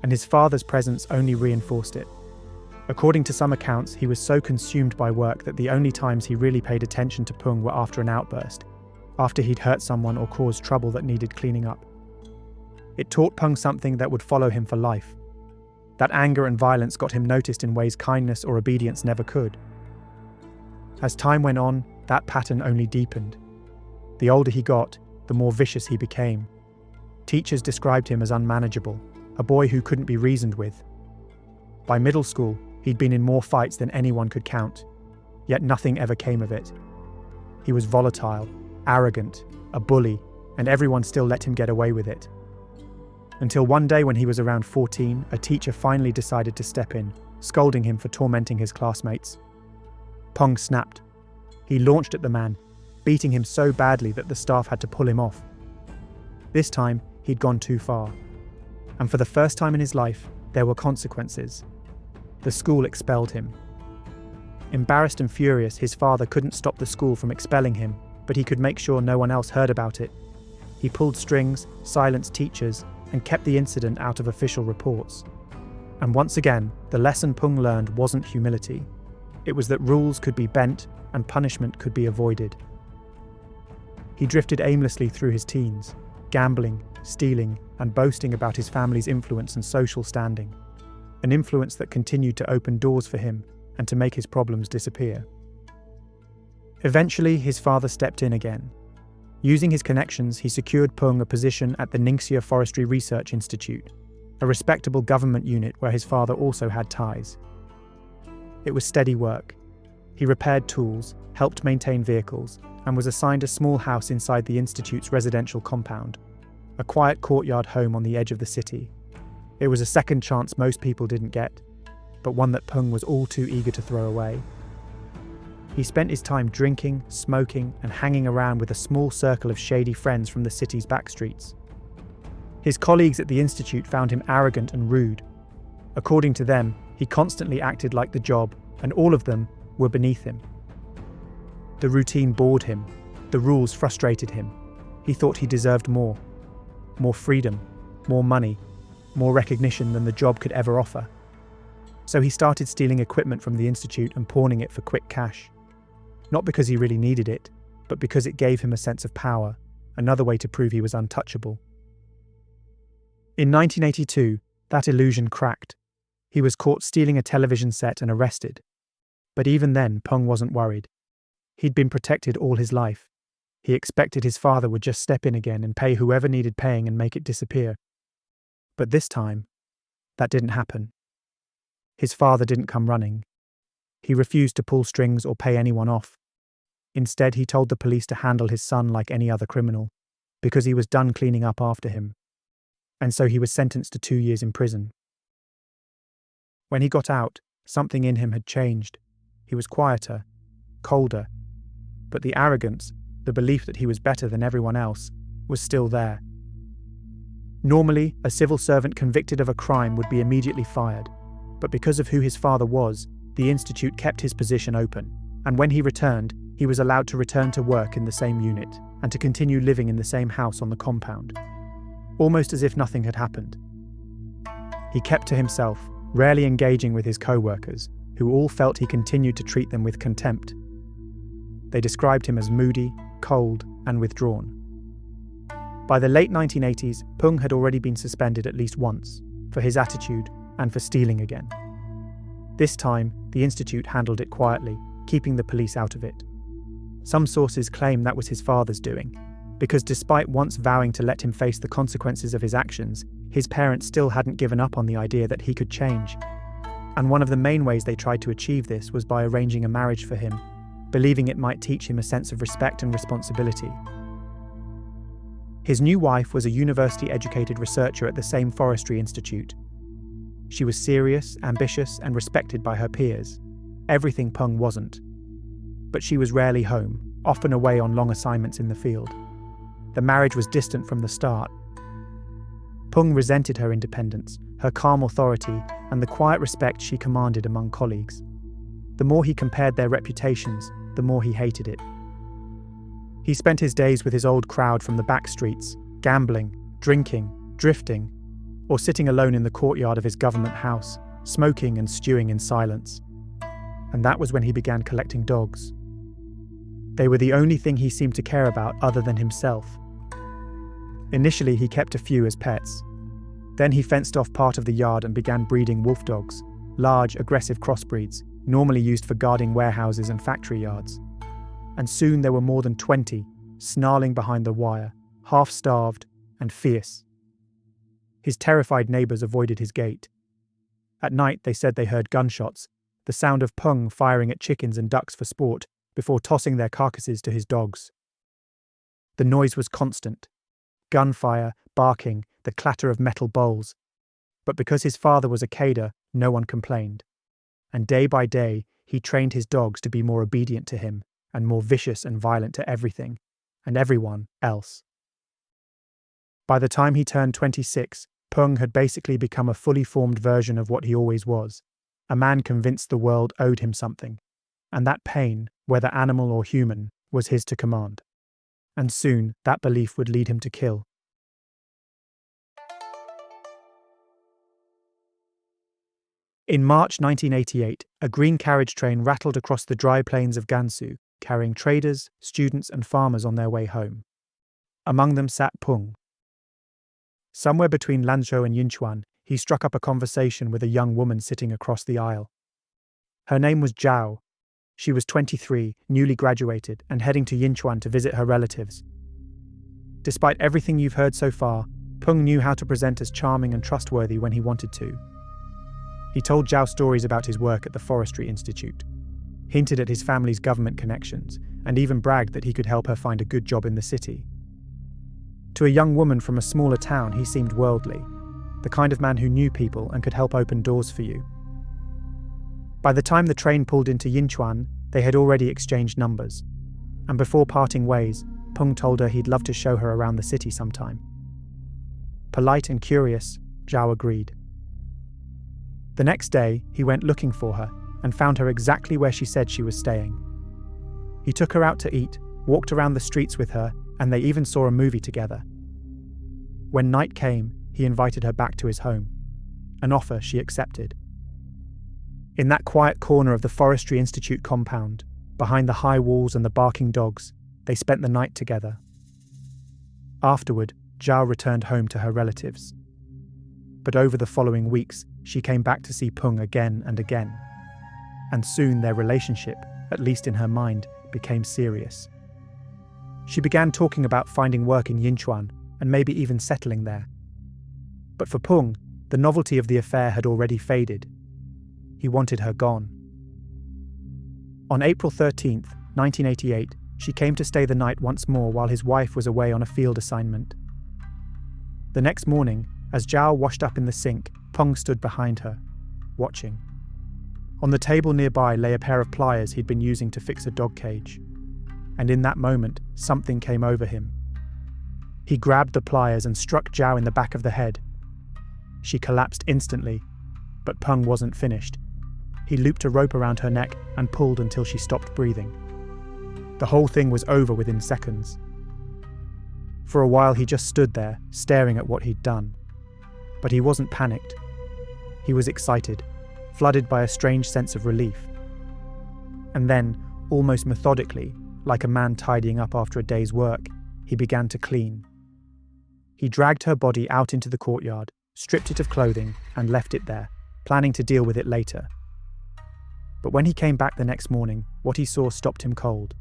And his father's presence only reinforced it. According to some accounts, he was so consumed by work that the only times he really paid attention to Peng were after an outburst, after he'd hurt someone or caused trouble that needed cleaning up. It taught Peng something that would follow him for life. That anger and violence got him noticed in ways kindness or obedience never could. As time went on, that pattern only deepened. The older he got, the more vicious he became. Teachers described him as unmanageable, a boy who couldn't be reasoned with. By middle school, he'd been in more fights than anyone could count, yet nothing ever came of it. He was volatile, arrogant, a bully, and everyone still let him get away with it. Until one day when he was around 14, a teacher finally decided to step in, scolding him for tormenting his classmates. Peng snapped. He launched at the man, beating him so badly that the staff had to pull him off. This time, he'd gone too far. And for the first time in his life, there were consequences. The school expelled him. Embarrassed and furious, his father couldn't stop the school from expelling him, but he could make sure no one else heard about it. He pulled strings, silenced teachers, and kept the incident out of official reports. And once again, the lesson Peng learned wasn't humility. It was that rules could be bent and punishment could be avoided. He drifted aimlessly through his teens, gambling, stealing, and boasting about his family's influence and social standing, an influence that continued to open doors for him and to make his problems disappear. Eventually, his father stepped in again. Using his connections, he secured Peng a position at the Ningxia Forestry Research Institute, a respectable government unit where his father also had ties. It was steady work. He repaired tools, helped maintain vehicles, and was assigned a small house inside the institute's residential compound, a quiet courtyard home on the edge of the city. It was a second chance most people didn't get, but one that Peng was all too eager to throw away. He spent his time drinking, smoking, and hanging around with a small circle of shady friends from the city's back streets. His colleagues at the institute found him arrogant and rude. According to them, he constantly acted like the job, and all of them were beneath him. The routine bored him. The rules frustrated him. He thought he deserved more. More freedom, more money, more recognition than the job could ever offer. So he started stealing equipment from the institute and pawning it for quick cash. Not because he really needed it, but because it gave him a sense of power, another way to prove he was untouchable. In 1982, that illusion cracked. He was caught stealing a television set and arrested. But even then, Peng wasn't worried. He'd been protected all his life. He expected his father would just step in again and pay whoever needed paying and make it disappear. But this time, that didn't happen. His father didn't come running. He refused to pull strings or pay anyone off. Instead, he told the police to handle his son like any other criminal, because he was done cleaning up after him. And so he was sentenced to 2 years in prison. When he got out, something in him had changed. He was quieter, colder, but the arrogance, the belief that he was better than everyone else, was still there. Normally, a civil servant convicted of a crime would be immediately fired, but because of who his father was, the institute kept his position open, and when he returned, he was allowed to return to work in the same unit and to continue living in the same house on the compound, almost as if nothing had happened. He kept to himself, rarely engaging with his co-workers, who all felt he continued to treat them with contempt. They described him as moody, cold, and withdrawn. By the late 1980s, Peng had already been suspended at least once, for his attitude and for stealing again. This time, the institute handled it quietly, keeping the police out of it. Some sources claim that was his father's doing, because despite once vowing to let him face the consequences of his actions, his parents still hadn't given up on the idea that he could change. And one of the main ways they tried to achieve this was by arranging a marriage for him, believing it might teach him a sense of respect and responsibility. His new wife was a university-educated researcher at the same forestry institute. She was serious, ambitious, and respected by her peers, everything Peng wasn't. But she was rarely home, often away on long assignments in the field. The marriage was distant from the start. Peng resented her independence, her calm authority, and the quiet respect she commanded among colleagues. The more he compared their reputations, the more he hated it. He spent his days with his old crowd from the back streets, gambling, drinking, drifting, or sitting alone in the courtyard of his government house, smoking and stewing in silence. And that was when he began collecting dogs. They were the only thing he seemed to care about other than himself. Initially, he kept a few as pets. Then he fenced off part of the yard and began breeding wolf dogs, large, aggressive crossbreeds, normally used for guarding warehouses and factory yards. And soon there were more than 20, snarling behind the wire, half-starved and fierce. His terrified neighbours avoided his gate. At night they said they heard gunshots, the sound of Peng firing at chickens and ducks for sport, before tossing their carcasses to his dogs. The noise was constant. Gunfire, barking, the clatter of metal bowls. But because his father was a cader, no one complained. And day by day, he trained his dogs to be more obedient to him and more vicious and violent to everything and everyone else. By the time he turned 26, Peng had basically become a fully formed version of what he always was, a man convinced the world owed him something, and that pain, whether animal or human, was his to command. And soon that belief would lead him to kill. In March 1988, a green carriage train rattled across the dry plains of Gansu, carrying traders, students and farmers on their way home. Among them sat Peng. Somewhere between Lanzhou and Yinchuan, he struck up a conversation with a young woman sitting across the aisle. Her name was Zhao. She was 23, newly graduated, and heading to Yinchuan to visit her relatives. Despite everything you've heard so far, Peng knew how to present as charming and trustworthy when he wanted to. He told Zhao stories about his work at the Forestry Institute, hinted at his family's government connections, and even bragged that he could help her find a good job in the city. To a young woman from a smaller town, he seemed worldly, the kind of man who knew people and could help open doors for you. By the time the train pulled into Yinchuan, they had already exchanged numbers, and before parting ways, Peng told her he'd love to show her around the city sometime. Polite and curious, Zhao agreed. The next day, he went looking for her and found her exactly where she said she was staying. He took her out to eat, walked around the streets with her, and they even saw a movie together. When night came, he invited her back to his home, an offer she accepted. In that quiet corner of the Forestry Institute compound, behind the high walls and the barking dogs, they spent the night together. Afterward, Zhao returned home to her relatives. But over the following weeks, she came back to see Peng again and again. And soon their relationship, at least in her mind, became serious. She began talking about finding work in Yinchuan and maybe even settling there. But for Peng, the novelty of the affair had already faded. He wanted her gone. On April 13th, 1988, she came to stay the night once more while his wife was away on a field assignment. The next morning, as Zhao washed up in the sink, Peng stood behind her, watching. On the table nearby lay a pair of pliers he'd been using to fix a dog cage. And in that moment, something came over him. He grabbed the pliers and struck Zhao in the back of the head. She collapsed instantly, but Peng wasn't finished. He looped a rope around her neck and pulled until she stopped breathing. The whole thing was over within seconds. For a while he just stood there, staring at what he'd done. But he wasn't panicked. He was excited, flooded by a strange sense of relief. And then, almost methodically, like a man tidying up after a day's work, he began to clean. He dragged her body out into the courtyard, stripped it of clothing, and left it there, planning to deal with it later. But when he came back the next morning, what he saw stopped him cold.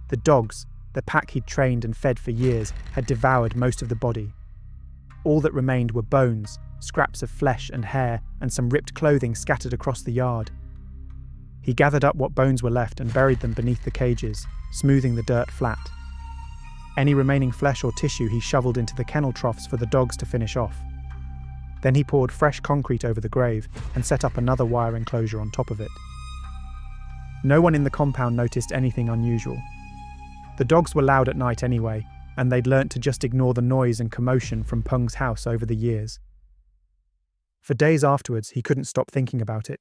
The dogs, the pack he'd trained and fed for years, had devoured most of the body. All that remained were bones, scraps of flesh and hair, and some ripped clothing scattered across the yard. He gathered up what bones were left and buried them beneath the cages, smoothing the dirt flat. Any remaining flesh or tissue he shoveled into the kennel troughs for the dogs to finish off. Then he poured fresh concrete over the grave and set up another wire enclosure on top of it. No one in the compound noticed anything unusual. The dogs were loud at night anyway, and they'd learnt to just ignore the noise and commotion from Peng's house over the years. For days afterwards, he couldn't stop thinking about it.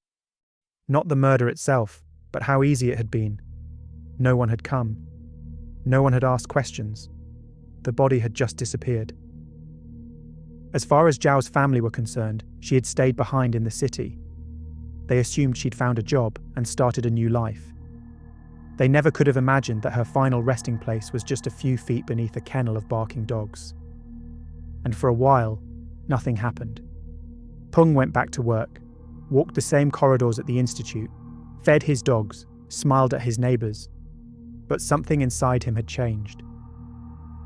Not the murder itself, but how easy it had been. No one had come. No one had asked questions. The body had just disappeared. As far as Zhao's family were concerned, she had stayed behind in the city. They assumed she'd found a job and started a new life. They never could have imagined that her final resting place was just a few feet beneath a kennel of barking dogs. And for a while, nothing happened. Peng went back to work, walked the same corridors at the institute, fed his dogs, smiled at his neighbours. But something inside him had changed.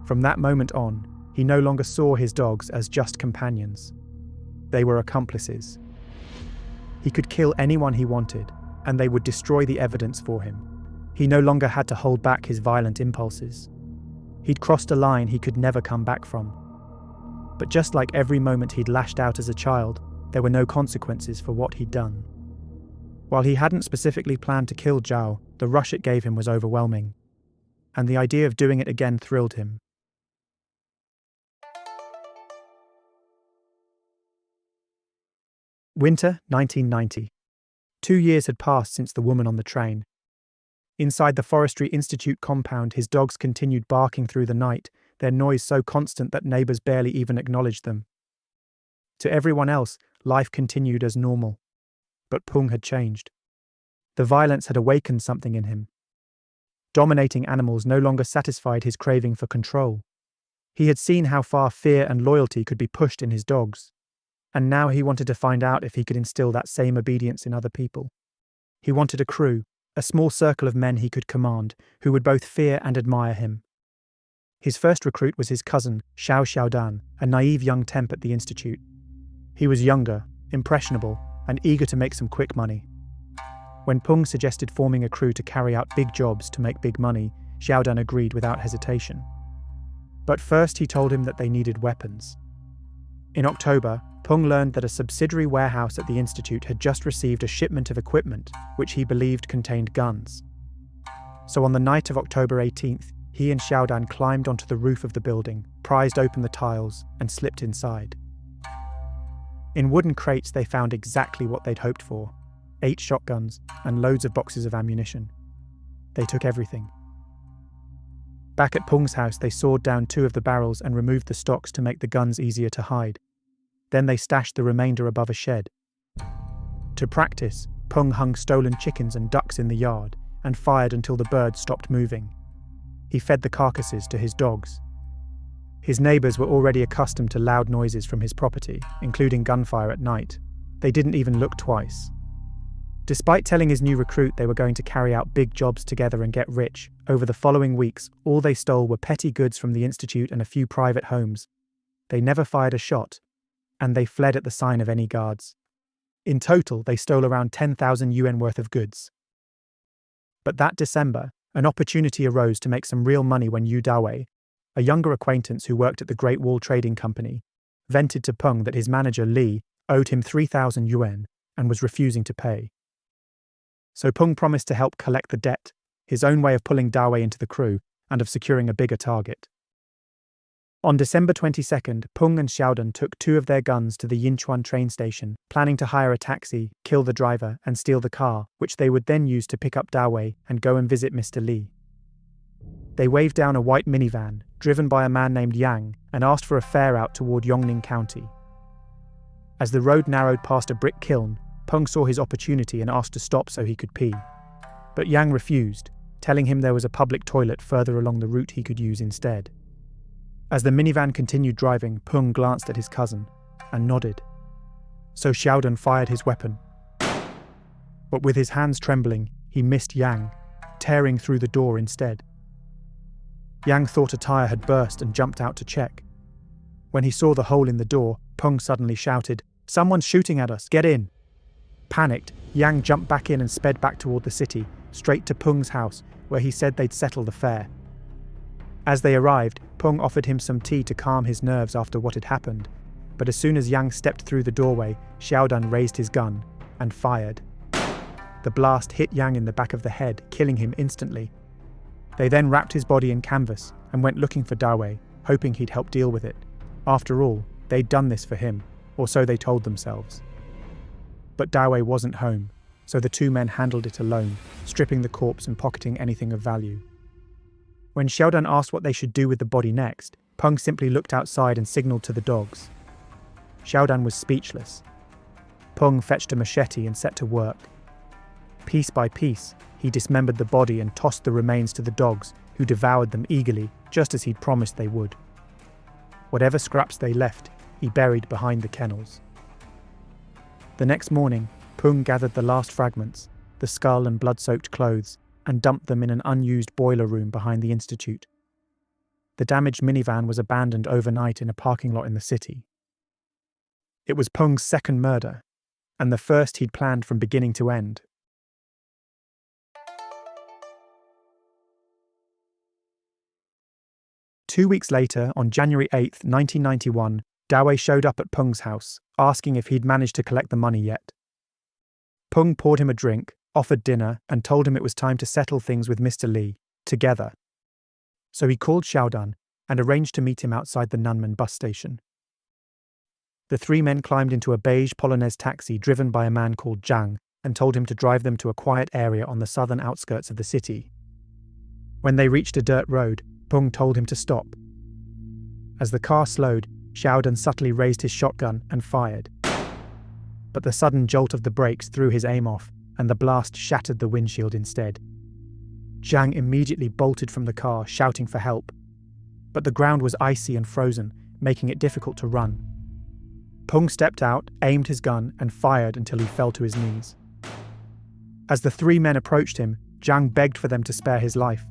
From that moment on, he no longer saw his dogs as just companions. They were accomplices. He could kill anyone he wanted, and they would destroy the evidence for him. He no longer had to hold back his violent impulses. He'd crossed a line he could never come back from. But just like every moment he'd lashed out as a child, there were no consequences for what he'd done. While he hadn't specifically planned to kill Zhao, the rush it gave him was overwhelming. And the idea of doing it again thrilled him. Winter 1990. 2 years had passed since the woman on the train. Inside the Forestry Institute compound, his dogs continued barking through the night, their noise so constant that neighbours barely even acknowledged them. To everyone else, life continued as normal. But Peng had changed. The violence had awakened something in him. Dominating animals no longer satisfied his craving for control. He had seen how far fear and loyalty could be pushed in his dogs, and now he wanted to find out if he could instill that same obedience in other people. He wanted a crew, a small circle of men he could command, who would both fear and admire him. His first recruit was his cousin, Xiaodan, a naive young temp at the institute. He was younger, impressionable, and eager to make some quick money. When Peng suggested forming a crew to carry out big jobs to make big money, Xiaodan agreed without hesitation. But first he told him that they needed weapons. In October, Peng learned that a subsidiary warehouse at the institute had just received a shipment of equipment which he believed contained guns. So on the night of October 18th, he and Xiaodan climbed onto the roof of the building, prized open the tiles, and slipped inside. In wooden crates they found exactly what they'd hoped for: 8 shotguns and loads of boxes of ammunition. They took everything. Back at Peng's house, they sawed down 2 of the barrels and removed the stocks to make the guns easier to hide. Then they stashed the remainder above a shed. To practice, Peng hung stolen chickens and ducks in the yard and fired until the birds stopped moving. He fed the carcasses to his dogs. His neighbours were already accustomed to loud noises from his property, including gunfire at night. They didn't even look twice. Despite telling his new recruit they were going to carry out big jobs together and get rich, over the following weeks, all they stole were petty goods from the institute and a few private homes. They never fired a shot, and they fled at the sign of any guards. In total, they stole around 10,000 yuan worth of goods. But that December, an opportunity arose to make some real money when Yu Dawei, a younger acquaintance who worked at the Great Wall Trading Company, vented to Peng that his manager Li owed him 3,000 yuan and was refusing to pay. So Peng promised to help collect the debt, his own way of pulling Dawei into the crew and of securing a bigger target. On December 22nd, Peng and Xiaodan took 2 of their guns to the Yinchuan train station, planning to hire a taxi, kill the driver, and steal the car, which they would then use to pick up Dawei and go and visit Mr. Li. They waved down a white minivan, driven by a man named Yang, and asked for a fare out toward Yongning County. As the road narrowed past a brick kiln, Peng saw his opportunity and asked to stop so he could pee. But Yang refused, telling him there was a public toilet further along the route he could use instead. As the minivan continued driving, Peng glanced at his cousin and nodded. So Xiaodan fired his weapon. But with his hands trembling, he missed Yang, tearing through the door instead. Yang thought a tire had burst and jumped out to check. When he saw the hole in the door, Peng suddenly shouted, "Someone's shooting at us, get in!" Panicked, Yang jumped back in and sped back toward the city, straight to Peng's house, where he said they'd settle the fare. As they arrived, Peng offered him some tea to calm his nerves after what had happened, but as soon as Yang stepped through the doorway, Xiaodan raised his gun and fired. The blast hit Yang in the back of the head, killing him instantly. They then wrapped his body in canvas and went looking for Dawei, hoping he'd help deal with it. After all, they'd done this for him, or so they told themselves. But Dawei wasn't home, so the 2 men handled it alone, stripping the corpse and pocketing anything of value. When Xiaodan asked what they should do with the body next, Peng simply looked outside and signaled to the dogs. Xiaodan was speechless. Peng fetched a machete and set to work. Piece by piece, he dismembered the body and tossed the remains to the dogs, who devoured them eagerly, just as he'd promised they would. Whatever scraps they left, he buried behind the kennels. The next morning, Peng gathered the last fragments, the skull and blood-soaked clothes, and dumped them in an unused boiler room behind the institute. The damaged minivan was abandoned overnight in a parking lot in the city. It was Peng's second murder, and the first he'd planned from beginning to end. Two weeks later, on January 8, 1991, Dawei showed up at Peng's house, asking if he'd managed to collect the money yet. Peng poured him a drink, offered dinner, and told him it was time to settle things with Mr. Li, together. So he called Xiaodan and arranged to meet him outside the Nunman bus station. The 3 men climbed into a beige Polonaise taxi driven by a man called Zhang and told him to drive them to a quiet area on the southern outskirts of the city. When they reached a dirt road, Peng told him to stop. As the car slowed, Xiaodan subtly raised his shotgun and fired. But the sudden jolt of the brakes threw his aim off, and the blast shattered the windshield instead. Zhang immediately bolted from the car, shouting for help. But the ground was icy and frozen, making it difficult to run. Peng stepped out, aimed his gun, and fired until he fell to his knees. As the 3 men approached him, Zhang begged for them to spare his life.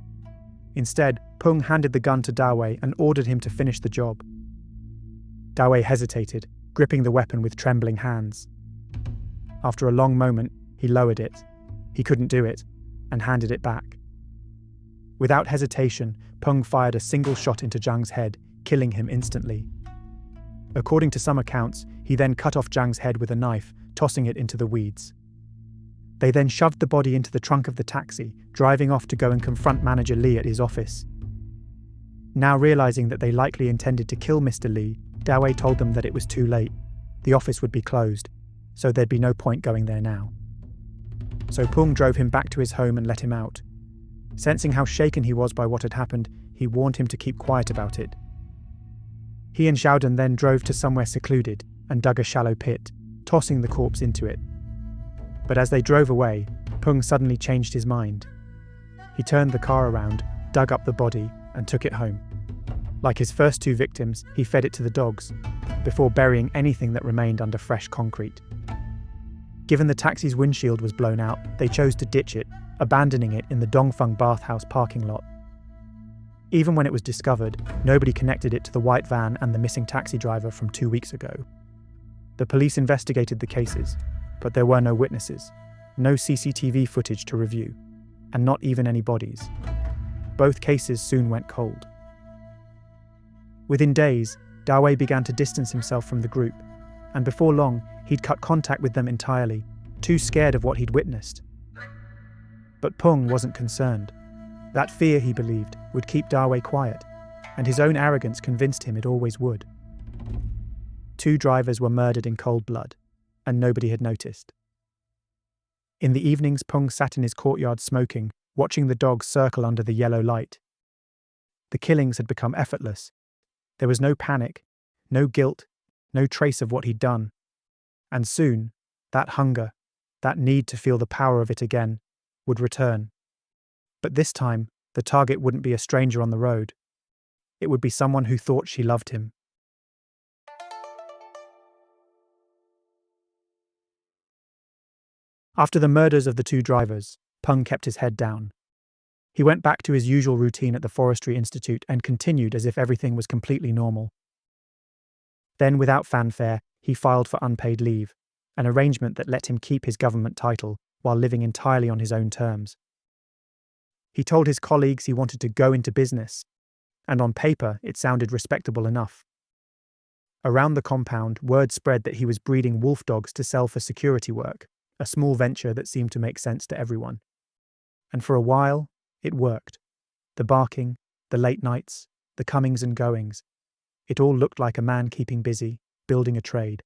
Instead, Peng handed the gun to Dawei and ordered him to finish the job. Dawei hesitated, gripping the weapon with trembling hands. After a long moment, he lowered it. He couldn't do it, and handed it back. Without hesitation, Peng fired a single shot into Zhang's head, killing him instantly. According to some accounts, he then cut off Zhang's head with a knife, tossing it into the weeds. They then shoved the body into the trunk of the taxi, driving off to go and confront Manager Li at his office. Now realizing that they likely intended to kill Mr. Li, Dawei told them that it was too late. The office would be closed, so there'd be no point going there now. So Peng drove him back to his home and let him out. Sensing how shaken he was by what had happened, he warned him to keep quiet about it. He and Xiaodan then drove to somewhere secluded and dug a shallow pit, tossing the corpse into it. But as they drove away, Peng suddenly changed his mind. He turned the car around, dug up the body, and took it home. Like his first 2 victims, he fed it to the dogs, before burying anything that remained under fresh concrete. Given the taxi's windshield was blown out, they chose to ditch it, abandoning it in the Dongfeng bathhouse parking lot. Even when it was discovered, nobody connected it to the white van and the missing taxi driver from 2 weeks ago. The police investigated the cases, but there were no witnesses, no CCTV footage to review, and not even any bodies. Both cases soon went cold. Within days, Dawei began to distance himself from the group, and before long, he'd cut contact with them entirely, too scared of what he'd witnessed. But Peng wasn't concerned. That fear, he believed, would keep Dawei quiet. and his own arrogance convinced him it always would. 2 drivers were murdered in cold blood, and nobody had noticed. In the evenings, Peng sat in his courtyard smoking, watching the dogs circle under the yellow light. The killings had become effortless. There was no panic, no guilt, no trace of what he'd done. And soon, that hunger, that need to feel the power of it again, would return. But this time, the target wouldn't be a stranger on the road. It would be someone who thought she loved him. After the murders of the 2 drivers, Peng kept his head down. He went back to his usual routine at the Forestry Institute and continued as if everything was completely normal. Then, without fanfare, he filed for unpaid leave, an arrangement that let him keep his government title while living entirely on his own terms. He told his colleagues he wanted to go into business, and on paper it sounded respectable enough. Around the compound, word spread that he was breeding wolf dogs to sell for security work, a small venture that seemed to make sense to everyone. And for a while, it worked. The barking, the late nights, the comings and goings. It all looked like a man keeping busy, building a trade.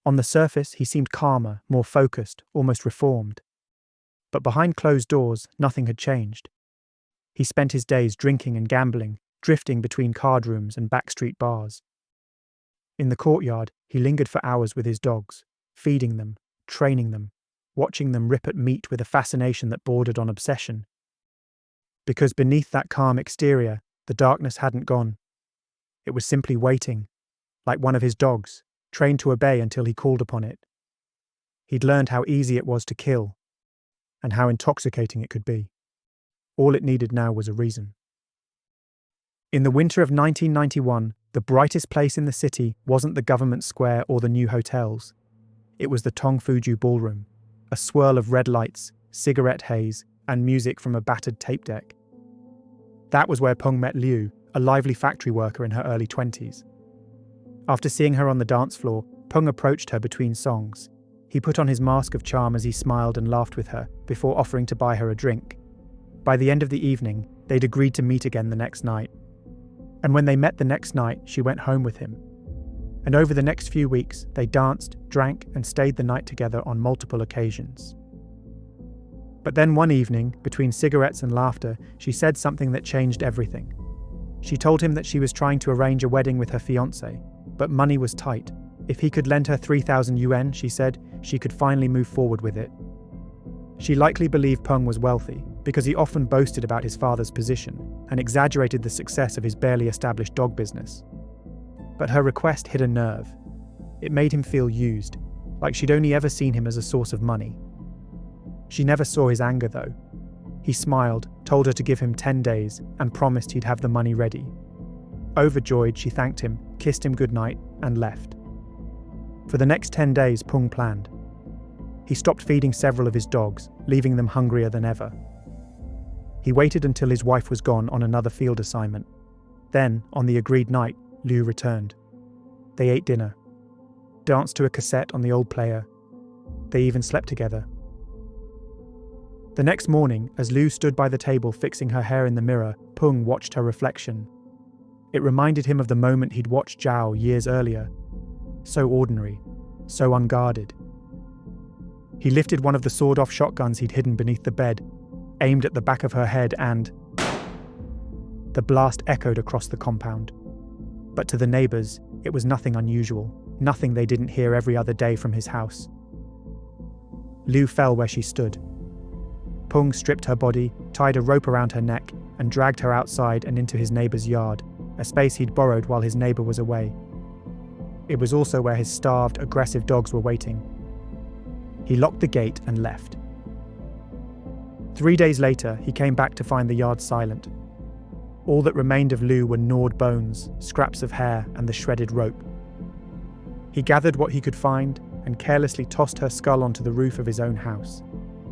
On the surface, he seemed calmer, more focused, almost reformed. But behind closed doors, nothing had changed. He spent his days drinking and gambling, drifting between card rooms and backstreet bars. In the courtyard, he lingered for hours with his dogs, feeding them, training them, watching them rip at meat with a fascination that bordered on obsession. Because beneath that calm exterior, the darkness hadn't gone. It was simply waiting, like one of his dogs, trained to obey until he called upon it. He'd learned how easy it was to kill, and how intoxicating it could be. All it needed now was a reason. In the winter of 1991, the brightest place in the city wasn't the government square or the new hotels. It was the Tongfuju ballroom, a swirl of red lights, cigarette haze, and music from a battered tape deck. That was where Peng met Liu, a lively factory worker in her early 20s. After seeing her on the dance floor, Peng approached her between songs. He put on his mask of charm as he smiled and laughed with her, before offering to buy her a drink. By the end of the evening, they'd agreed to meet again the next night. And when they met the next night, she went home with him. And over the next few weeks, they danced, drank, and stayed the night together on multiple occasions. But then one evening, between cigarettes and laughter, she said something that changed everything. She told him that she was trying to arrange a wedding with her fiancé, but money was tight. If he could lend her 3,000 yuan, she said, she could finally move forward with it. She likely believed Peng was wealthy, because he often boasted about his father's position and exaggerated the success of his barely established dog business. But her request hit a nerve. It made him feel used, like she'd only ever seen him as a source of money. She never saw his anger, though. He smiled, told her to give him 10 days, and promised he'd have the money ready. Overjoyed, she thanked him, kissed him goodnight, and left. For the next 10 days, Peng planned. He stopped feeding several of his dogs, leaving them hungrier than ever. He waited until his wife was gone on another field assignment. Then, on the agreed night, Liu returned. They ate dinner, danced to a cassette on the old player. They even slept together. The next morning, as Liu stood by the table fixing her hair in the mirror, Peng watched her reflection. It reminded him of the moment he'd watched Zhao years earlier. So ordinary, so unguarded. He lifted one of the sawed-off shotguns he'd hidden beneath the bed, aimed at the back of her head, and the blast echoed across the compound. But to the neighbours, it was nothing unusual, nothing they didn't hear every other day from his house. Liu fell where she stood. Peng stripped her body, tied a rope around her neck, and dragged her outside and into his neighbour's yard, a space he'd borrowed while his neighbour was away. It was also where his starved, aggressive dogs were waiting. He locked the gate and left. 3 days later, he came back to find the yard silent. All that remained of Liu were gnawed bones, scraps of hair, and the shredded rope. He gathered what he could find and carelessly tossed her skull onto the roof of his own house.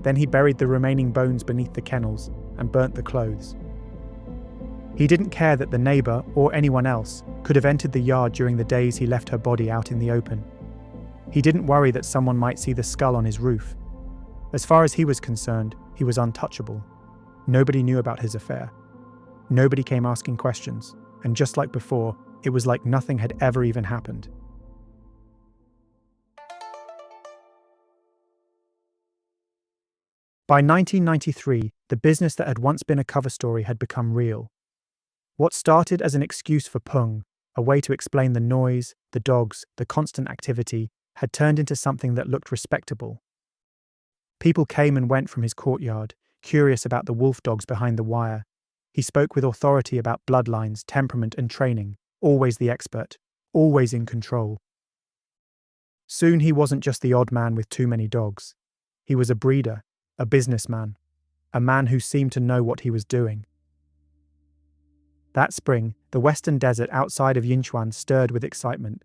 Then he buried the remaining bones beneath the kennels and burnt the clothes. He didn't care that the neighbour, or anyone else, could have entered the yard during the days he left her body out in the open. He didn't worry that someone might see the skull on his roof. As far as he was concerned, he was untouchable. Nobody knew about his affair. Nobody came asking questions, and just like before, it was like nothing had ever even happened. By 1993, the business that had once been a cover story had become real. What started as an excuse for Peng, a way to explain the noise, the dogs, the constant activity, had turned into something that looked respectable. People came and went from his courtyard, curious about the wolf dogs behind the wire. He spoke with authority about bloodlines, temperament, and training, always the expert, always in control. Soon he wasn't just the odd man with too many dogs. He was a breeder, a businessman, a man who seemed to know what he was doing. That spring, the western desert outside of Yinchuan stirred with excitement.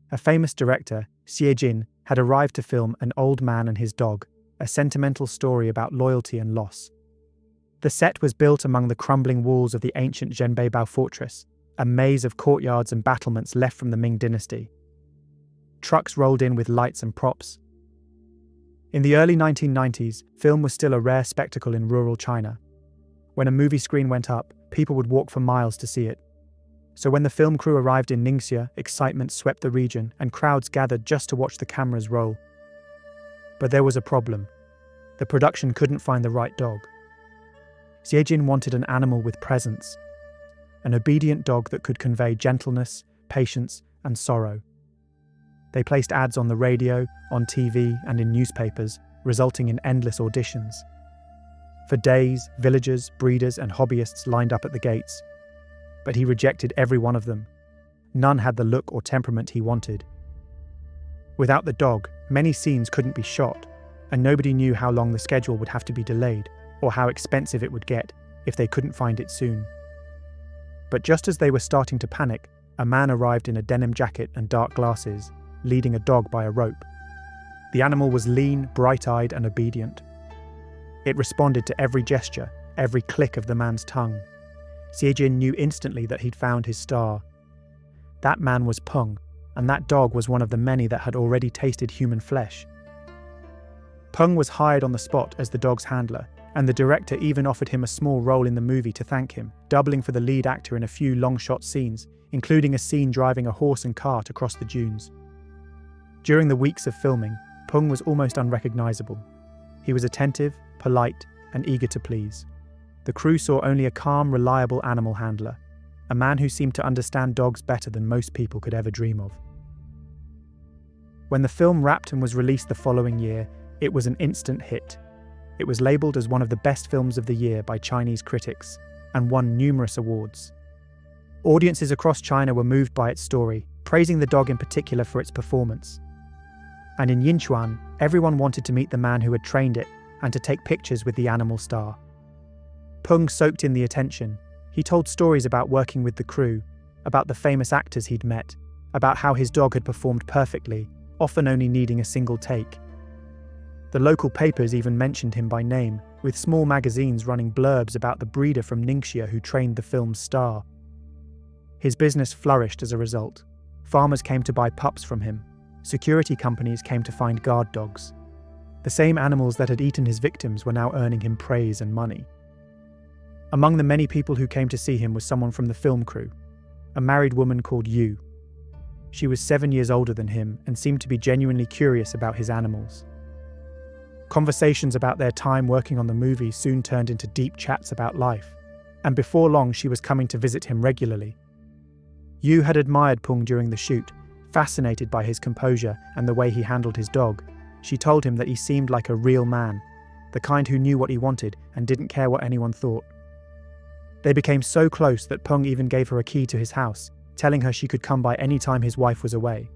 A famous director, Xie Jin, had arrived to film An Old Man and His Dog, a sentimental story about loyalty and loss. The set was built among the crumbling walls of the ancient Zhenbeibao fortress, a maze of courtyards and battlements left from the Ming dynasty. Trucks rolled in with lights and props. In the early 1990s, film was still a rare spectacle in rural China. When a movie screen went up, people would walk for miles to see it. So when the film crew arrived in Ningxia, excitement swept the region and crowds gathered just to watch the cameras roll. But there was a problem. The production couldn't find the right dog. Xie Jin wanted an animal with presence, an obedient dog that could convey gentleness, patience, and sorrow. They placed ads on the radio, on TV, and in newspapers, resulting in endless auditions. For days, villagers, breeders, and hobbyists lined up at the gates. But he rejected every one of them. None had the look or temperament he wanted. Without the dog, many scenes couldn't be shot, and nobody knew how long the schedule would have to be delayed, or how expensive it would get if they couldn't find it soon. But just as they were starting to panic, a man arrived in a denim jacket and dark glasses, leading a dog by a rope. The animal was lean, bright-eyed, and obedient. It responded to every gesture, every click of the man's tongue. Xie Jin knew instantly that he'd found his star. That man was Peng, and that dog was one of the many that had already tasted human flesh. Peng was hired on the spot as the dog's handler, and the director even offered him a small role in the movie to thank him, doubling for the lead actor in a few long-shot scenes, including a scene driving a horse and cart across the dunes. During the weeks of filming, Peng was almost unrecognizable. He was attentive, polite, and eager to please. The crew saw only a calm, reliable animal handler, a man who seemed to understand dogs better than most people could ever dream of. When the film wrapped and was released the following year, it was an instant hit. It was labelled as one of the best films of the year by Chinese critics, and won numerous awards. Audiences across China were moved by its story, praising the dog in particular for its performance. And in Yinchuan, everyone wanted to meet the man who had trained it and to take pictures with the animal star. Peng soaked in the attention. He told stories about working with the crew, about the famous actors he'd met, about how his dog had performed perfectly, often only needing a single take. The local papers even mentioned him by name, with small magazines running blurbs about the breeder from Ningxia who trained the film's star. His business flourished as a result. Farmers came to buy pups from him. Security companies came to find guard dogs. The same animals that had eaten his victims were now earning him praise and money. Among the many people who came to see him was someone from the film crew, a married woman called Yu. She was 7 years older than him and seemed to be genuinely curious about his animals. Conversations about their time working on the movie soon turned into deep chats about life, and before long she was coming to visit him regularly. Yu had admired Peng during the shoot, fascinated by his composure and the way he handled his dog. She told him that he seemed like a real man, the kind who knew what he wanted and didn't care what anyone thought. They became so close that Peng even gave her a key to his house, telling her she could come by any time his wife was away.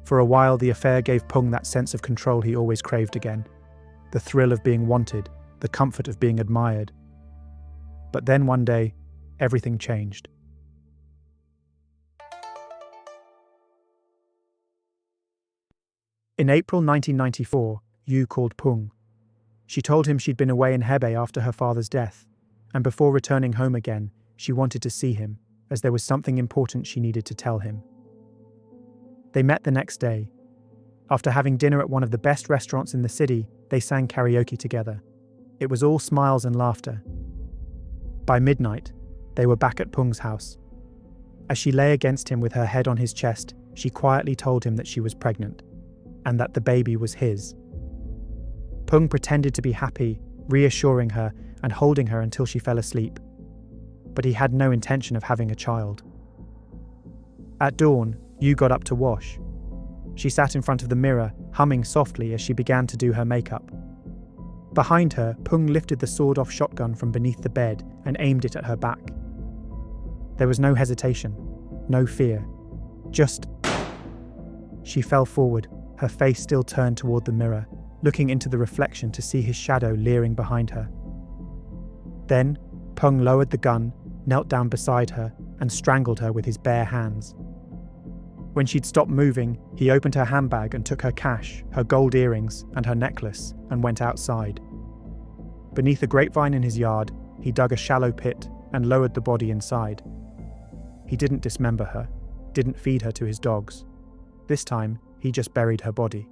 For a while, the affair gave Peng that sense of control he always craved again, the thrill of being wanted, the comfort of being admired. But then one day, everything changed. In April 1994, Yu called Peng. She told him she'd been away in Hebei after her father's death, and before returning home again, she wanted to see him, as there was something important she needed to tell him. They met the next day. After having dinner at one of the best restaurants in the city, they sang karaoke together. It was all smiles and laughter. By midnight, they were back at Peng's house. As she lay against him with her head on his chest, she quietly told him that she was pregnant, and that the baby was his. Peng pretended to be happy, reassuring her and holding her until she fell asleep. But he had no intention of having a child. At dawn, Yu got up to wash. She sat in front of the mirror, humming softly as she began to do her makeup. Behind her, Peng lifted the sawed-off shotgun from beneath the bed and aimed it at her back. There was no hesitation, no fear, just... She fell forward, her face still turned toward the mirror, looking into the reflection to see his shadow leering behind her. Then, Peng lowered the gun, knelt down beside her, and strangled her with his bare hands. When she'd stopped moving, he opened her handbag and took her cash, her gold earrings, and her necklace, and went outside. Beneath a grapevine in his yard, he dug a shallow pit and lowered the body inside. He didn't dismember her, didn't feed her to his dogs. This time, he just buried her body.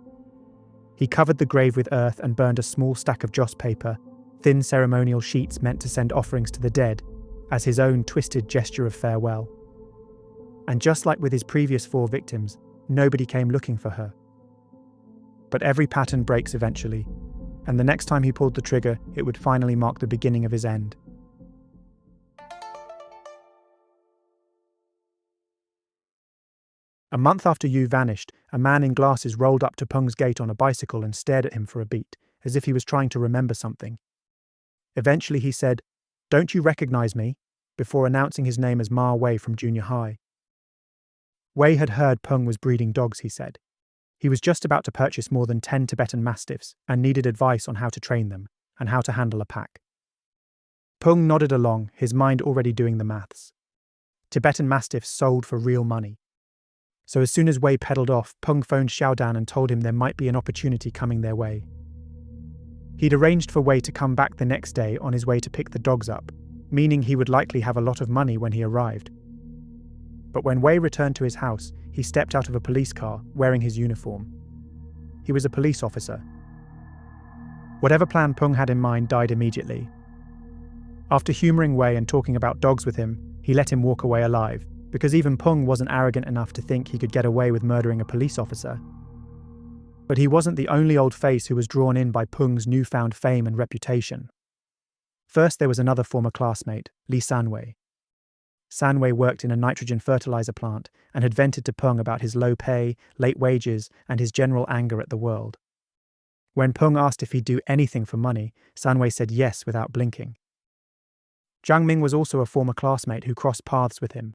He covered the grave with earth and burned a small stack of joss paper, thin ceremonial sheets meant to send offerings to the dead, as his own twisted gesture of farewell. And just like with his previous 4 victims, nobody came looking for her. But every pattern breaks eventually, and the next time he pulled the trigger, it would finally mark the beginning of his end. A month after Yu vanished, a man in glasses rolled up to Peng's gate on a bicycle and stared at him for a beat, as if he was trying to remember something. Eventually he said, "Don't you recognize me?" before announcing his name as Ma Wei from junior high. Wei had heard Peng was breeding dogs, he said. He was just about to purchase more than 10 Tibetan Mastiffs and needed advice on how to train them and how to handle a pack. Peng nodded along, his mind already doing the maths. Tibetan Mastiffs sold for real money. So as soon as Wei pedaled off, Peng phoned Xiaodan and told him there might be an opportunity coming their way. He'd arranged for Wei to come back the next day on his way to pick the dogs up, meaning he would likely have a lot of money when he arrived. But when Wei returned to his house, he stepped out of a police car, wearing his uniform. He was a police officer. Whatever plan Peng had in mind died immediately. After humouring Wei and talking about dogs with him, he let him walk away alive, because even Peng wasn't arrogant enough to think he could get away with murdering a police officer. But he wasn't the only old face who was drawn in by Peng's newfound fame and reputation. First there was another former classmate, Li Sanwei. Sanwei worked in a nitrogen fertilizer plant and had vented to Peng about his low pay, late wages, and his general anger at the world. When Peng asked if he'd do anything for money, Sanwei said yes without blinking. Zhang Ming was also a former classmate who crossed paths with him.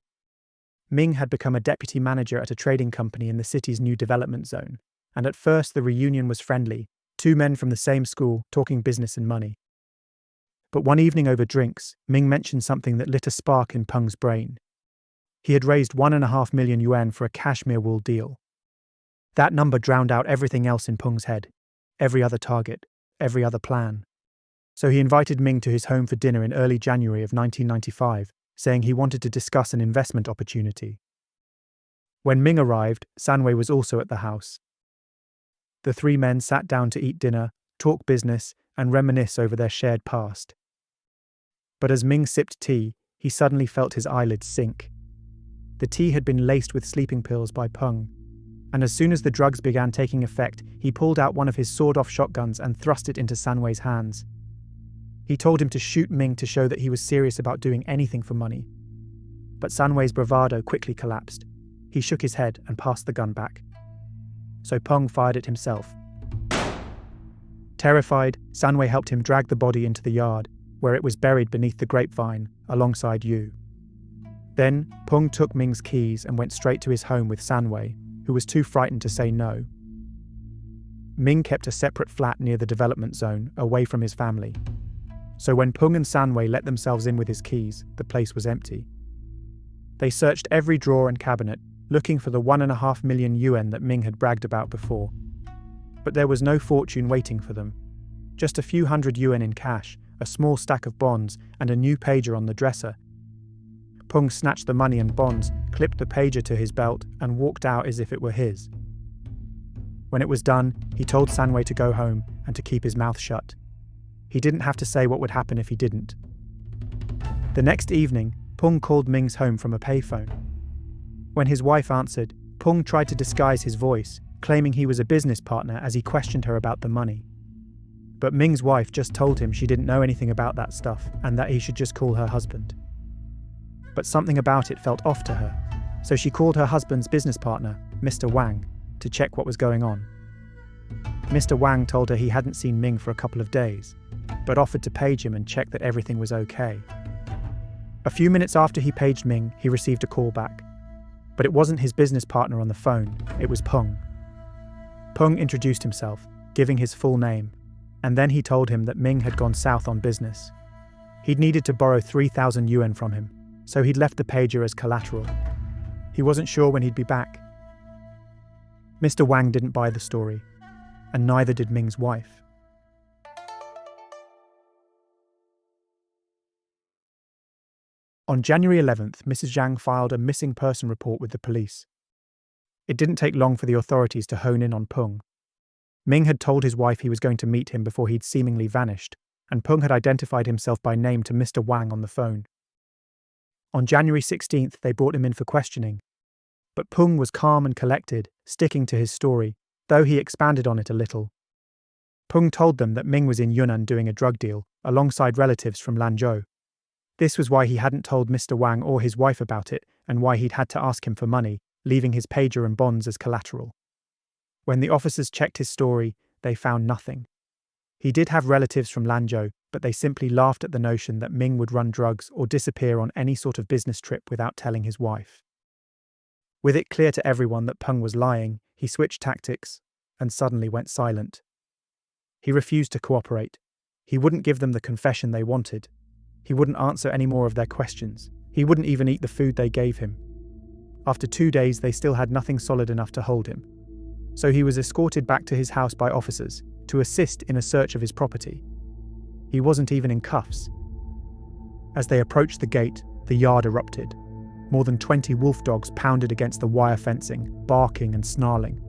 Ming had become a deputy manager at a trading company in the city's new development zone, and at first the reunion was friendly, 2 men from the same school talking business and money. But one evening over drinks, Ming mentioned something that lit a spark in Peng's brain. He had raised 1.5 million yuan for a cashmere wool deal. That number drowned out everything else in Peng's head, every other target, every other plan. So he invited Ming to his home for dinner in early January of 1995, saying he wanted to discuss an investment opportunity. When Ming arrived, Sanwei was also at the house. The 3 men sat down to eat dinner, talk business, and reminisce over their shared past. But as Ming sipped tea, he suddenly felt his eyelids sink. The tea had been laced with sleeping pills by Peng, and as soon as the drugs began taking effect, he pulled out one of his sawed-off shotguns and thrust it into Sanwei's hands. He told him to shoot Ming to show that he was serious about doing anything for money. But Sanwei's bravado quickly collapsed. He shook his head and passed the gun back. So Peng fired it himself. Terrified, Sanwei helped him drag the body into the yard, where it was buried beneath the grapevine, alongside Yu. Then, Peng took Ming's keys and went straight to his home with Sanwei, who was too frightened to say no. Ming kept a separate flat near the development zone, away from his family. So when Peng and Sanwei let themselves in with his keys, the place was empty. They searched every drawer and cabinet, looking for the 1.5 million yuan that Ming had bragged about before. But there was no fortune waiting for them. Just a few hundred yuan in cash, a small stack of bonds, and a new pager on the dresser. Peng snatched the money and bonds, clipped the pager to his belt, and walked out as if it were his. When it was done, he told Sanwei to go home and to keep his mouth shut. He didn't have to say what would happen if he didn't. The next evening, Peng called Ming's home from a payphone. When his wife answered, Peng tried to disguise his voice, claiming he was a business partner as he questioned her about the money. But Ming's wife just told him she didn't know anything about that stuff and that he should just call her husband. But something about it felt off to her, so she called her husband's business partner, Mr. Wang, to check what was going on. Mr. Wang told her he hadn't seen Ming for a couple of days, but offered to page him and check that everything was okay. A few minutes after he paged Ming, he received a call back. But it wasn't his business partner on the phone, it was Peng. Peng introduced himself, giving his full name, and then he told him that Ming had gone south on business. He'd needed to borrow 3,000 yuan from him, so he'd left the pager as collateral. He wasn't sure when he'd be back. Mr. Wang didn't buy the story, and neither did Ming's wife. On January 11th, Mrs. Zhang filed a missing person report with the police. It didn't take long for the authorities to hone in on Peng. Ming had told his wife he was going to meet him before he'd seemingly vanished, and Peng had identified himself by name to Mr. Wang on the phone. On January 16th, they brought him in for questioning. But Peng was calm and collected, sticking to his story, though he expanded on it a little. Peng told them that Ming was in Yunnan doing a drug deal, alongside relatives from Lanzhou. This was why he hadn't told Mr. Wang or his wife about it, and why he'd had to ask him for money, leaving his pager and bonds as collateral. When the officers checked his story, they found nothing. He did have relatives from Lanzhou, but they simply laughed at the notion that Ming would run drugs or disappear on any sort of business trip without telling his wife. With it clear to everyone that Peng was lying, he switched tactics and suddenly went silent. He refused to cooperate. He wouldn't give them the confession they wanted. He wouldn't answer any more of their questions. He wouldn't even eat the food they gave him. After 2 days, they still had nothing solid enough to hold him. So he was escorted back to his house by officers to assist in a search of his property. He wasn't even in cuffs. As they approached the gate, the yard erupted. More than 20 wolf dogs pounded against the wire fencing, barking and snarling.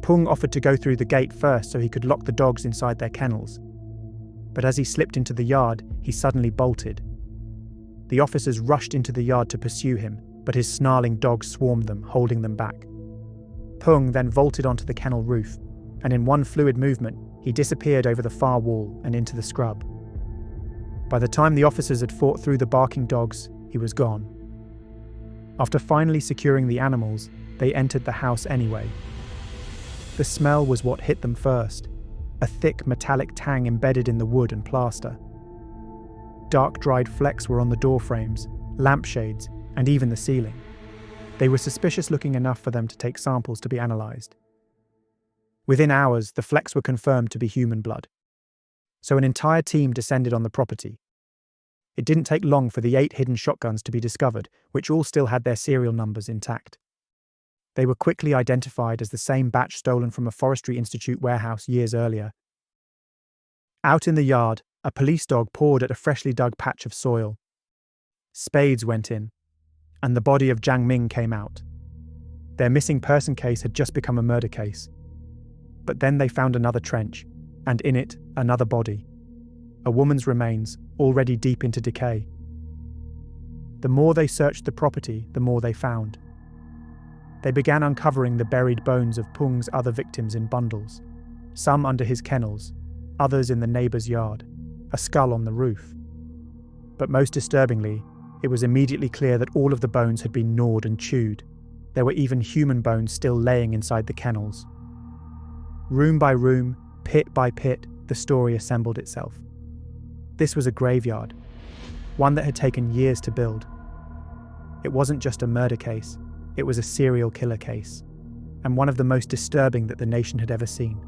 Peng offered to go through the gate first so he could lock the dogs inside their kennels. But as he slipped into the yard, he suddenly bolted. The officers rushed into the yard to pursue him, but his snarling dogs swarmed them, holding them back. Peng then vaulted onto the kennel roof, and in one fluid movement, he disappeared over the far wall and into the scrub. By the time the officers had fought through the barking dogs, he was gone. After finally securing the animals, they entered the house anyway. The smell was what hit them first, a thick metallic tang embedded in the wood and plaster. Dark dried flecks were on the door frames, lampshades, and even the ceiling. They were suspicious looking enough for them to take samples to be analysed. Within hours, the flecks were confirmed to be human blood. So an entire team descended on the property. It didn't take long for the 8 hidden shotguns to be discovered, which all still had their serial numbers intact. They were quickly identified as the same batch stolen from a Forestry Institute warehouse years earlier. Out in the yard, a police dog pawed at a freshly dug patch of soil. Spades went in, and the body of Jiang Ming came out. Their missing person case had just become a murder case. But then they found another trench, and in it, another body. A woman's remains, already deep into decay. The more they searched the property, the more they found. They began uncovering the buried bones of Peng's other victims in bundles, some under his kennels, others in the neighbour's yard, a skull on the roof. But most disturbingly, it was immediately clear that all of the bones had been gnawed and chewed. There were even human bones still laying inside the kennels. Room by room, pit by pit, the story assembled itself. This was a graveyard, one that had taken years to build. It wasn't just a murder case, it was a serial killer case, and one of the most disturbing that the nation had ever seen.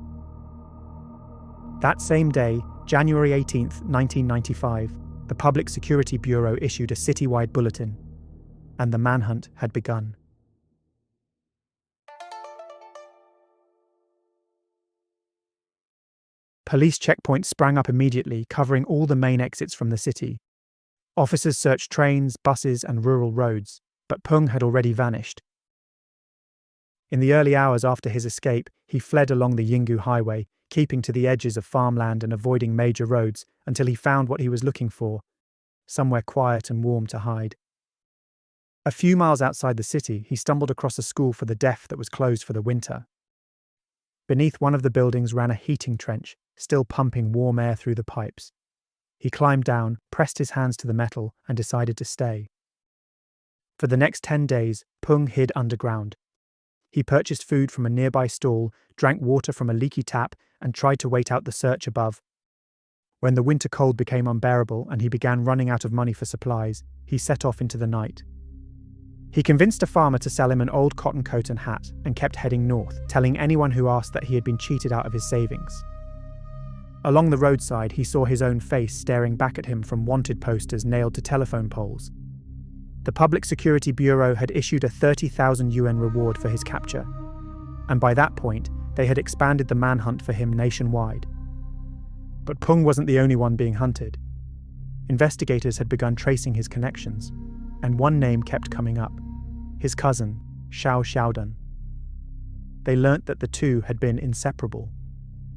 That same day, January 18th, 1995, the Public Security Bureau issued a citywide bulletin, and the manhunt had begun. Police checkpoints sprang up immediately, covering all the main exits from the city. Officers searched trains, buses, and rural roads, but Peng had already vanished. In the early hours after his escape, he fled along the Yinggu Highway, keeping to the edges of farmland and avoiding major roads until he found what he was looking for: somewhere quiet and warm to hide. A few miles outside the city, he stumbled across a school for the deaf that was closed for the winter. Beneath one of the buildings ran a heating trench, still pumping warm air through the pipes. He climbed down, pressed his hands to the metal, and decided to stay. For the next 10 days, Peng hid underground. He purchased food from a nearby stall, drank water from a leaky tap, and tried to wait out the search above. When the winter cold became unbearable and he began running out of money for supplies, he set off into the night. He convinced a farmer to sell him an old cotton coat and hat and kept heading north, telling anyone who asked that he had been cheated out of his savings. Along the roadside, he saw his own face staring back at him from wanted posters nailed to telephone poles. The Public Security Bureau had issued a 30,000 yuan reward for his capture, and by that point, they had expanded the manhunt for him nationwide. But Peng wasn't the only one being hunted. Investigators had begun tracing his connections, and one name kept coming up: his cousin, Xiaodan. They learnt that the two had been inseparable.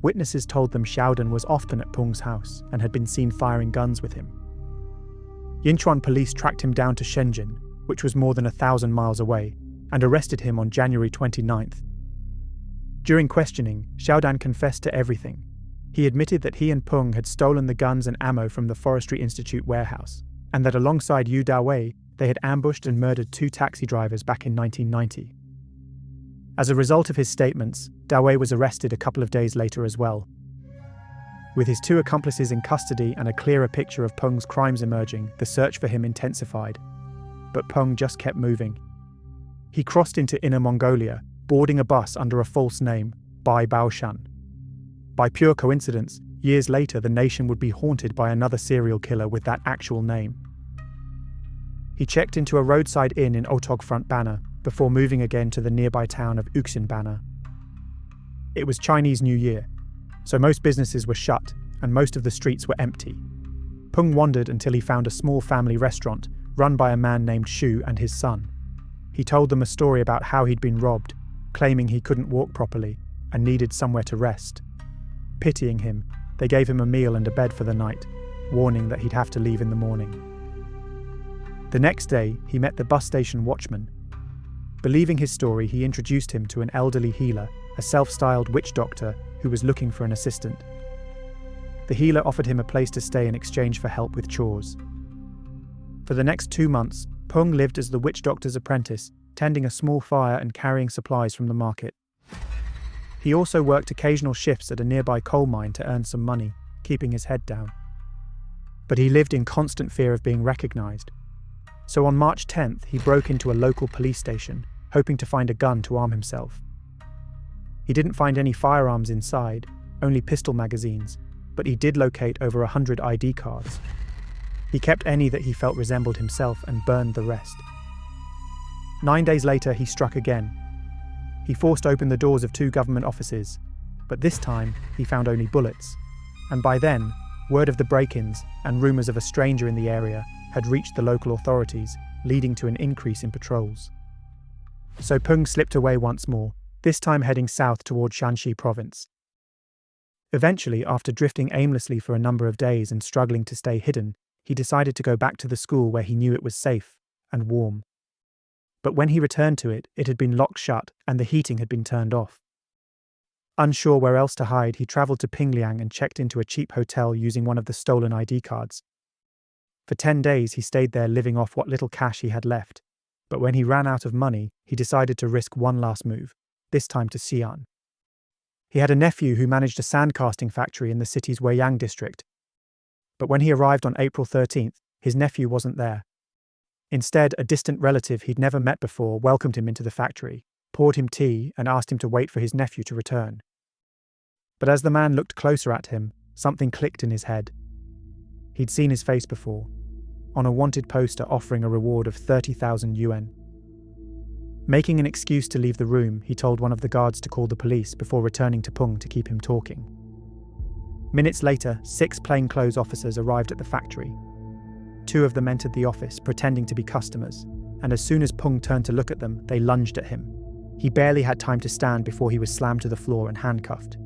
Witnesses told them Xiaodan was often at Peng's house and had been seen firing guns with him. Yinchuan police tracked him down to Shenzhen, which was more than 1,000 miles away, and arrested him on January 29th. During questioning, Xiaodan confessed to everything. He admitted that he and Peng had stolen the guns and ammo from the Forestry Institute warehouse, and that alongside Yu Dawei, they had ambushed and murdered 2 taxi drivers back in 1990. As a result of his statements, Dawei was arrested a couple of days later as well. With his 2 accomplices in custody and a clearer picture of Peng's crimes emerging, the search for him intensified. But Peng just kept moving. He crossed into Inner Mongolia, boarding a bus under a false name, Bai Baoshan. By pure coincidence, years later the nation would be haunted by another serial killer with that actual name. He checked into a roadside inn in Otog Front Banner before moving again to the nearby town of Uxin Banner. It was Chinese New Year, so most businesses were shut and most of the streets were empty. Peng wandered until he found a small family restaurant run by a man named Shu and his son. He told them a story about how he'd been robbed, claiming he couldn't walk properly and needed somewhere to rest. Pitying him, they gave him a meal and a bed for the night, warning that he'd have to leave in the morning. The next day, he met the bus station watchman. Believing his story, he introduced him to an elderly healer, a self-styled witch doctor who was looking for an assistant. The healer offered him a place to stay in exchange for help with chores. For the next 2 months, Peng lived as the witch doctor's apprentice, tending a small fire and carrying supplies from the market. He also worked occasional shifts at a nearby coal mine to earn some money, keeping his head down. But he lived in constant fear of being recognised. So on March 10th, he broke into a local police station, hoping to find a gun to arm himself. He didn't find any firearms inside, only pistol magazines, but he did locate over 100 ID cards. He kept any that he felt resembled himself and burned the rest. 9 days later, he struck again. He forced open the doors of 2 government offices, but this time he found only bullets. And by then, word of the break-ins and rumours of a stranger in the area had reached the local authorities, leading to an increase in patrols. So Peng slipped away once more, this time heading south toward Shanxi province. Eventually, after drifting aimlessly for a number of days and struggling to stay hidden, he decided to go back to the school where he knew it was safe and warm. But when he returned to it, it had been locked shut and the heating had been turned off. Unsure where else to hide, he travelled to Pingliang and checked into a cheap hotel using one of the stolen ID cards. For 10 days he stayed there living off what little cash he had left, but when he ran out of money, he decided to risk one last move, this time to Xi'an. He had a nephew who managed a sandcasting factory in the city's Weiyang district. But when he arrived on April 13th, his nephew wasn't there. Instead, a distant relative he'd never met before welcomed him into the factory, poured him tea, and asked him to wait for his nephew to return. But as the man looked closer at him, something clicked in his head. He'd seen his face before, on a wanted poster offering a reward of 30,000 yuan. Making an excuse to leave the room, he told one of the guards to call the police before returning to Peng to keep him talking. Minutes later, 6 plainclothes officers arrived at the factory. 2 of them entered the office, pretending to be customers, and as soon as Peng turned to look at them, they lunged at him. He barely had time to stand before he was slammed to the floor and handcuffed.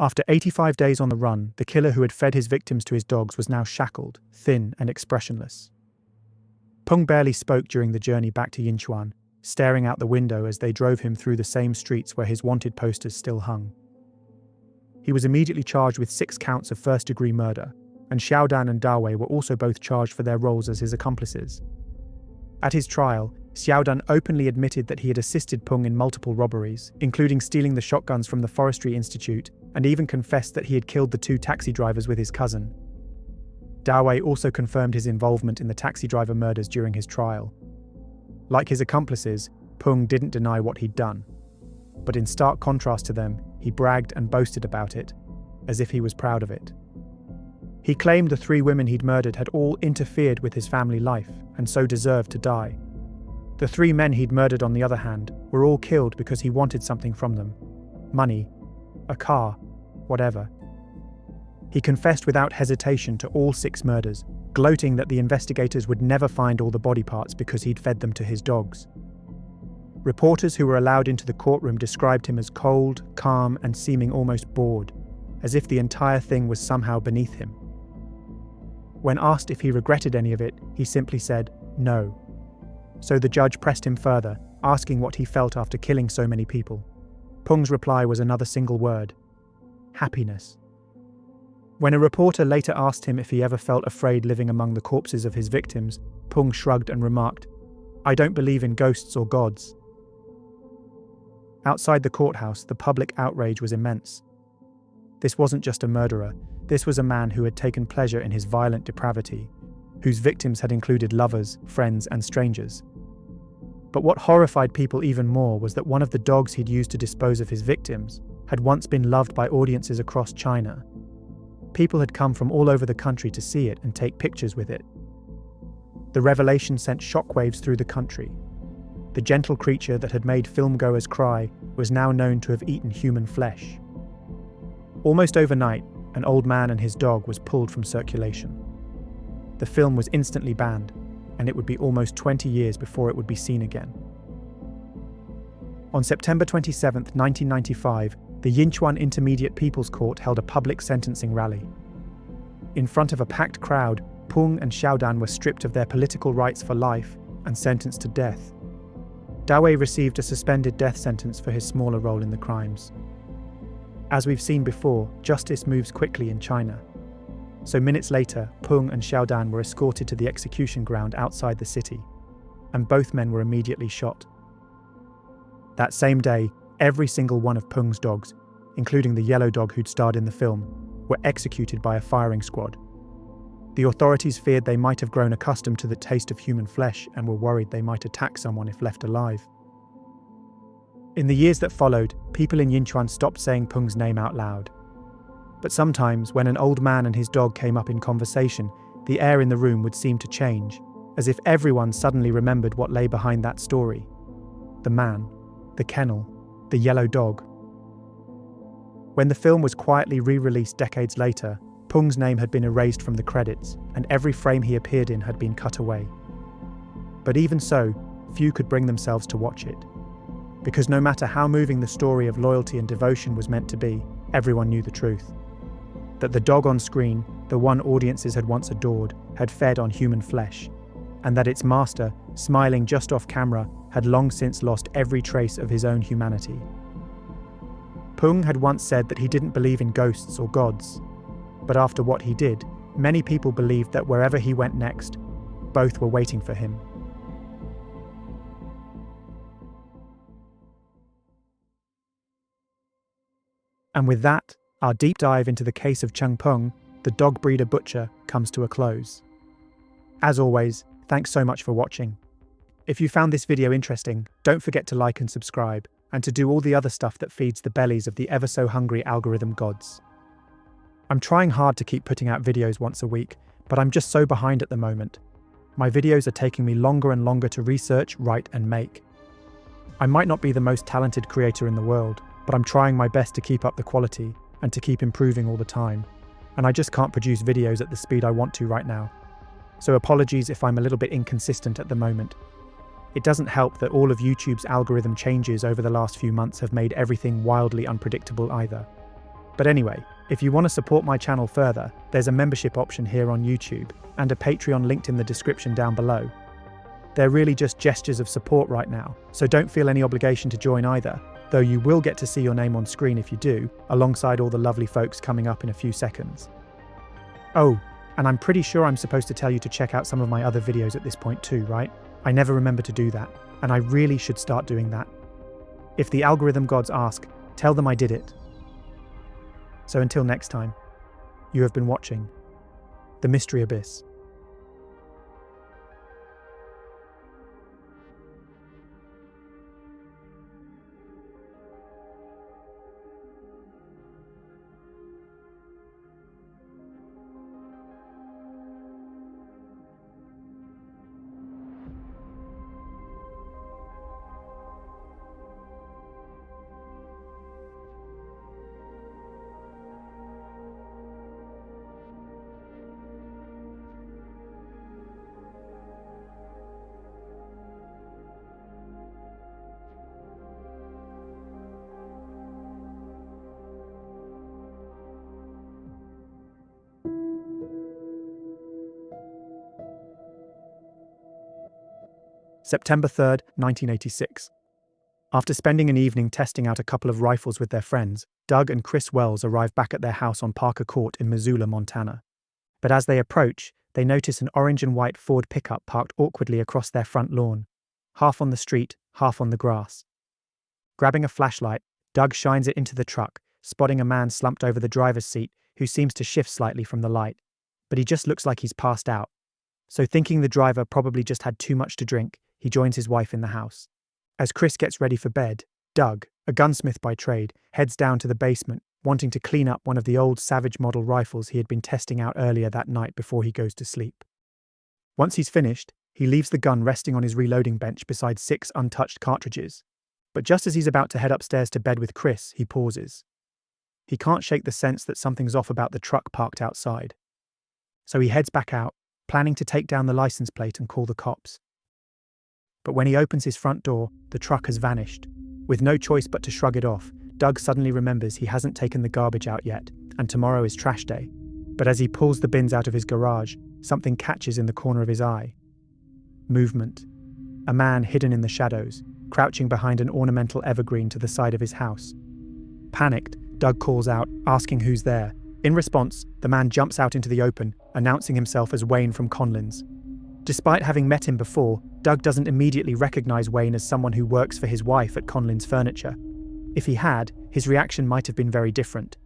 After 85 days on the run, the killer who had fed his victims to his dogs was now shackled, thin and expressionless. Peng barely spoke during the journey back to Yinchuan, staring out the window as they drove him through the same streets where his wanted posters still hung. He was immediately charged with 6 counts of first-degree murder, and Xiaodan and Dawei were also both charged for their roles as his accomplices. At his trial, Xiaodan openly admitted that he had assisted Peng in multiple robberies, including stealing the shotguns from the Forestry Institute, and even confessed that he had killed the 2 taxi drivers with his cousin. Dawei also confirmed his involvement in the taxi driver murders during his trial. Like his accomplices, Peng didn't deny what he'd done. But in stark contrast to them, he bragged and boasted about it, as if he was proud of it. He claimed the 3 women he'd murdered had all interfered with his family life, and so deserved to die. The 3 men he'd murdered, on the other hand, were all killed because he wanted something from them. Money, a car, whatever. He confessed without hesitation to all 6 murders, gloating that the investigators would never find all the body parts because he'd fed them to his dogs. Reporters who were allowed into the courtroom described him as cold, calm, and seeming almost bored, as if the entire thing was somehow beneath him. When asked if he regretted any of it, he simply said, no. So the judge pressed him further, asking what he felt after killing so many people. Peng's reply was another single word: happiness. When a reporter later asked him if he ever felt afraid living among the corpses of his victims, Peng shrugged and remarked, "I don't believe in ghosts or gods." Outside the courthouse, the public outrage was immense. This wasn't just a murderer, this was a man who had taken pleasure in his violent depravity, whose victims had included lovers, friends, and strangers. But what horrified people even more was that one of the dogs he'd used to dispose of his victims had once been loved by audiences across China. People had come from all over the country to see it and take pictures with it. The revelation sent shockwaves through the country. The gentle creature that had made filmgoers cry was now known to have eaten human flesh. Almost overnight, an old man and his dog was pulled from circulation. The film was instantly banned, and it would be almost 20 years before it would be seen again. On September 27, 1995, the Yinchuan Intermediate People's Court held a public sentencing rally. In front of a packed crowd, Peng and Xiaodan were stripped of their political rights for life and sentenced to death. Dawei received a suspended death sentence for his smaller role in the crimes. As we've seen before, justice moves quickly in China. So minutes later, Peng and Xiaodan were escorted to the execution ground outside the city, and both men were immediately shot. That same day, every single one of Peng's dogs, including the yellow dog who'd starred in the film, were executed by a firing squad. The authorities feared they might have grown accustomed to the taste of human flesh and were worried they might attack someone if left alive. In the years that followed, people in Yinchuan stopped saying Peng's name out loud. But sometimes, when an old man and his dog came up in conversation, the air in the room would seem to change, as if everyone suddenly remembered what lay behind that story. The man, the kennel, the yellow dog. When the film was quietly re-released decades later, Peng's name had been erased from the credits, and every frame he appeared in had been cut away. But even so, few could bring themselves to watch it. Because no matter how moving the story of loyalty and devotion was meant to be, everyone knew the truth. That the dog on screen, the one audiences had once adored, had fed on human flesh, and that its master, smiling just off camera, had long since lost every trace of his own humanity. Peng had once said that he didn't believe in ghosts or gods, but after what he did, many people believed that wherever he went next, both were waiting for him. And with that, our deep dive into the case of Peng, the dog breeder butcher, comes to a close. As always, thanks so much for watching. If you found this video interesting, don't forget to like and subscribe, and to do all the other stuff that feeds the bellies of the ever-so-hungry algorithm gods. I'm trying hard to keep putting out videos once a week, but I'm just so behind at the moment. My videos are taking me longer and longer to research, write, and make. I might not be the most talented creator in the world, but I'm trying my best to keep up the quality and to keep improving all the time, and I just can't produce videos at the speed I want to right now. So apologies if I'm a little bit inconsistent at the moment. It doesn't help that all of YouTube's algorithm changes over the last few months have made everything wildly unpredictable either. But anyway, if you want to support my channel further, there's a membership option here on YouTube and a Patreon linked in the description down below. They're really just gestures of support right now, so don't feel any obligation to join either, though you will get to see your name on screen if you do, alongside all the lovely folks coming up in a few seconds. Oh, and I'm pretty sure I'm supposed to tell you to check out some of my other videos at this point too, right? I never remember to do that, and I really should start doing that. If the algorithm gods ask, tell them I did it. So until next time, you have been watching The Mystery Abyss. September 3rd, 1986. After spending an evening testing out a couple of rifles with their friends, Doug and Chris Wells arrive back at their house on Parker Court in Missoula, Montana. But as they approach, they notice an orange and white Ford pickup parked awkwardly across their front lawn, half on the street, half on the grass. Grabbing a flashlight, Doug shines it into the truck, spotting a man slumped over the driver's seat who seems to shift slightly from the light, but he just looks like he's passed out. So thinking the driver probably just had too much to drink, he joins his wife in the house. As Chris gets ready for bed, Doug, a gunsmith by trade, heads down to the basement, wanting to clean up one of the old Savage model rifles he had been testing out earlier that night before he goes to sleep. Once he's finished, he leaves the gun resting on his reloading bench beside 6 untouched cartridges. But just as he's about to head upstairs to bed with Chris, he pauses. He can't shake the sense that something's off about the truck parked outside. So he heads back out, planning to take down the license plate and call the cops. But when he opens his front door, the truck has vanished. With no choice but to shrug it off, Doug suddenly remembers he hasn't taken the garbage out yet, and tomorrow is trash day. But as he pulls the bins out of his garage, something catches in the corner of his eye. Movement. A man hidden in the shadows, crouching behind an ornamental evergreen to the side of his house. Panicked, Doug calls out, asking who's there. In response, the man jumps out into the open, announcing himself as Wayne from Conlin's. Despite having met him before, Doug doesn't immediately recognize Wayne as someone who works for his wife at Conlin's Furniture. If he had, his reaction might have been very different.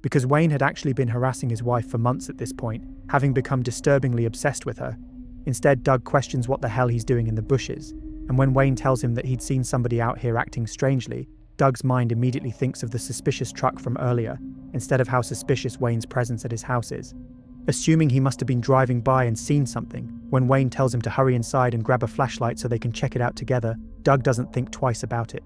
Because Wayne had actually been harassing his wife for months at this point, having become disturbingly obsessed with her. Instead, Doug questions what the hell he's doing in the bushes, and when Wayne tells him that he'd seen somebody out here acting strangely, Doug's mind immediately thinks of the suspicious truck from earlier, instead of how suspicious Wayne's presence at his house is. Assuming he must have been driving by and seen something, when Wayne tells him to hurry inside and grab a flashlight so they can check it out together, Doug doesn't think twice about it.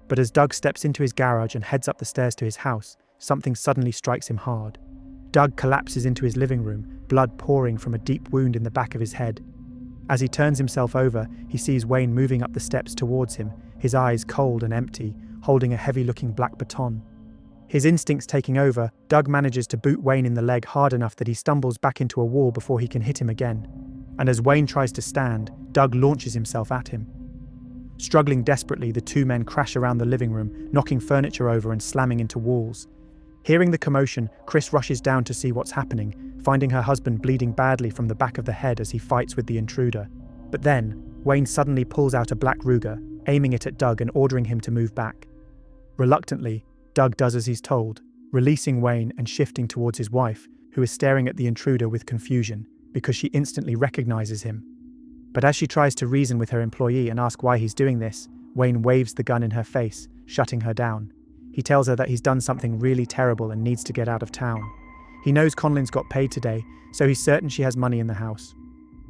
But as Doug steps into his garage and heads up the stairs to his house, something suddenly strikes him hard. Doug collapses into his living room, blood pouring from a deep wound in the back of his head. As he turns himself over, he sees Wayne moving up the steps towards him, his eyes cold and empty, holding a heavy-looking black baton. His instincts taking over, Doug manages to boot Wayne in the leg hard enough that he stumbles back into a wall before he can hit him again. And as Wayne tries to stand, Doug launches himself at him. Struggling desperately, the two men crash around the living room, knocking furniture over and slamming into walls. Hearing the commotion, Chris rushes down to see what's happening, finding her husband bleeding badly from the back of the head as he fights with the intruder. But then, Wayne suddenly pulls out a black Rügen, aiming it at Doug and ordering him to move back. Reluctantly, Doug does as he's told, releasing Wayne and shifting towards his wife, who is staring at the intruder with confusion, because she instantly recognizes him. But as she tries to reason with her employee and ask why he's doing this, Wayne waves the gun in her face, shutting her down. He tells her that he's done something really terrible and needs to get out of town. He knows Conlin's got paid today, so he's certain she has money in the house.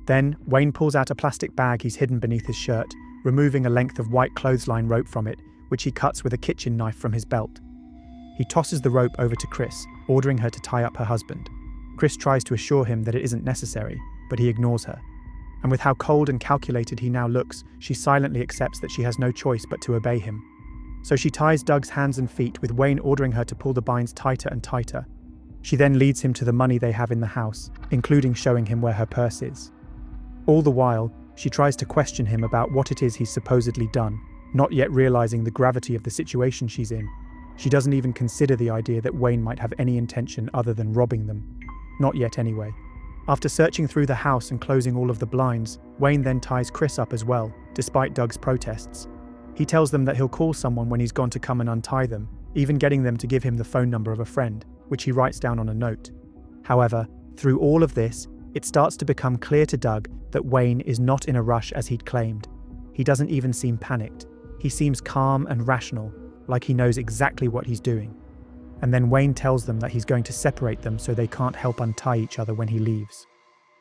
Then, Wayne pulls out a plastic bag he's hidden beneath his shirt, removing a length of white clothesline rope from it, which he cuts with a kitchen knife from his belt. He tosses the rope over to Chris, ordering her to tie up her husband. Chris tries to assure him that it isn't necessary, but he ignores her. And with how cold and calculated he now looks, she silently accepts that she has no choice but to obey him. So she ties Doug's hands and feet, with Wayne ordering her to pull the binds tighter and tighter. She then leads him to the money they have in the house, including showing him where her purse is. All the while, she tries to question him about what it is he's supposedly done, not yet realizing the gravity of the situation she's in. She doesn't even consider the idea that Wayne might have any intention other than robbing them. Not yet anyway. After searching through the house and closing all of the blinds, Wayne then ties Chris up as well, despite Doug's protests. He tells them that he'll call someone when he's gone to come and untie them, even getting them to give him the phone number of a friend, which he writes down on a note. However, through all of this, it starts to become clear to Doug that Wayne is not in a rush as he'd claimed. He doesn't even seem panicked. He seems calm and rational, like he knows exactly what he's doing. And then Wayne tells them that he's going to separate them so they can't help untie each other when he leaves.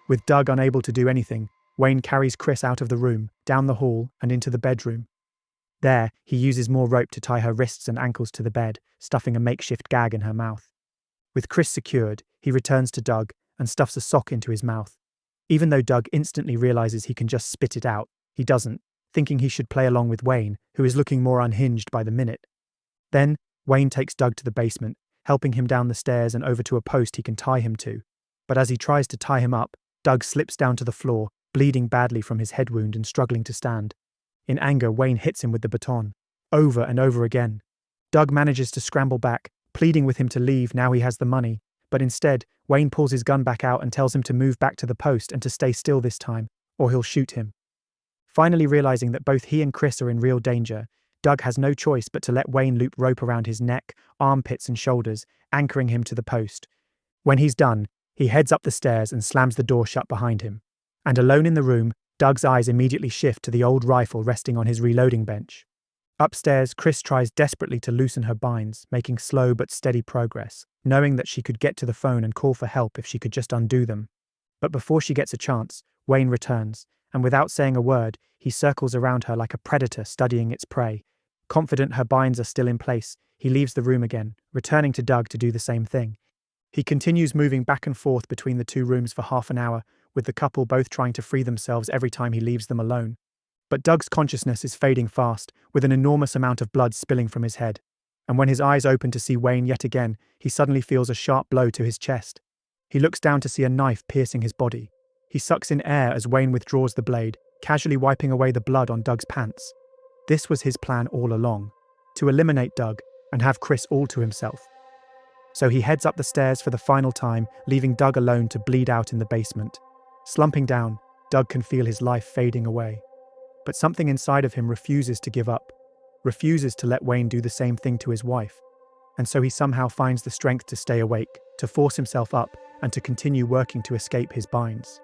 With Doug unable to do anything, Wayne carries Chris out of the room, down the hall, and into the bedroom. There, he uses more rope to tie her wrists and ankles to the bed, stuffing a makeshift gag in her mouth. With Chris secured, he returns to Doug and stuffs a sock into his mouth. Even though Doug instantly realizes he can just spit it out, he doesn't, thinking he should play along with Wayne, who is looking more unhinged by the minute. Then, Wayne takes Doug to the basement, helping him down the stairs and over to a post he can tie him to. But as he tries to tie him up, Doug slips down to the floor, bleeding badly from his head wound and struggling to stand. In anger, Wayne hits him with the baton, over and over again. Doug manages to scramble back, pleading with him to leave now he has the money, but instead, Wayne pulls his gun back out and tells him to move back to the post and to stay still this time, or he'll shoot him. Finally realizing that both he and Chris are in real danger, Doug has no choice but to let Wayne loop rope around his neck, armpits and shoulders, anchoring him to the post. When he's done, he heads up the stairs and slams the door shut behind him. And alone in the room, Doug's eyes immediately shift to the old rifle resting on his reloading bench. Upstairs, Chris tries desperately to loosen her binds, making slow but steady progress, knowing that she could get to the phone and call for help if she could just undo them. But before she gets a chance, Wayne returns, and without saying a word, he circles around her like a predator studying its prey. Confident her binds are still in place, he leaves the room again, returning to Doug to do the same thing. He continues moving back and forth between the two rooms for half an hour, with the couple both trying to free themselves every time he leaves them alone. But Doug's consciousness is fading fast, with an enormous amount of blood spilling from his head. And when his eyes open to see Wayne yet again, he suddenly feels a sharp blow to his chest. He looks down to see a knife piercing his body. He sucks in air as Wayne withdraws the blade, casually wiping away the blood on Doug's pants. This was his plan all along, to eliminate Doug and have Chris all to himself. So he heads up the stairs for the final time, leaving Doug alone to bleed out in the basement. Slumping down, Doug can feel his life fading away. But something inside of him refuses to give up, refuses to let Wayne do the same thing to his wife. And so he somehow finds the strength to stay awake, to force himself up, and to continue working to escape his binds.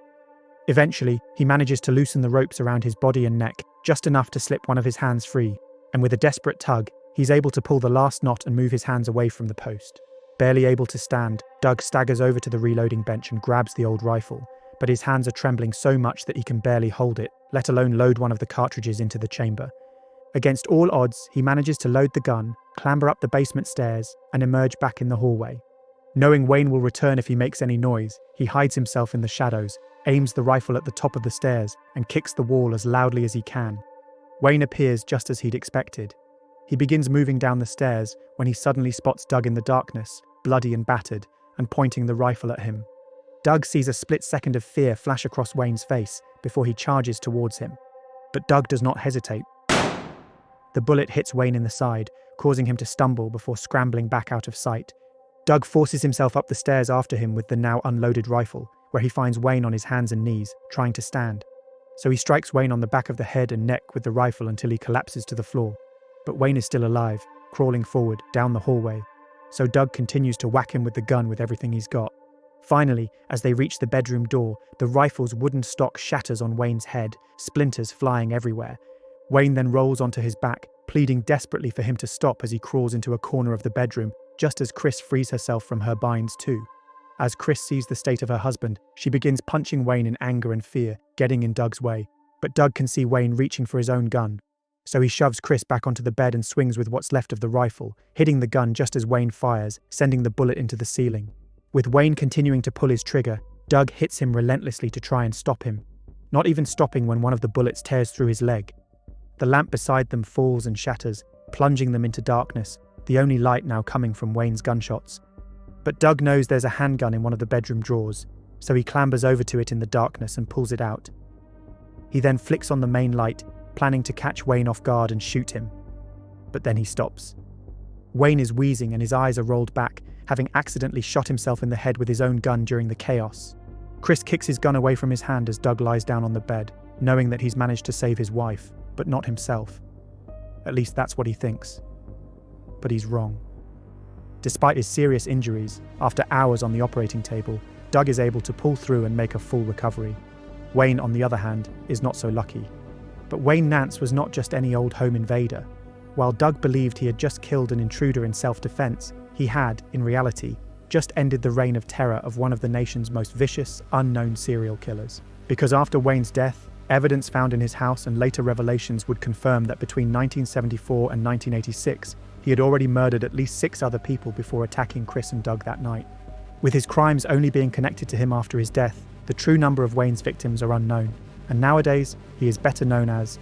Eventually, he manages to loosen the ropes around his body and neck, just enough to slip one of his hands free, and with a desperate tug, he's able to pull the last knot and move his hands away from the post. Barely able to stand, Doug staggers over to the reloading bench and grabs the old rifle, but his hands are trembling so much that he can barely hold it, let alone load one of the cartridges into the chamber. Against all odds, he manages to load the gun, clamber up the basement stairs, and emerge back in the hallway. Knowing Wayne will return if he makes any noise, he hides himself in the shadows, aims the rifle at the top of the stairs, and kicks the wall as loudly as he can. Wayne appears just as he'd expected. He begins moving down the stairs when he suddenly spots Doug in the darkness, bloody and battered, and pointing the rifle at him. Doug sees a split second of fear flash across Wayne's face before he charges towards him. But Doug does not hesitate. The bullet hits Wayne in the side, causing him to stumble before scrambling back out of sight. Doug forces himself up the stairs after him with the now unloaded rifle, where he finds Wayne on his hands and knees, trying to stand. So he strikes Wayne on the back of the head and neck with the rifle until he collapses to the floor. But Wayne is still alive, crawling forward, down the hallway. So Doug continues to whack him with the gun with everything he's got. Finally, as they reach the bedroom door, the rifle's wooden stock shatters on Wayne's head, splinters flying everywhere. Wayne then rolls onto his back, pleading desperately for him to stop as he crawls into a corner of the bedroom, just as Chris frees herself from her binds too. As Chris sees the state of her husband, she begins punching Wayne in anger and fear, getting in Doug's way. But Doug can see Wayne reaching for his own gun. So he shoves Chris back onto the bed and swings with what's left of the rifle, hitting the gun just as Wayne fires, sending the bullet into the ceiling. With Wayne continuing to pull his trigger, Doug hits him relentlessly to try and stop him, not even stopping when one of the bullets tears through his leg. The lamp beside them falls and shatters, plunging them into darkness, the only light now coming from Wayne's gunshots. But Doug knows there's a handgun in one of the bedroom drawers, so he clambers over to it in the darkness and pulls it out. He then flicks on the main light, planning to catch Wayne off guard and shoot him. But then he stops. Wayne is wheezing and his eyes are rolled back, having accidentally shot himself in the head with his own gun during the chaos. Chris kicks his gun away from his hand as Doug lies down on the bed, knowing that he's managed to save his wife, but not himself. At least that's what he thinks. But he's wrong. Despite his serious injuries, after hours on the operating table, Doug is able to pull through and make a full recovery. Wayne, on the other hand, is not so lucky. But Wayne Nance was not just any old home invader. While Doug believed he had just killed an intruder in self-defense, he had, in reality, just ended the reign of terror of one of the nation's most vicious, unknown serial killers. Because after Wayne's death, evidence found in his house and later revelations would confirm that between 1974 and 1986, he had already murdered at least 6 other people before attacking Chris and Doug that night. With his crimes only being connected to him after his death, the true number of Wayne's victims are unknown, and nowadays he is better known as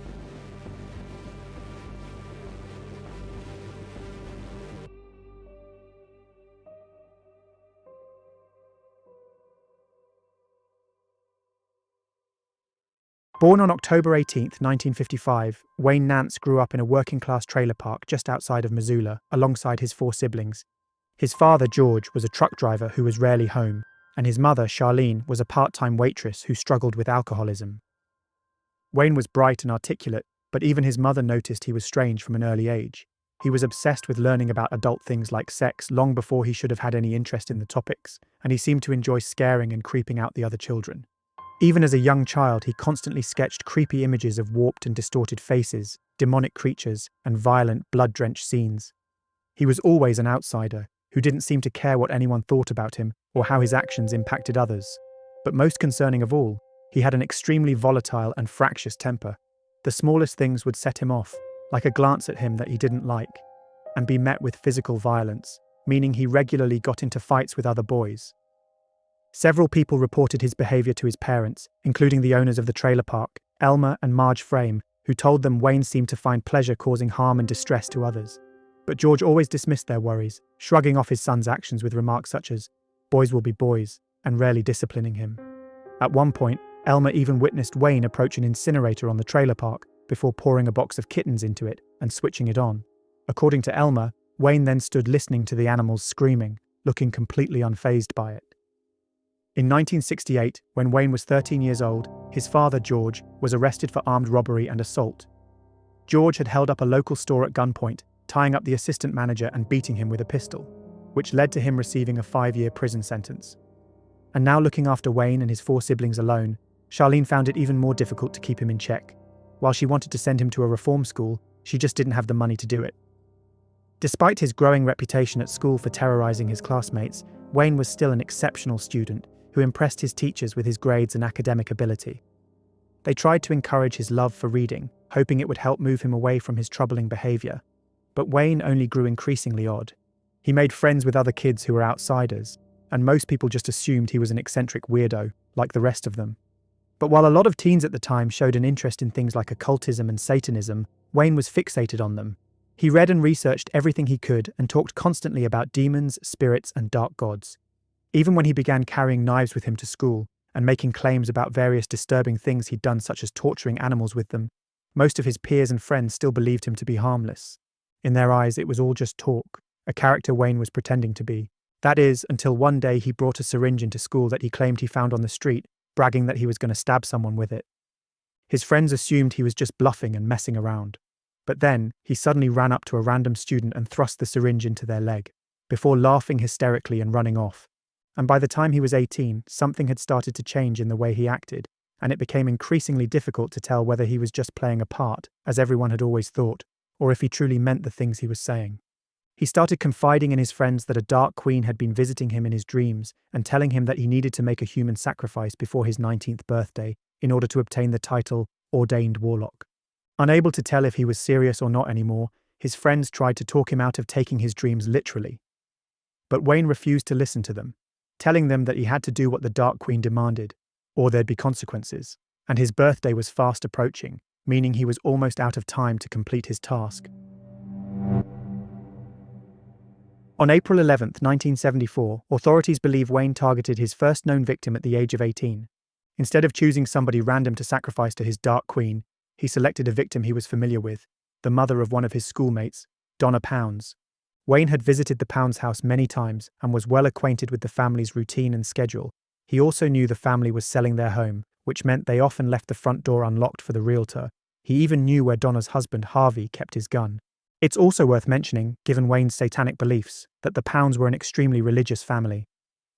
Born on October 18, 1955, Wayne Nance grew up in a working-class trailer park just outside of Missoula, alongside his 4 siblings. His father, George, was a truck driver who was rarely home, and his mother, Charlene, was a part-time waitress who struggled with alcoholism. Wayne was bright and articulate, but even his mother noticed he was strange from an early age. He was obsessed with learning about adult things like sex long before he should have had any interest in the topics, and he seemed to enjoy scaring and creeping out the other children. Even as a young child, he constantly sketched creepy images of warped and distorted faces, demonic creatures, and violent, blood-drenched scenes. He was always an outsider, who didn't seem to care what anyone thought about him or how his actions impacted others. But most concerning of all, he had an extremely volatile and fractious temper. The smallest things would set him off, like a glance at him that he didn't like, and be met with physical violence, meaning he regularly got into fights with other boys. Several people reported his behaviour to his parents, including the owners of the trailer park, Elmer and Marge Frame, who told them Wayne seemed to find pleasure causing harm and distress to others. But George always dismissed their worries, shrugging off his son's actions with remarks such as, "Boys will be boys," and rarely disciplining him. At one point, Elmer even witnessed Wayne approach an incinerator on the trailer park before pouring a box of kittens into it and switching it on. According to Elmer, Wayne then stood listening to the animals screaming, looking completely unfazed by it. In 1968, when Wayne was 13 years old, his father, George, was arrested for armed robbery and assault. George had held up a local store at gunpoint, tying up the assistant manager and beating him with a pistol, which led to him receiving a 5-year prison sentence. And now looking after Wayne and his 4 siblings alone, Charlene found it even more difficult to keep him in check. While she wanted to send him to a reform school, she just didn't have the money to do it. Despite his growing reputation at school for terrorizing his classmates, Wayne was still an exceptional student who impressed his teachers with his grades and academic ability. They tried to encourage his love for reading, hoping it would help move him away from his troubling behaviour. But Wayne only grew increasingly odd. He made friends with other kids who were outsiders, and most people just assumed he was an eccentric weirdo, like the rest of them. But while a lot of teens at the time showed an interest in things like occultism and Satanism, Wayne was fixated on them. He read and researched everything he could and talked constantly about demons, spirits, and dark gods. Even when he began carrying knives with him to school and making claims about various disturbing things he'd done, such as torturing animals with them, most of his peers and friends still believed him to be harmless. In their eyes, it was all just talk, a character Wayne was pretending to be. That is, until one day he brought a syringe into school that he claimed he found on the street, bragging that he was going to stab someone with it. His friends assumed he was just bluffing and messing around. But then, he suddenly ran up to a random student and thrust the syringe into their leg, before laughing hysterically and running off. And by the time he was 18, something had started to change in the way he acted, and it became increasingly difficult to tell whether he was just playing a part, as everyone had always thought, or if he truly meant the things he was saying. He started confiding in his friends that a dark queen had been visiting him in his dreams and telling him that he needed to make a human sacrifice before his 19th birthday in order to obtain the title Ordained Warlock. Unable to tell if he was serious or not anymore, his friends tried to talk him out of taking his dreams literally. But Wayne refused to listen to them, telling them that he had to do what the Dark Queen demanded, or there'd be consequences, and his birthday was fast approaching, meaning he was almost out of time to complete his task. On April 11, 1974, authorities believe Wayne targeted his first known victim at the age of 18. Instead of choosing somebody random to sacrifice to his Dark Queen, he selected a victim he was familiar with, the mother of one of his schoolmates, Donna Pounds. Wayne had visited the Pounds house many times and was well acquainted with the family's routine and schedule. He also knew the family was selling their home, which meant they often left the front door unlocked for the realtor. He even knew where Donna's husband, Harvey, kept his gun. It's also worth mentioning, given Wayne's satanic beliefs, that the Pounds were an extremely religious family.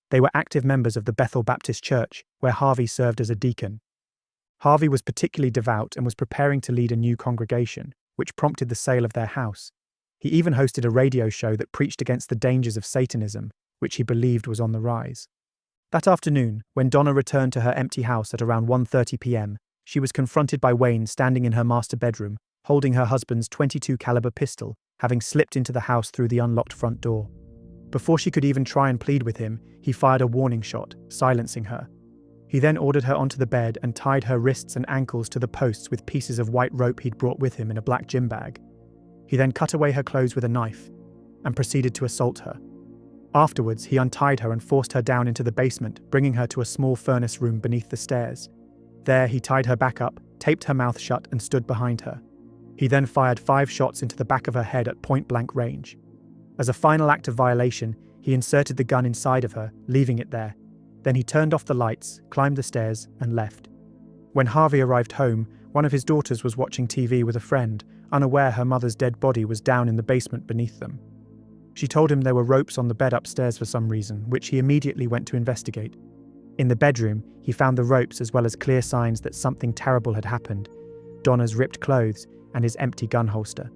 They were active members of the Bethel Baptist Church, where Harvey served as a deacon. Harvey was particularly devout and was preparing to lead a new congregation, which prompted the sale of their house. He even hosted a radio show that preached against the dangers of Satanism, which he believed was on the rise. That afternoon, when Donna returned to her empty house at around 1:30 p.m., she was confronted by Wayne standing in her master bedroom, holding her husband's .22 caliber pistol, having slipped into the house through the unlocked front door. Before she could even try and plead with him, he fired a warning shot, silencing her. He then ordered her onto the bed and tied her wrists and ankles to the posts with pieces of white rope he'd brought with him in a black gym bag. He then cut away her clothes with a knife and proceeded to assault her. Afterwards, he untied her and forced her down into the basement, bringing her to a small furnace room beneath the stairs. There, he tied her back up, taped her mouth shut, and stood behind her. He then fired 5 shots into the back of her head at point-blank range. As a final act of violation, he inserted the gun inside of her, leaving it there. Then he turned off the lights, climbed the stairs, and left. When Harvey arrived home, one of his daughters was watching TV with a friend, unaware her mother's dead body was down in the basement beneath them. She told him there were ropes on the bed upstairs for some reason, which he immediately went to investigate. In the bedroom, he found the ropes as well as clear signs that something terrible had happened: Donna's ripped clothes and his empty gun holster.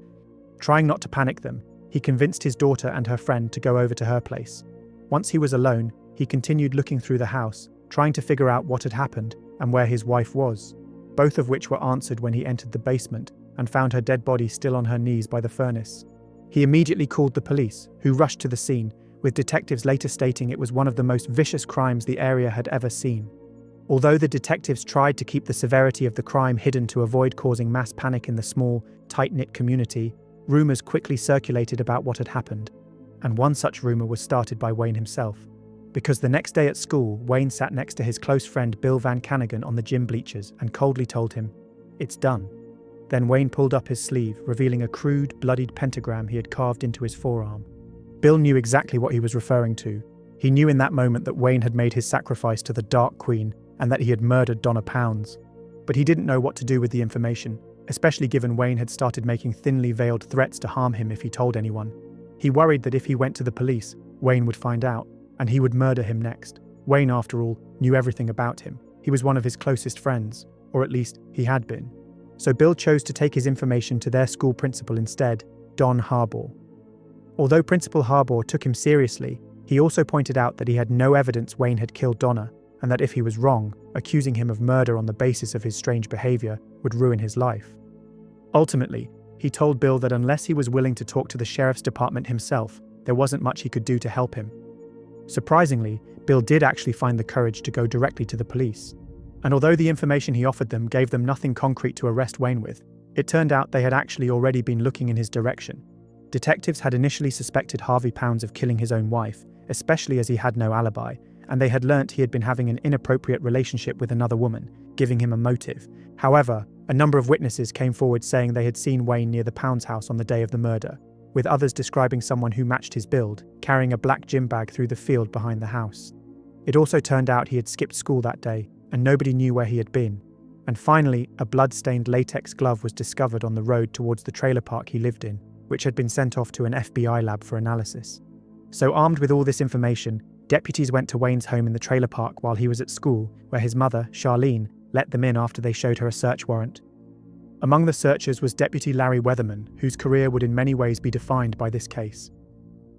Trying not to panic them, he convinced his daughter and her friend to go over to her place. Once he was alone, he continued looking through the house, trying to figure out what had happened and where his wife was, both of which were answered when he entered the basement and found her dead body still on her knees by the furnace. He immediately called the police, who rushed to the scene, with detectives later stating it was one of the most vicious crimes the area had ever seen. Although the detectives tried to keep the severity of the crime hidden to avoid causing mass panic in the small, tight-knit community, rumours quickly circulated about what had happened, and one such rumour was started by Wayne himself. Because the next day at school, Wayne sat next to his close friend Bill Van Canagan on the gym bleachers and coldly told him, "It's done." Then Wayne pulled up his sleeve, revealing a crude, bloodied pentagram he had carved into his forearm. Bill knew exactly what he was referring to. He knew in that moment that Wayne had made his sacrifice to the Dark Queen and that he had murdered Donna Pounds. But he didn't know what to do with the information, especially given Wayne had started making thinly veiled threats to harm him if he told anyone. He worried that if he went to the police, Wayne would find out, and he would murder him next. Wayne, after all, knew everything about him. He was one of his closest friends, or at least he had been. So Bill chose to take his information to their school principal instead, Don Harbaugh. Although Principal Harbaugh took him seriously, he also pointed out that he had no evidence Wayne had killed Donna, and that if he was wrong, accusing him of murder on the basis of his strange behaviour would ruin his life. Ultimately, he told Bill that unless he was willing to talk to the sheriff's department himself, there wasn't much he could do to help him. Surprisingly, Bill did actually find the courage to go directly to the police. And although the information he offered them gave them nothing concrete to arrest Wayne with, it turned out they had actually already been looking in his direction. Detectives had initially suspected Harvey Pounds of killing his own wife, especially as he had no alibi, and they had learnt he had been having an inappropriate relationship with another woman, giving him a motive. However, a number of witnesses came forward saying they had seen Wayne near the Pounds house on the day of the murder, with others describing someone who matched his build, carrying a black gym bag through the field behind the house. It also turned out he had skipped school that day, and nobody knew where he had been. And finally, a blood-stained latex glove was discovered on the road towards the trailer park he lived in, which had been sent off to an FBI lab for analysis. So armed with all this information, deputies went to Wayne's home in the trailer park while he was at school, where his mother, Charlene, let them in after they showed her a search warrant. Among the searchers was Deputy Larry Weatherman, whose career would in many ways be defined by this case.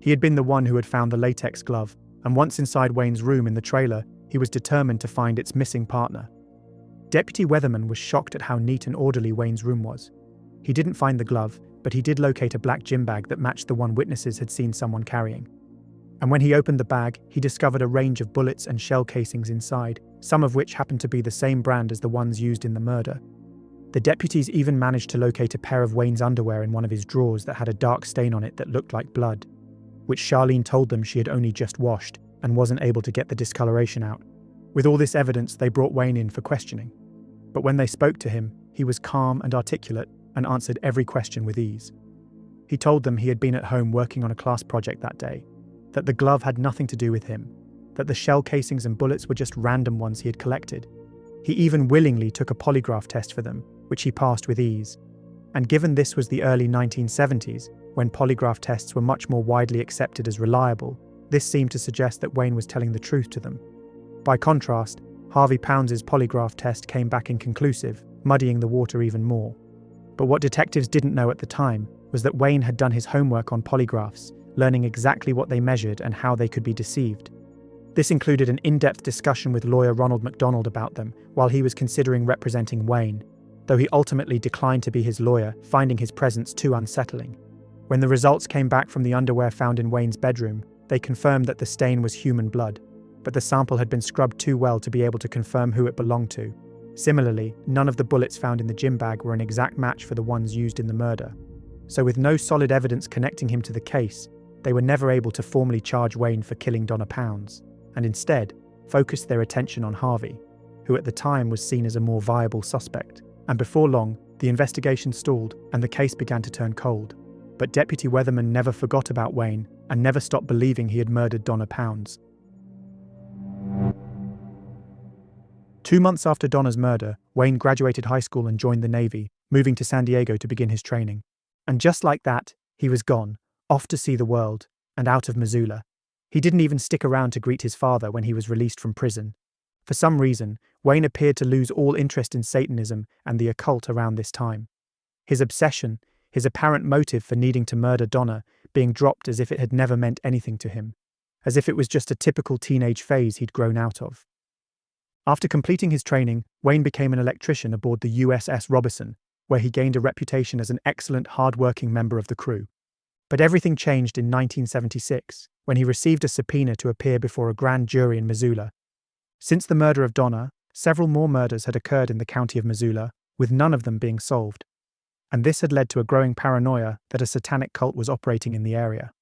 He had been the one who had found the latex glove, and once inside Wayne's room in the trailer, he was determined to find its missing partner. Deputy Weatherman was shocked at how neat and orderly Wayne's room was. He didn't find the glove, but he did locate a black gym bag that matched the one witnesses had seen someone carrying. And when he opened the bag, he discovered a range of bullets and shell casings inside, some of which happened to be the same brand as the ones used in the murder. The deputies even managed to locate a pair of Wayne's underwear in one of his drawers that had a dark stain on it that looked like blood. which Charlene told them she had only just washed and wasn't able to get the discoloration out. With all this evidence, they brought Wayne in for questioning. But when they spoke to him, he was calm and articulate and answered every question with ease. He told them he had been at home working on a class project that day, that the glove had nothing to do with him, that the shell casings and bullets were just random ones he had collected. He even willingly took a polygraph test for them, which he passed with ease. And given this was the early 1970s, when polygraph tests were much more widely accepted as reliable, this seemed to suggest that Wayne was telling the truth to them. By contrast, Harvey Pounds's polygraph test came back inconclusive, muddying the water even more. But what detectives didn't know at the time was that Wayne had done his homework on polygraphs, learning exactly what they measured and how they could be deceived. This included an in-depth discussion with lawyer Ronald MacDonald about them while he was considering representing Wayne, though he ultimately declined to be his lawyer, finding his presence too unsettling. When the results came back from the underwear found in Wayne's bedroom, they confirmed that the stain was human blood, but the sample had been scrubbed too well to be able to confirm who it belonged to. Similarly, none of the bullets found in the gym bag were an exact match for the ones used in the murder. So with no solid evidence connecting him to the case, they were never able to formally charge Wayne for killing Donna Pounds, and instead focused their attention on Harvey, who at the time was seen as a more viable suspect. And before long, the investigation stalled and the case began to turn cold. But Deputy Weatherman never forgot about Wayne and never stopped believing he had murdered Donna Pounds. 2 months after Donna's murder, Wayne graduated high school and joined the Navy, moving to San Diego to begin his training. And just like that, he was gone, off to see the world, and out of Missoula. He didn't even stick around to greet his father when he was released from prison. For some reason, Wayne appeared to lose all interest in Satanism and the occult around this time. His obsession, his apparent motive for needing to murder Donna, being dropped as if it had never meant anything to him, as if it was just a typical teenage phase he'd grown out of. After completing his training, Wayne became an electrician aboard the USS Robertson, where he gained a reputation as an excellent, hard-working member of the crew. But everything changed in 1976, when he received a subpoena to appear before a grand jury in Missoula. Since the murder of Donna, several more murders had occurred in the county of Missoula, with none of them being solved. And this had led to a growing paranoia that a satanic cult was operating in the area.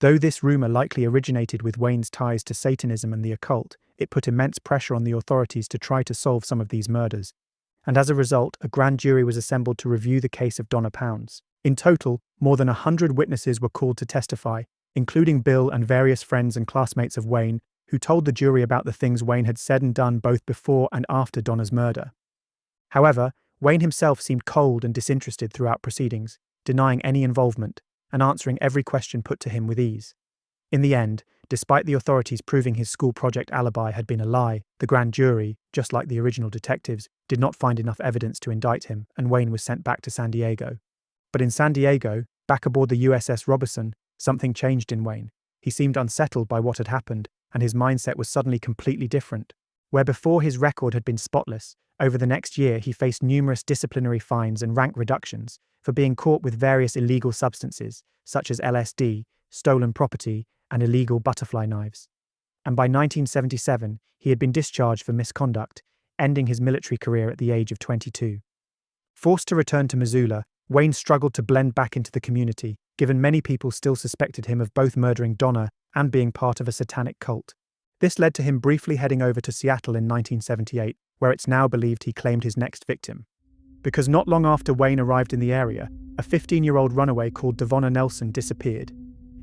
Though this rumor likely originated with Wayne's ties to Satanism and the occult, it put immense pressure on the authorities to try to solve some of these murders. And as a result, a grand jury was assembled to review the case of Donna Pounds. In total, more than 100 witnesses were called to testify, including Bill and various friends and classmates of Wayne, who told the jury about the things Wayne had said and done both before and after Donna's murder. However, Wayne himself seemed cold and disinterested throughout proceedings, denying any involvement and answering every question put to him with ease. In the end, despite the authorities proving his school project alibi had been a lie, the grand jury, just like the original detectives, did not find enough evidence to indict him, and Wayne was sent back to San Diego. But in San Diego, back aboard the USS Robertson, something changed in Wayne. He seemed unsettled by what had happened, and his mindset was suddenly completely different. Where before his record had been spotless, over the next year he faced numerous disciplinary fines and rank reductions for being caught with various illegal substances, such as LSD, stolen property, and illegal butterfly knives. And by 1977, he had been discharged for misconduct, ending his military career at the age of 22. Forced to return to Missoula, Wayne struggled to blend back into the community, given many people still suspected him of both murdering Donna and being part of a satanic cult. This led to him briefly heading over to Seattle in 1978, where it's now believed he claimed his next victim. Because not long after Wayne arrived in the area, a 15-year-old runaway called Devonna Nelson disappeared.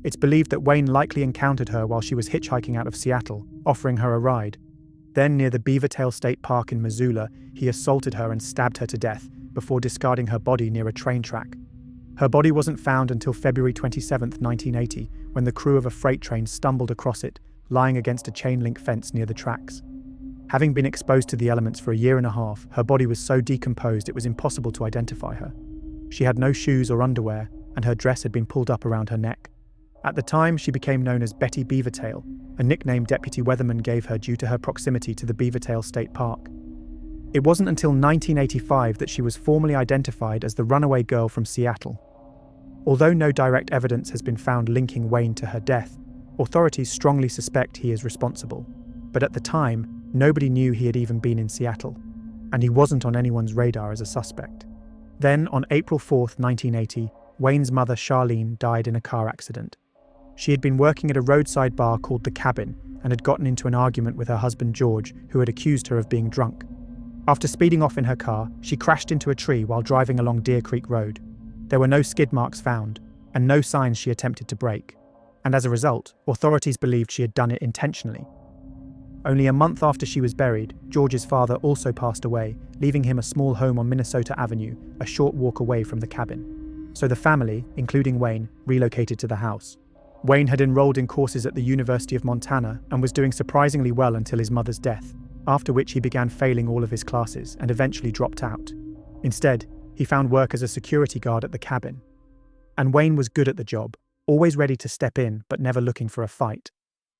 It's believed that Wayne likely encountered her while she was hitchhiking out of Seattle, offering her a ride. Then, near the Beavertail State Park in Missoula, he assaulted her and stabbed her to death, before discarding her body near a train track. Her body wasn't found until February 27, 1980, when the crew of a freight train stumbled across it, lying against a chain-link fence near the tracks. Having been exposed to the elements for a year and a half, her body was so decomposed it was impossible to identify her. She had no shoes or underwear, and her dress had been pulled up around her neck. At the time, she became known as Betty Beavertail, a nickname Deputy Weatherman gave her due to her proximity to the Beavertail State Park. It wasn't until 1985 that she was formally identified as the runaway girl from Seattle. Although no direct evidence has been found linking Wayne to her death, authorities strongly suspect he is responsible. But at the time, nobody knew he had even been in Seattle, and he wasn't on anyone's radar as a suspect. Then, on April 4, 1980, Wayne's mother Charlene died in a car accident. She had been working at a roadside bar called The Cabin and had gotten into an argument with her husband George, who had accused her of being drunk. After speeding off in her car, she crashed into a tree while driving along Deer Creek Road. There were no skid marks found, and no signs she attempted to brake. And as a result, authorities believed she had done it intentionally. Only a month after she was buried, George's father also passed away, leaving him a small home on Minnesota Avenue, a short walk away from the cabin. So the family, including Wayne, relocated to the house. Wayne had enrolled in courses at the University of Montana and was doing surprisingly well until his mother's death, after which he began failing all of his classes and eventually dropped out. Instead, he found work as a security guard at the cabin. And Wayne was good at the job, always ready to step in but never looking for a fight.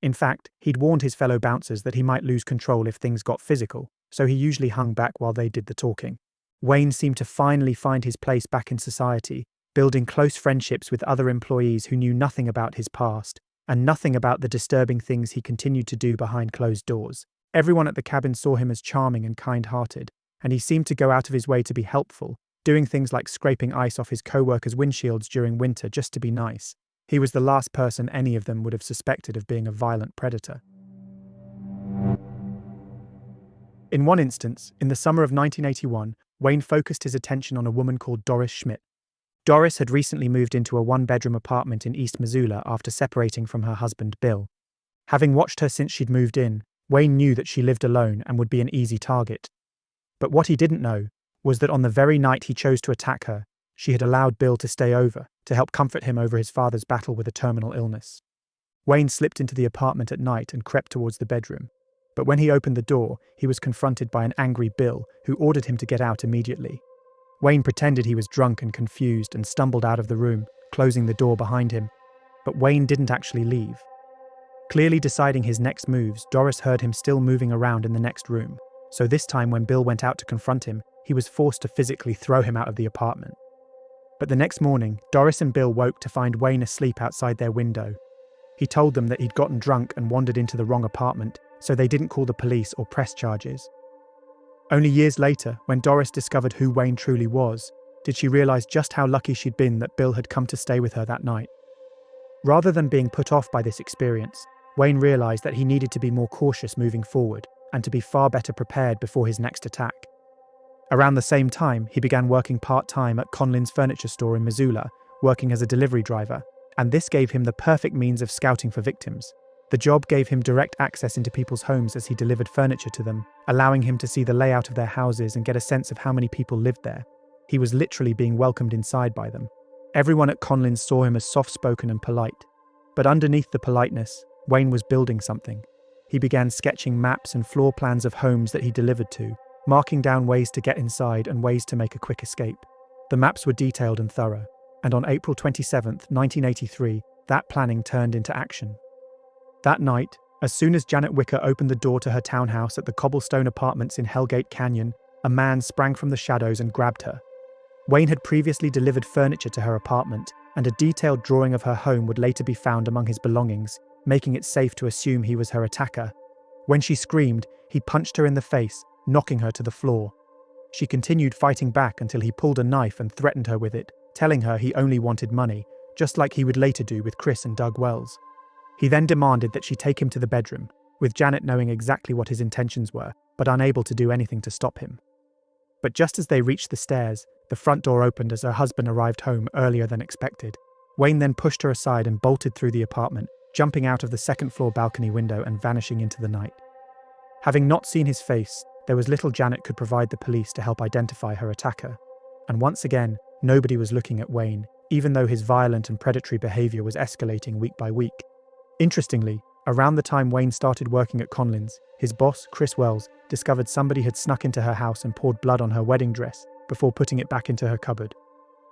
In fact, he'd warned his fellow bouncers that he might lose control if things got physical, so he usually hung back while they did the talking. Wayne seemed to finally find his place back in society, building close friendships with other employees who knew nothing about his past, and nothing about the disturbing things he continued to do behind closed doors. Everyone at the cabin saw him as charming and kind-hearted, and he seemed to go out of his way to be helpful, doing things like scraping ice off his co-workers' windshields during winter just to be nice. He was the last person any of them would have suspected of being a violent predator. In one instance, in the summer of 1981, Wayne focused his attention on a woman called Doris Schmidt. Doris had recently moved into a one-bedroom apartment in East Missoula after separating from her husband Bill. Having watched her since she'd moved in, Wayne knew that she lived alone and would be an easy target. But what he didn't know was that on the very night he chose to attack her, she had allowed Bill to stay over to help comfort him over his father's battle with a terminal illness. Wayne slipped into the apartment at night and crept towards the bedroom. But when he opened the door, he was confronted by an angry Bill who ordered him to get out immediately. Wayne pretended he was drunk and confused and stumbled out of the room, closing the door behind him. But Wayne didn't actually leave. Clearly deciding his next moves, Doris heard him still moving around in the next room. So this time when Bill went out to confront him, he was forced to physically throw him out of the apartment. But the next morning, Doris and Bill woke to find Wayne asleep outside their window. He told them that he'd gotten drunk and wandered into the wrong apartment, so they didn't call the police or press charges. Only years later, when Doris discovered who Wayne truly was, did she realise just how lucky she'd been that Bill had come to stay with her that night. Rather than being put off by this experience, Wayne realised that he needed to be more cautious moving forward and to be far better prepared before his next attack. Around the same time, he began working part-time at Conlin's furniture store in Missoula, working as a delivery driver, and this gave him the perfect means of scouting for victims. The job gave him direct access into people's homes as he delivered furniture to them, allowing him to see the layout of their houses and get a sense of how many people lived there. He was literally being welcomed inside by them. Everyone at Conlin's saw him as soft-spoken and polite. But underneath the politeness, Wayne was building something. He began sketching maps and floor plans of homes that he delivered to, marking down ways to get inside and ways to make a quick escape. The maps were detailed and thorough, and on April 27, 1983, that planning turned into action. That night, as soon as Janet Wicker opened the door to her townhouse at the cobblestone apartments in Hellgate Canyon, a man sprang from the shadows and grabbed her. Wayne had previously delivered furniture to her apartment, and a detailed drawing of her home would later be found among his belongings, making it safe to assume he was her attacker. When she screamed, he punched her in the face, knocking her to the floor. She continued fighting back until he pulled a knife and threatened her with it, telling her he only wanted money, just like he would later do with Chris and Doug Wells. He then demanded that she take him to the bedroom, with Janet knowing exactly what his intentions were, but unable to do anything to stop him. But just as they reached the stairs, the front door opened as her husband arrived home earlier than expected. Wayne then pushed her aside and bolted through the apartment, jumping out of the second-floor balcony window and vanishing into the night. Having not seen his face, there was little Janet could provide the police to help identify her attacker. And once again, nobody was looking at Wayne, even though his violent and predatory behaviour was escalating week by week. Interestingly, around the time Wayne started working at Conlin's, his boss, Chris Wells, discovered somebody had snuck into her house and poured blood on her wedding dress before putting it back into her cupboard.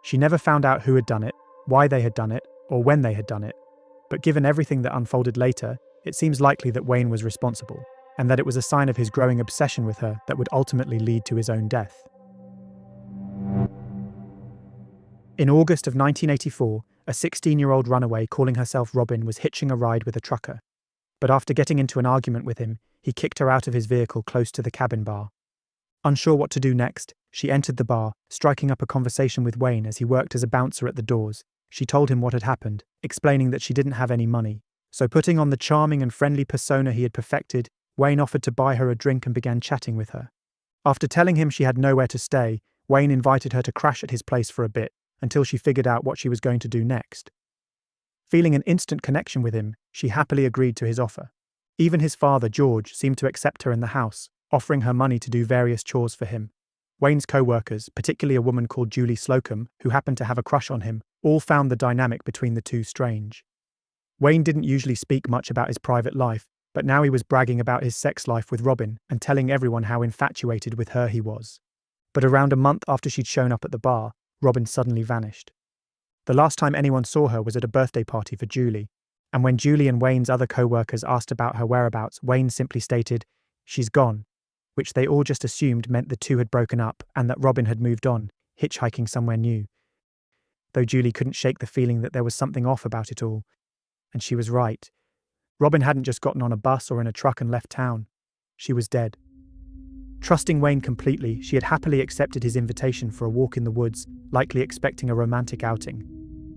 She never found out who had done it, why they had done it, or when they had done it. But given everything that unfolded later, it seems likely that Wayne was responsible, and that it was a sign of his growing obsession with her that would ultimately lead to his own death. In August of 1984, a 16-year-old runaway calling herself Robin was hitching a ride with a trucker. But after getting into an argument with him, he kicked her out of his vehicle close to the cabin bar. Unsure what to do next, she entered the bar, striking up a conversation with Wayne as he worked as a bouncer at the doors. she told him what had happened, explaining that she didn't have any money. So putting on the charming and friendly persona he had perfected, Wayne offered to buy her a drink and began chatting with her. After telling him she had nowhere to stay, Wayne invited her to crash at his place for a bit, until she figured out what she was going to do next. Feeling an instant connection with him, she happily agreed to his offer. Even his father, George, seemed to accept her in the house, offering her money to do various chores for him. Wayne's co-workers, particularly a woman called Julie Slocum, who happened to have a crush on him, all found the dynamic between the two strange. Wayne didn't usually speak much about his private life, but now he was bragging about his sex life with Robin and telling everyone how infatuated with her he was. But around a month after she'd shown up at the bar, Robin suddenly vanished. The last time anyone saw her was at a birthday party for Julie, and when Julie and Wayne's other co-workers asked about her whereabouts, Wayne simply stated, "She's gone," which they all just assumed meant the two had broken up and that Robin had moved on, hitchhiking somewhere new. Though Julie couldn't shake the feeling that there was something off about it all. And she was right. Robin hadn't just gotten on a bus or in a truck and left town. She was dead. Trusting Wayne completely, she had happily accepted his invitation for a walk in the woods, likely expecting a romantic outing.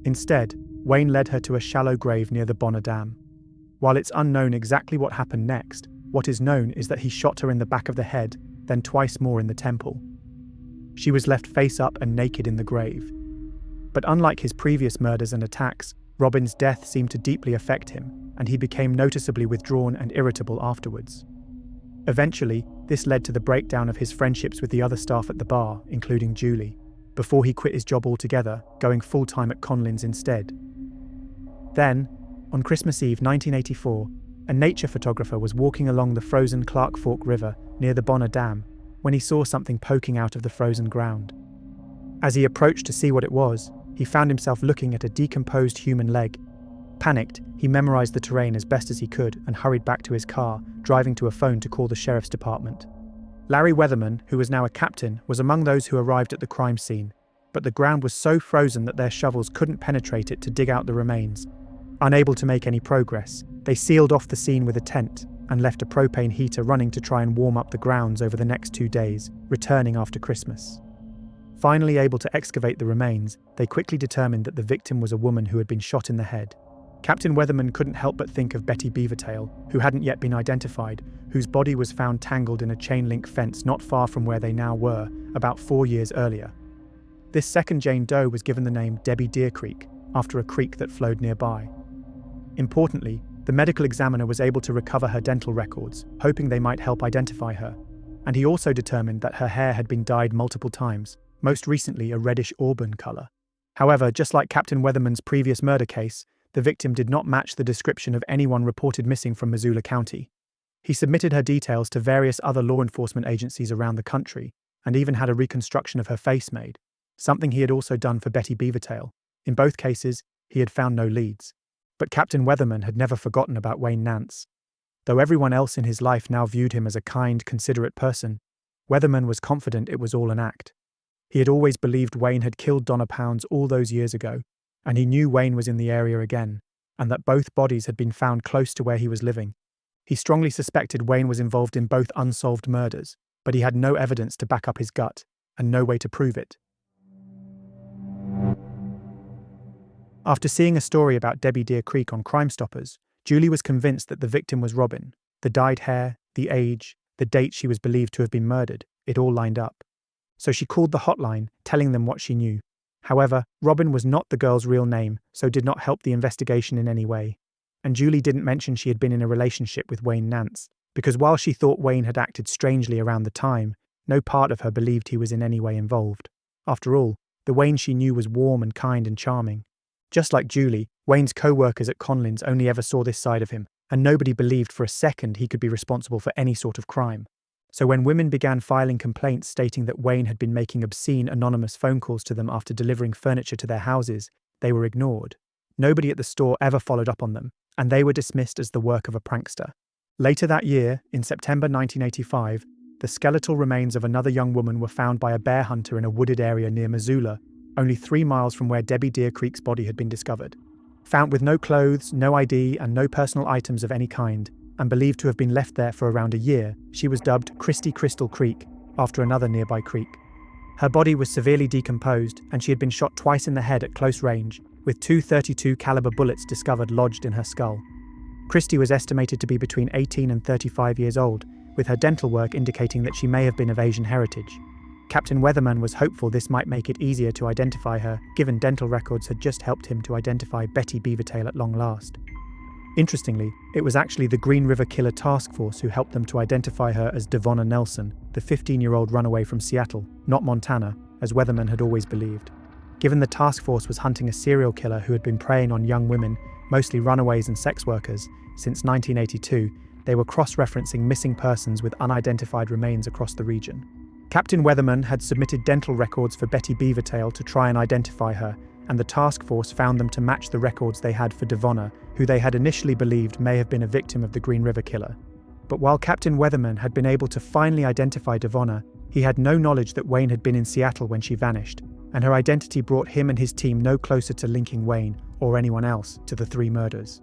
Instead, Wayne led her to a shallow grave near the Bonner Dam. While it's unknown exactly what happened next, what is known is that he shot her in the back of the head, then twice more in the temple. She was left face up and naked in the grave. But unlike his previous murders and attacks, Robin's death seemed to deeply affect him, and he became noticeably withdrawn and irritable afterwards. Eventually, this led to the breakdown of his friendships with the other staff at the bar, including Julie, before he quit his job altogether, going full-time at Conlin's instead. Then, on Christmas Eve 1984, a nature photographer was walking along the frozen Clark Fork River near the Bonner Dam when he saw something poking out of the frozen ground. As he approached to see what it was, he found himself looking at a decomposed human leg. Panicked, he memorized the terrain as best as he could and hurried back to his car, driving to a phone to call the sheriff's department. Larry Weatherman, who was now a captain, was among those who arrived at the crime scene, but the ground was so frozen that their shovels couldn't penetrate it to dig out the remains. Unable to make any progress, they sealed off the scene with a tent and left a propane heater running to try and warm up the grounds over the next 2 days, returning after Christmas. Finally able to excavate the remains, they quickly determined that the victim was a woman who had been shot in the head. Captain Weatherman couldn't help but think of Betty Beavertail, who hadn't yet been identified, whose body was found tangled in a chain-link fence not far from where they now were, about 4 years earlier. This second Jane Doe was given the name Debbie Deer Creek, after a creek that flowed nearby. Importantly, the medical examiner was able to recover her dental records, hoping they might help identify her, and he also determined that her hair had been dyed multiple times, most recently a reddish auburn colour. However, just like Captain Weatherman's previous murder case, the victim did not match the description of anyone reported missing from Missoula County. He submitted her details to various other law enforcement agencies around the country, and even had a reconstruction of her face made, something he had also done for Betty Beavertail. In both cases, he had found no leads. But Captain Weatherman had never forgotten about Wayne Nance. Though everyone else in his life now viewed him as a kind, considerate person, Weatherman was confident it was all an act. He had always believed Wayne had killed Donna Pounds all those years ago, and he knew Wayne was in the area again, and that both bodies had been found close to where he was living. He strongly suspected Wayne was involved in both unsolved murders, but he had no evidence to back up his gut, and no way to prove it. After seeing a story about Debbie Deer Creek on Crime Stoppers, Julie was convinced that the victim was Robin. The dyed hair, the age, the date she was believed to have been murdered, it all lined up. So she called the hotline, telling them what she knew. However, Robin was not the girl's real name, so did not help the investigation in any way. And Julie didn't mention she had been in a relationship with Wayne Nance, because while she thought Wayne had acted strangely around the time, no part of her believed he was in any way involved. After all, the Wayne she knew was warm and kind and charming. Just like Julie, Wayne's co-workers at Conlin's only ever saw this side of him, and nobody believed for a second he could be responsible for any sort of crime. So when women began filing complaints stating that Wayne had been making obscene anonymous phone calls to them after delivering furniture to their houses, they were ignored. Nobody at the store ever followed up on them, and they were dismissed as the work of a prankster. Later that year, in September 1985, the skeletal remains of another young woman were found by a bear hunter in a wooded area near Missoula, only 3 miles from where Debbie Deer Creek's body had been discovered. Found with no clothes, no ID, and no personal items of any kind, and believed to have been left there for around a year, she was dubbed Christy Crystal Creek, after another nearby creek. Her body was severely decomposed, and she had been shot twice in the head at close range, with two .32 caliber bullets discovered lodged in her skull. Christie was estimated to be between 18 and 35 years old, with her dental work indicating that she may have been of Asian heritage. Captain Weatherman was hopeful this might make it easier to identify her, given dental records had just helped him to identify Betty Beavertail at long last. Interestingly, it was actually the Green River Killer Task Force who helped them to identify her as Devonna Nelson, the 15-year-old runaway from Seattle, not Montana, as Weatherman had always believed. Given the task force was hunting a serial killer who had been preying on young women, mostly runaways and sex workers, since 1982, they were cross-referencing missing persons with unidentified remains across the region. Captain Weatherman had submitted dental records for Betty Beavertail to try and identify her, and the task force found them to match the records they had for Devonna, who they had initially believed may have been a victim of the Green River Killer. But while Captain Weatherman had been able to finally identify Devonna, he had no knowledge that Wayne had been in Seattle when she vanished, and her identity brought him and his team no closer to linking Wayne, or anyone else, to the three murders.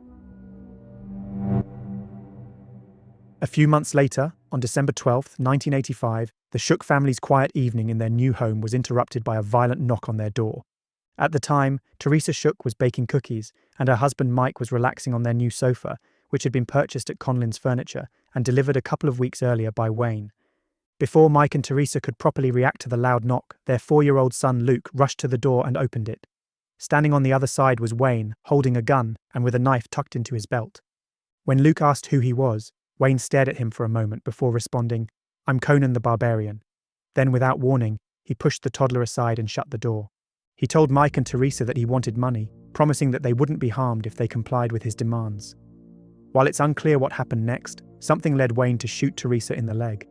A few months later, on December 12, 1985, the Shook family's quiet evening in their new home was interrupted by a violent knock on their door. At the time, Teresa Shook was baking cookies, and her husband Mike was relaxing on their new sofa, which had been purchased at Conlin's Furniture and delivered a couple of weeks earlier by Wayne. Before Mike and Teresa could properly react to the loud knock, their 4-year-old son Luke rushed to the door and opened it. Standing on the other side was Wayne, holding a gun and with a knife tucked into his belt. When Luke asked who he was, Wayne stared at him for a moment before responding, "I'm Conan the Barbarian." Then, without warning, he pushed the toddler aside and shut the door. He told Mike and Teresa that he wanted money, promising that they wouldn't be harmed if they complied with his demands. While it's unclear what happened next, something led Wayne to shoot Teresa in the leg,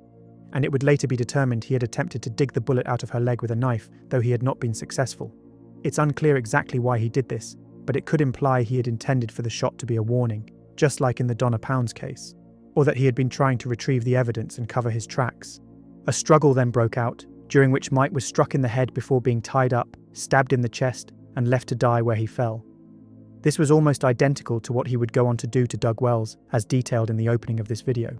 and it would later be determined he had attempted to dig the bullet out of her leg with a knife, though he had not been successful. It's unclear exactly why he did this, but it could imply he had intended for the shot to be a warning, just like in the Donna Pounds case, or that he had been trying to retrieve the evidence and cover his tracks. A struggle then broke out, during which Mike was struck in the head before being tied up, stabbed in the chest, and left to die where he fell. This was almost identical to what he would go on to do to Doug Wells, as detailed in the opening of this video.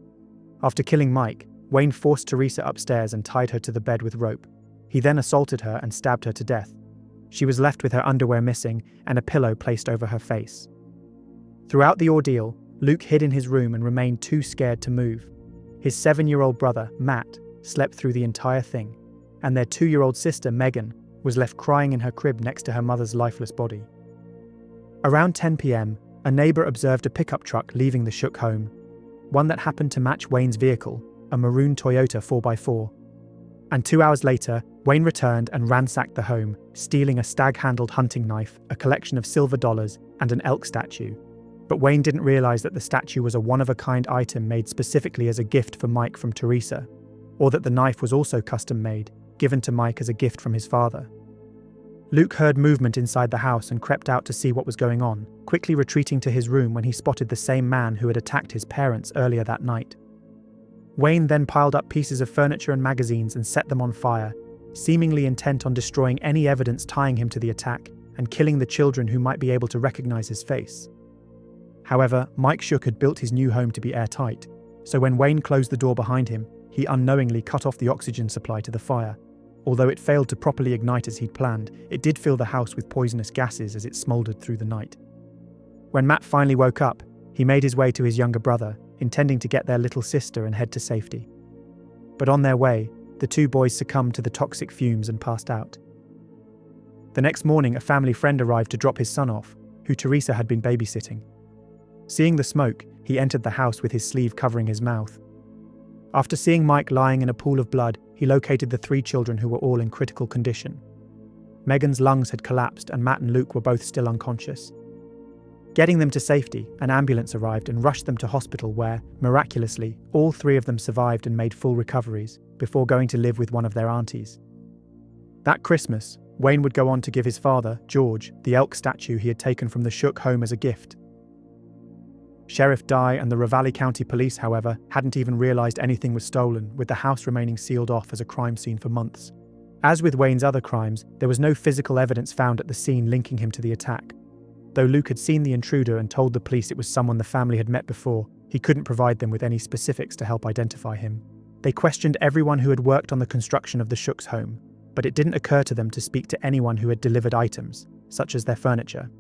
After killing Mike, Wayne forced Teresa upstairs and tied her to the bed with rope. He then assaulted her and stabbed her to death. She was left with her underwear missing and a pillow placed over her face. Throughout the ordeal, Luke hid in his room and remained too scared to move. His 7-year-old brother, Matt, slept through the entire thing, and their 2-year-old sister, Megan, was left crying in her crib next to her mother's lifeless body. Around 10 p.m, a neighbour observed a pickup truck leaving the Shook home, one that happened to match Wayne's vehicle, a maroon Toyota 4x4. And 2 hours later, Wayne returned and ransacked the home, stealing a stag-handled hunting knife, a collection of silver dollars, and an elk statue. But Wayne didn't realise that the statue was a one-of-a-kind item made specifically as a gift for Mike from Teresa, or that the knife was also custom-made, given to Mike as a gift from his father. Luke heard movement inside the house and crept out to see what was going on, quickly retreating to his room when he spotted the same man who had attacked his parents earlier that night. Wayne then piled up pieces of furniture and magazines and set them on fire, seemingly intent on destroying any evidence tying him to the attack and killing the children who might be able to recognize his face. However, Mike Shook had built his new home to be airtight, so when Wayne closed the door behind him, he unknowingly cut off the oxygen supply to the fire. Although it failed to properly ignite as he'd planned, it did fill the house with poisonous gases as it smouldered through the night. When Matt finally woke up, he made his way to his younger brother, intending to get their little sister and head to safety. But on their way, the two boys succumbed to the toxic fumes and passed out. The next morning, a family friend arrived to drop his son off, who Teresa had been babysitting. Seeing the smoke, he entered the house with his sleeve covering his mouth. After seeing Mike lying in a pool of blood, he located the 3 children who were all in critical condition. Megan's lungs had collapsed and Matt and Luke were both still unconscious. Getting them to safety, an ambulance arrived and rushed them to hospital where, miraculously, all 3 of them survived and made full recoveries, before going to live with one of their aunties. That Christmas, Wayne would go on to give his father, George, the elk statue he had taken from the Shook home as a gift. Sheriff Dye and the Ravalli County Police, however, hadn't even realised anything was stolen, with the house remaining sealed off as a crime scene for months. As with Wayne's other crimes, there was no physical evidence found at the scene linking him to the attack. Though Luke had seen the intruder and told the police it was someone the family had met before, he couldn't provide them with any specifics to help identify him. They questioned everyone who had worked on the construction of the Shook's home. but it didn't occur to them to speak to anyone who had delivered items, such as their furniture.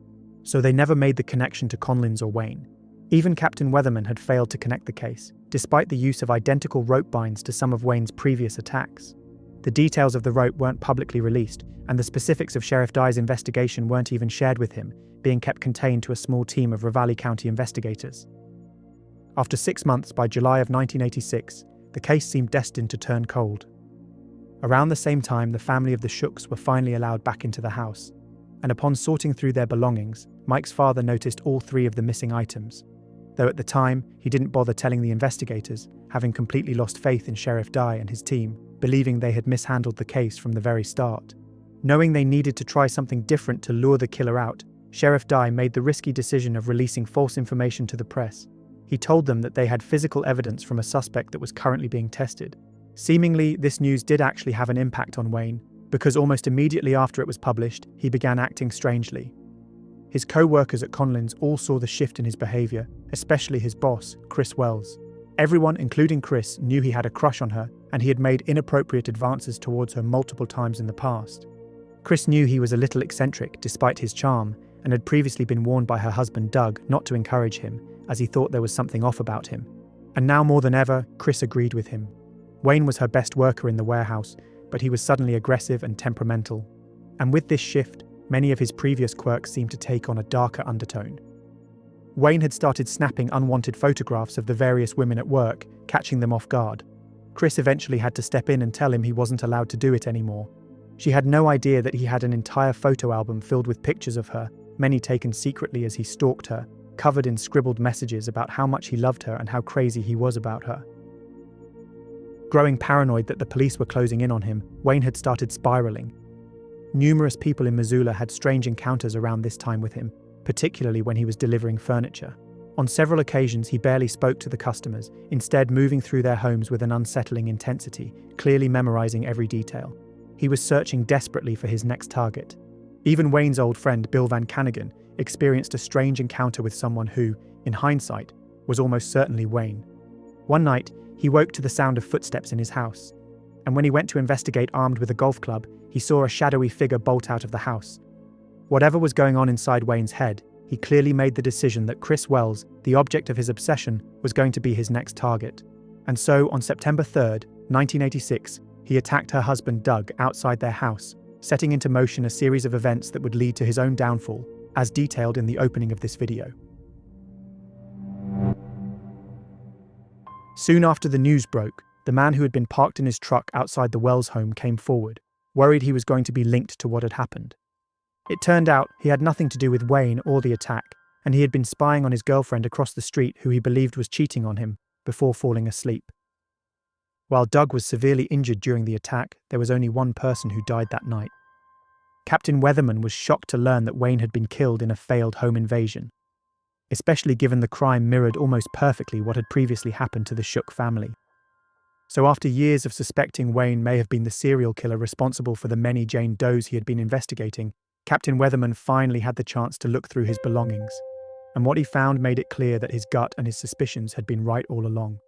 So they never made the connection to Conlins or Wayne. Even Captain Weatherman had failed to connect the case, despite the use of identical rope binds to some of Wayne's previous attacks. The details of the rope weren't publicly released, and the specifics of Sheriff Dye's investigation weren't even shared with him, being kept contained to a small team of Ravalli County investigators. After 6 months, by July of 1986, the case seemed destined to turn cold. Around the same time, the family of the Shooks were finally allowed back into the house, and upon sorting through their belongings, Mike's father noticed all 3 of the missing items. Though at the time, he didn't bother telling the investigators, having completely lost faith in Sheriff Dye and his team, believing they had mishandled the case from the very start. Knowing they needed to try something different to lure the killer out, Sheriff Dye made the risky decision of releasing false information to the press. He told them that they had physical evidence from a suspect that was currently being tested. Seemingly, this news did actually have an impact on Wayne, because almost immediately after it was published, he began acting strangely. His co-workers at Conlins all saw the shift in his behaviour, especially his boss, Chris Wells. Everyone, including Chris, knew he had a crush on her, and he had made inappropriate advances towards her multiple times in the past. Chris knew he was a little eccentric despite his charm, and had previously been warned by her husband Doug not to encourage him, as he thought there was something off about him. And now more than ever, Chris agreed with him. Wayne was her best worker in the warehouse, but he was suddenly aggressive and temperamental. And with this shift, many of his previous quirks seemed to take on a darker undertone. Wayne had started snapping unwanted photographs of the various women at work, catching them off guard. Chris eventually had to step in and tell him he wasn't allowed to do it anymore. She had no idea that he had an entire photo album filled with pictures of her, many taken secretly as he stalked her, covered in scribbled messages about how much he loved her and how crazy he was about her. Growing paranoid that the police were closing in on him, Wayne had started spiraling. Numerous people in Missoula had strange encounters around this time with him, particularly when he was delivering furniture. On several occasions, he barely spoke to the customers, instead moving through their homes with an unsettling intensity, clearly memorizing every detail. He was searching desperately for his next target. Even Wayne's old friend, Bill Van Canagan, experienced a strange encounter with someone who, in hindsight, was almost certainly Wayne. One night, he woke to the sound of footsteps in his house, and when he went to investigate armed with a golf club, he saw a shadowy figure bolt out of the house. Whatever was going on inside Wayne's head, he clearly made the decision that Chris Wells, the object of his obsession, was going to be his next target. And so, on September 3rd, 1986, he attacked her husband Doug outside their house, setting into motion a series of events that would lead to his own downfall, as detailed in the opening of this video. Soon after the news broke, the man who had been parked in his truck outside the Wells home came forward, worried he was going to be linked to what had happened. It turned out he had nothing to do with Wayne or the attack, and he had been spying on his girlfriend across the street who he believed was cheating on him, before falling asleep. While Doug was severely injured during the attack, there was only one person who died that night. Captain Weatherman was shocked to learn that Wayne had been killed in a failed home invasion, especially given the crime mirrored almost perfectly what had previously happened to the Shook family. So after years of suspecting Wayne may have been the serial killer responsible for the many Jane Does he had been investigating, Captain Weatherman finally had the chance to look through his belongings, and what he found made it clear that his gut and his suspicions had been right all along.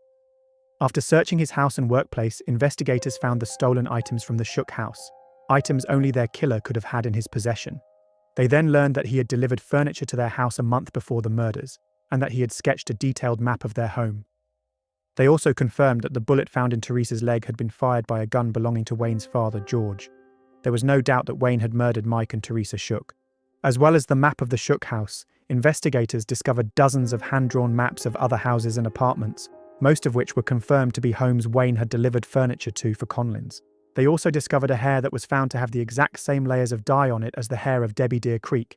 After searching his house and workplace, investigators found the stolen items from the Shook house, items only their killer could have had in his possession. They then learned that he had delivered furniture to their house a month before the murders, and that he had sketched a detailed map of their home. They also confirmed that the bullet found in Teresa's leg had been fired by a gun belonging to Wayne's father, George. There was no doubt that Wayne had murdered Mike and Teresa Shook. As well as the map of the Shook house, investigators discovered dozens of hand-drawn maps of other houses and apartments, most of which were confirmed to be homes Wayne had delivered furniture to for Conlins. They also discovered a hair that was found to have the exact same layers of dye on it as the hair of Debbie Deer Creek.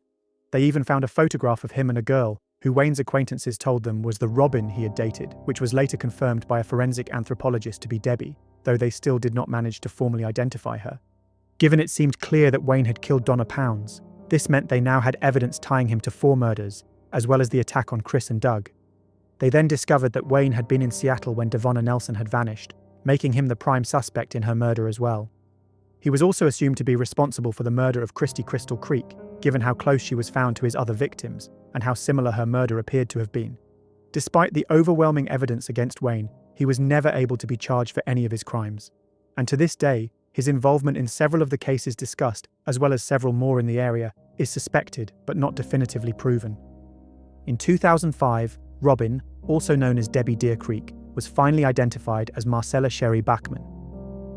They even found a photograph of him and a girl, who Wayne's acquaintances told them was the Robin he had dated, which was later confirmed by a forensic anthropologist to be Debbie, though they still did not manage to formally identify her. Given it seemed clear that Wayne had killed Donna Pounds, this meant they now had evidence tying him to 4 murders, as well as the attack on Chris and Doug. They then discovered that Wayne had been in Seattle when Devonna Nelson had vanished, making him the prime suspect in her murder as well. He was also assumed to be responsible for the murder of Christy Crystal Creek, given how close she was found to his other victims, and how similar her murder appeared to have been. Despite the overwhelming evidence against Wayne, he was never able to be charged for any of his crimes. And to this day, His involvement in several of the cases discussed, as well as several more in the area, is suspected but not definitively proven. In 2005, Robin, also known as Debbie Deer Creek, was finally identified as Marcella Sherry Bachman.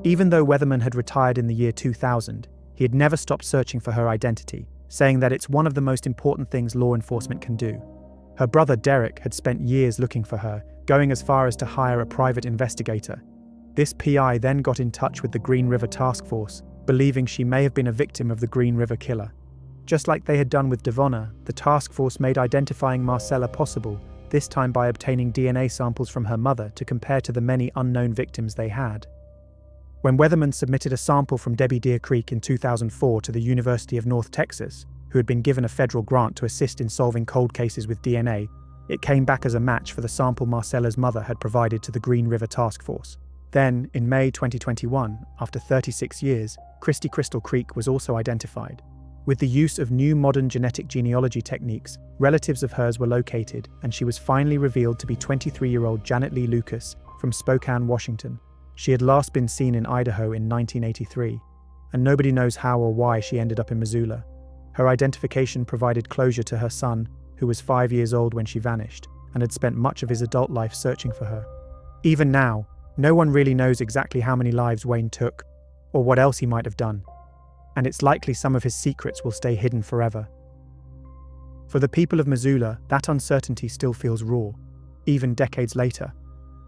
Even though Weatherman had retired in the year 2000, he had never stopped searching for her identity, saying that it's one of the most important things law enforcement can do. Her brother Derek had spent years looking for her, going as far as to hire a private investigator. This PI then got in touch with the Green River Task Force, believing she may have been a victim of the Green River Killer. Just like they had done with Devonna, the task force made identifying Marcella possible, this time by obtaining DNA samples from her mother to compare to the many unknown victims they had. When Weatherman submitted a sample from Debbie Deer Creek in 2004 to the University of North Texas, who had been given a federal grant to assist in solving cold cases with DNA, it came back as a match for the sample Marcella's mother had provided to the Green River Task Force. Then, in May 2021, after 36 years, Christie Crystal Creek was also identified. With the use of new modern genetic genealogy techniques, relatives of hers were located, and she was finally revealed to be 23-year-old Janet Lee Lucas from Spokane, Washington. She had last been seen in Idaho in 1983, and nobody knows how or why she ended up in Missoula. Her identification provided closure to her son, who was 5 years old when she vanished, and had spent much of his adult life searching for her. Even now, no one really knows exactly how many lives Wayne took, or what else he might have done, and it's likely some of his secrets will stay hidden forever. For the people of Missoula, that uncertainty still feels raw, even decades later.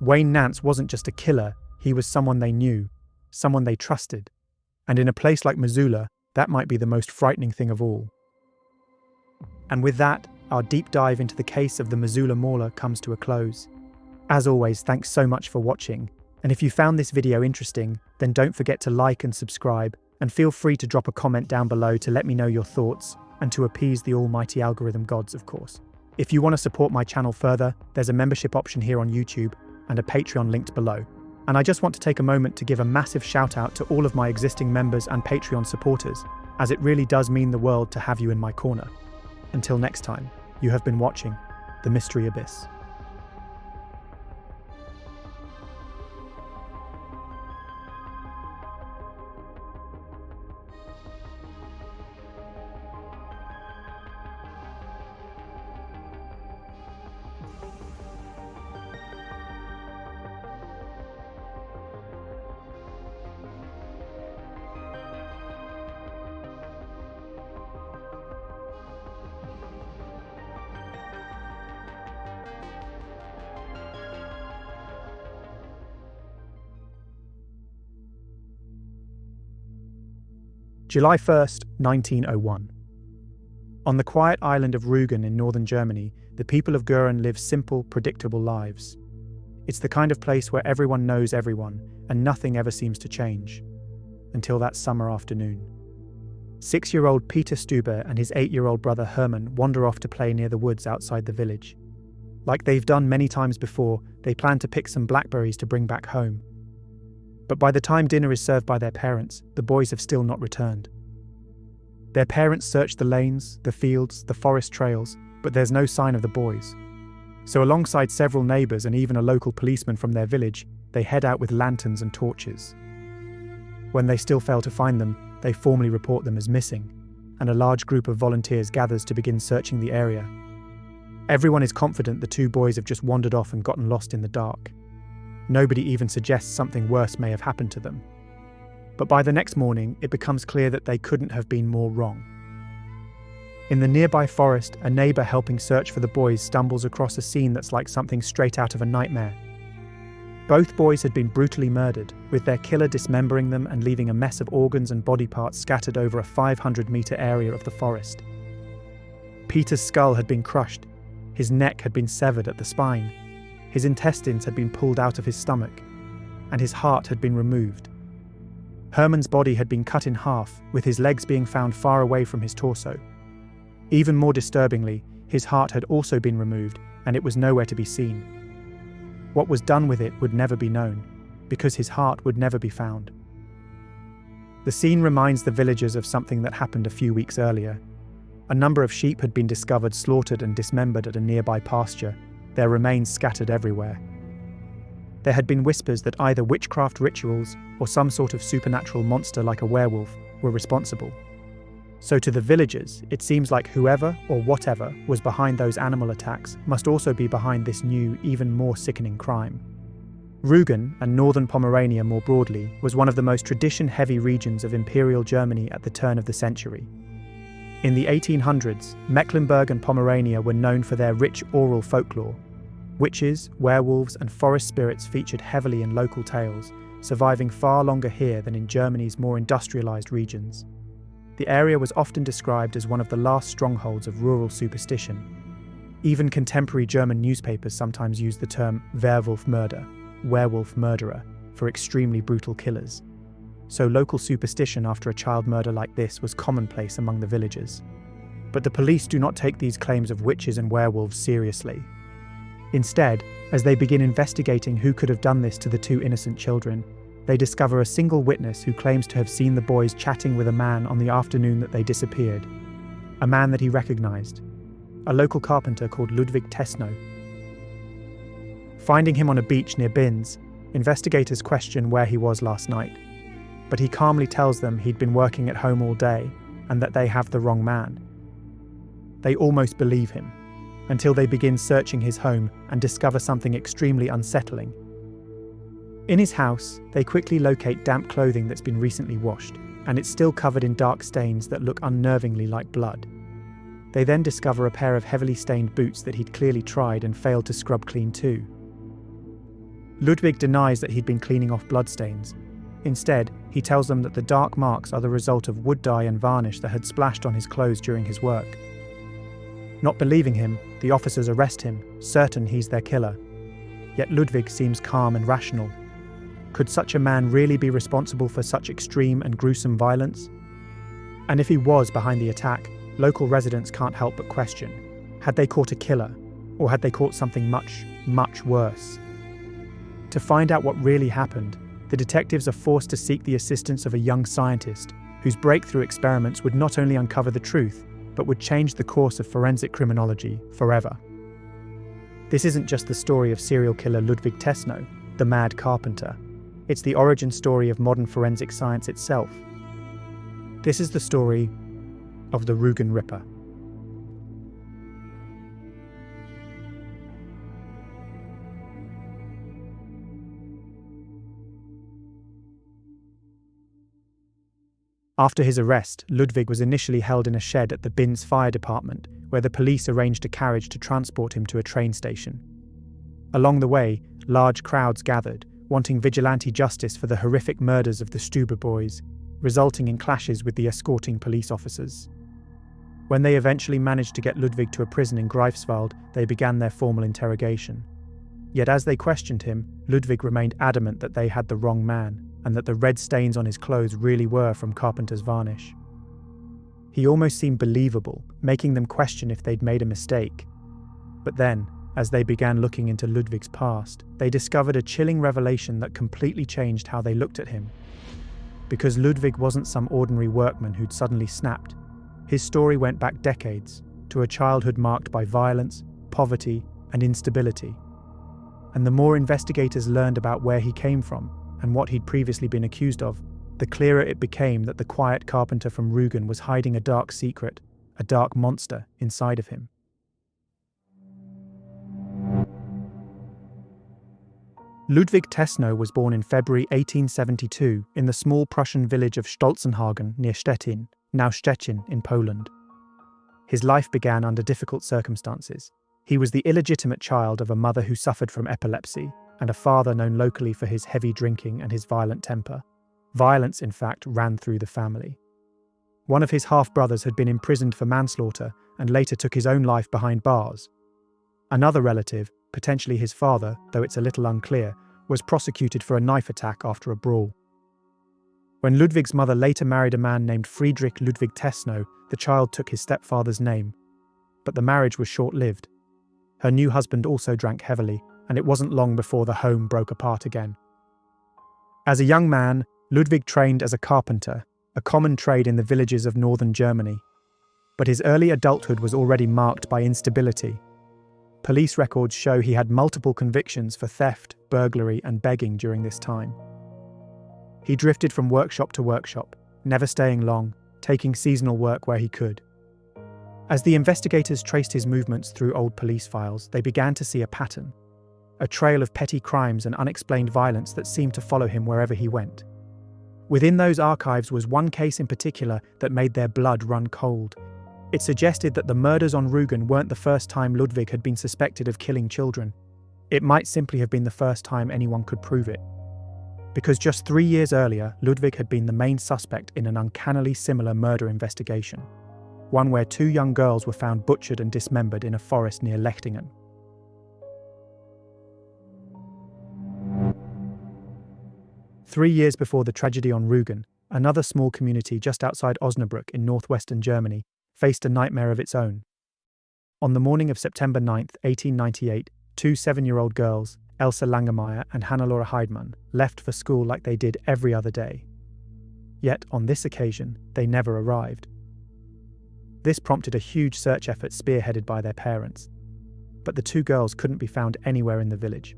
Wayne Nance wasn't just a killer, he was someone they knew, someone they trusted. And in a place like Missoula, that might be the most frightening thing of all. And with that, our deep dive into the case of the Missoula Mauler comes to a close. As always, thanks so much for watching, and if you found this video interesting, then don't forget to like and subscribe, and feel free to drop a comment down below to let me know your thoughts, and to appease the almighty algorithm gods, of course. If you want to support my channel further, there's a membership option here on YouTube, and a Patreon linked below. And I just want to take a moment to give a massive shout out to all of my existing members and Patreon supporters, as it really does mean the world to have you in my corner. Until next time, you have been watching The Mystery Abyss. July 1st, 1901. On the quiet island of Rügen in northern Germany, the people of Guocheng live simple, predictable lives. It's the kind of place where everyone knows everyone, and nothing ever seems to change. Until that summer afternoon. 6-year-old Peter Stuber and his 8-year-old brother Hermann wander off to play near the woods outside the village. Like they've done many times before, they plan to pick some blackberries to bring back home. But by the time dinner is served by their parents, the boys have still not returned. Their parents search the lanes, the fields, the forest trails, but there's no sign of the boys. So alongside several neighbours and even a local policeman from their village, they head out with lanterns and torches. When they still fail to find them, they formally report them as missing, and a large group of volunteers gathers to begin searching the area. Everyone is confident the two boys have just wandered off and gotten lost in the dark. Nobody even suggests something worse may have happened to them. But by the next morning, it becomes clear that they couldn't have been more wrong. In the nearby forest, a neighbour helping search for the boys stumbles across a scene that's like something straight out of a nightmare. Both boys had been brutally murdered, with their killer dismembering them and leaving a mess of organs and body parts scattered over a 500-metre area of the forest. Peter's skull had been crushed, his neck had been severed at the spine, his intestines had been pulled out of his stomach, and his heart had been removed. Hermann's body had been cut in half, with his legs being found far away from his torso. Even more disturbingly, his heart had also been removed, and it was nowhere to be seen. What was done with it would never be known, because his heart would never be found. The scene reminds the villagers of something that happened a few weeks earlier. A number of sheep had been discovered slaughtered and dismembered at a nearby pasture, their remains scattered everywhere. There had been whispers that either witchcraft rituals or some sort of supernatural monster like a werewolf were responsible. So to the villagers, it seems like whoever or whatever was behind those animal attacks must also be behind this new, even more sickening crime. Rügen, and northern Pomerania more broadly, was one of the most tradition-heavy regions of Imperial Germany at the turn of the century. In the 1800s, Mecklenburg and Pomerania were known for their rich oral folklore. Witches, werewolves, and forest spirits featured heavily in local tales, surviving far longer here than in Germany's more industrialized regions. The area was often described as one of the last strongholds of rural superstition. Even contemporary German newspapers sometimes use the term Werwolf murder, werewolf murderer, for extremely brutal killers. So local superstition after a child murder like this was commonplace among the villagers. But the police do not take these claims of witches and werewolves seriously. Instead, as they begin investigating who could have done this to the two innocent children, they discover a single witness who claims to have seen the boys chatting with a man on the afternoon that they disappeared. A man that he recognized. A local carpenter called Ludwig Tessnow. Finding him on a beach near Binz, investigators question where he was last night. But he calmly tells them he'd been working at home all day and that they have the wrong man. They almost believe him, until they begin searching his home and discover something extremely unsettling. In his house, they quickly locate damp clothing that's been recently washed, and it's still covered in dark stains that look unnervingly like blood. They then discover a pair of heavily stained boots that he'd clearly tried and failed to scrub clean too. Ludwig denies that he'd been cleaning off bloodstains. Instead, he tells them that the dark marks are the result of wood dye and varnish that had splashed on his clothes during his work. Not believing him, the officers arrest him, certain he's their killer. Yet Ludwig seems calm and rational. Could such a man really be responsible for such extreme and gruesome violence? And if he was behind the attack, local residents can't help but question. Had they caught a killer? Or had they caught something much, much worse? To find out what really happened, the detectives are forced to seek the assistance of a young scientist whose breakthrough experiments would not only uncover the truth, but would change the course of forensic criminology forever. This isn't just the story of serial killer Ludwig Tessnow, the mad carpenter. It's the origin story of modern forensic science itself. This is the story of the Rügen Ripper. After his arrest, Ludwig was initially held in a shed at the Binz Fire Department, where the police arranged a carriage to transport him to a train station. Along the way, large crowds gathered, wanting vigilante justice for the horrific murders of the Stuber boys, resulting in clashes with the escorting police officers. When they eventually managed to get Ludwig to a prison in Greifswald, they began their formal interrogation. Yet as they questioned him, Ludwig remained adamant that they had the wrong man, and that the red stains on his clothes really were from carpenter's varnish. He almost seemed believable, making them question if they'd made a mistake. But then, as they began looking into Ludwig's past, they discovered a chilling revelation that completely changed how they looked at him. Because Ludwig wasn't some ordinary workman who'd suddenly snapped. His story went back decades, to a childhood marked by violence, poverty, and instability. And the more investigators learned about where he came from, and what he'd previously been accused of, the clearer it became that the quiet carpenter from Rügen was hiding a dark secret, a dark monster inside of him. Ludwig Tessnow was born in February 1872 in the small Prussian village of Stolzenhagen near Stettin, now Szczecin in Poland. His life began under difficult circumstances. He was the illegitimate child of a mother who suffered from epilepsy, and a father known locally for his heavy drinking and his violent temper. Violence, in fact, ran through the family. One of his half-brothers had been imprisoned for manslaughter and later took his own life behind bars. Another relative, potentially his father, though it's a little unclear, was prosecuted for a knife attack after a brawl. When Ludwig's mother later married a man named Friedrich Ludwig Tessnow, the child took his stepfather's name. But the marriage was short-lived. Her new husband also drank heavily, and it wasn't long before the home broke apart again. As a young man, Ludwig trained as a carpenter, a common trade in the villages of northern Germany. But his early adulthood was already marked by instability. Police records show he had multiple convictions for theft, burglary, and begging during this time. He drifted from workshop to workshop, never staying long, taking seasonal work where he could. As the investigators traced his movements through old police files, they began to see a pattern, a trail of petty crimes and unexplained violence that seemed to follow him wherever he went. Within those archives was one case in particular that made their blood run cold. It suggested that the murders on Rügen weren't the first time Ludwig had been suspected of killing children. It might simply have been the first time anyone could prove it. Because just 3 years earlier, Ludwig had been the main suspect in an uncannily similar murder investigation, one where 2 young girls were found butchered and dismembered in a forest near Lechtingen. Three years before the tragedy on Rügen, another small community just outside Osnabrück in northwestern Germany faced a nightmare of its own. On the morning of September 9, 1898, 2 7-year-old girls, Elsa Langemeyer and Hannelore Heidmann, left for school like they did every other day. Yet, on this occasion, they never arrived. This prompted a huge search effort spearheaded by their parents. But the 2 girls couldn't be found anywhere in the village.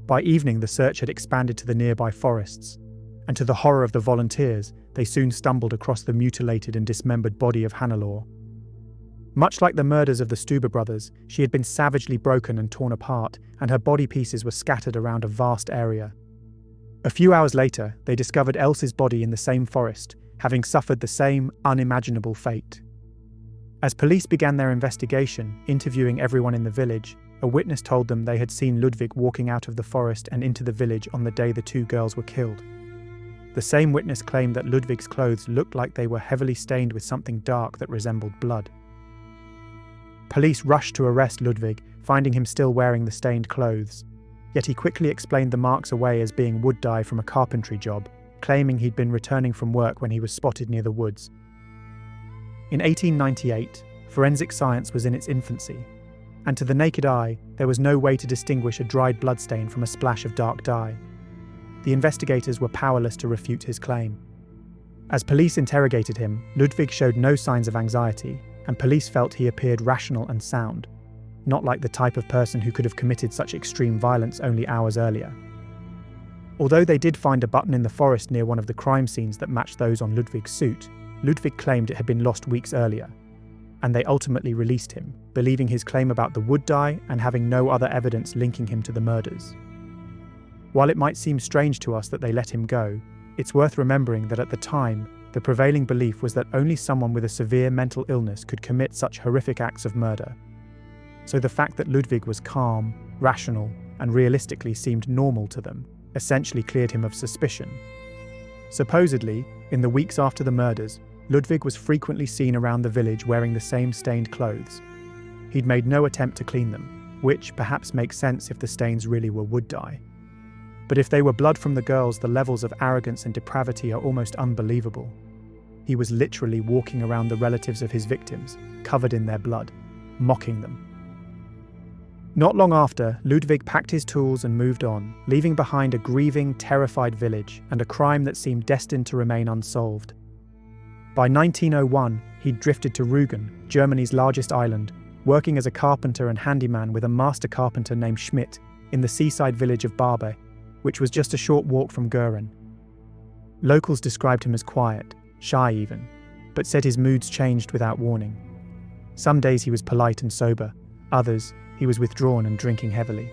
By evening, the search had expanded to the nearby forests, and to the horror of the volunteers, they soon stumbled across the mutilated and dismembered body of Hannelore. Much like the murders of the Stuber brothers, she had been savagely broken and torn apart, and her body pieces were scattered around a vast area. A few hours later, they discovered Elsa's body in the same forest, having suffered the same unimaginable fate. As police began their investigation, interviewing everyone in the village, a witness told them they had seen Ludwig walking out of the forest and into the village on the day the 2 girls were killed. The same witness claimed that Ludwig's clothes looked like they were heavily stained with something dark that resembled blood. Police rushed to arrest Ludwig, finding him still wearing the stained clothes. Yet he quickly explained the marks away as being wood dye from a carpentry job, claiming he'd been returning from work when he was spotted near the woods. In 1898, forensic science was in its infancy, and to the naked eye, there was no way to distinguish a dried bloodstain from a splash of dark dye. The investigators were powerless to refute his claim. As police interrogated him, Ludwig showed no signs of anxiety, and police felt he appeared rational and sound, not like the type of person who could have committed such extreme violence only hours earlier. Although they did find a button in the forest near one of the crime scenes that matched those on Ludwig's suit, Ludwig claimed it had been lost weeks earlier, and they ultimately released him, believing his claim about the wood dye and having no other evidence linking him to the murders. While it might seem strange to us that they let him go, it's worth remembering that at the time, the prevailing belief was that only someone with a severe mental illness could commit such horrific acts of murder. So the fact that Ludwig was calm, rational, and realistically seemed normal to them essentially cleared him of suspicion. Supposedly, in the weeks after the murders, Ludwig was frequently seen around the village wearing the same stained clothes. He'd made no attempt to clean them, which perhaps makes sense if the stains really were wood dye. But if they were blood from the girls, the levels of arrogance and depravity are almost unbelievable. He was literally walking around the relatives of his victims, covered in their blood, mocking them. Not long after, Ludwig packed his tools and moved on, leaving behind a grieving, terrified village and a crime that seemed destined to remain unsolved. By 1901, he'd drifted to Rügen, Germany's largest island, working as a carpenter and handyman with a master carpenter named Schmidt in the seaside village of Barbe, which was just a short walk from Göhren. Locals described him as quiet, shy even, but said his moods changed without warning. Some days he was polite and sober, others, he was withdrawn and drinking heavily.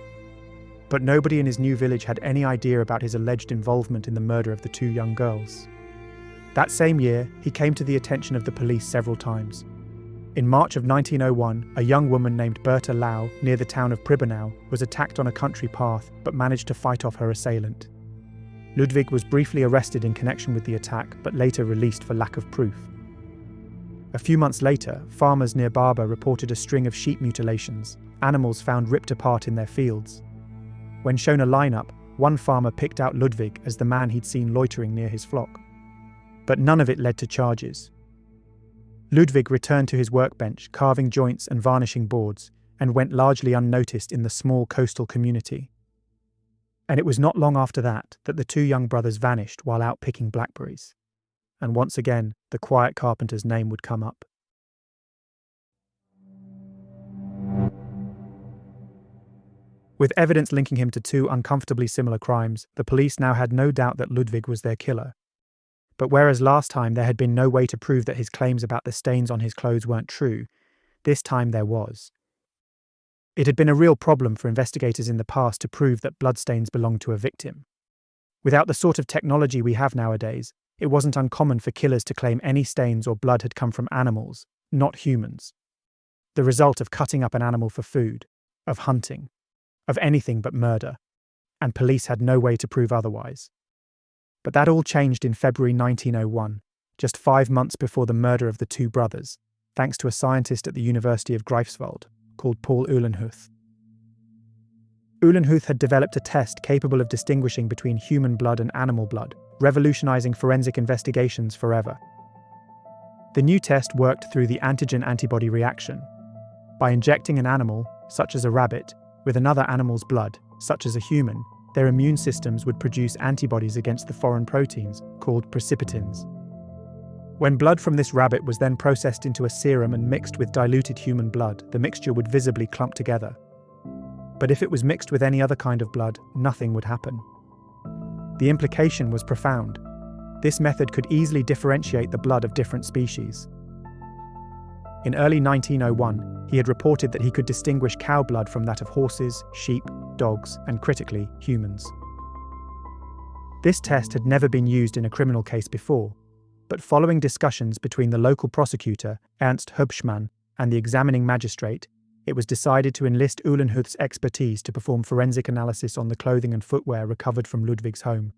But nobody in his new village had any idea about his alleged involvement in the murder of the 2 young girls. That same year, he came to the attention of the police several times. In March of 1901, a young woman named Berta Lau, near the town of Pribbenau, was attacked on a country path but managed to fight off her assailant. Ludwig was briefly arrested in connection with the attack but later released for lack of proof. A few months later, farmers near Barbe reported a string of sheep mutilations, animals found ripped apart in their fields. When shown a lineup, one farmer picked out Ludwig as the man he'd seen loitering near his flock. But none of it led to charges. Ludwig returned to his workbench, carving joints and varnishing boards, and went largely unnoticed in the small coastal community. And it was not long after that the 2 young brothers vanished while out picking blackberries. And once again, the quiet carpenter's name would come up. With evidence linking him to two uncomfortably similar crimes, the police now had no doubt that Ludwig was their killer. But whereas last time there had been no way to prove that his claims about the stains on his clothes weren't true, this time there was. It had been a real problem for investigators in the past to prove that bloodstains belonged to a victim. Without the sort of technology we have nowadays, it wasn't uncommon for killers to claim any stains or blood had come from animals, not humans. The result of cutting up an animal for food, of hunting, of anything but murder, and police had no way to prove otherwise. But that all changed in February 1901, just 5 months before the murder of the two brothers, thanks to a scientist at the University of Greifswald called Paul Uhlenhuth. Uhlenhuth had developed a test capable of distinguishing between human blood and animal blood, revolutionizing forensic investigations forever. The new test worked through the antigen-antibody reaction. By injecting an animal, such as a rabbit, with another animal's blood, such as a human, their immune systems would produce antibodies against the foreign proteins, called precipitins. When blood from this rabbit was then processed into a serum and mixed with diluted human blood, the mixture would visibly clump together. But if it was mixed with any other kind of blood, nothing would happen. The implication was profound. This method could easily differentiate the blood of different species. In early 1901, he had reported that he could distinguish cow blood from that of horses, sheep, dogs, and critically, humans. This test had never been used in a criminal case before, but following discussions between the local prosecutor, Ernst Hubschmann, and the examining magistrate, it was decided to enlist Uhlenhuth's expertise to perform forensic analysis on the clothing and footwear recovered from Ludwig's home.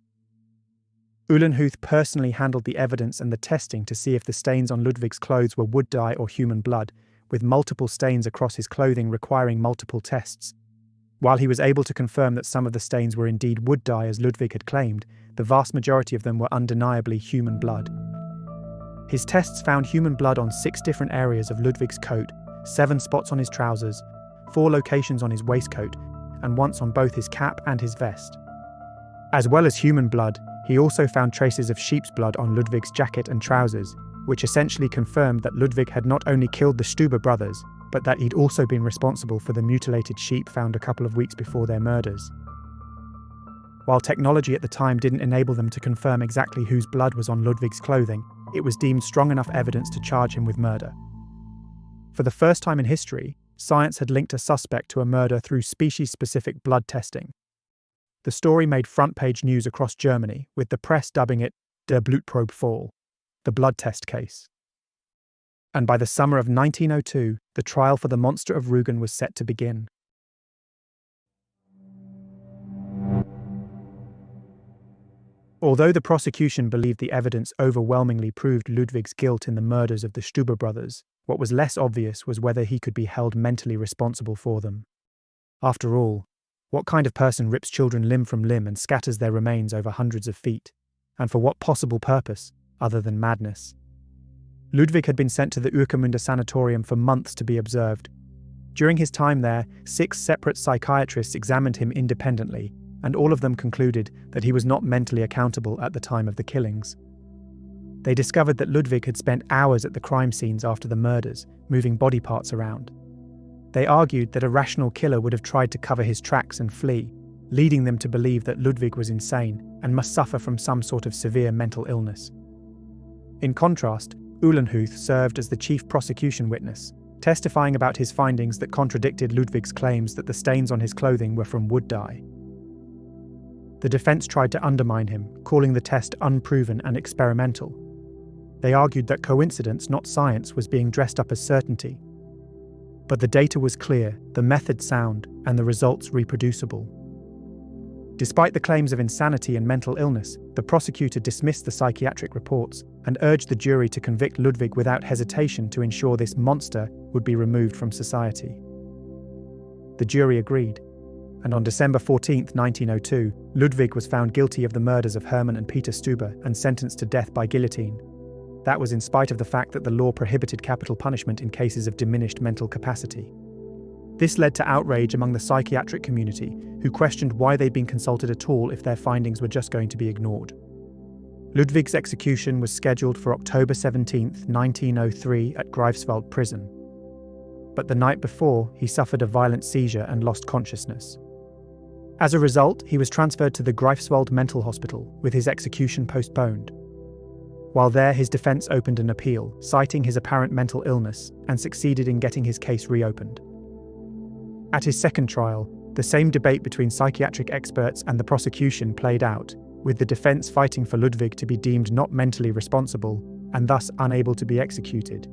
Uhlenhuth personally handled the evidence and the testing to see if the stains on Ludwig's clothes were wood dye or human blood, with multiple stains across his clothing requiring multiple tests. While he was able to confirm that some of the stains were indeed wood dye as Ludwig had claimed, the vast majority of them were undeniably human blood. His tests found human blood on 6 different areas of Ludwig's coat, 7 spots on his trousers, 4 locations on his waistcoat, and once on both his cap and his vest. As well as human blood, he also found traces of sheep's blood on Ludwig's jacket and trousers, which essentially confirmed that Ludwig had not only killed the Stuber brothers, but that he'd also been responsible for the mutilated sheep found a couple of weeks before their murders. While technology at the time didn't enable them to confirm exactly whose blood was on Ludwig's clothing, it was deemed strong enough evidence to charge him with murder. For the first time in history, science had linked a suspect to a murder through species-specific blood testing. The story made front-page news across Germany, with the press dubbing it Der Blutprobefall, the blood test case. And by the summer of 1902, the trial for the monster of Rügen was set to begin. Although the prosecution believed the evidence overwhelmingly proved Ludwig's guilt in the murders of the Stuber brothers, what was less obvious was whether he could be held mentally responsible for them. After all, what kind of person rips children limb from limb and scatters their remains over hundreds of feet? And for what possible purpose, other than madness? Ludwig had been sent to the Urkermunde sanatorium for months to be observed. During his time there, 6 separate psychiatrists examined him independently, and all of them concluded that he was not mentally accountable at the time of the killings. They discovered that Ludwig had spent hours at the crime scenes after the murders, moving body parts around. They argued that a rational killer would have tried to cover his tracks and flee, leading them to believe that Ludwig was insane and must suffer from some sort of severe mental illness. In contrast, Uhlenhuth served as the chief prosecution witness, testifying about his findings that contradicted Ludwig's claims that the stains on his clothing were from wood dye. The defense tried to undermine him, calling the test unproven and experimental. They argued that coincidence, not science, was being dressed up as certainty. But the data was clear, the method sound, and the results reproducible. Despite the claims of insanity and mental illness, the prosecutor dismissed the psychiatric reports and urged the jury to convict Ludwig without hesitation to ensure this monster would be removed from society. The jury agreed, and on December 14, 1902, Ludwig was found guilty of the murders of Hermann and Peter Stuber and sentenced to death by guillotine. That was in spite of the fact that the law prohibited capital punishment in cases of diminished mental capacity. This led to outrage among the psychiatric community, who questioned why they'd been consulted at all if their findings were just going to be ignored. Ludwig's execution was scheduled for October 17, 1903 at Greifswald prison. But the night before, he suffered a violent seizure and lost consciousness. As a result, he was transferred to the Greifswald Mental Hospital, with his execution postponed. While there, his defense opened an appeal, citing his apparent mental illness, and succeeded in getting his case reopened. At his second trial, the same debate between psychiatric experts and the prosecution played out, with the defense fighting for Ludwig to be deemed not mentally responsible and thus unable to be executed.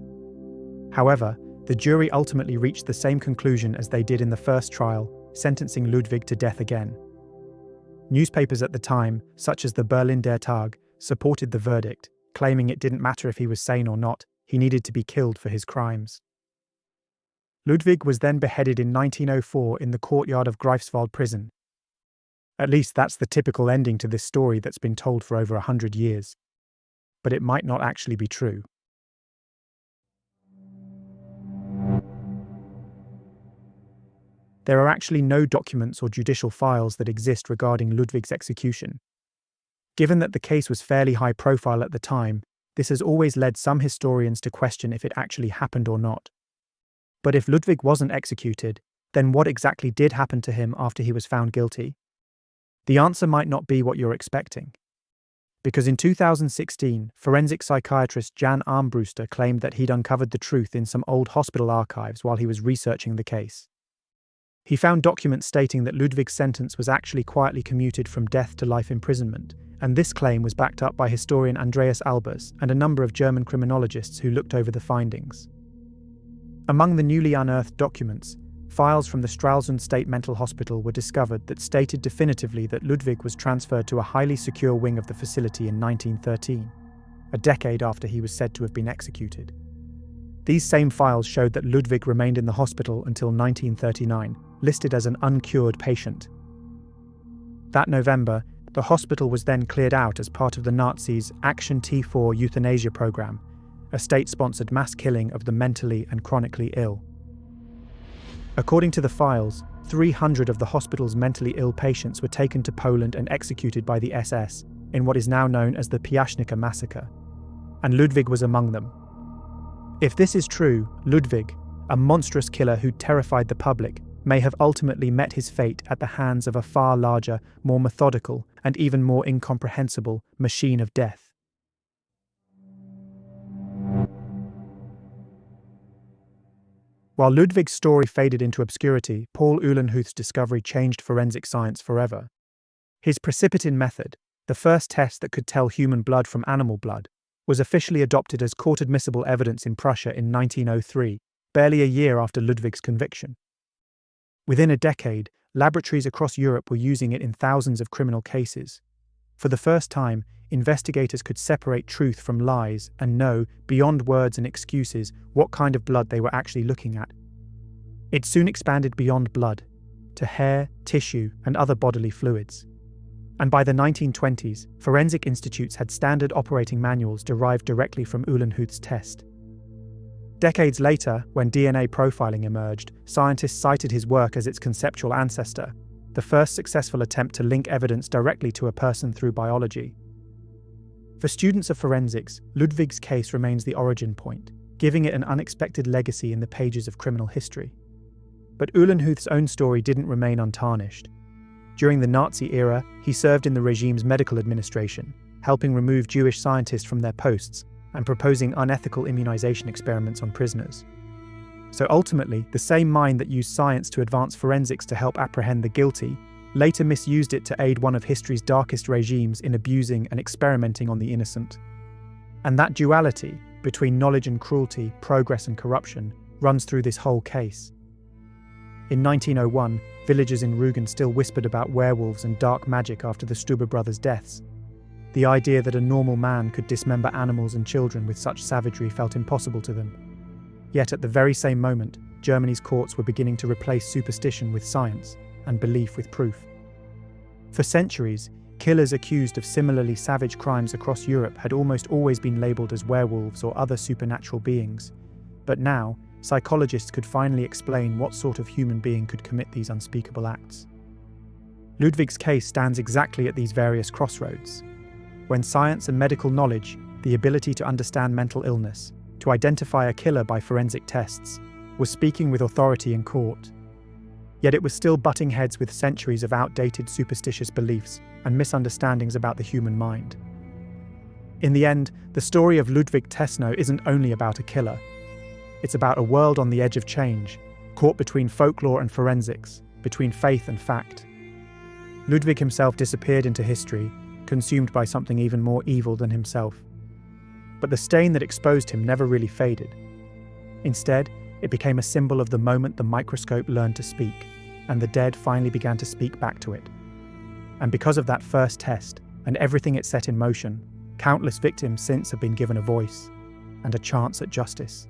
However, the jury ultimately reached the same conclusion as they did in the first trial, sentencing Ludwig to death again. Newspapers at the time, such as the Berlin Der Tag, supported the verdict, claiming it didn't matter if he was sane or not, he needed to be killed for his crimes. Ludwig was then beheaded in 1904 in the courtyard of Greifswald prison. At least that's the typical ending to this story that's been told for over 100 years. But it might not actually be true. There are actually no documents or judicial files that exist regarding Ludwig's execution. Given that the case was fairly high profile at the time, this has always led some historians to question if it actually happened or not. But if Ludwig wasn't executed, then what exactly did happen to him after he was found guilty? The answer might not be what you're expecting. Because in 2016, forensic psychiatrist Jan Armbruster claimed that he'd uncovered the truth in some old hospital archives while he was researching the case. He found documents stating that Ludwig's sentence was actually quietly commuted from death to life imprisonment, and this claim was backed up by historian Andreas Albers and a number of German criminologists who looked over the findings. Among the newly unearthed documents, files from the Stralsund State Mental Hospital were discovered that stated definitively that Ludwig was transferred to a highly secure wing of the facility in 1913, a decade after he was said to have been executed. These same files showed that Ludwig remained in the hospital until 1939, listed as an uncured patient. That November, the hospital was then cleared out as part of the Nazis' Action T4 euthanasia program, a state-sponsored mass killing of the mentally and chronically ill. According to the files, 300 of the hospital's mentally ill patients were taken to Poland and executed by the SS in what is now known as the Piaśnica massacre, and Ludwig was among them. If this is true, Ludwig, a monstrous killer who terrified the public, may have ultimately met his fate at the hands of a far larger, more methodical, and even more incomprehensible machine of death. While Ludwig's story faded into obscurity, Paul Uhlenhuth's discovery changed forensic science forever. His precipitin method, the first test that could tell human blood from animal blood, was officially adopted as court-admissible evidence in Prussia in 1903, barely a year after Ludwig's conviction. Within a decade, laboratories across Europe were using it in thousands of criminal cases. For the first time, investigators could separate truth from lies and know, beyond words and excuses, what kind of blood they were actually looking at. It soon expanded beyond blood, to hair, tissue, and other bodily fluids. And by the 1920s, forensic institutes had standard operating manuals derived directly from Uhlenhuth's test. Decades later, when DNA profiling emerged, scientists cited his work as its conceptual ancestor, the first successful attempt to link evidence directly to a person through biology. For students of forensics, Ludwig's case remains the origin point, giving it an unexpected legacy in the pages of criminal history. But Uhlenhuth's own story didn't remain untarnished. During the Nazi era, he served in the regime's medical administration, helping remove Jewish scientists from their posts and proposing unethical immunization experiments on prisoners. So ultimately, the same mind that used science to advance forensics to help apprehend the guilty later misused it to aid one of history's darkest regimes in abusing and experimenting on the innocent. And that duality between knowledge and cruelty, progress and corruption, runs through this whole case. In 1901, villagers in Rügen still whispered about werewolves and dark magic after the Stuber brothers' deaths. The idea that a normal man could dismember animals and children with such savagery felt impossible to them. Yet at the very same moment, Germany's courts were beginning to replace superstition with science and belief with proof. For centuries, killers accused of similarly savage crimes across Europe had almost always been labelled as werewolves or other supernatural beings. But now, psychologists could finally explain what sort of human being could commit these unspeakable acts. Ludwig's case stands exactly at these various crossroads. When science and medical knowledge, the ability to understand mental illness, to identify a killer by forensic tests, was speaking with authority in court. Yet it was still butting heads with centuries of outdated superstitious beliefs and misunderstandings about the human mind. In the end, the story of Ludwig Tessnow isn't only about a killer. It's about a world on the edge of change, caught between folklore and forensics, between faith and fact. Ludwig himself disappeared into history, consumed by something even more evil than himself. But the stain that exposed him never really faded. Instead, it became a symbol of the moment the microscope learned to speak, and the dead finally began to speak back to it. And because of that first test, and everything it set in motion, countless victims since have been given a voice, and a chance at justice.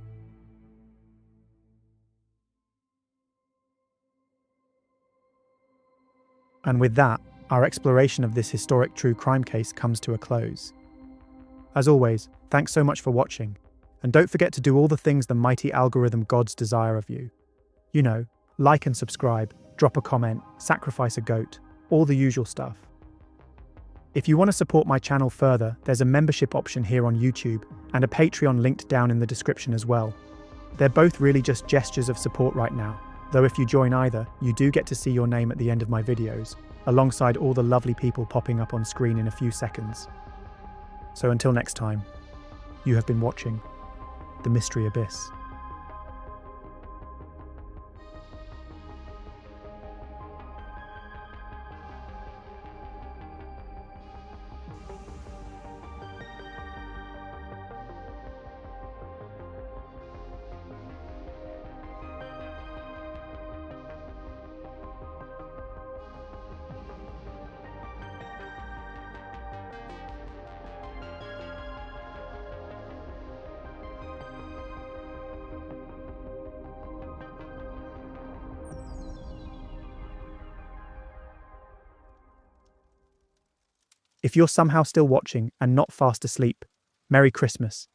And with that, our exploration of this historic true crime case comes to a close. As always, thanks so much for watching, and don't forget to do all the things the mighty algorithm gods desire of you. You know, like and subscribe, drop a comment, sacrifice a goat, all the usual stuff. If you want to support my channel further, there's a membership option here on YouTube and a Patreon linked down in the description as well. They're both really just gestures of support right now, though if you join either, you do get to see your name at the end of my videos, alongside all the lovely people popping up on screen in a few seconds. So until next time, you have been watching The Mystery Abyss. If you're somehow still watching and not fast asleep, Merry Christmas.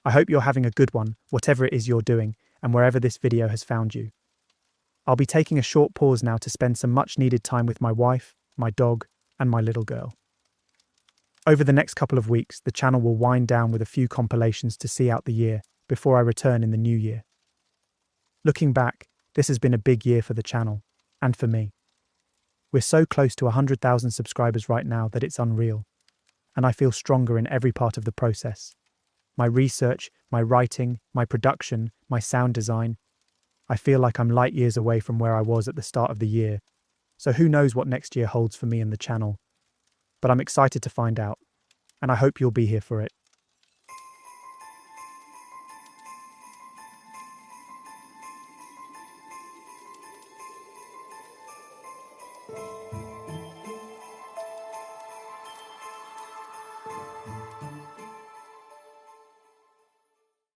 I hope you're having a good one, whatever it is you're doing, and wherever this video has found you. I'll be taking a short pause now to spend some much needed time with my wife, my dog, and my little girl. Over the next couple of weeks, the channel will wind down with a few compilations to see out the year before I return in the new year. Looking back, this has been a big year for the channel, and for me. We're so close to 100,000 subscribers right now that it's unreal, and I feel stronger in every part of the process. My research, my writing, my production, my sound design. I feel like I'm light years away from where I was at the start of the year, so who knows what next year holds for me and the channel. But I'm excited to find out, and I hope you'll be here for it.